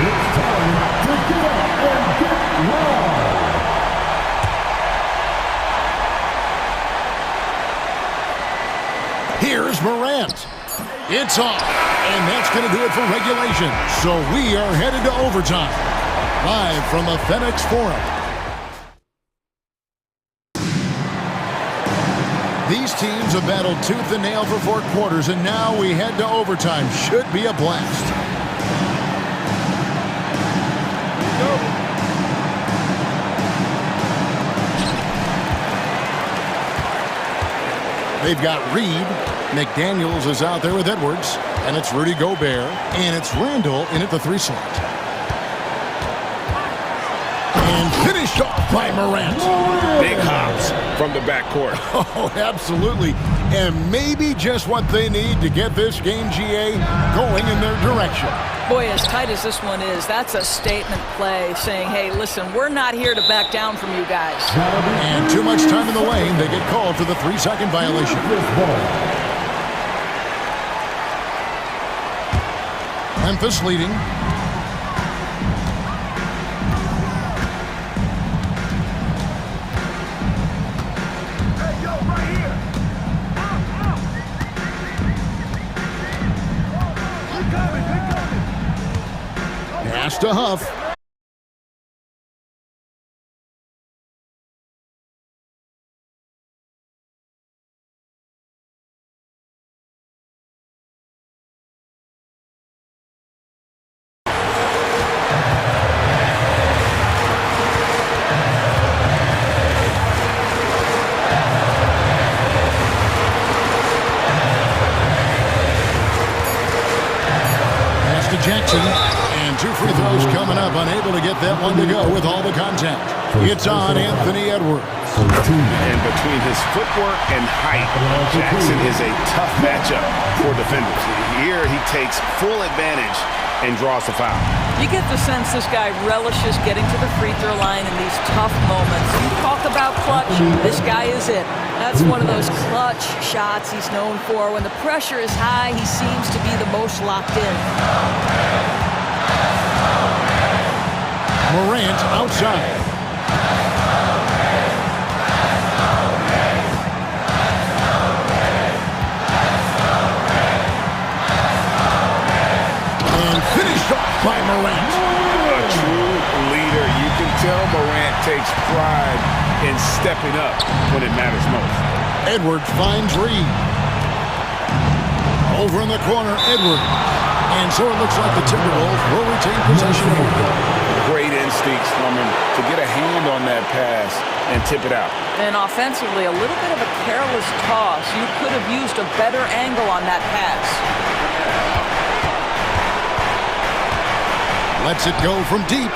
It's time to get up and get wild. Here's Morant. It's off. And that's going to do it for regulation. So we are headed to overtime. Live from the FedEx Forum. These teams have battled tooth and nail for 4 quarters, and now we head to overtime. Should be a blast. They've got Reed. McDaniels is out there with Edwards. And it's Rudy Gobert. And it's Randall in at the 3 slot. And finished off by Morant. Big hops from the backcourt. Oh, absolutely. And maybe just what they need to get this game, GA, going in their direction. Boy, as tight as this one is, that's a statement play saying, hey, listen, we're not here to back down from you guys. And too much time in the lane. They get called for the 3-second violation. Memphis leading. Pass to Huff. Pass to Jackson. And 2 free throws coming up, unable to get that one to go with all the contact. It's on Anthony Edwards. And between his footwork and height, Jackson is a tough matchup for defenders. Here he takes full advantage and draws the foul. You get the sense this guy relishes getting to the free throw line in these tough moments. You talk about clutch, this guy is it. That's one of those clutch shots he's known for. When the pressure is high, he seems to be the most locked in. Morant outside. And finished off by Morant. A true leader. You can tell Morant takes pride in stepping up when it matters most. Edwards finds Reed. Over in the corner, Edwards. And so it looks like the Timberwolves will retain possession. Great instincts from him to get a hand on that pass and tip it out. And offensively, a little bit of a careless toss. You could have used a better angle on that pass. Lets it go from deep.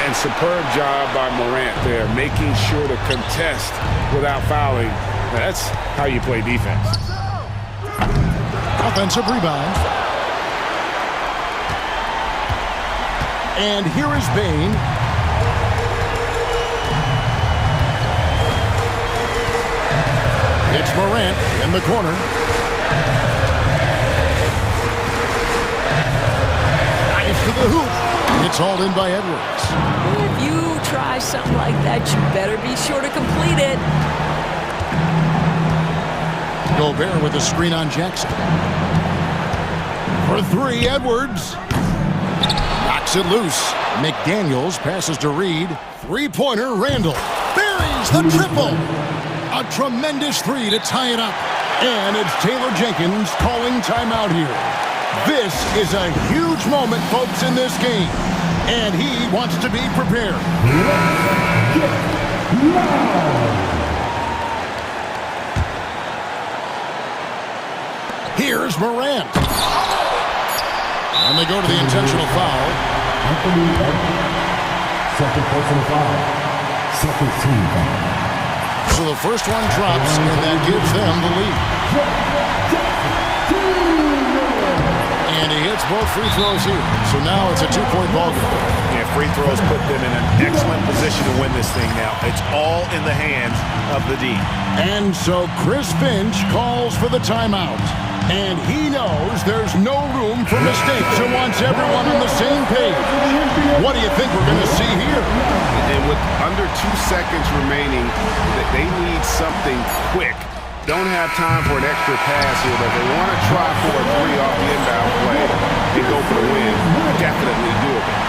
And superb job by Morant there, making sure to contest without fouling. That's how you play defense. Offensive rebound. And here is Bane. It's Morant in the corner. Nice to the hoop. It's It's hauled in by Edwards. If you try something like that, you better be sure to complete it. Gobert with the screen on Jackson. For three, Edwards. Knocks it loose. McDaniels passes to Reed. Three-pointer, Randall. Buries the triple. A tremendous three to tie it up. And it's Taylor Jenkins calling timeout here. This is a huge moment, folks, in this game. And he wants to be prepared. Here's Morant. And they go to the intentional foul. Second personal foul. Second team foul. So the first one drops, and that gives them the lead. And he hits both free throws here. So now it's a two-point ball game. Yeah, free throws put them in an excellent position to win this thing now. It's all in the hands of the D. And so Chris Finch calls for the timeout. And he knows there's no room for mistakes and wants everyone on the same page. What do you think we're going to see here? And with under 2 seconds remaining, they need something quick. Don't have time for an extra pass here, but they want to try for a three off the inbound play and go for the win. Definitely doable.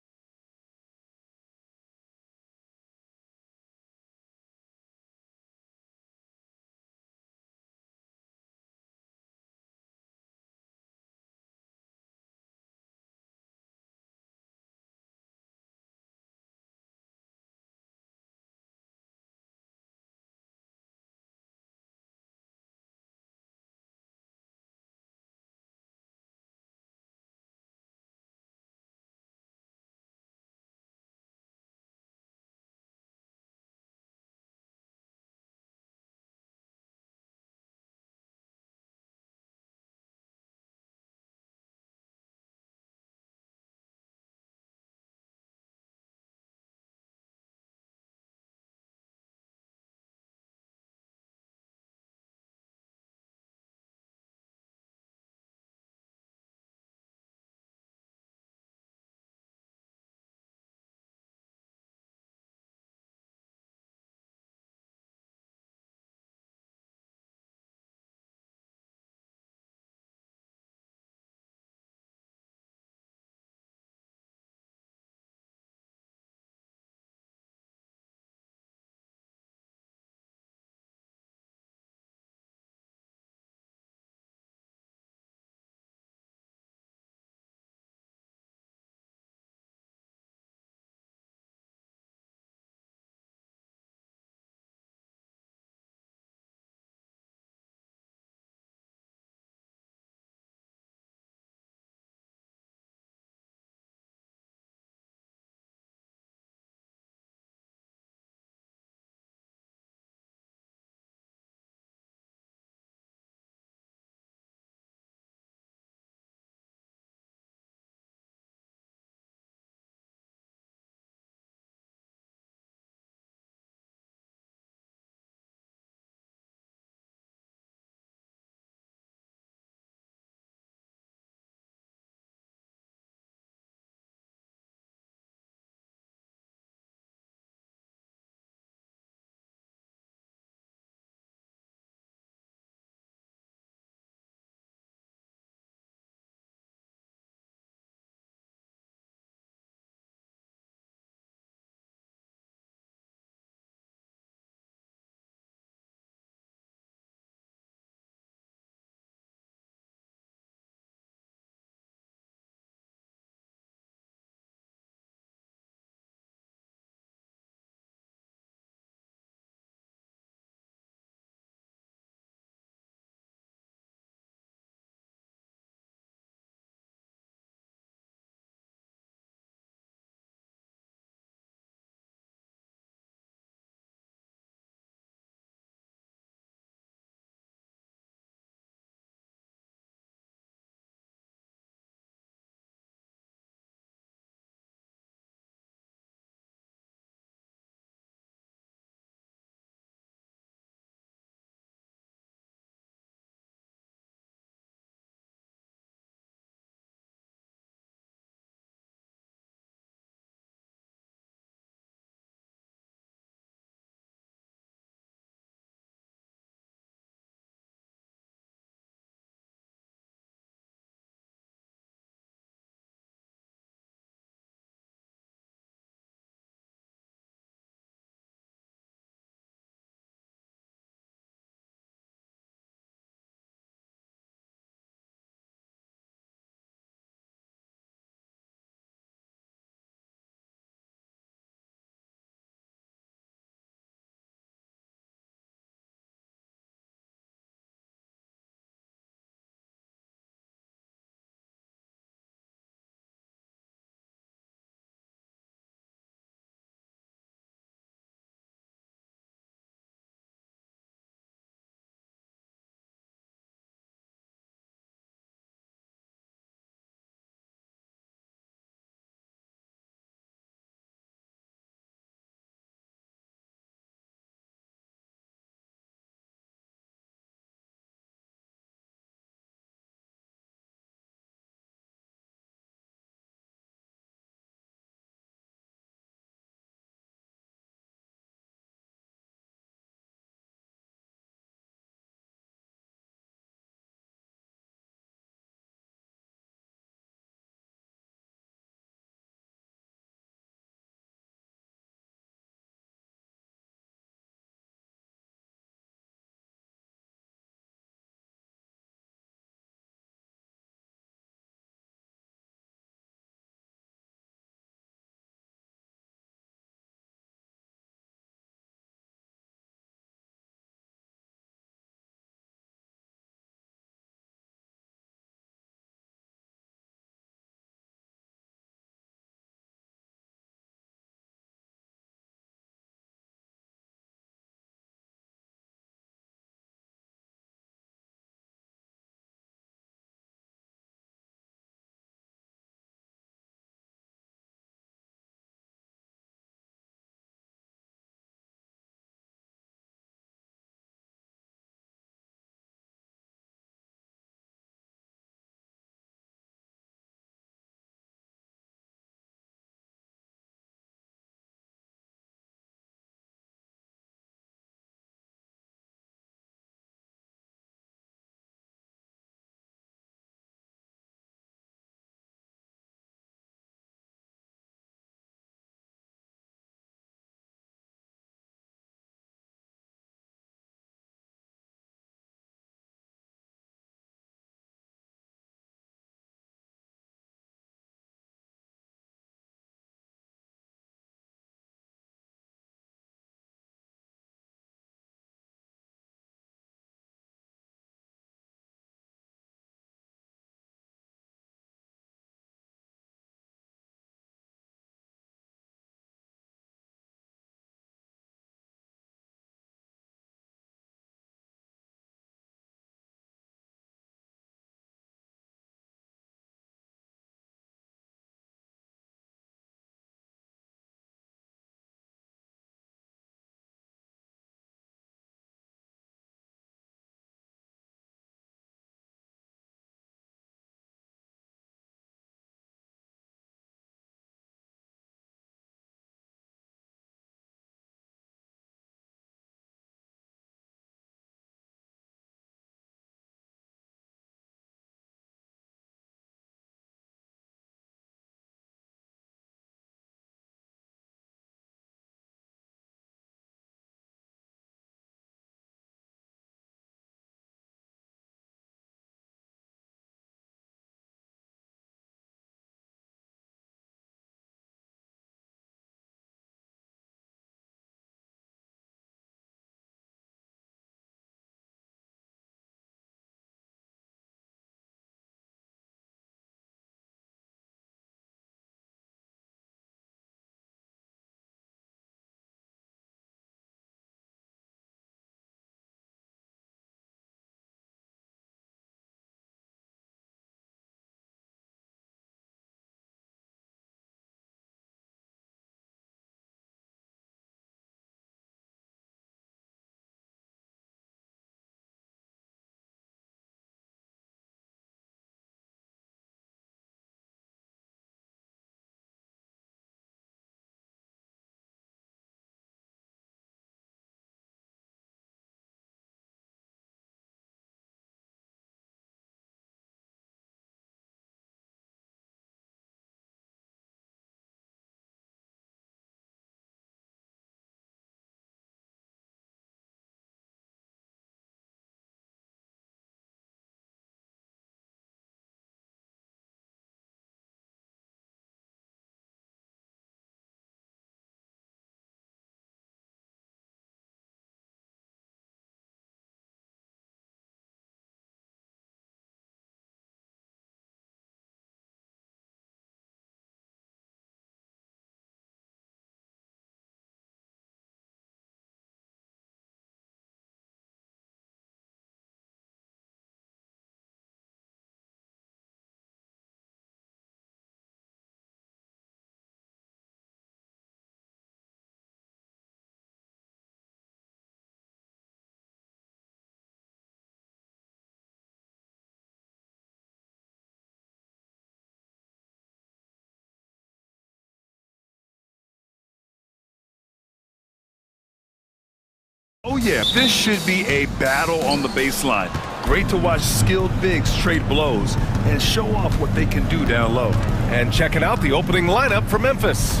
Oh yeah, this should be a battle on the baseline. Great to watch skilled bigs trade blows and show off what they can do down low. And checking out the opening lineup for Memphis.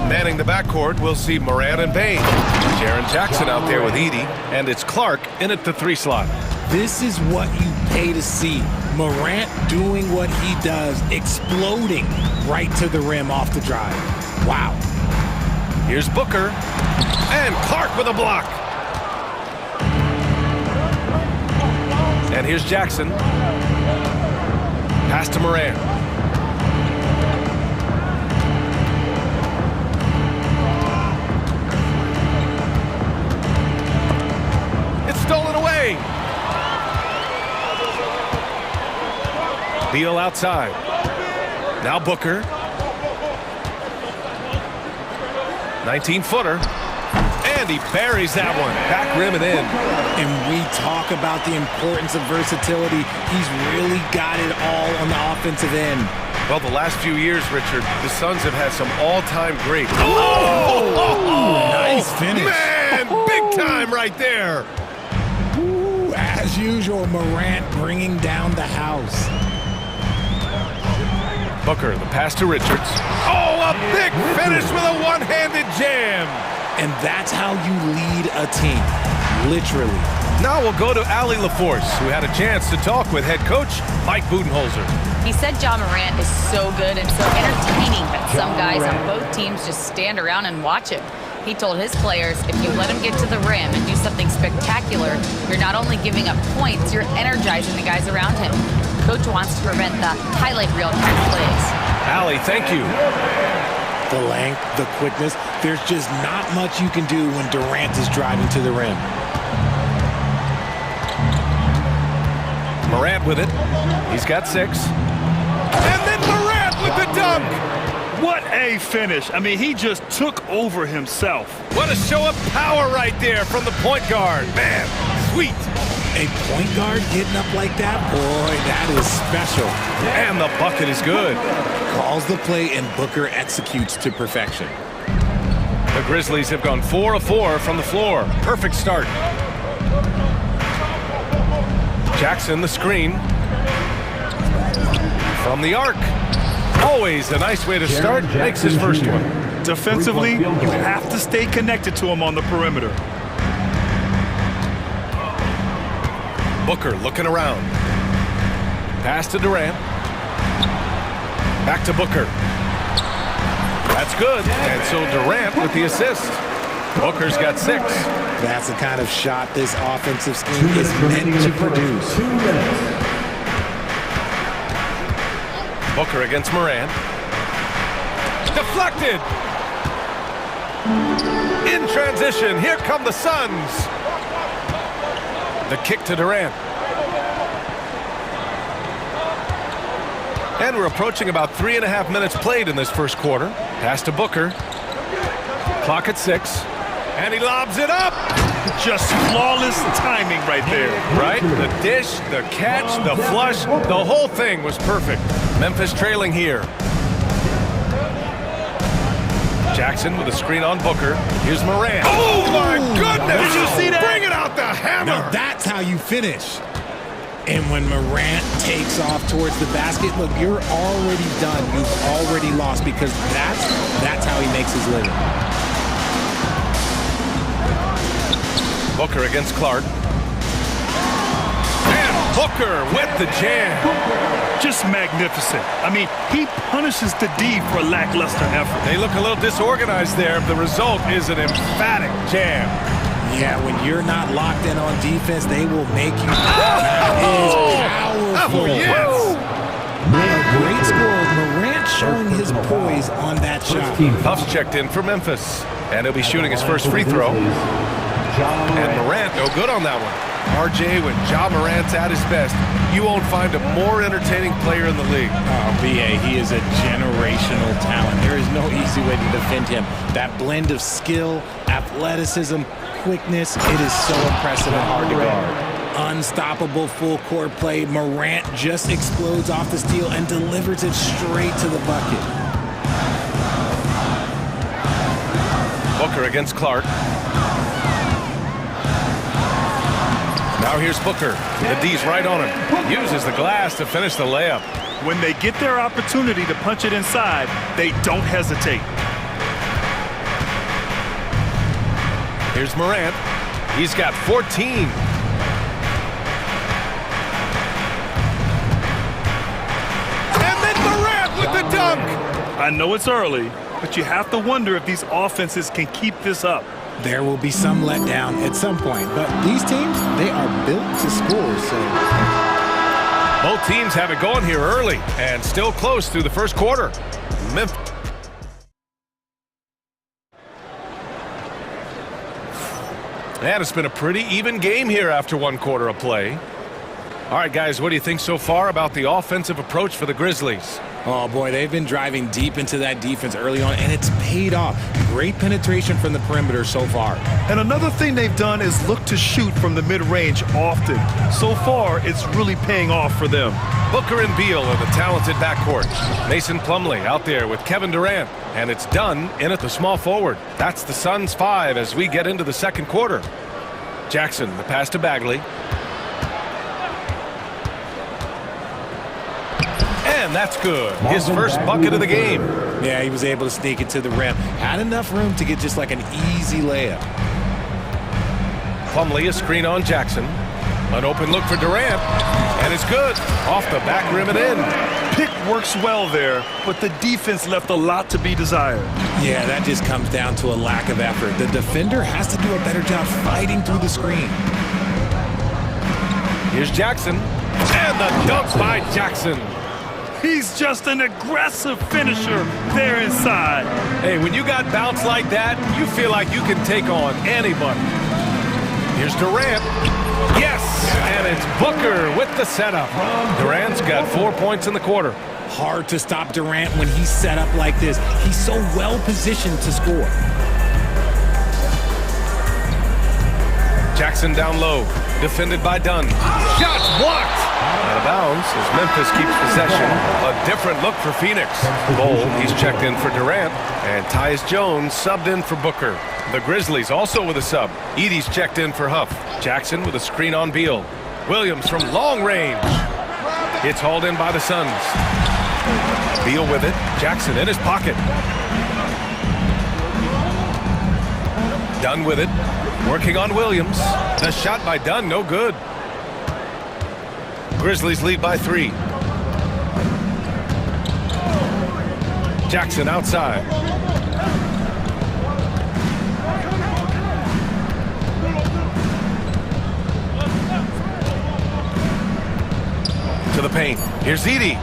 Manning the backcourt, we'll see Moran and Bain. Jaren Jackson out there with Edey, and it's Clark in at the 3 slot. This is what you pay to see. Morant doing what he does, exploding right to the rim off the drive. Wow. Here's Booker, and Clark with a block. And here's Jackson. Pass to Moran. It's stolen away. Beal outside. Now Booker. 19-footer. And he buries that one. Back rim and in. And we talk about the importance of versatility. He's really got it all on the offensive end. Well, the last few years, Richard, the Suns have had some all-time greats. Nice finish. Man, big time right there. Ooh, as usual, Morant bringing down the house. Booker, the pass to Richards. Oh, a big finish with a one-handed jam. And that's how you lead a team, literally. Now we'll go to Allie LaForce, who had a chance to talk with head coach Mike Budenholzer. He said Ja Morant is so good and so entertaining that some guys on both teams just stand around and watch him. He told his players, if you let him get to the rim and do something spectacular, you're not only giving up points, you're energizing the guys around him. Coach wants to prevent the highlight reel kind of plays. Allie, thank you. The length, the quickness, there's just not much you can do when Durant is driving to the rim. Morant with it. He's got 6. And then Morant with the dunk. What a finish. I mean, he just took over himself. What a show of power right there from the point guard. Man, sweet. A point guard getting up like that? Boy, that is special. And the bucket is good. Calls the play and Booker executes to perfection. The Grizzlies have gone 4 of 4 from the floor. Perfect start. Jackson, the screen. From the arc. Always a nice way to start. Makes his first one. Defensively, you have to stay connected to him on the perimeter. Booker looking around. Pass to Durant. Back to Booker. That's good. And so Durant with the assist. Booker's got 6. That's the kind of shot this offensive scheme is meant to produce. Booker against Moran. Deflected. In transition, here come the Suns. The kick to Durant. And we're approaching about 3.5 minutes played in this first quarter. Pass to Booker. Clock at 6. And he lobs it up. Just flawless timing right there. Right? The dish, the catch, the flush, the whole thing was perfect. Memphis trailing here. Jackson with a screen on Booker. Here's Moran. Oh, my goodness! Did you see that? Bring it out the hammer! Now that's how you finish. And when Morant takes off towards the basket, look, you're already done. You've already lost because that's how he makes his living. Booker against Clark. And Booker with the jam. Just magnificent. I mean, he punishes the D for lackluster effort. They look a little disorganized there. The result is an emphatic jam. Yeah, when you're not locked in on defense, they will make you. That is powerful. Oh, yes. A great score. Morant showing his poise on that shot. Huff's checked in for Memphis. And he'll be shooting his first free throw. And Morant, no good on that one. RJ, when Ja Morant's at his best, you won't find a more entertaining player in the league. Oh, B.A., he is a generational talent. There is no easy way to defend him. That blend of skill, athleticism, quickness, it is so impressive and hard to guard. Unstoppable full court play. Morant just explodes off the steal and delivers it straight to the bucket. Booker against Clark. Now here's Booker. The D's right on him. Uses the glass to finish the layup. When they get their opportunity to punch it inside, they don't hesitate. Here's Morant. He's got 14. And then Morant with the dunk. I know it's early, but you have to wonder if these offenses can keep this up. There will be some letdown at some point, but these teams, they are built to score, so... Both teams have it going here early and still close through the first quarter. Memphis. And it's been a pretty even game here after one quarter of play. All right, guys, what do you think so far about the offensive approach for the Grizzlies? Oh, boy, they've been driving deep into that defense early on, and it's paid off. Great penetration from the perimeter so far. And another thing they've done is look to shoot from the mid-range often. So far, it's really paying off for them. Booker and Beal are the talented backcourt. Mason Plumlee out there with Kevin Durant. And it's done in at the small forward. That's the Suns 5 as we get into the second quarter. Jackson, the pass to Bagley. And that's good. His first bucket of the game. Yeah, he was able to sneak it to the rim. Had enough room to get just like an easy layup. Plumlee, a screen on Jackson. An open look for Durant. And it's good. Off the back rim and in. Pick works well there, but the defense left a lot to be desired. Yeah, that just comes down to a lack of effort. The defender has to do a better job fighting through the screen. Here's Jackson. And the dunk by Jackson. He's just an aggressive finisher there inside. Hey, when you got bounce like that, you feel like you can take on anybody. Here's Durant. Yes, and it's Booker with the setup. Durant's got 4 points in the quarter. Hard to stop Durant when he's set up like this. He's so well positioned to score. Jackson down low, defended by Dunn. Shots blocked. Out of bounds as Memphis keeps possession. A different look for Phoenix. Bol, he's checked in for Durant. And Tyus Jones subbed in for Booker. The Grizzlies also with a sub. Edey's checked in for Huff. Jackson with a screen on Beal. Williams from long range. It's hauled in by the Suns. Beal with it. Jackson in his pocket. Dunn with it. Working on Williams. The shot by Dunn, no good. Grizzlies lead by 3. Jackson outside. To the paint. Here's Edey.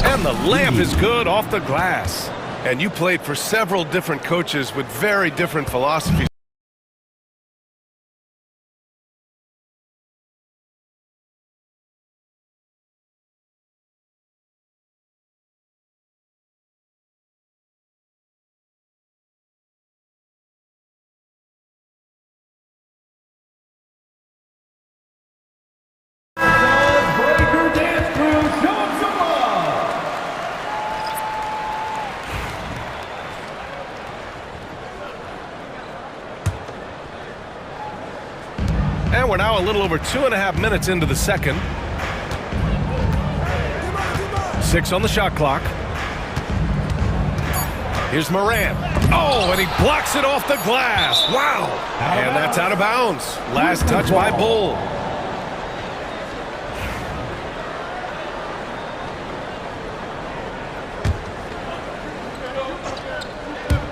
And the layup is good off the glass. And you played for several different coaches with very different philosophies. And we're now a little over 2.5 minutes into the second. 6 on the shot clock. Here's Morant. Oh, and he blocks it off the glass. Wow. And that's out of bounds. Last touch by Bol.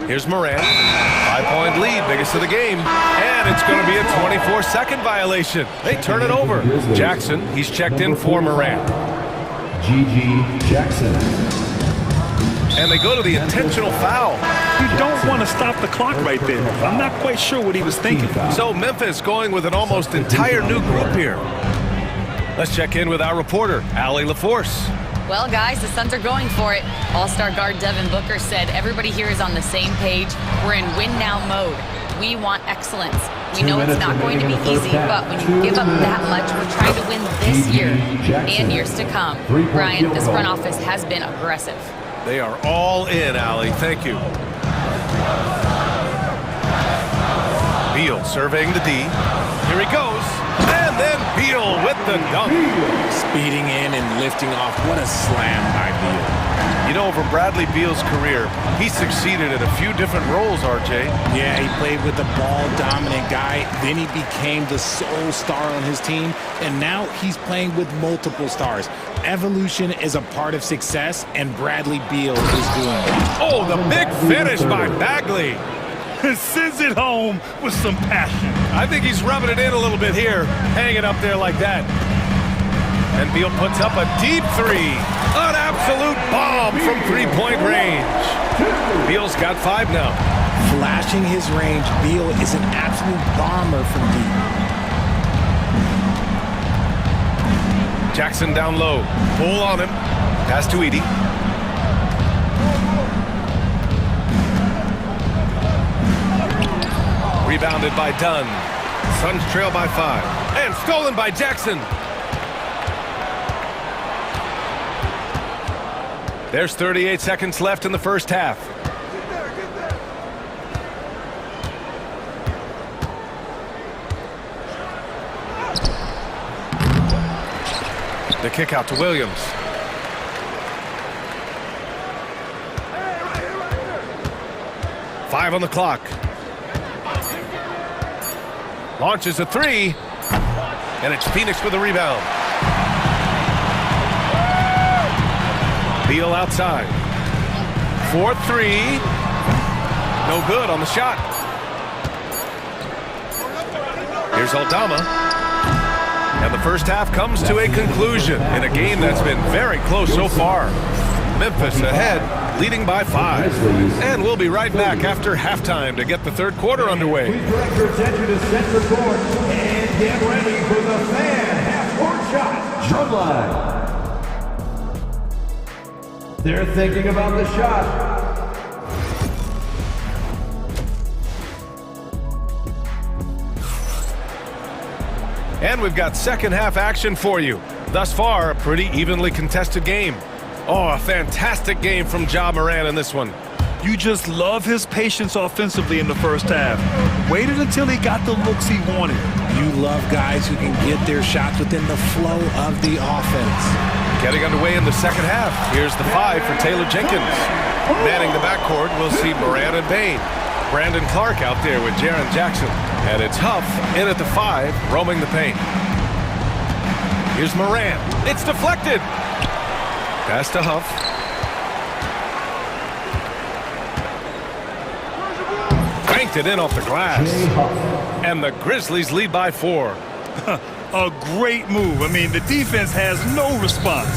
Here's Morant. 5-point lead, biggest of the game. And it's going to be a 24-second violation. They turn it over. Jackson, he's checked in for Morant. G.G. Jackson. And they go to the intentional foul. You don't want to stop the clock right there. I'm not quite sure what he was thinking. So Memphis going with an almost entire new group here. Let's check in with our reporter, Allie LaForce. Well, guys, the Suns are going for it. All-star guard Devin Booker said everybody here is on the same page. We're in win-now mode. We want excellence. We know it's not going to be easy, but when you give up that much, we're trying to win this year and years to come. Brian, this front office has been aggressive. They are all in, Allie. Thank you. Beal surveying the D. Here he goes. the dunk. Speeding in and lifting off. What a slam by Beal. You know, over Bradley Beal's career, he succeeded in a few different roles, RJ. Yeah, he played with the ball-dominant guy. Then he became the sole star on his team. And now he's playing with multiple stars. Evolution is a part of success, and Bradley Beal is doing it. Oh, the big finish by Bagley. Sends it home with some passion. I think he's rubbing it in a little bit here, hanging up there like that. And Beal puts up a deep three. An absolute bomb from three-point range. Beal's got 5 now. Flashing his range, Beal is an absolute bomber from deep. Jackson down low. Pull on him. Pass to Edey. Rebounded by Dunn. Suns trail by 5. And stolen by Jackson. There's 38 seconds left in the first half. The kick out to Williams. Five on the clock. Launches a three. And it's Phoenix with a rebound. Beal outside. 4-3. No good on the shot. Here's Aldama. And the first half comes to a conclusion in a game that's been very close so far. Memphis ahead, leading by 5. And we'll be right back after halftime to get the third quarter underway. Please direct your attention to center court and get ready for the fan half-court shot. Line. They're thinking about the shot. And we've got second half action for you. Thus far, a pretty evenly contested game. Oh, a fantastic game from Ja Morant in this one. You just love his patience offensively in the first half. Waited until he got the looks he wanted. You love guys who can get their shots within the flow of the offense. Getting underway in the second half. Here's the 5 for Taylor Jenkins. Manning the backcourt, we'll see Morant and Bane. Brandon Clark out there with Jaren Jackson. And it's Huff in at the 5, roaming the paint. Here's Morant. It's deflected. Pass to Huff. Banked it in off the glass. And the Grizzlies lead by 4. A great move. I mean, the defense has no response.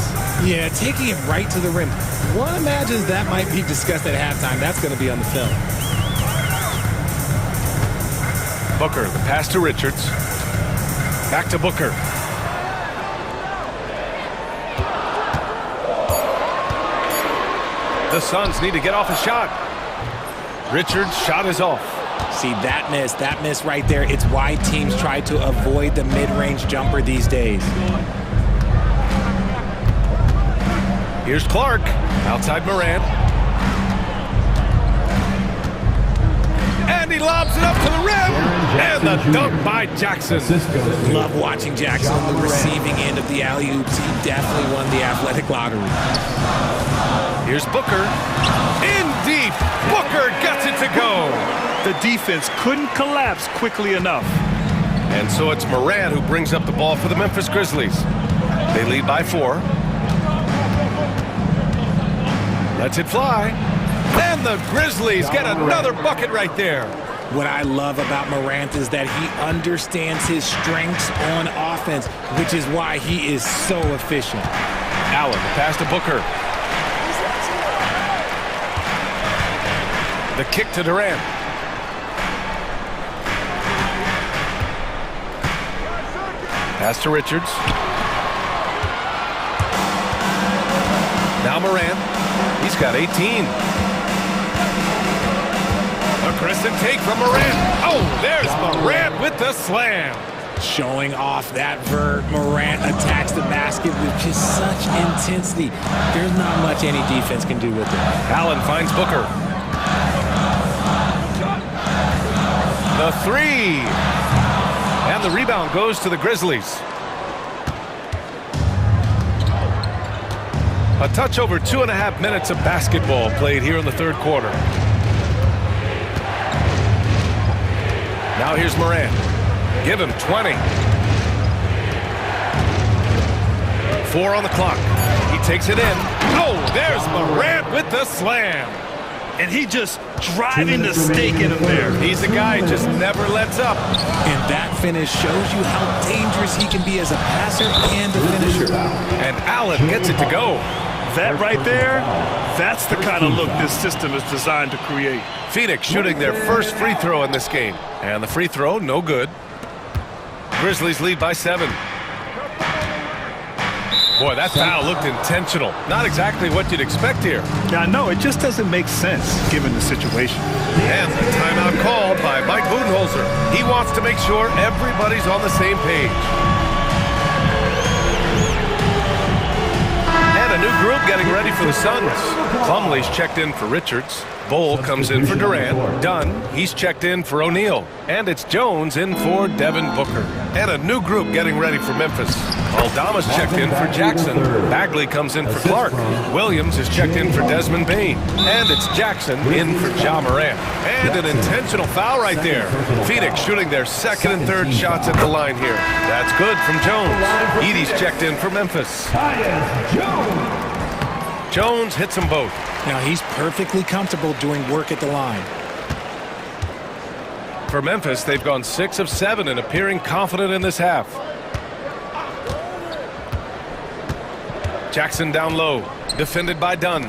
Yeah, taking it right to the rim. One imagines that might be discussed at halftime. That's going to be on the film. Booker, the pass to Richards. Back to Booker. The Suns need to get off a shot. Richards' shot is off. See, that miss right there, it's why teams try to avoid the mid-range jumper these days. Here's Clark, outside Morant. And he lobs it up to the rim. And the dunk by Jackson. Love watching Jackson on the receiving end of the alley-oops. He definitely won the athletic lottery. Here's Booker. In deep. Booker gets it to go. The defense couldn't collapse quickly enough. And so it's Morant who brings up the ball for the Memphis Grizzlies. They lead by 4. Lets it fly. And the Grizzlies get another bucket right there. What I love about Morant is that he understands his strengths on offense, which is why he is so efficient. Allen, the pass to Booker. The kick to Durant. Pass to Richards. Now Morant. He's got 18. A crescent take from Morant. Oh, there's Morant with the slam. Showing off that vert. Morant attacks the basket with just such intensity. There's not much any defense can do with it. Allen finds Booker. The 3. And the rebound goes to the Grizzlies. A touch over 2.5 minutes of basketball played here in the third quarter. Now here's Morant. Give him 20. 4 on the clock. He takes it in. Oh, there's Morant with the slam. And he just driving the stake in him there. He's a guy who just never lets up. And that finish shows you how dangerous he can be as a passer and a finisher. And Allen gets it to go. That right there, that's the kind of look this system is designed to create. Phoenix shooting their first free throw in this game. And the free throw, no good. Grizzlies lead by 7. Boy, that foul looked intentional. Not exactly what you'd expect here. Yeah, I know. It just doesn't make sense given the situation. And the timeout called by Mike Budenholzer. He wants to make sure everybody's on the same page. And a new group getting ready for the Suns. Plumlee's checked in for Richards. Bull comes in for Durant. Dunn, he's checked in for O'Neal. And it's Jones in for Devin Booker. And a new group getting ready for Memphis. Aldama's checked in for Jackson. Bagley comes in for Clark. Williams is checked in for Desmond Bane. And it's Jackson in for Ja Morant. And an intentional foul right there. Phoenix shooting their second and third shots at the line here. That's good from Jones. Edey's checked in for Memphis. Jones hits them both. Now he's perfectly comfortable doing work at the line. For Memphis, they've gone 6 of 7 and appearing confident in this half. Jackson down low, defended by Dunn.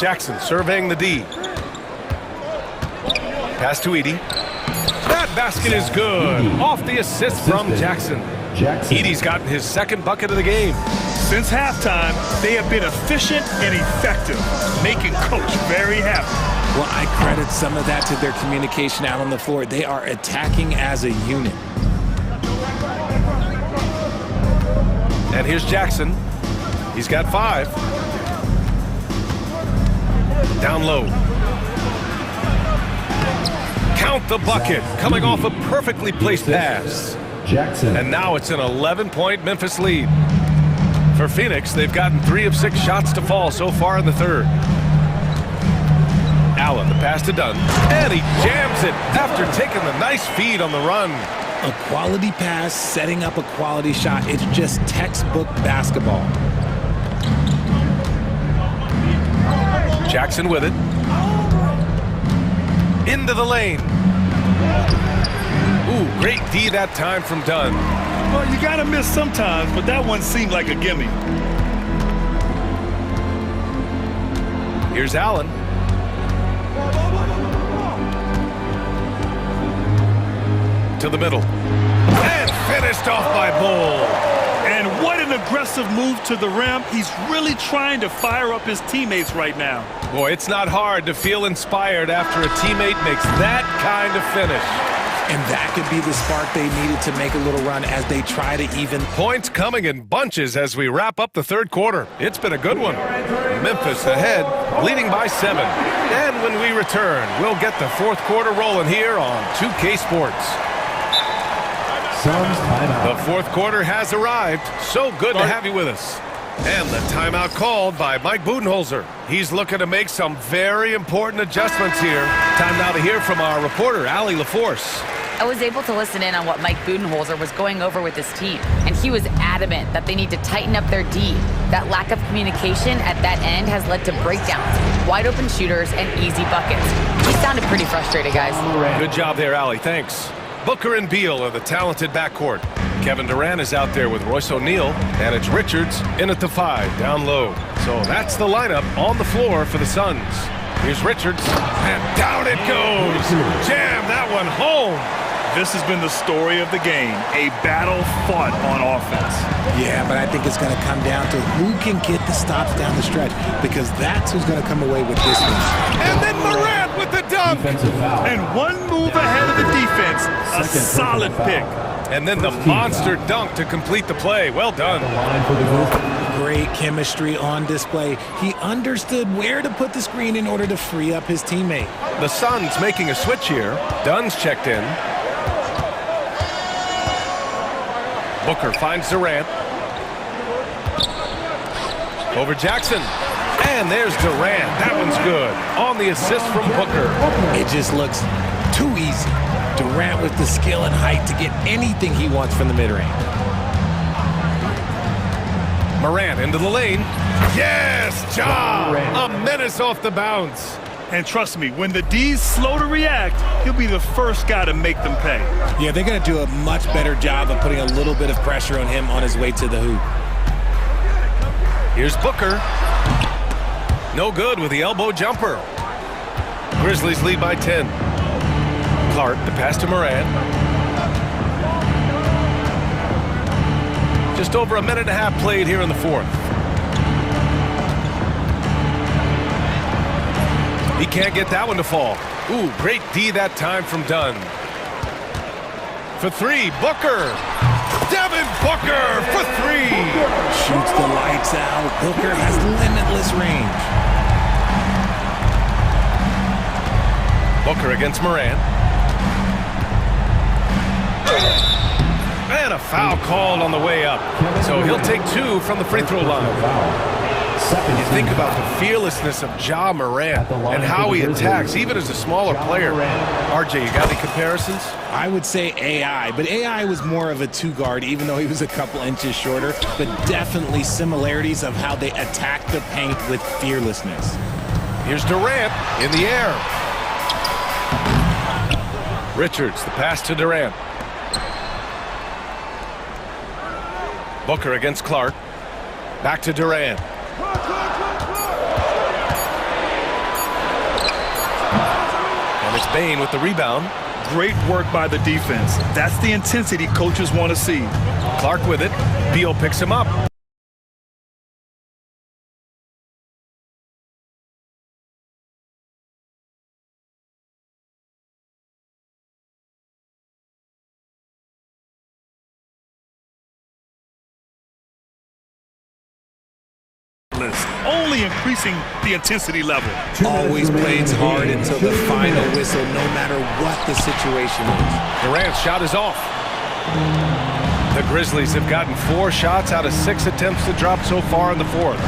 Jackson surveying the D. Pass to Edey. That basket is good. Off the assist from Jackson. Edey's gotten his second bucket of the game. Since halftime, they have been efficient and effective, making Coach very happy. Well, I credit some of that to their communication out on the floor. They are attacking as a unit. And here's Jackson. He's got 5. Down low. Count the bucket. Coming off a perfectly placed pass. Jackson. And now it's an 11-point Memphis lead. For Phoenix, they've gotten 3 of 6 shots to fall so far in the third. Allen, the pass to Dunn. And he jams it after taking the nice feed on the run. A quality pass, setting up a quality shot. It's just textbook basketball. Jackson with it. Into the lane. Ooh, great D that time from Dunn. Well, you gotta miss sometimes, but that one seemed like a gimme. Here's Allen. To the middle. And finished off by Bull. And what an aggressive move to the rim. He's really trying to fire up his teammates right now. Boy, it's not hard to feel inspired after a teammate makes that kind of finish. And that could be the spark they needed to make a little run as they try to even. Points coming in bunches as we wrap up the third quarter. It's been a good one. Memphis ahead, leading by 7. And when we return, we'll get the fourth quarter rolling here on 2K Sports. The fourth quarter has arrived. So good to have you with us. And the timeout called by Mike Budenholzer. He's looking to make some very important adjustments here. Time now to hear from our reporter, Allie LaForce. I was able to listen in on what Mike Budenholzer was going over with his team, and he was adamant that they need to tighten up their D. That lack of communication at that end has led to breakdowns, wide open shooters, and easy buckets. He sounded pretty frustrated, guys. Good job there, Allie. Thanks. Booker and Beal are the talented backcourt. Kevin Durant is out there with Royce O'Neal, and it's Richards in at the 5, down low. So that's the lineup on the floor for the Suns. Here's Richards, and down it goes. Jam that one home. This has been the story of the game, a battle fought on offense. Yeah, but I think it's going to come down to who can get the stops down the stretch, because that's who's going to come away with this one. And then Morant with the dunk. And one move ahead of the defense, a solid pick. And then the monster dunk to complete the play. Well done. Great chemistry on display. He understood where to put the screen in order to free up his teammate. The Suns making a switch here. Dunn's checked in. Booker finds Durant. Over Jackson. And there's Durant. That one's good. On the assist from Booker. It just looks too easy. Durant with the skill and height to get anything he wants from the mid-range. Morant into the lane. Yes, Ja! A menace off the bounce. And trust me, when the D's slow to react, he'll be the first guy to make them pay. Yeah, they're going to do a much better job of putting a little bit of pressure on him on his way to the hoop. Here's Booker. No good with the elbow jumper. Grizzlies lead by 10. Clark, the pass to Morant. Just over a minute and a half played here in the fourth. He can't get that one to fall. Ooh, great D that time from Dunn. For three, Booker. Devin Booker for three. Shoots the lights out. Booker has limitless range. Booker against Morant. And a foul called on the way up. So he'll take two from the free throw line. You think about the fearlessness of Ja Morant and how he attacks, even as a smaller player. RJ, you got any comparisons? I would say AI, but AI was more of a two-guard, even though he was a couple inches shorter, but definitely similarities of how they attack the paint with fearlessness. Here's Durant in the air. Richards, the pass to Durant. Booker against Clark. Back to Durant. And it's Bane with the rebound. Great work by the defense. That's the intensity coaches want to see. Clark with it. Beal picks him up. Only increasing the intensity level. Always plays hard until the final whistle, no matter what the situation is. Durant's shot is off. The Grizzlies have gotten 4 shots out of 6 attempts to drop so far in the fourth.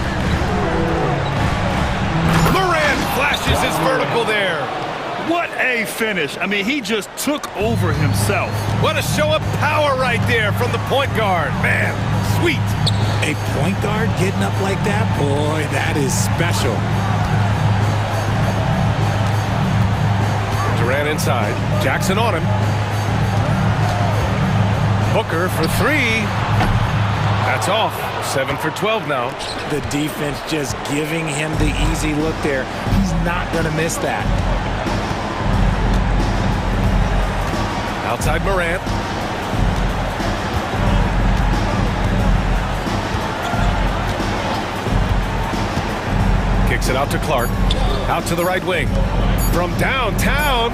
Morant flashes his vertical there. What a finish. I mean, he just took over himself. What a show of power right there from the point guard. Man, sweet. A point guard getting up like that? Boy, that is special. Durant inside. Jackson on him. Booker for 3. That's off. 7 for 12 now. The defense just giving him the easy look there. He's not going to miss that. Outside Morant. Kicks it out to Clark. Out to the right wing. From downtown.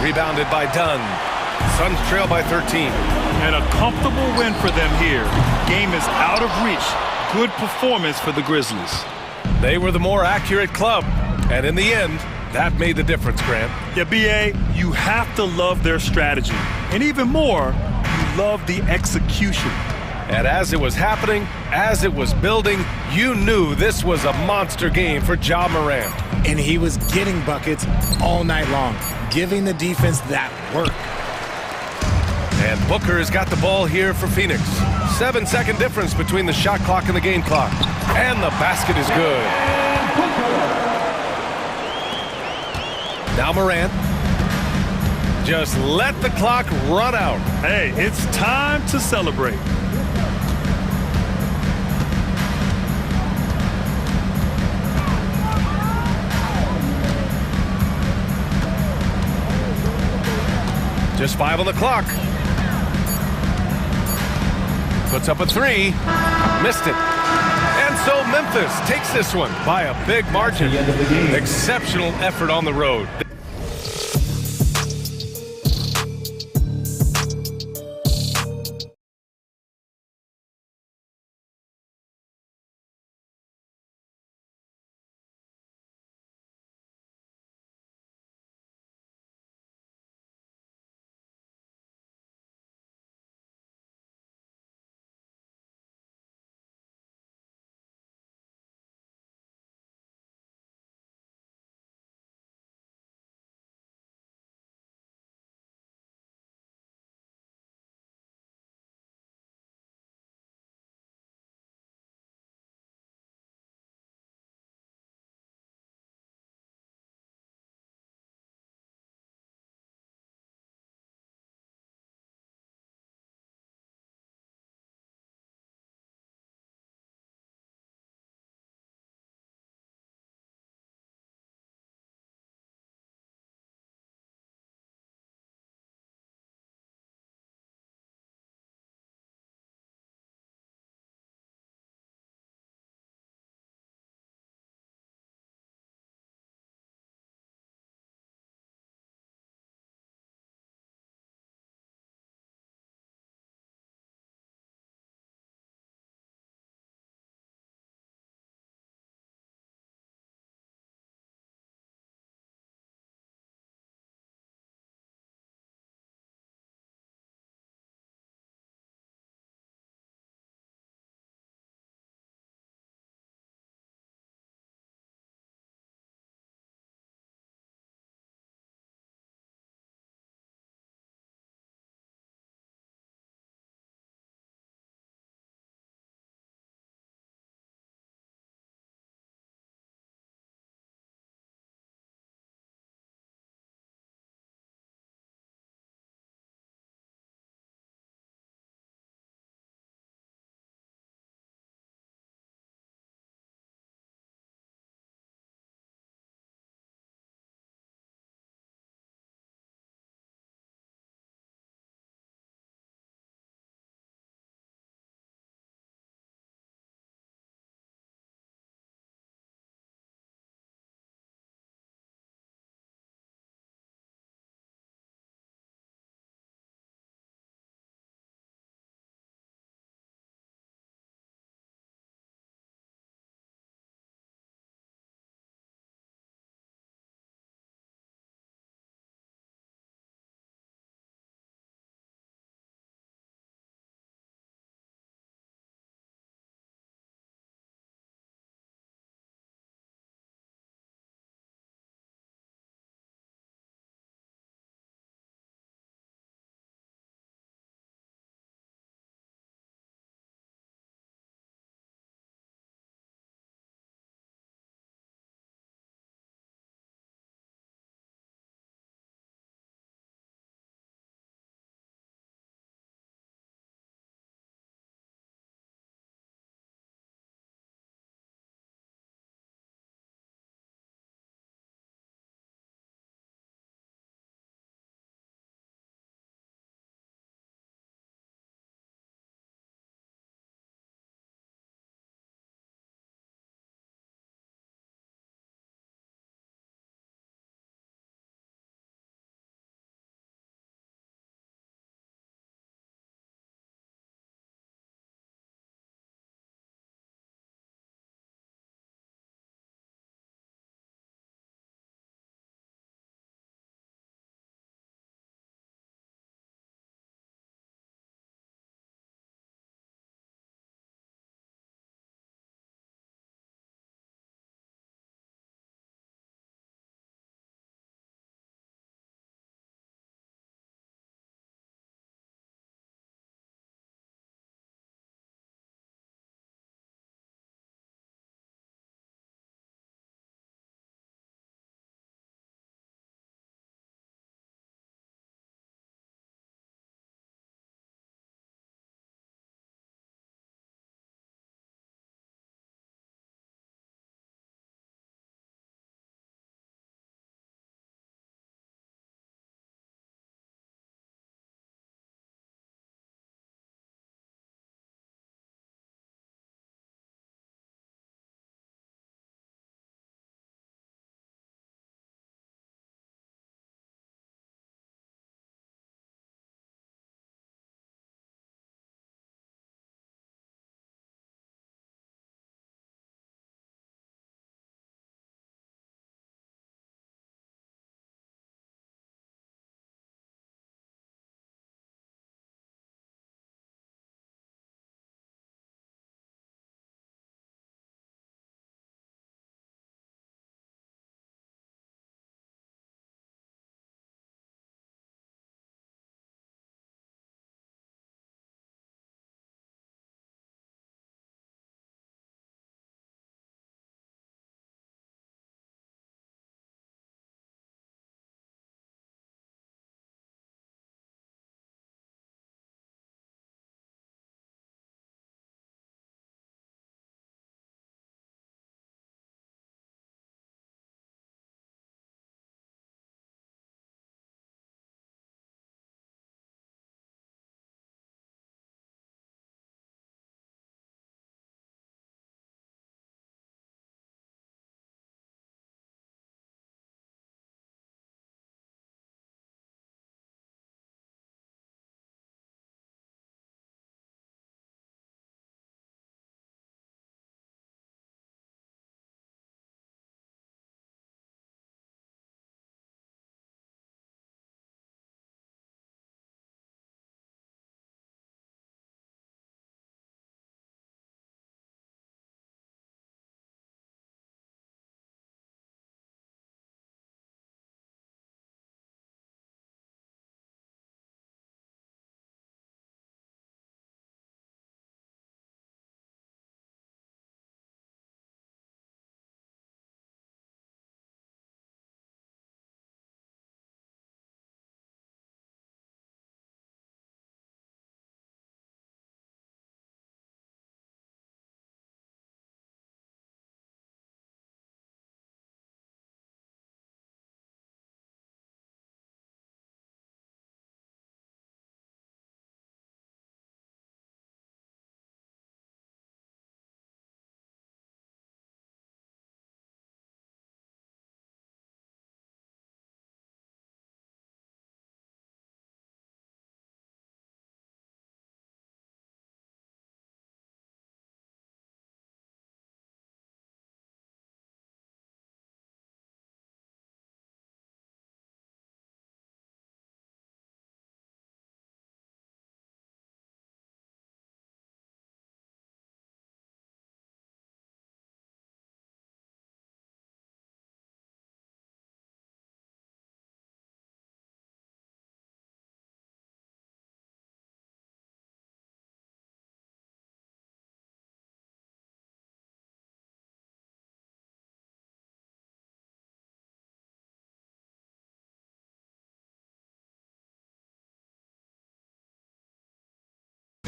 Rebounded by Dunn. Suns trail by 13. And a comfortable win for them here. Game is out of reach. Good performance for the Grizzlies. They were the more accurate club. And in the end, that made the difference, Grant. Yeah, B.A., you have to love their strategy. And even more, you love the execution. And as it was happening, as it was building, you knew this was a monster game for Ja Morant. And he was getting buckets all night long, giving the defense that work. And Booker has got the ball here for Phoenix. 7-second difference between the shot clock and the game clock. And the basket is good. Now Morant. Just let the clock run out. Hey, it's time to celebrate. Just 5 on the clock. Puts up a 3. Missed it. And so Memphis takes this one by a big margin. Exceptional effort on the road.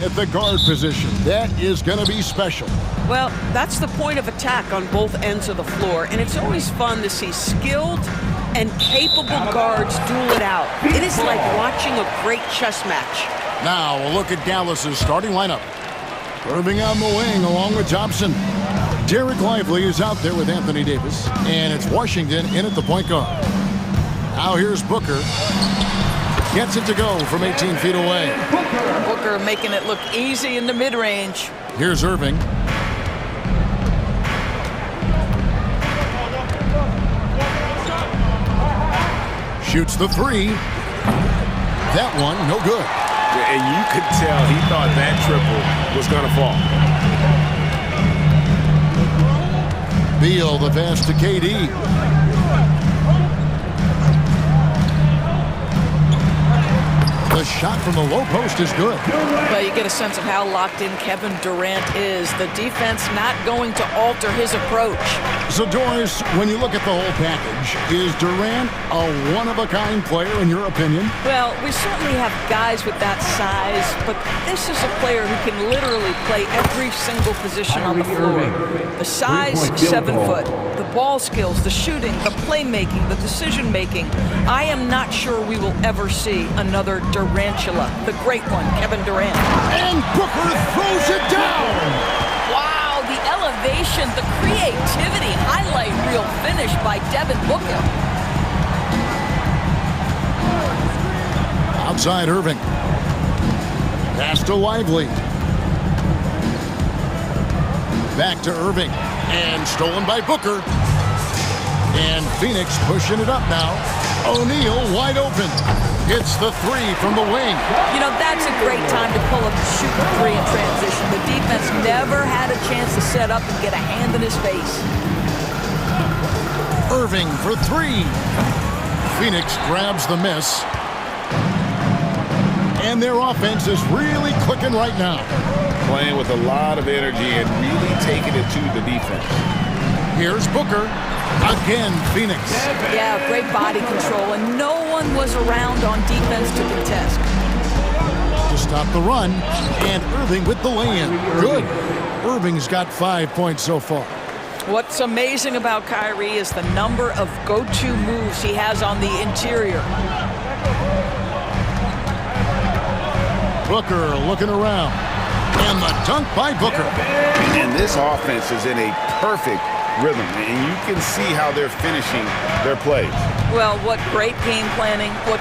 at the guard position. That is going to be special. Well, that's the point of attack on both ends of the floor, and it's always fun to see skilled and capable guards duel it out. It is like watching a great chess match. Now we'll look at Dallas's starting lineup. Irving on the wing along with Thompson. Derek Lively is out there with Anthony Davis, and it's Washington in at the point guard. Now here's Booker. Gets it to go from 18 feet away. Booker making it look easy in the mid-range. Here's Irving. Shoots the three. That one, no good. And you could tell he thought that triple was going to fall. Beal, the pass to KD. The shot from the low post is good. Well, you get a sense of how locked in Kevin Durant is. The defense not going to alter his approach. So, Doris, when you look at the whole package, is Durant a one-of-a-kind player in your opinion? Well, we certainly have guys with that size, but this is a player who can literally play every single position on the floor. The size, 7 foot. The ball skills, the shooting, the playmaking, the decision-making. I am not sure we will ever see another Durantula, the great one, Kevin Durant. And Booker throws it down! Wow, the elevation, the creativity, highlight reel finish by Devin Booker. Outside Irving. Pass to Lively. Back to Irving. And stolen by Booker. And Phoenix pushing it up now. O'Neal wide open. Hits the three from the wing. You know, that's a great time to pull up and shoot the three in transition. The defense never had a chance to set up and get a hand in his face. Irving for three. Phoenix grabs the miss. And their offense is really clicking right now. Playing with a lot of energy and really taking it to the defense. Here's Booker. Again, Phoenix. Yeah, great body control, and no one was around on defense to contest. To stop the run, and Irving with the lay-in. Good. Irving's got 5 points so far. What's amazing about Kyrie is the number of go-to moves he has on the interior. Booker looking around. And the dunk by Booker. And this offense is in a perfect rhythm, and you can see how they're finishing their plays. Well, what great game planning. What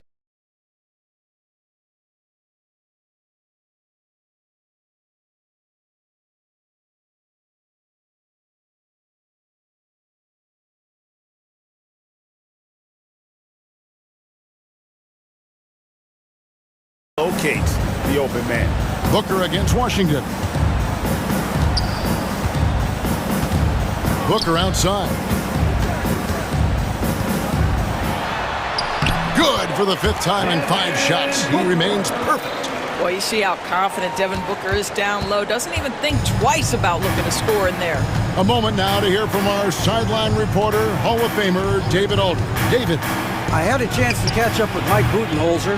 locates the open man. Booker against Washington. Booker outside. Good for the 5th time in 5 shots. He remains perfect. Well, you see how confident Devin Booker is down low. Doesn't even think twice about looking to score in there. A moment now to hear from our sideline reporter, Hall of Famer David Aldridge. David. I had a chance to catch up with Mike Budenholzer.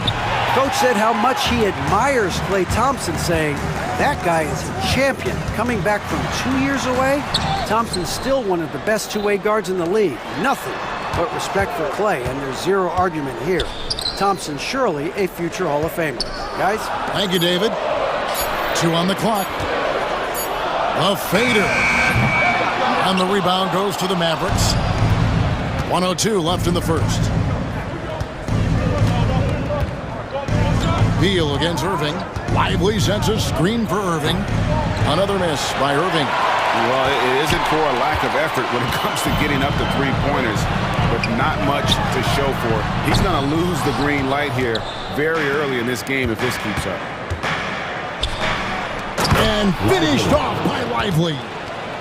Coach said how much he admires Klay Thompson, saying, that guy is a champion. Coming back from 2 years away, Thompson's still one of the best two-way guards in the league. Nothing but respect for Klay, and there's zero argument here. Thompson surely a future Hall of Famer. Guys? Thank you, David. 2 on the clock. A fader. And the rebound goes to the Mavericks. 1:02 left in the first. Beal against Irving. Lively sends a screen for Irving. Another miss by Irving. Well, it isn't for a lack of effort when it comes to getting up to three-pointers, but not much to show for. He's going to lose the green light here very early in this game if this keeps up. And finished off by Lively.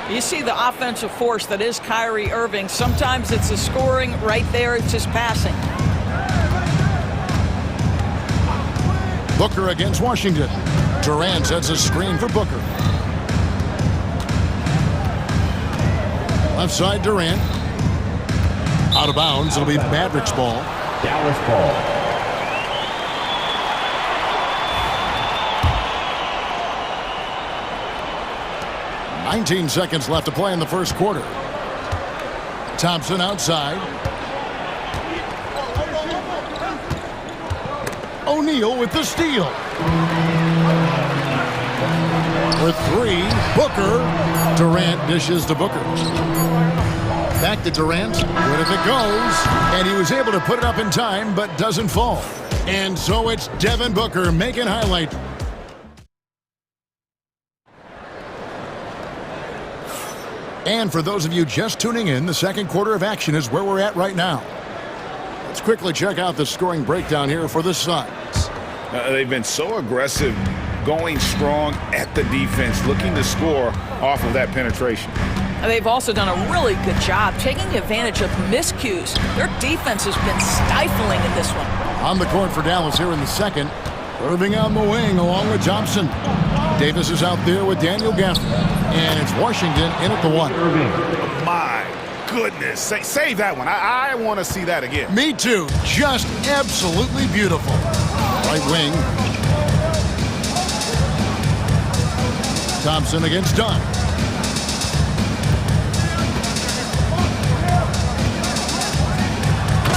You see the offensive force that is Kyrie Irving. Sometimes it's the scoring. Right there, it's his passing. Booker against Washington. Durant sets a screen for Booker. Left side, Durant. Out of bounds. It'll be Mavericks ball. Dallas ball. 19 seconds left to play in the first quarter. Thompson outside. O'Neal with the steal. For three, Booker. Durant dishes to Booker. Back to Durant. Good if it goes. And he was able to put it up in time, but doesn't fall. And so it's Devin Booker making highlight. And for those of you just tuning in, the second quarter of action is where we're at right now. Let's quickly check out the scoring breakdown here for the Suns. They've been so aggressive, going strong at the defense, looking to score off of that penetration. And they've also done a really good job taking advantage of miscues. Their defense has been stifling in this one. On the court for Dallas here in the second. Irving on the wing along with Thompson. Davis is out there with Daniel Gafford. And it's Washington in at the 1. My goodness. Save that one. I want to see that again. Me too. Just absolutely beautiful. Right wing. Thompson against Dunn.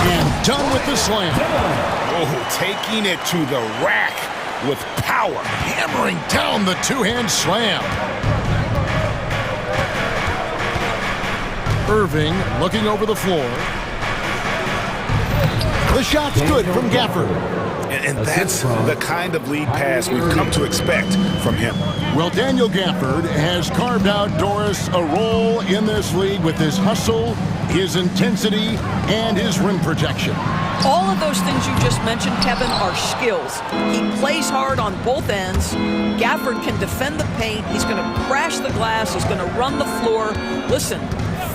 And Dunn with the slam. Oh, taking it to the rack with power. Hammering down the two-hand slam. Irving looking over the floor. The shot's good from Gafford. And that's the kind of lead pass we've come to expect from him. Well, Daniel Gafford has carved out Doris a role in this league with his hustle, his intensity, and his rim protection. All of those things you just mentioned, Kevin, are skills. He plays hard on both ends. Gafford can defend the paint. He's going to crash the glass. He's going to run the floor. Listen,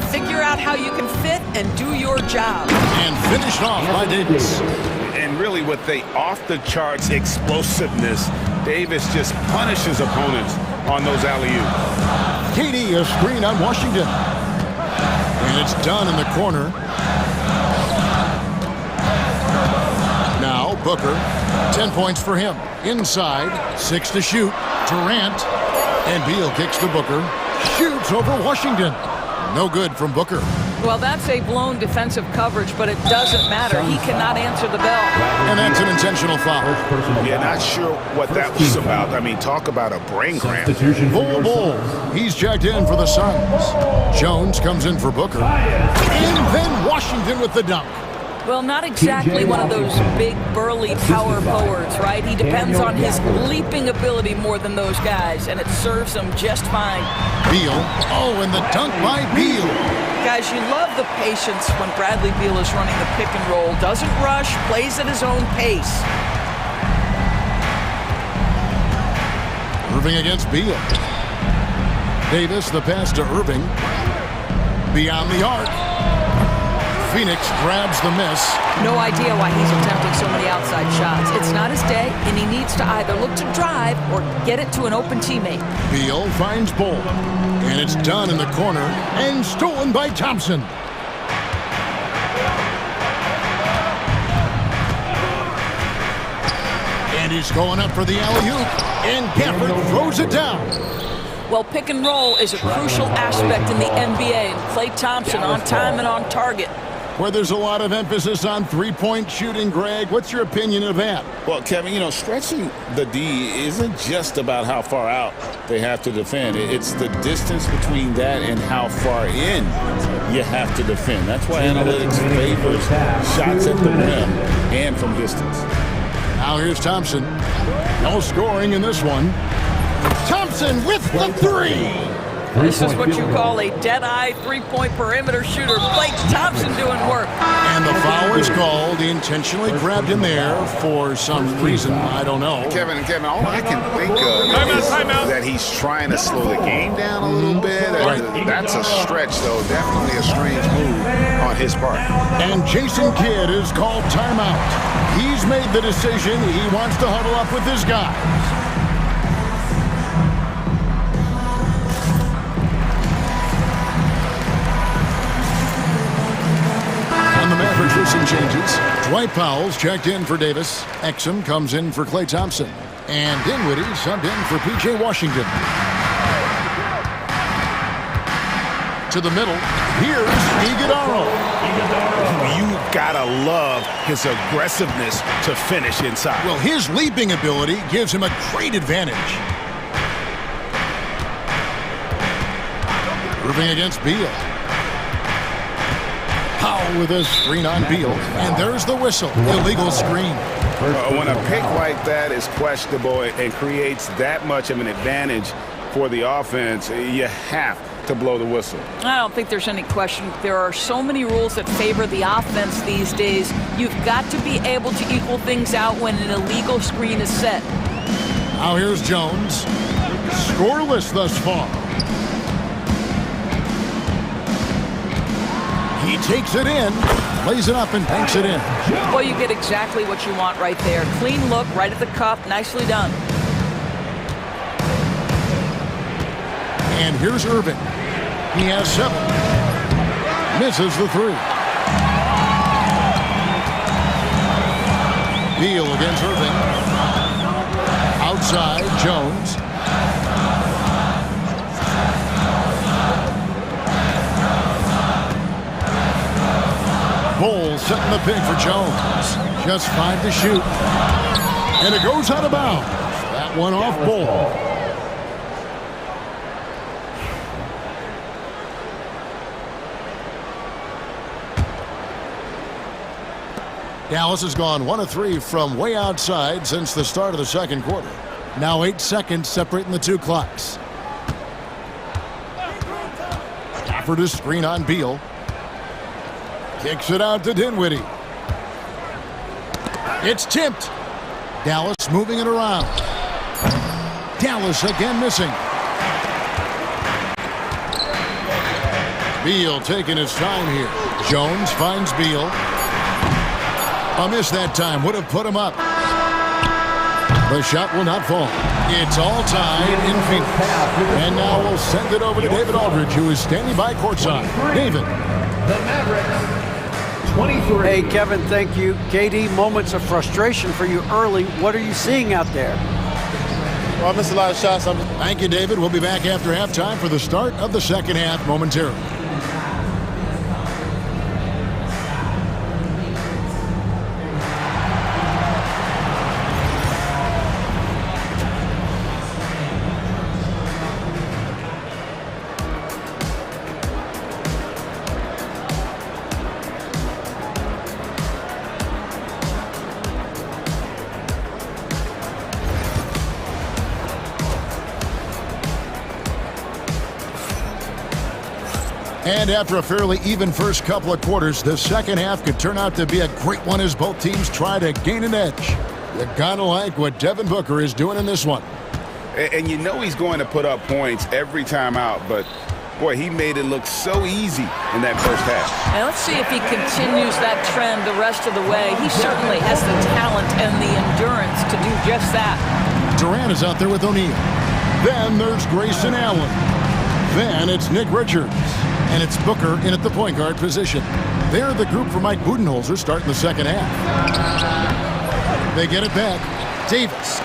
figure out how you can fit and do your job. And finished off by Davis. And really with the off-the-charts explosiveness, Davis just punishes opponents on those alley-oops. KD a screen on Washington. And it's done in the corner. Now Booker, 10 points for him. Inside, 6 to shoot. Durant, and Beal kicks to Booker. Shoots over Washington. No good from Booker. Well, that's a blown defensive coverage, but it doesn't matter. He cannot answer the bell. And that's an intentional foul. Yeah, not sure what that was about. I mean, talk about a brain cramp. Bull. He's checked in for the Suns. Jones comes in for Booker. And then Washington with the dunk. Well, not exactly one of those big, burly power forwards, right? He depends on his leaping ability more than those guys, and it serves him just fine. Beal. Oh, and the dunk by Beal. Guys, you love the patience when Bradley Beal is running the pick and roll. Doesn't rush, plays at his own pace. Irving against Beal. Davis, the pass to Irving. Beyond the arc. Phoenix grabs the miss. No idea why he's attempting so many outside shots. It's not his day, and he needs to either look to drive or get it to an open teammate. Beal finds Bull. And it's done in the corner and stolen by Thompson. And he's going up for the alley-oop. And Gafford throws it down. Well, pick and roll is a crucial aspect in the NBA, and Klay Thompson on time and on target. Where there's a lot of emphasis on three-point shooting, Greg. What's your opinion of that? Well, Kevin, you know, stretching the D isn't just about how far out they have to defend. It's the distance between that and how far in you have to defend. That's why analytics favors shots at the rim and from distance. Now here's Thompson. No scoring in this one. Thompson with the three. This is what you call a dead-eye three-point perimeter shooter. Klay Thompson doing work. And the foul is called. He intentionally grabbed him there for some reason. I don't know. Kevin, all I can think of is that he's trying to slow the game down a little bit. That's a stretch, though. Definitely a strange move on his part. And Jason Kidd is called timeout. He's made the decision. He wants to huddle up with his guys. Some changes. Dwight Powell's checked in for Davis. Exum comes in for Klay Thompson. And Dinwiddie subbed in for P.J. Washington. To the middle. Here's Iguodala. You've got to love his aggressiveness to finish inside. Well, his leaping ability gives him a great advantage. Moving against Beal. Powell with a screen on Beal. And there's the whistle. Illegal screen. When a pick like that is questionable and creates that much of an advantage for the offense, you have to blow the whistle. I don't think there's any question. There are so many rules that favor the offense these days. You've got to be able to equal things out when an illegal screen is set. Now here's Jones. Scoreless thus far. He takes it in, lays it up and banks it in. Well, you get exactly what you want right there. Clean look, right at the cup, nicely done. And here's Irving. He has 7. Misses the 3. Beal against Irving. Outside, Jones. Bull setting the pick for Jones. Just 5 to shoot. And it goes out of bounds. That one off Bull. Dallas has gone 1 of 3 from way outside since the start of the second quarter. Now 8 seconds separating the two clocks. Stafford is screen on Beal. Kicks it out to Dinwiddie. It's tipped. Dallas moving it around. Dallas again missing. Beal taking his time here. Jones finds Beal. A miss that time would have put him up. The shot will not fall. It's all tied in Phoenix. And now we'll send it over to David Aldridge, who is standing by courtside. David. The Mavericks. 23. Hey, Kevin, thank you. KD, moments of frustration for you early. What are you seeing out there? Well, I missed a lot of shots. Thank you, David. We'll be back after halftime for the start of the second half momentarily. And after a fairly even first couple of quarters, the second half could turn out to be a great one as both teams try to gain an edge. You gotta like what Devin Booker is doing in this one. And you know he's going to put up points every time out, but boy, he made it look so easy in that first half. And let's see if he continues that trend the rest of the way. He certainly has the talent and the endurance to do just that. Durant is out there with O'Neal. Then there's Grayson Allen. Then it's Nick Richards. And it's Booker in at the point guard position. They're the group for Mike Budenholzer starting the second half. They get it back. Davis.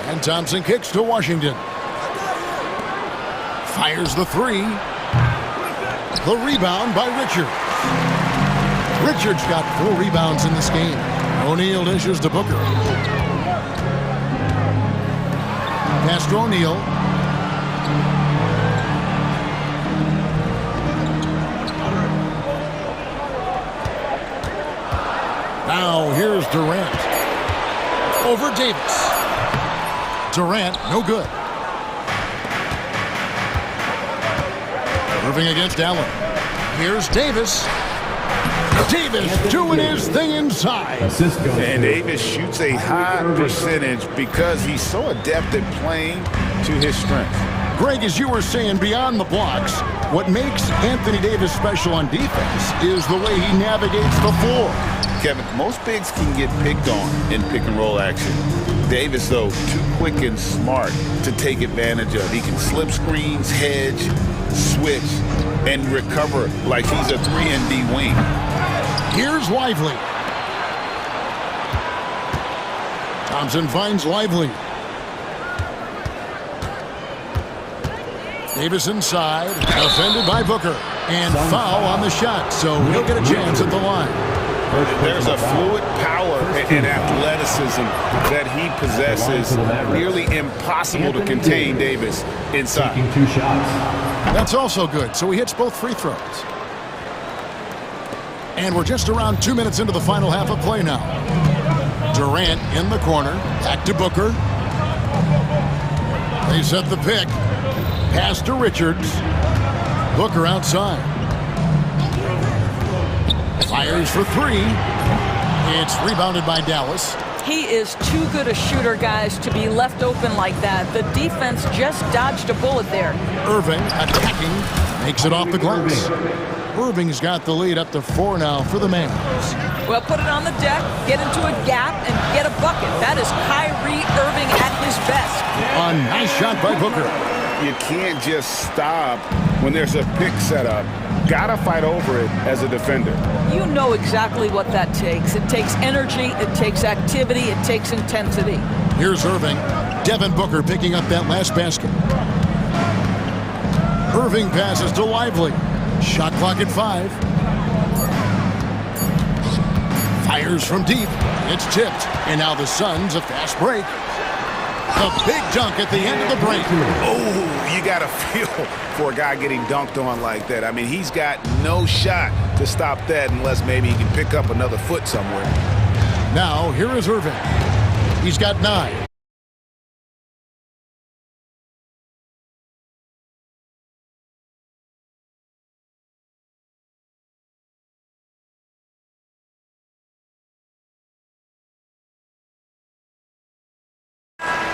And Thompson kicks to Washington. Fires the 3. The rebound by Richards. Richards got 4 rebounds in this game. O'Neal dishes to Booker. Pass to O'Neal. Now here's Durant. Over Davis. Durant, no good. Moving against Allen. Here's Davis. Davis doing his thing inside. And Davis shoots a high percentage because he's so adept at playing to his strength. Greg, as you were saying, beyond the blocks, what makes Anthony Davis special on defense is the way he navigates the floor. Kevin, most bigs can get picked on in pick and roll action. Davis, though, too quick and smart to take advantage of. He can slip screens, hedge, switch, and recover like he's a 3-and-D wing. Here's Lively. Thompson finds Lively. Davis inside, defended by Booker, and foul on the shot, so he'll get a chance at the line. There's a fluid power and athleticism that he possesses, nearly impossible to contain Davis inside. Taking 2 shots. That's also good, so he hits both free throws. And we're just around 2 minutes into the final half of play now. Durant in the corner, back to Booker. They set the pick. Pass to Richards. Booker outside. Fires for 3. It's rebounded by Dallas. He is too good a shooter, guys, to be left open like that. The defense just dodged a bullet there. Irving attacking, makes it off the glass. Irving's got the lead up to 4 now for the Mavs. Well, put it on the deck, get into a gap, and get a bucket. That is Kyrie Irving at his best. A nice shot by Booker. You can't just stop when there's a pick set up. Gotta fight over it as a defender. You know exactly what that takes. It takes energy, it takes activity, it takes intensity. Here's Irving. Devin Booker picking up that last basket. Irving passes to Lively. Shot clock at 5. Fires from deep. It's tipped. And now the Suns a fast break. A big dunk at the end of the break. Oh, you got to feel for a guy getting dunked on like that. I mean, he's got no shot to stop that unless maybe he can pick up another foot somewhere. Now, here is Irving. He's got 9.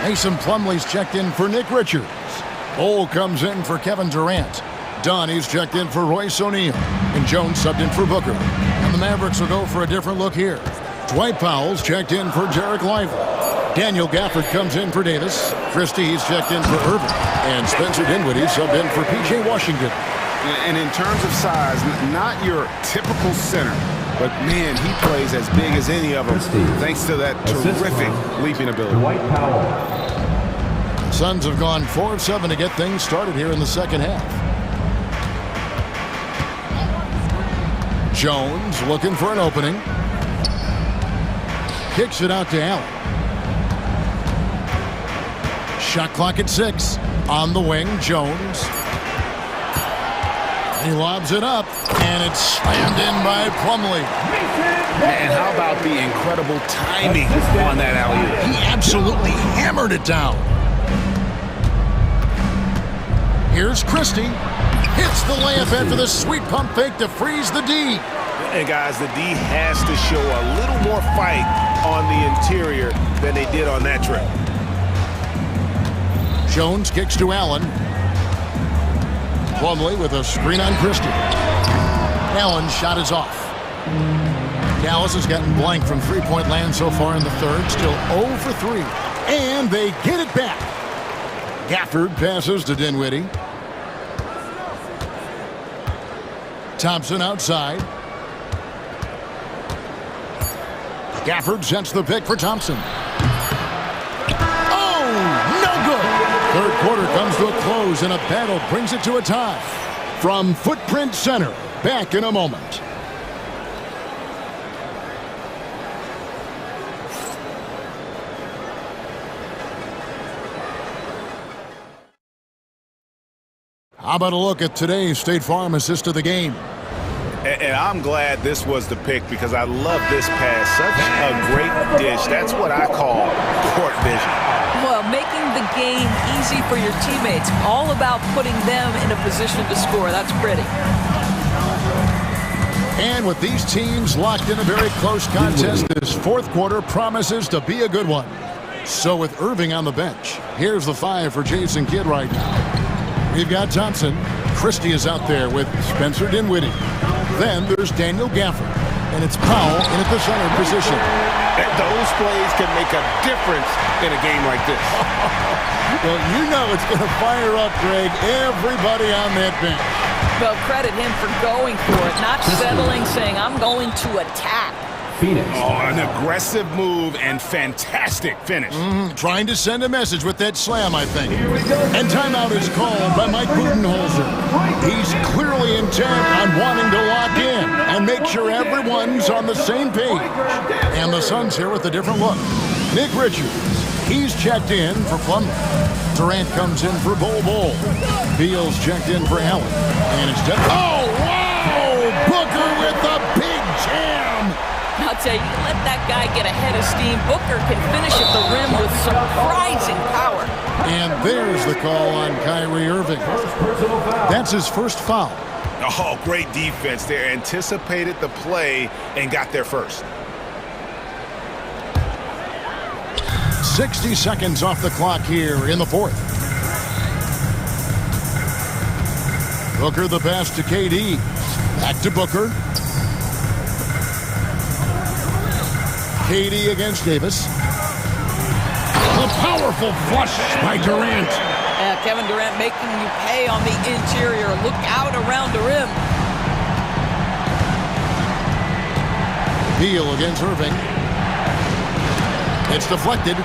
Mason Plumlee's checked in for Nick Richards. Cole comes in for Kevin Durant. Donnie's checked in for Royce O'Neal. And Jones subbed in for Booker. And the Mavericks will go for a different look here. Dwight Powell's checked in for Derek Lively. Daniel Gafford comes in for Davis. Christie's checked in for Irving. And Spencer Dinwiddie subbed in for P.J. Washington. And in terms of size, not your typical center. But, man, he plays as big as any of them, thanks to that terrific leaping ability. Dwight Powell. Suns have gone 4 of 7 to get things started here in the second half. Jones looking for an opening. Kicks it out to Allen. Shot clock at 6. On the wing, Jones. He lobs it up, and it's slammed in by Plumlee. And how about the incredible timing on that alley-oop? He absolutely hammered it down. Here's Christie. Hits the layup after the sweet pump fake to freeze the D. And guys, the D has to show a little more fight on the interior than they did on that trip. Jones kicks to Allen. Plumlee with a screen on Christie. Allen's shot is off. Dallas has gotten blank from three-point land so far in the third. Still 0 for 3. And they get it back. Gafford passes to Dinwiddie. Thompson outside. Gafford sets the pick for Thompson. Oh, no good. Third quarter comes to a close, and a battle brings it to a tie. From Footprint Center, back in a moment. How about a look at today's State Farm assist of the game? And I'm glad this was the pick because I love this pass. Such a great dish. That's what I call court vision. Well, making the game easy for your teammates. All about putting them in a position to score. That's pretty. And with these teams locked in a very close contest, this fourth quarter promises to be a good one. So with Irving on the bench, here's the 5 for Jason Kidd right now. We've got Thompson. Christie is out there with Spencer Dinwiddie. Then there's Daniel Gafford. And it's Powell in at the center position. Those plays can make a difference in a game like this. Well, you know it's going to fire up, Greg, everybody on that bench. Well, credit him for going for it, not settling, saying, I'm going to attack. Phoenix. Oh, an aggressive move and fantastic finish. Trying to send a message with that slam, I think. And timeout is called by Mike Budenholzer. He's clearly intent on wanting to lock in and make sure everyone's on the same page. And the Suns here with a different look. Nick Richards, he's checked in for Plumlee. Durant comes in for Bol. Beal's checked in for Allen. And it's just... Oh, wow! Booker with the big jam! I'll tell you, let that guy get a head of steam. Booker can finish at the rim with surprising power. And there's the call on Kyrie Irving. That's his first foul. Oh, great defense there. Anticipated the play and got there first. 60 seconds off the clock here in the fourth. Booker the pass to KD. Back to Booker. KD against Davis. A powerful flush by Durant. Kevin Durant making you pay on the interior. Look out around the rim. Beal against Irving. It's deflected.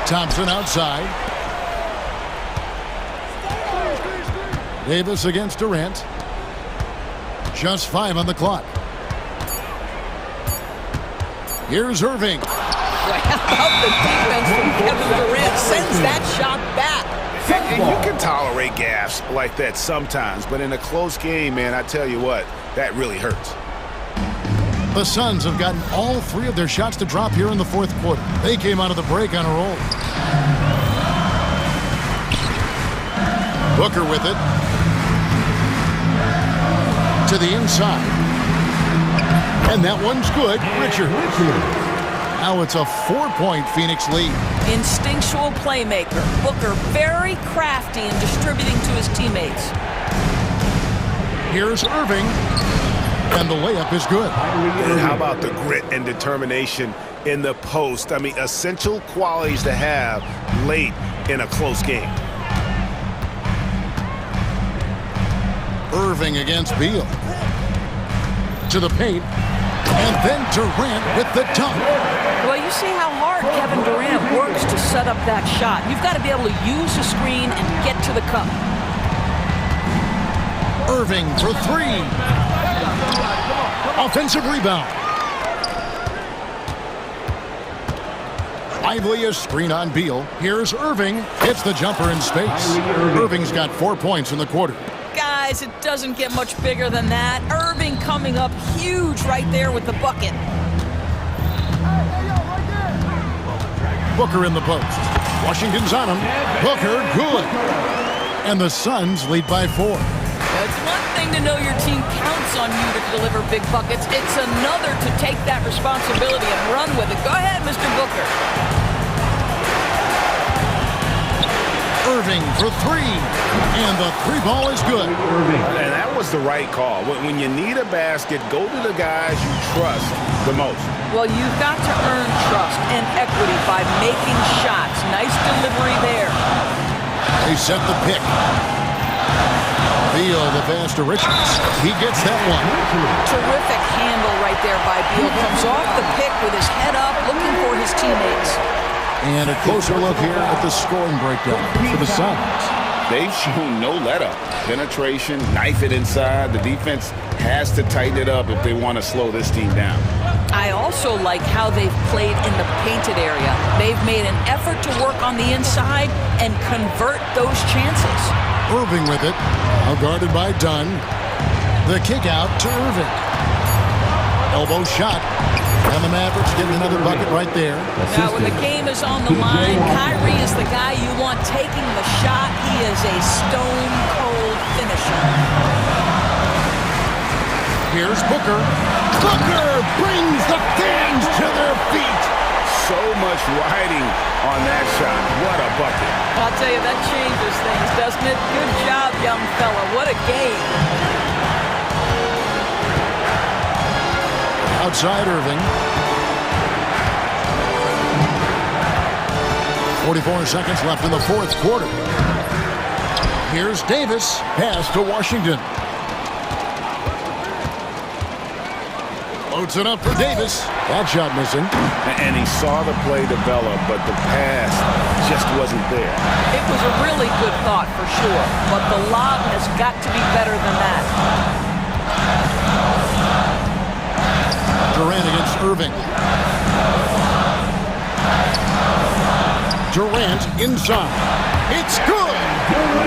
Thompson outside. Davis against Durant. Just 5 on the clock. Here's Irving. How about the defense from Kevin Durant sends that shot back. And you can tolerate gaffes like that sometimes, but in a close game, man, I tell you what, that really hurts. The Suns have gotten all 3 of their shots to drop here in the fourth quarter. They came out of the break on a roll. Booker with it. To the inside. And that one's good. Richard. Now it's a 4-point Phoenix lead. Instinctual playmaker. Booker very crafty in distributing to his teammates. Here's Irving. And the layup is good. And how about the grit and determination in the post? I mean, essential qualities to have late in a close game. Irving against Beal. To the paint. And then Durant with the dunk. Well, you see how hard Kevin Durant works to set up that shot. You've got to be able to use the screen and get to the cup. Irving for 3. Offensive rebound. Lively a screen on Beal. Here's Irving. Hits the jumper in space. Irving's got 4 points in the quarter. Guys, it doesn't get much bigger than that. Irving coming up huge right there with the bucket. Booker in the post. Washington's on him. Booker, good. And the Suns lead by 4. It's one thing to know your team counts on you to deliver big buckets. It's another to take that responsibility and run with it. Go ahead, Mr. Booker. Irving for 3. And the 3-ball is good. And that was the right call. When you need a basket, go to the guys you trust the most. Well, you've got to earn trust and equity by making shots. Nice delivery there. They set the pick. Beal the pass to Richards. He gets that one. Terrific handle right there by Beal. Comes off the pick with his head up, looking for his teammates. And a closer look here at the scoring breakdown for the Suns. They've shown no let-up. Penetration, knife it inside. The defense has to tighten it up if they want to slow this team down. I also like how they've played in the painted area. They've made an effort to work on the inside and convert those chances. Irving with it. Now guarded by Dunn. The kick out to Irving. Elbow shot. And the Mavericks getting another bucket right there. Now when the game is on the line, Kyrie is the guy you want taking the shot. He is a stone-cold finisher. Here's Booker. Booker brings the fans to their feet. So much riding on that shot. What a bucket. I'll tell you, that changes things, doesn't it? Good job, young fella. What a game. Outside Irving. 44 seconds left in the fourth quarter. Here's Davis. Pass to Washington. Floats it up for Davis. That shot missing. And he saw the play develop, but the pass just wasn't there. It was a really good thought for sure, but the lob has got to be better than that. Durant against Irving. Durant inside. It's good.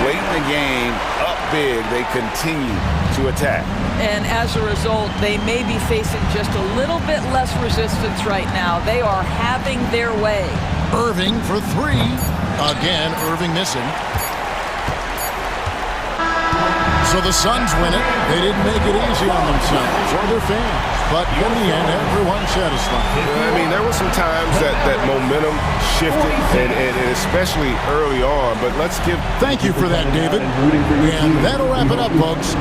Late in the game, up big, they continue to attack. And as a result, they may be facing just a little bit less resistance right now. They are having their way. Irving for three. Again, Irving missing. So the Suns win it. They didn't make it easy on themselves or their fans. But in the end, everyone's satisfied. I mean, there were some times that momentum shifted, and especially early on. But let's give... Thank you for that, David. And that'll wrap it up, folks.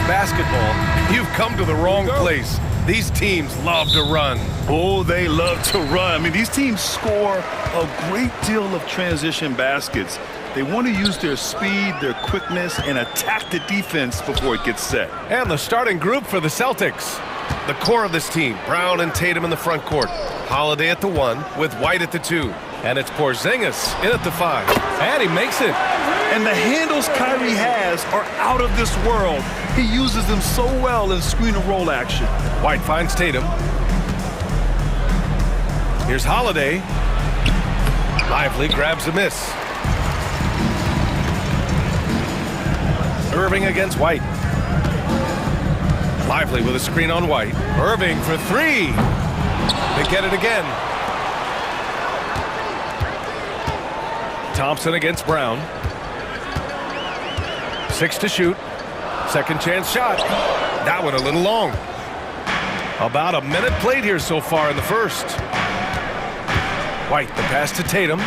basketball, you've come to the wrong place. These teams love to run. Oh, they love to run. I mean, these teams score a great deal of transition baskets. They want to use their speed, their quickness, and attack the defense before it gets set. And the starting group for the Celtics. The core of this team, Brown and Tatum in the front court. Holiday at the 1 with White at the 2. And it's Porzingis in at the 5. And he makes it. And the handles Kyrie has are out of this world. He uses them so well in screen and roll action. White finds Tatum. Here's Holiday. Lively grabs a miss. Irving against White. Lively with a screen on White. Irving for 3. They get it again. Thompson against Brown. 6 to shoot. Second chance shot. That one a little long. About a minute played here so far in the first. White, the pass to Tatum.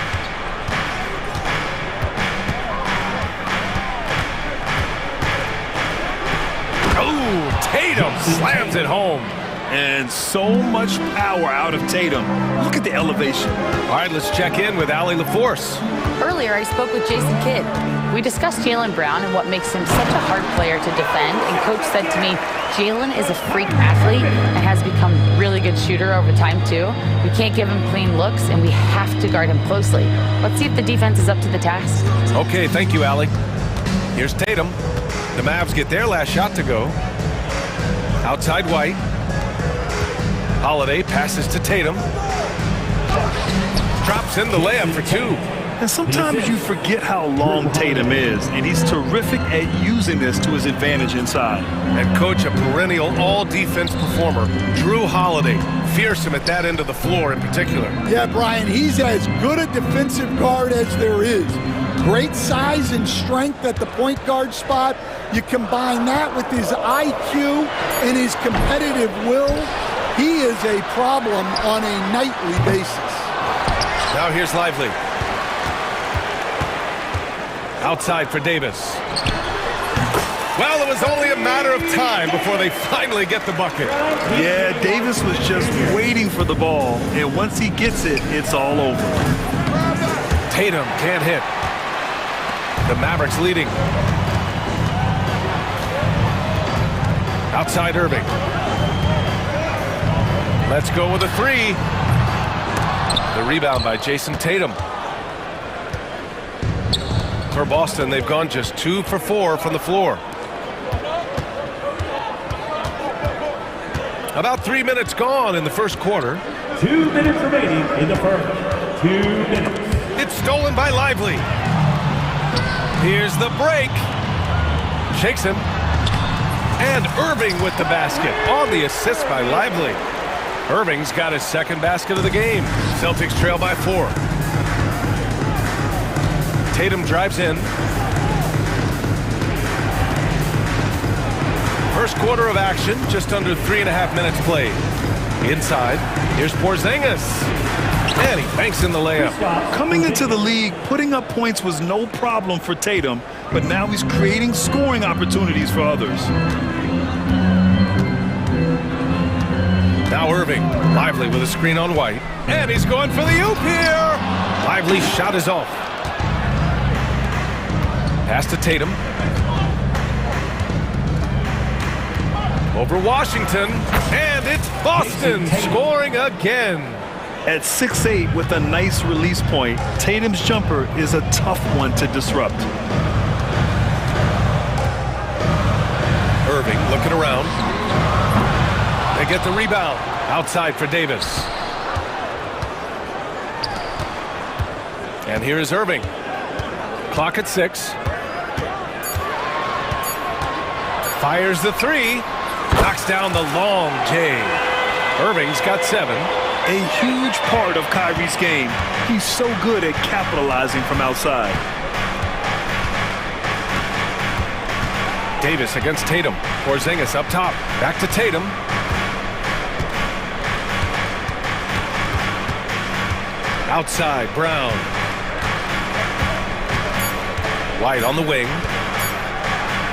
Oh, Tatum slams it home. And so much power out of Tatum. Look at the elevation. All right, let's check in with Allie LaForce. Earlier, I spoke with Jason Kidd. We discussed Jaylen Brown and what makes him such a hard player to defend, and Coach said to me, Jaylen is a freak athlete and has become a really good shooter over time, too. We can't give him clean looks, and we have to guard him closely. Let's see if the defense is up to the task. Okay, thank you, Allie. Here's Tatum. The Mavs get their last shot to go. Outside White. Holiday passes to Tatum. Drops in the layup for 2. And sometimes you forget how long Tatum is, and he's terrific at using this to his advantage inside. And coach, a perennial all-defense performer, Drew Holiday, fearsome at that end of the floor in particular. Yeah, Brian, he's as good a defensive guard as there is. Great size and strength at the point guard spot. You combine that with his IQ and his competitive will, he is a problem on a nightly basis. Now here's Lively. Outside for Davis. Well, it was only a matter of time before they finally get the bucket. Yeah, Davis was just waiting for the ball, and once he gets it, it's all over. Tatum can't hit. The Mavericks leading. Outside Irving. Let's go with a 3. The rebound by Jason Tatum. For Boston, they've gone just 2 for 4 from the floor. About 3 minutes gone in the first quarter. 2 minutes remaining in the first. 2 minutes. It's stolen by Lively. Here's the break. Shakes him. And Irving with the basket on the assist by Lively. Irving's got his second basket of the game. Celtics trail by 4. Tatum drives in. First quarter of action, just under 3.5 minutes played. Inside, here's Porzingis. And he banks in the layup. Coming into the league, putting up points was no problem for Tatum, but now he's creating scoring opportunities for others. Now Irving, Lively with a screen on White. And he's going for the oop here. Lively's shot is off. Pass to Tatum. Over Washington. And it's Boston scoring again. At 6'8" with a nice release point, Tatum's jumper is a tough one to disrupt. Irving looking around. They get the rebound. Outside for Davis. And here is Irving. Clock at 6. Fires the 3. Knocks down the long J. Irving's got 7. A huge part of Kyrie's game. He's so good at capitalizing from outside. Davis against Tatum. Porzingis up top. Back to Tatum. Outside, Brown. White on the wing.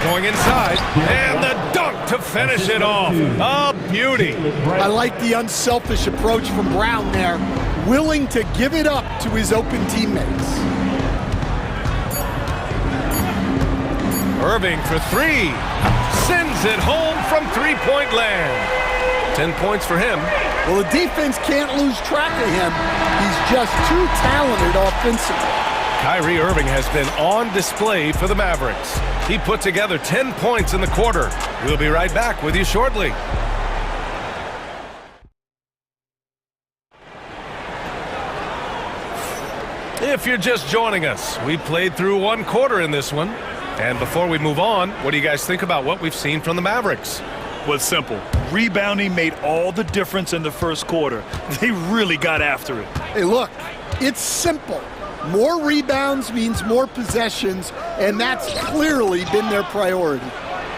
Going inside, and the dunk to finish it off. A beauty. I like the unselfish approach from Brown there, willing to give it up to his open teammates. Irving for three. Sends it home from three-point land. 10 points for him. Well, the defense can't lose track of him. He's just too talented offensively. Kyrie Irving has been on display for the Mavericks. He put together 10 points in the quarter. We'll be right back with you shortly. If you're just joining us, we played through one quarter in this one. And before we move on, what do you guys think about what we've seen from the Mavericks? Well, it's simple. Rebounding made all the difference in the first quarter. They really got after it. Hey, look, it's simple. More rebounds means more possessions, and that's clearly been their priority.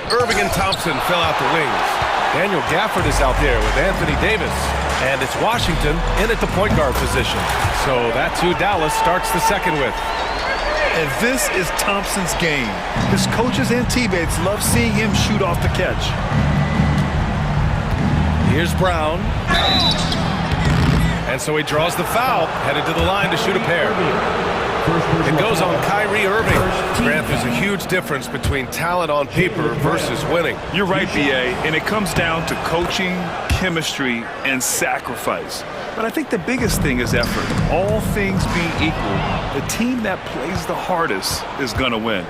Irving and Thompson fill out the wings. Daniel Gafford is out there with Anthony Davis. And it's Washington in at the point guard position. So that's who Dallas starts the second with. And this is Thompson's game. His coaches and teammates love seeing him shoot off the catch. Here's Brown. And so he draws the foul, headed to the line to shoot a pair. It goes on Kyrie Irving. Grant, there's a huge difference between talent on paper versus winning. You're right, B.A., and it comes down to coaching, chemistry, and sacrifice. But I think the biggest thing is effort. All things being equal, the team that plays the hardest is going to win.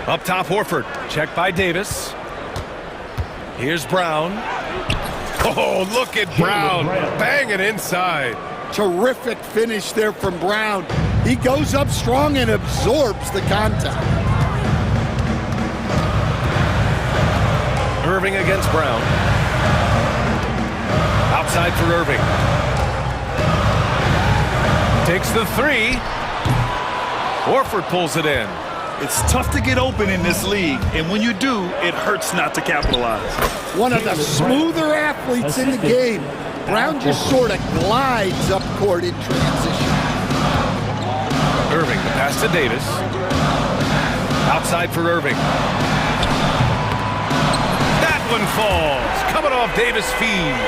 Up top, Horford. Checked by Davis. Here's Brown. Oh, look at Brown. Bang it inside. Terrific finish there from Brown. He goes up strong and absorbs the contact. Irving against Brown. Outside for Irving. Takes the three. Horford pulls it in. It's tough to get open in this league, and when you do, it hurts not to capitalize. One of the smoother athletes in the game. Brown just sort of glides up court in transition. Irving, the pass to Davis. Outside for Irving. That one falls. Coming off Davis' feed.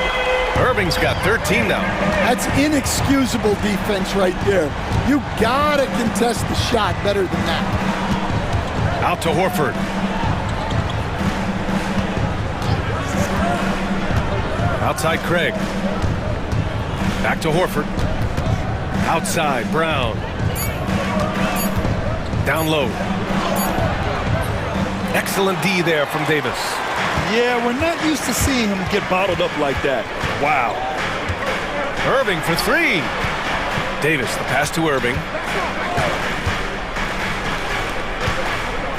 Irving's got 13 now. That's inexcusable defense right there. You gotta contest the shot better than that. Out to Horford. Outside Craig. Back to Horford. Outside Brown. Down low. Excellent D there from Davis. Yeah, we're not used to seeing him get bottled up like that. Wow. Irving for three. Davis, the pass to Irving.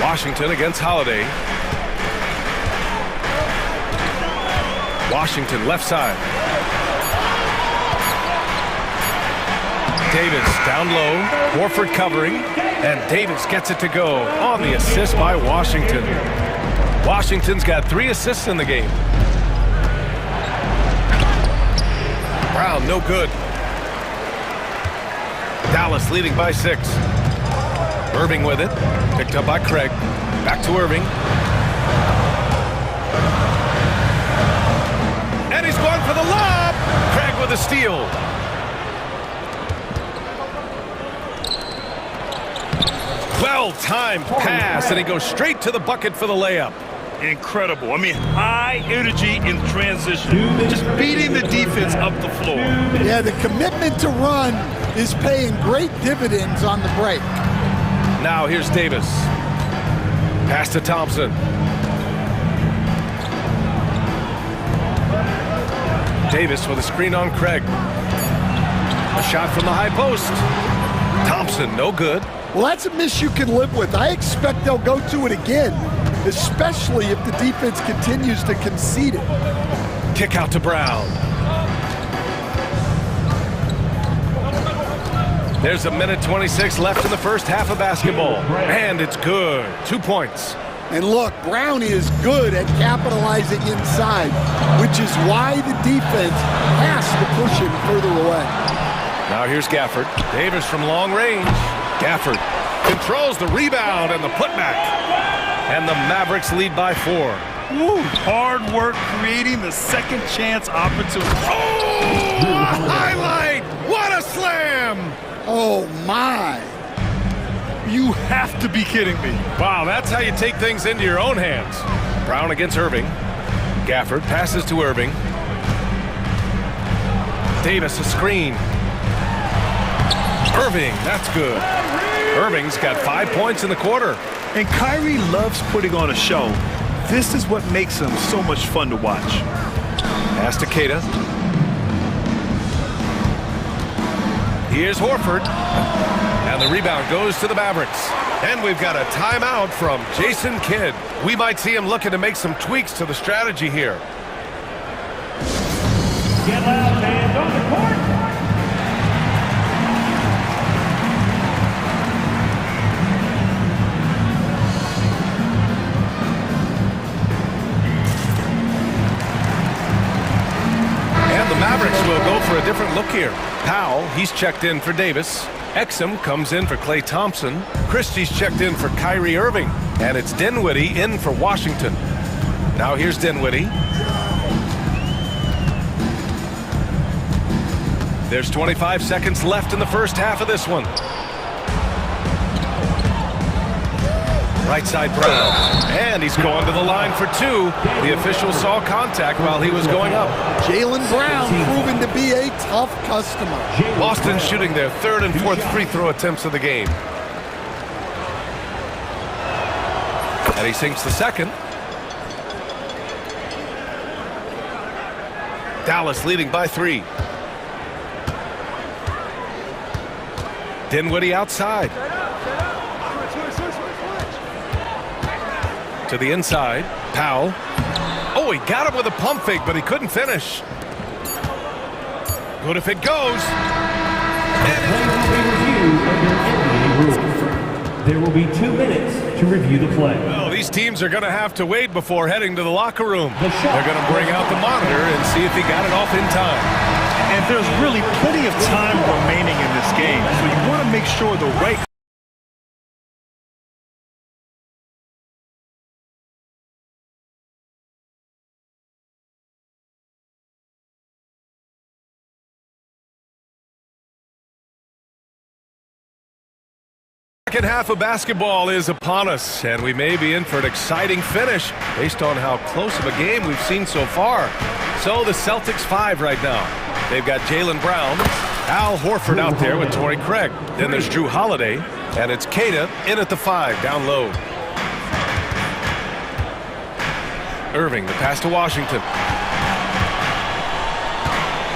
Washington against Holiday. Washington left side. Davis down low. Horford covering. And Davis gets it to go on the assist by Washington. Washington's got 3 assists in the game. Brown, no good. Dallas leading by 6. Irving with it. Picked up by Craig. Back to Irving. And he's going for the lob. Craig with a steal. Well-timed pass, and he goes straight to the bucket for the layup. Incredible. I mean, high energy in transition. Just beating the defense up the floor. Yeah, the commitment to run is paying great dividends on the break. Now here's Davis. Pass to Thompson. Davis with a screen on Craig. A shot from the high post. Thompson, no good. Well, that's a miss you can live with. I expect they'll go to it again, especially if the defense continues to concede it. Kick out to Brown. There's 1:26 left in the first half of basketball. And it's good. 2 points. And look, Brown is good at capitalizing inside, which is why the defense has to push him further away. Now here's Gafford. Davis from long range. Gafford controls the rebound and the putback. And the Mavericks lead by 4. Woo, hard work creating the second chance opportunity. Oh, a highlight! What a slam! Oh, my. You have to be kidding me. Wow, that's how you take things into your own hands. Brown against Irving. Gafford passes to Irving. Davis a screen. Irving, that's good. Irving's got 5 points in the quarter. And Kyrie loves putting on a show. This is what makes him so much fun to watch. Pass to Keita. Here's Horford. And the rebound goes to the Mavericks. And we've got a timeout from Jason Kidd. We might see him looking to make some tweaks to the strategy here. Get loud, fans, on the court. And the Mavericks will go for a different look here. Powell, he's checked in for Davis. Exum comes in for Klay Thompson. Christie's checked in for Kyrie Irving. And it's Dinwiddie in for Washington. Now here's Dinwiddie. There's 25 seconds left in the first half of this one. Right side Brown. And he's going to the line for 2. The official saw contact while he was going up. Jaylen Brown proven to be a tough customer. Boston shooting their 3rd and 4th free throw attempts of the game. And he sinks the second. Dallas leading by 3. Dinwiddie outside. To the inside. Powell. Oh, he got him with a pump fake, but he couldn't finish. Good if it goes. There will be 2 minutes to review the play. Well, these teams are going to have to wait before heading to the locker room. They're going to bring out the monitor and see if he got it off in time. And there's really plenty of time remaining in this game, so you want to make sure the right Second half of basketball is upon us, and we may be in for an exciting finish based on how close of a game we've seen so far. So the Celtics 5 right now. They've got Jaylen Brown, Al Horford out there with Torrey Craig. Then there's Drew Holiday, and it's Keita in at the 5, down low. Irving, the pass to Washington.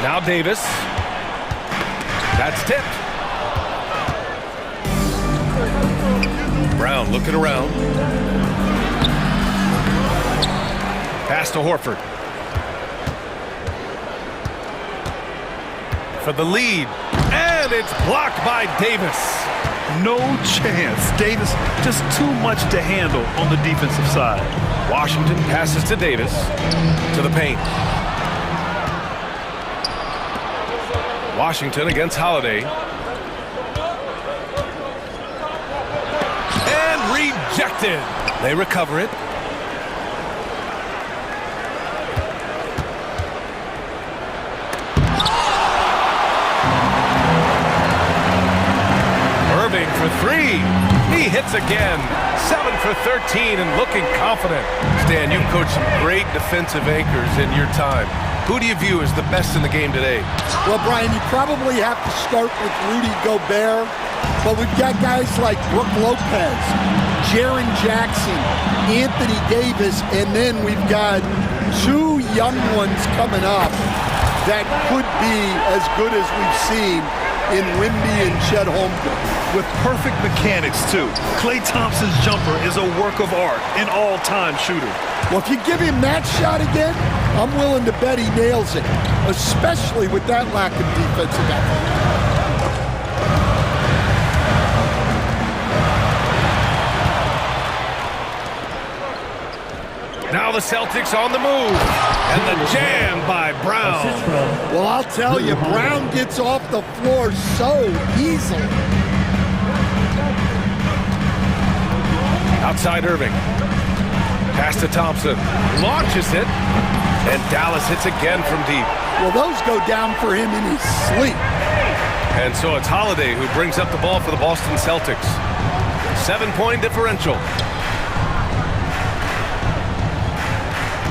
Now Davis. That's tipped. Brown looking around. Pass to Horford. For the lead. And it's blocked by Davis. No chance. Davis just too much to handle on the defensive side. Washington passes to Davis. To the paint. Washington against Holiday. And rejected. They recover it. Irving for 3. He hits again. 7 for 13 and looking confident. Stan, you've coached some great defensive anchors in your time. Who do you view as the best in the game today? Well, Brian, you probably have to start with Rudy Gobert, but we've got guys like Brook Lopez, Jaren Jackson, Anthony Davis, and then we've got 2 young ones coming up that could be as good as we've seen in Wimby and Chet Holmgren. With perfect mechanics, too. Klay Thompson's jumper is a work of art, an all-time shooter. Well, if you give him that shot again, I'm willing to bet he nails it, especially with that lack of defensive effort. Now the Celtics on the move. And the jam by Brown. Well, I'll tell you, Brown gets off the floor so easily. Outside Irving. Pass to Thompson. Launches it. And Dallas hits again from deep. Well, those go down for him in his sleep. And so it's Holiday who brings up the ball for the Boston Celtics. 7-point differential.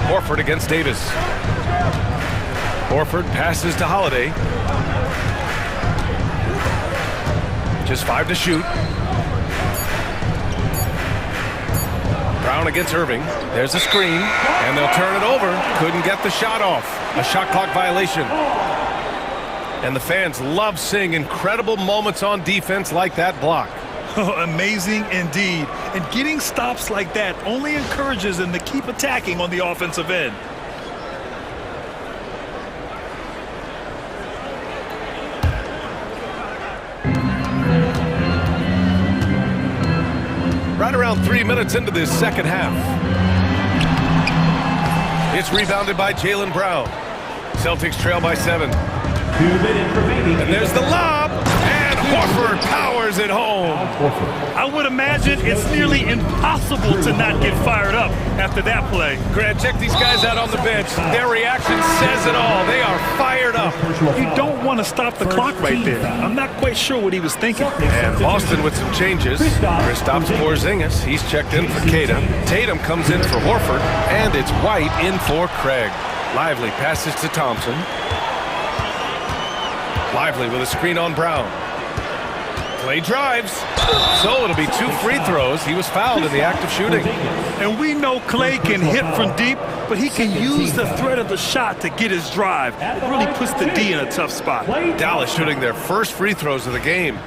Horford against Davis. Horford passes to Holiday. Just 5 to shoot. Brown against Irving. There's a screen, and they'll turn it over. Couldn't get the shot off. A shot clock violation. And the fans love seeing incredible moments on defense like that block. Amazing indeed. And getting stops like that only encourages them to keep attacking on the offensive end. Right around 3 minutes into this second half. It's rebounded by Jaylen Brown. Celtics trail by 7. 2 minutes remaining. And there's the lob, and Horford powers it home. I would imagine it's nearly impossible to not get fired up after that play. Grant, check these guys out on the bench. Their reaction says it all. They are fired up. You don't want to stop the clock right there. I'm not quite sure what he was thinking. And Boston with some changes. Kristaps Porzingis, he's checked in for Tatum. Tatum comes in for Horford, and it's White in for Craig. Lively passes to Thompson. Lively with a screen on Brown. Clay drives. So it'll be 2 free throws. He was fouled in the act of shooting. And we know Clay can hit from deep, but he can use the threat of the shot to get his drive. It really puts the D in a tough spot. Dallas shooting their first free throws of the game.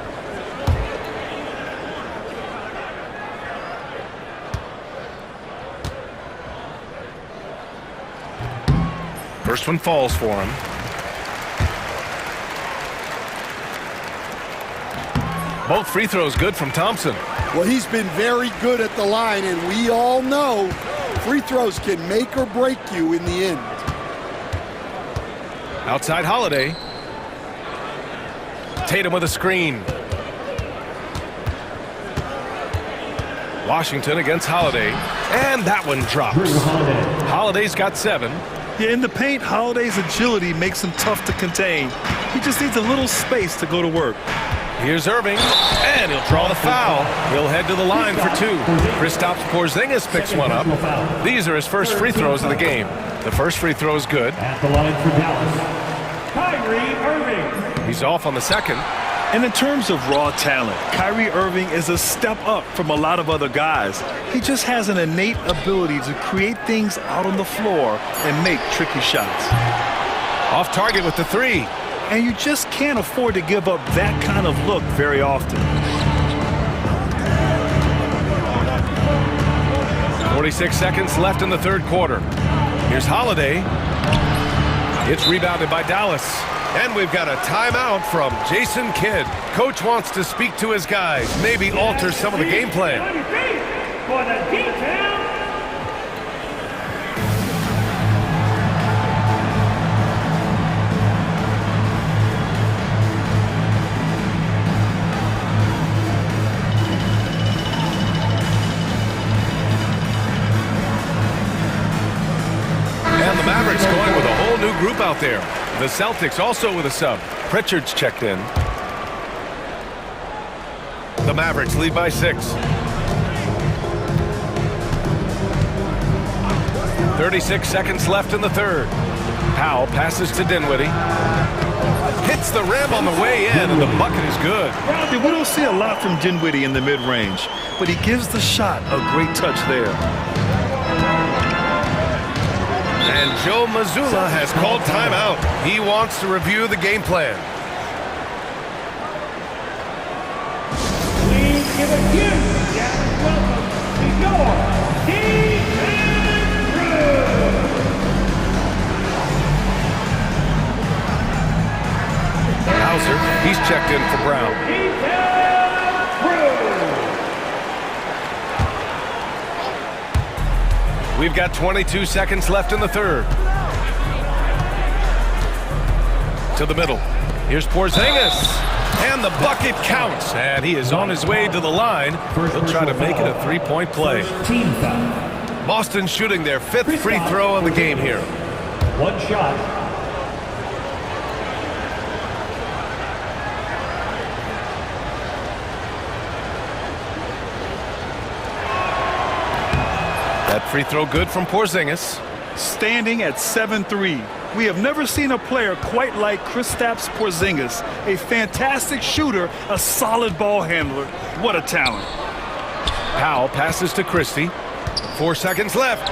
First one falls for him. Both free throws good from Thompson. Well, he's been very good at the line, and we all know free throws can make or break you in the end. Outside Holiday. Tatum with a screen. Washington against Holiday. And that one drops. Holiday's got 7. Yeah, in the paint, Holiday's agility makes him tough to contain. He just needs a little space to go to work. Here's Irving, and he'll draw the foul. He'll head to the line for 2. Kristaps Porzingis picks one up. These are his first free throws of the game. The first free throw is good. At the line for Dallas, Kyrie Irving. He's off on the second. And in terms of raw talent, Kyrie Irving is a step up from a lot of other guys. He just has an innate ability to create things out on the floor and make tricky shots. Off target with the 3. And you just can't afford to give up that kind of look very often. 46 seconds left in the third quarter. Here's Holiday. It's rebounded by Dallas. And we've got a timeout from Jason Kidd. Coach wants to speak to his guys, maybe alter some of the game plan. For the detail. And the Mavericks going with a whole new group out there. The Celtics also with a sub. Pritchard's checked in. The Mavericks lead by 6. 36 seconds left in the third. Powell passes to Dinwiddie. Hits the rim on the way in, and the bucket is good. We don't see a lot from Dinwiddie in the mid-range, but he gives the shot a great touch there. And Joe Mazzulla has called timeout. He wants to review the game plan. Please give a huge welcome to your defense crew. Hauser, he's checked in for Brown. Defense crew. We've got 22 seconds left in the third. To the middle. Here's Porzingis. And the bucket counts. And he is on his way to the line. He'll try to make it a three-point play. Boston shooting their 5th free throw of the game here. One shot. That free throw good from Porzingis. Standing at 7-3. We have never seen a player quite like Kristaps Porzingis. A fantastic shooter, a solid ball handler. What a talent. Powell passes to Christie. 4 seconds left.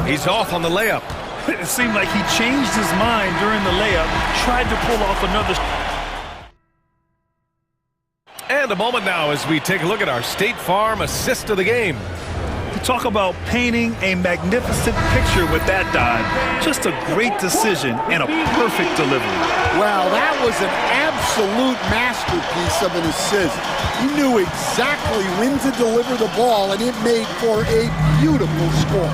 He's off on the layup. It seemed like he changed his mind during the layup, tried to pull off another. And a moment now as we take a look at our State Farm assist of the game. Talk about painting a magnificent picture with that dive. Just a great decision and a perfect delivery. Well, that was an absolute masterpiece of an assist. He knew exactly when to deliver the ball, and it made for a beautiful score.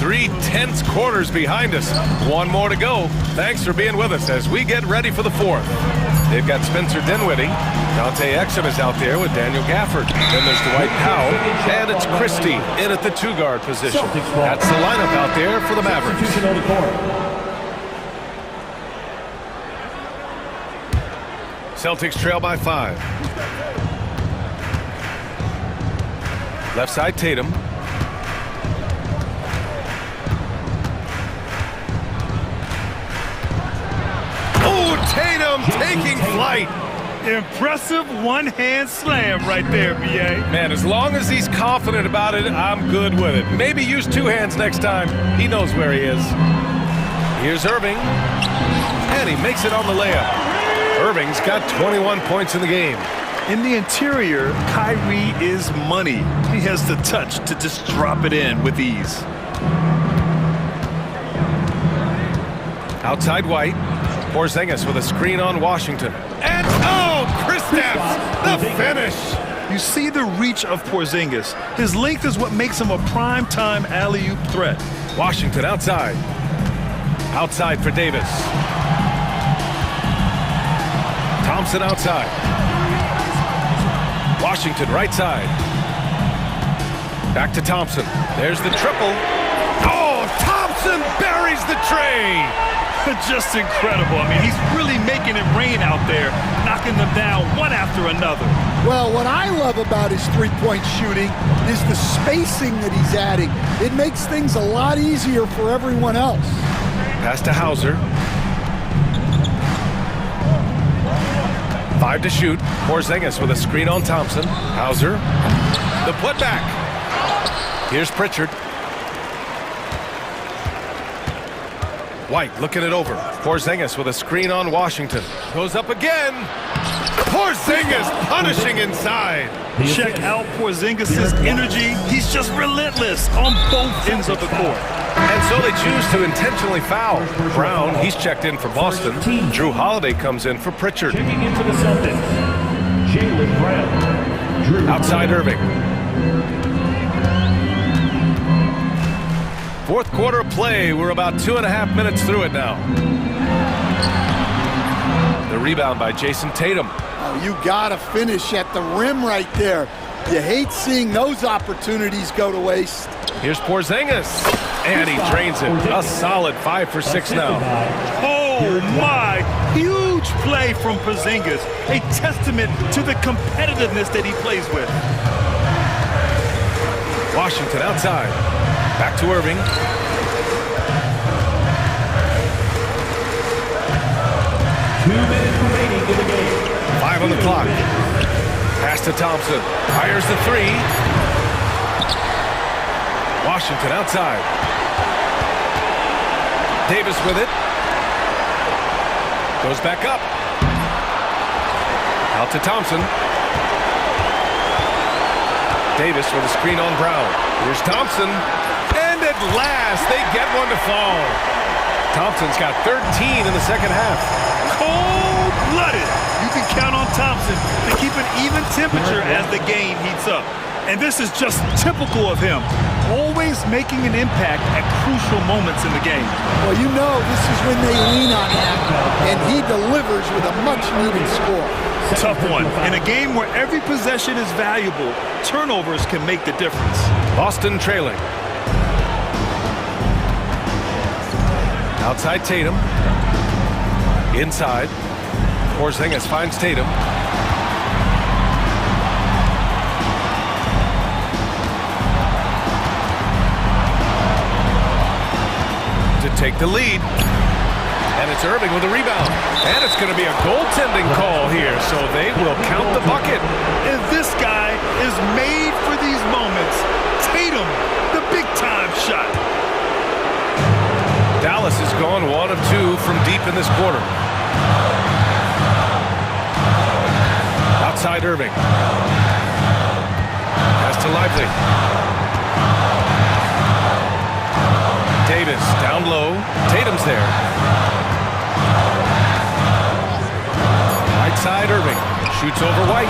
3 tense quarters behind us. One more to go. Thanks for being with us as we get ready for the 4th. They've got Spencer Dinwiddie. Dante Exum is out there with Daniel Gafford. Then there's Dwight Powell. And it's Christie in at the 2-guard position. That's the lineup out there for the Mavericks. Celtics trail by 5. Left side Tatum. Tatum taking flight. Impressive one-hand slam right there, B.A. Man, as long as he's confident about it, I'm good with it. Maybe use 2 hands next time. He knows where he is. Here's Irving. And he makes it on the layup. Irving's got 21 points in the game. In the interior, Kyrie is money. He has the touch to just drop it in with ease. Outside White. Porzingis with a screen on Washington. And, oh, Kristaps, the finish. You see the reach of Porzingis. His length is what makes him a prime-time alley-oop threat. Washington outside. Outside for Davis. Thompson outside. Washington right side. Back to Thompson. There's the triple. Oh, Thompson buries the tray. Just incredible. I mean, he's really making it rain out there, knocking them down one after another. Well, what I love about his three-point shooting is the spacing that he's adding. It makes things a lot easier for everyone else. Pass to Hauser. 5 to shoot. Porzingis with a screen on Thompson. Hauser. The putback. Here's Pritchard. White looking it over. Porzingis with a screen on Washington. Goes up again. Porzingis punishing inside. Check out Porzingis' energy. He's just relentless on both ends of the court. And so they choose to intentionally foul. Brown, he's checked in for Boston. Drew Holiday comes in for Pritchard. Checking into the Celtics, Jaylen Brown. Outside Irving. 4th quarter of play. We're about 2.5 minutes through it now. The rebound by Jason Tatum. Oh, you gotta finish at the rim right there. You hate seeing those opportunities go to waste. Here's Porzingis. And he drains it. A solid 5 for 6 now. Oh my, huge play from Porzingis. A testament to the competitiveness that he plays with. Washington outside. Back to Irving. Remaining in the game. 5 on the clock. Pass to Thompson. Fires the 3. Washington outside. Davis with it. Goes back up. Out to Thompson. Davis with a screen on Brown. Here's Thompson. And at last, they get one to fall. Thompson's got 13 in the second half. Cold-blooded. You can count on Thompson to keep an even temperature as the game heats up. And this is just typical of him, always making an impact at crucial moments in the game. Well, you know this is when they lean on him, and he delivers with a much-needed score. Tough one. In a game where every possession is valuable, turnovers can make the difference. Boston trailing. Outside Tatum. Inside. Porzingis finds Tatum. To take the lead. And it's Irving with a rebound. And it's going to be a goaltending call here, so they will count the bucket. And this guy is made for these moments. Tatum, the big-time shot. Dallas has gone 1 of 2 from deep in this quarter. Outside Irving. Pass to Lively. Davis down low. Tatum's there. Right side Irving. Shoots over White.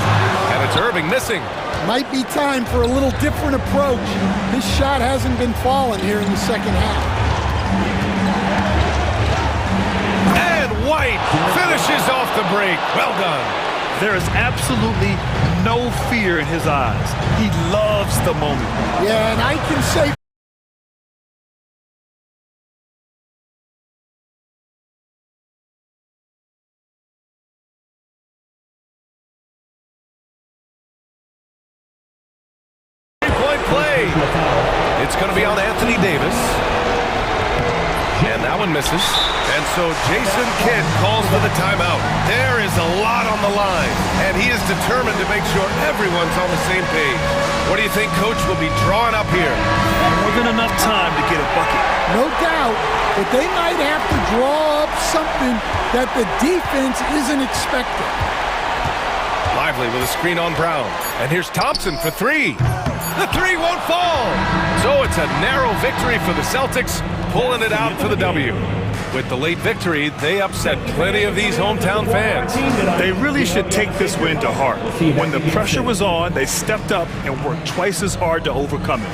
And it's Irving missing. Might be time for a little different approach. This shot hasn't been falling here in the second half. And White finishes off the break. Well done. There is absolutely no fear in his eyes. He loves the moment. Yeah, and I can say play. It's going to be on Anthony Davis. And that one misses. And so Jason Kidd calls for the timeout. There is a lot on the line. And he is determined to make sure everyone's on the same page. What do you think Coach will be drawing up here? More than enough time to get a bucket. no doubt, but they might have to draw up something that the defense isn't expecting. Lively with a screen on Brown. And here's Thompson for three. The three won't fall. So it's a narrow victory for the Celtics, pulling it out for the W. With the late victory, they upset plenty of these hometown fans. They really should take this win to heart. When the pressure was on, they stepped up and worked twice as hard to overcome it.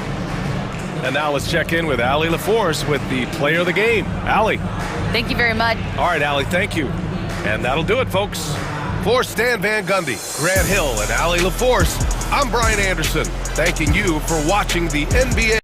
And now let's check in with Allie LaForce with the player of the game. Allie. Thank you very much. All right, Allie, thank you. And that'll do it, folks. For Stan Van Gundy, Grant Hill, and Allie LaForce, I'm Brian Anderson, thanking you for watching the NBA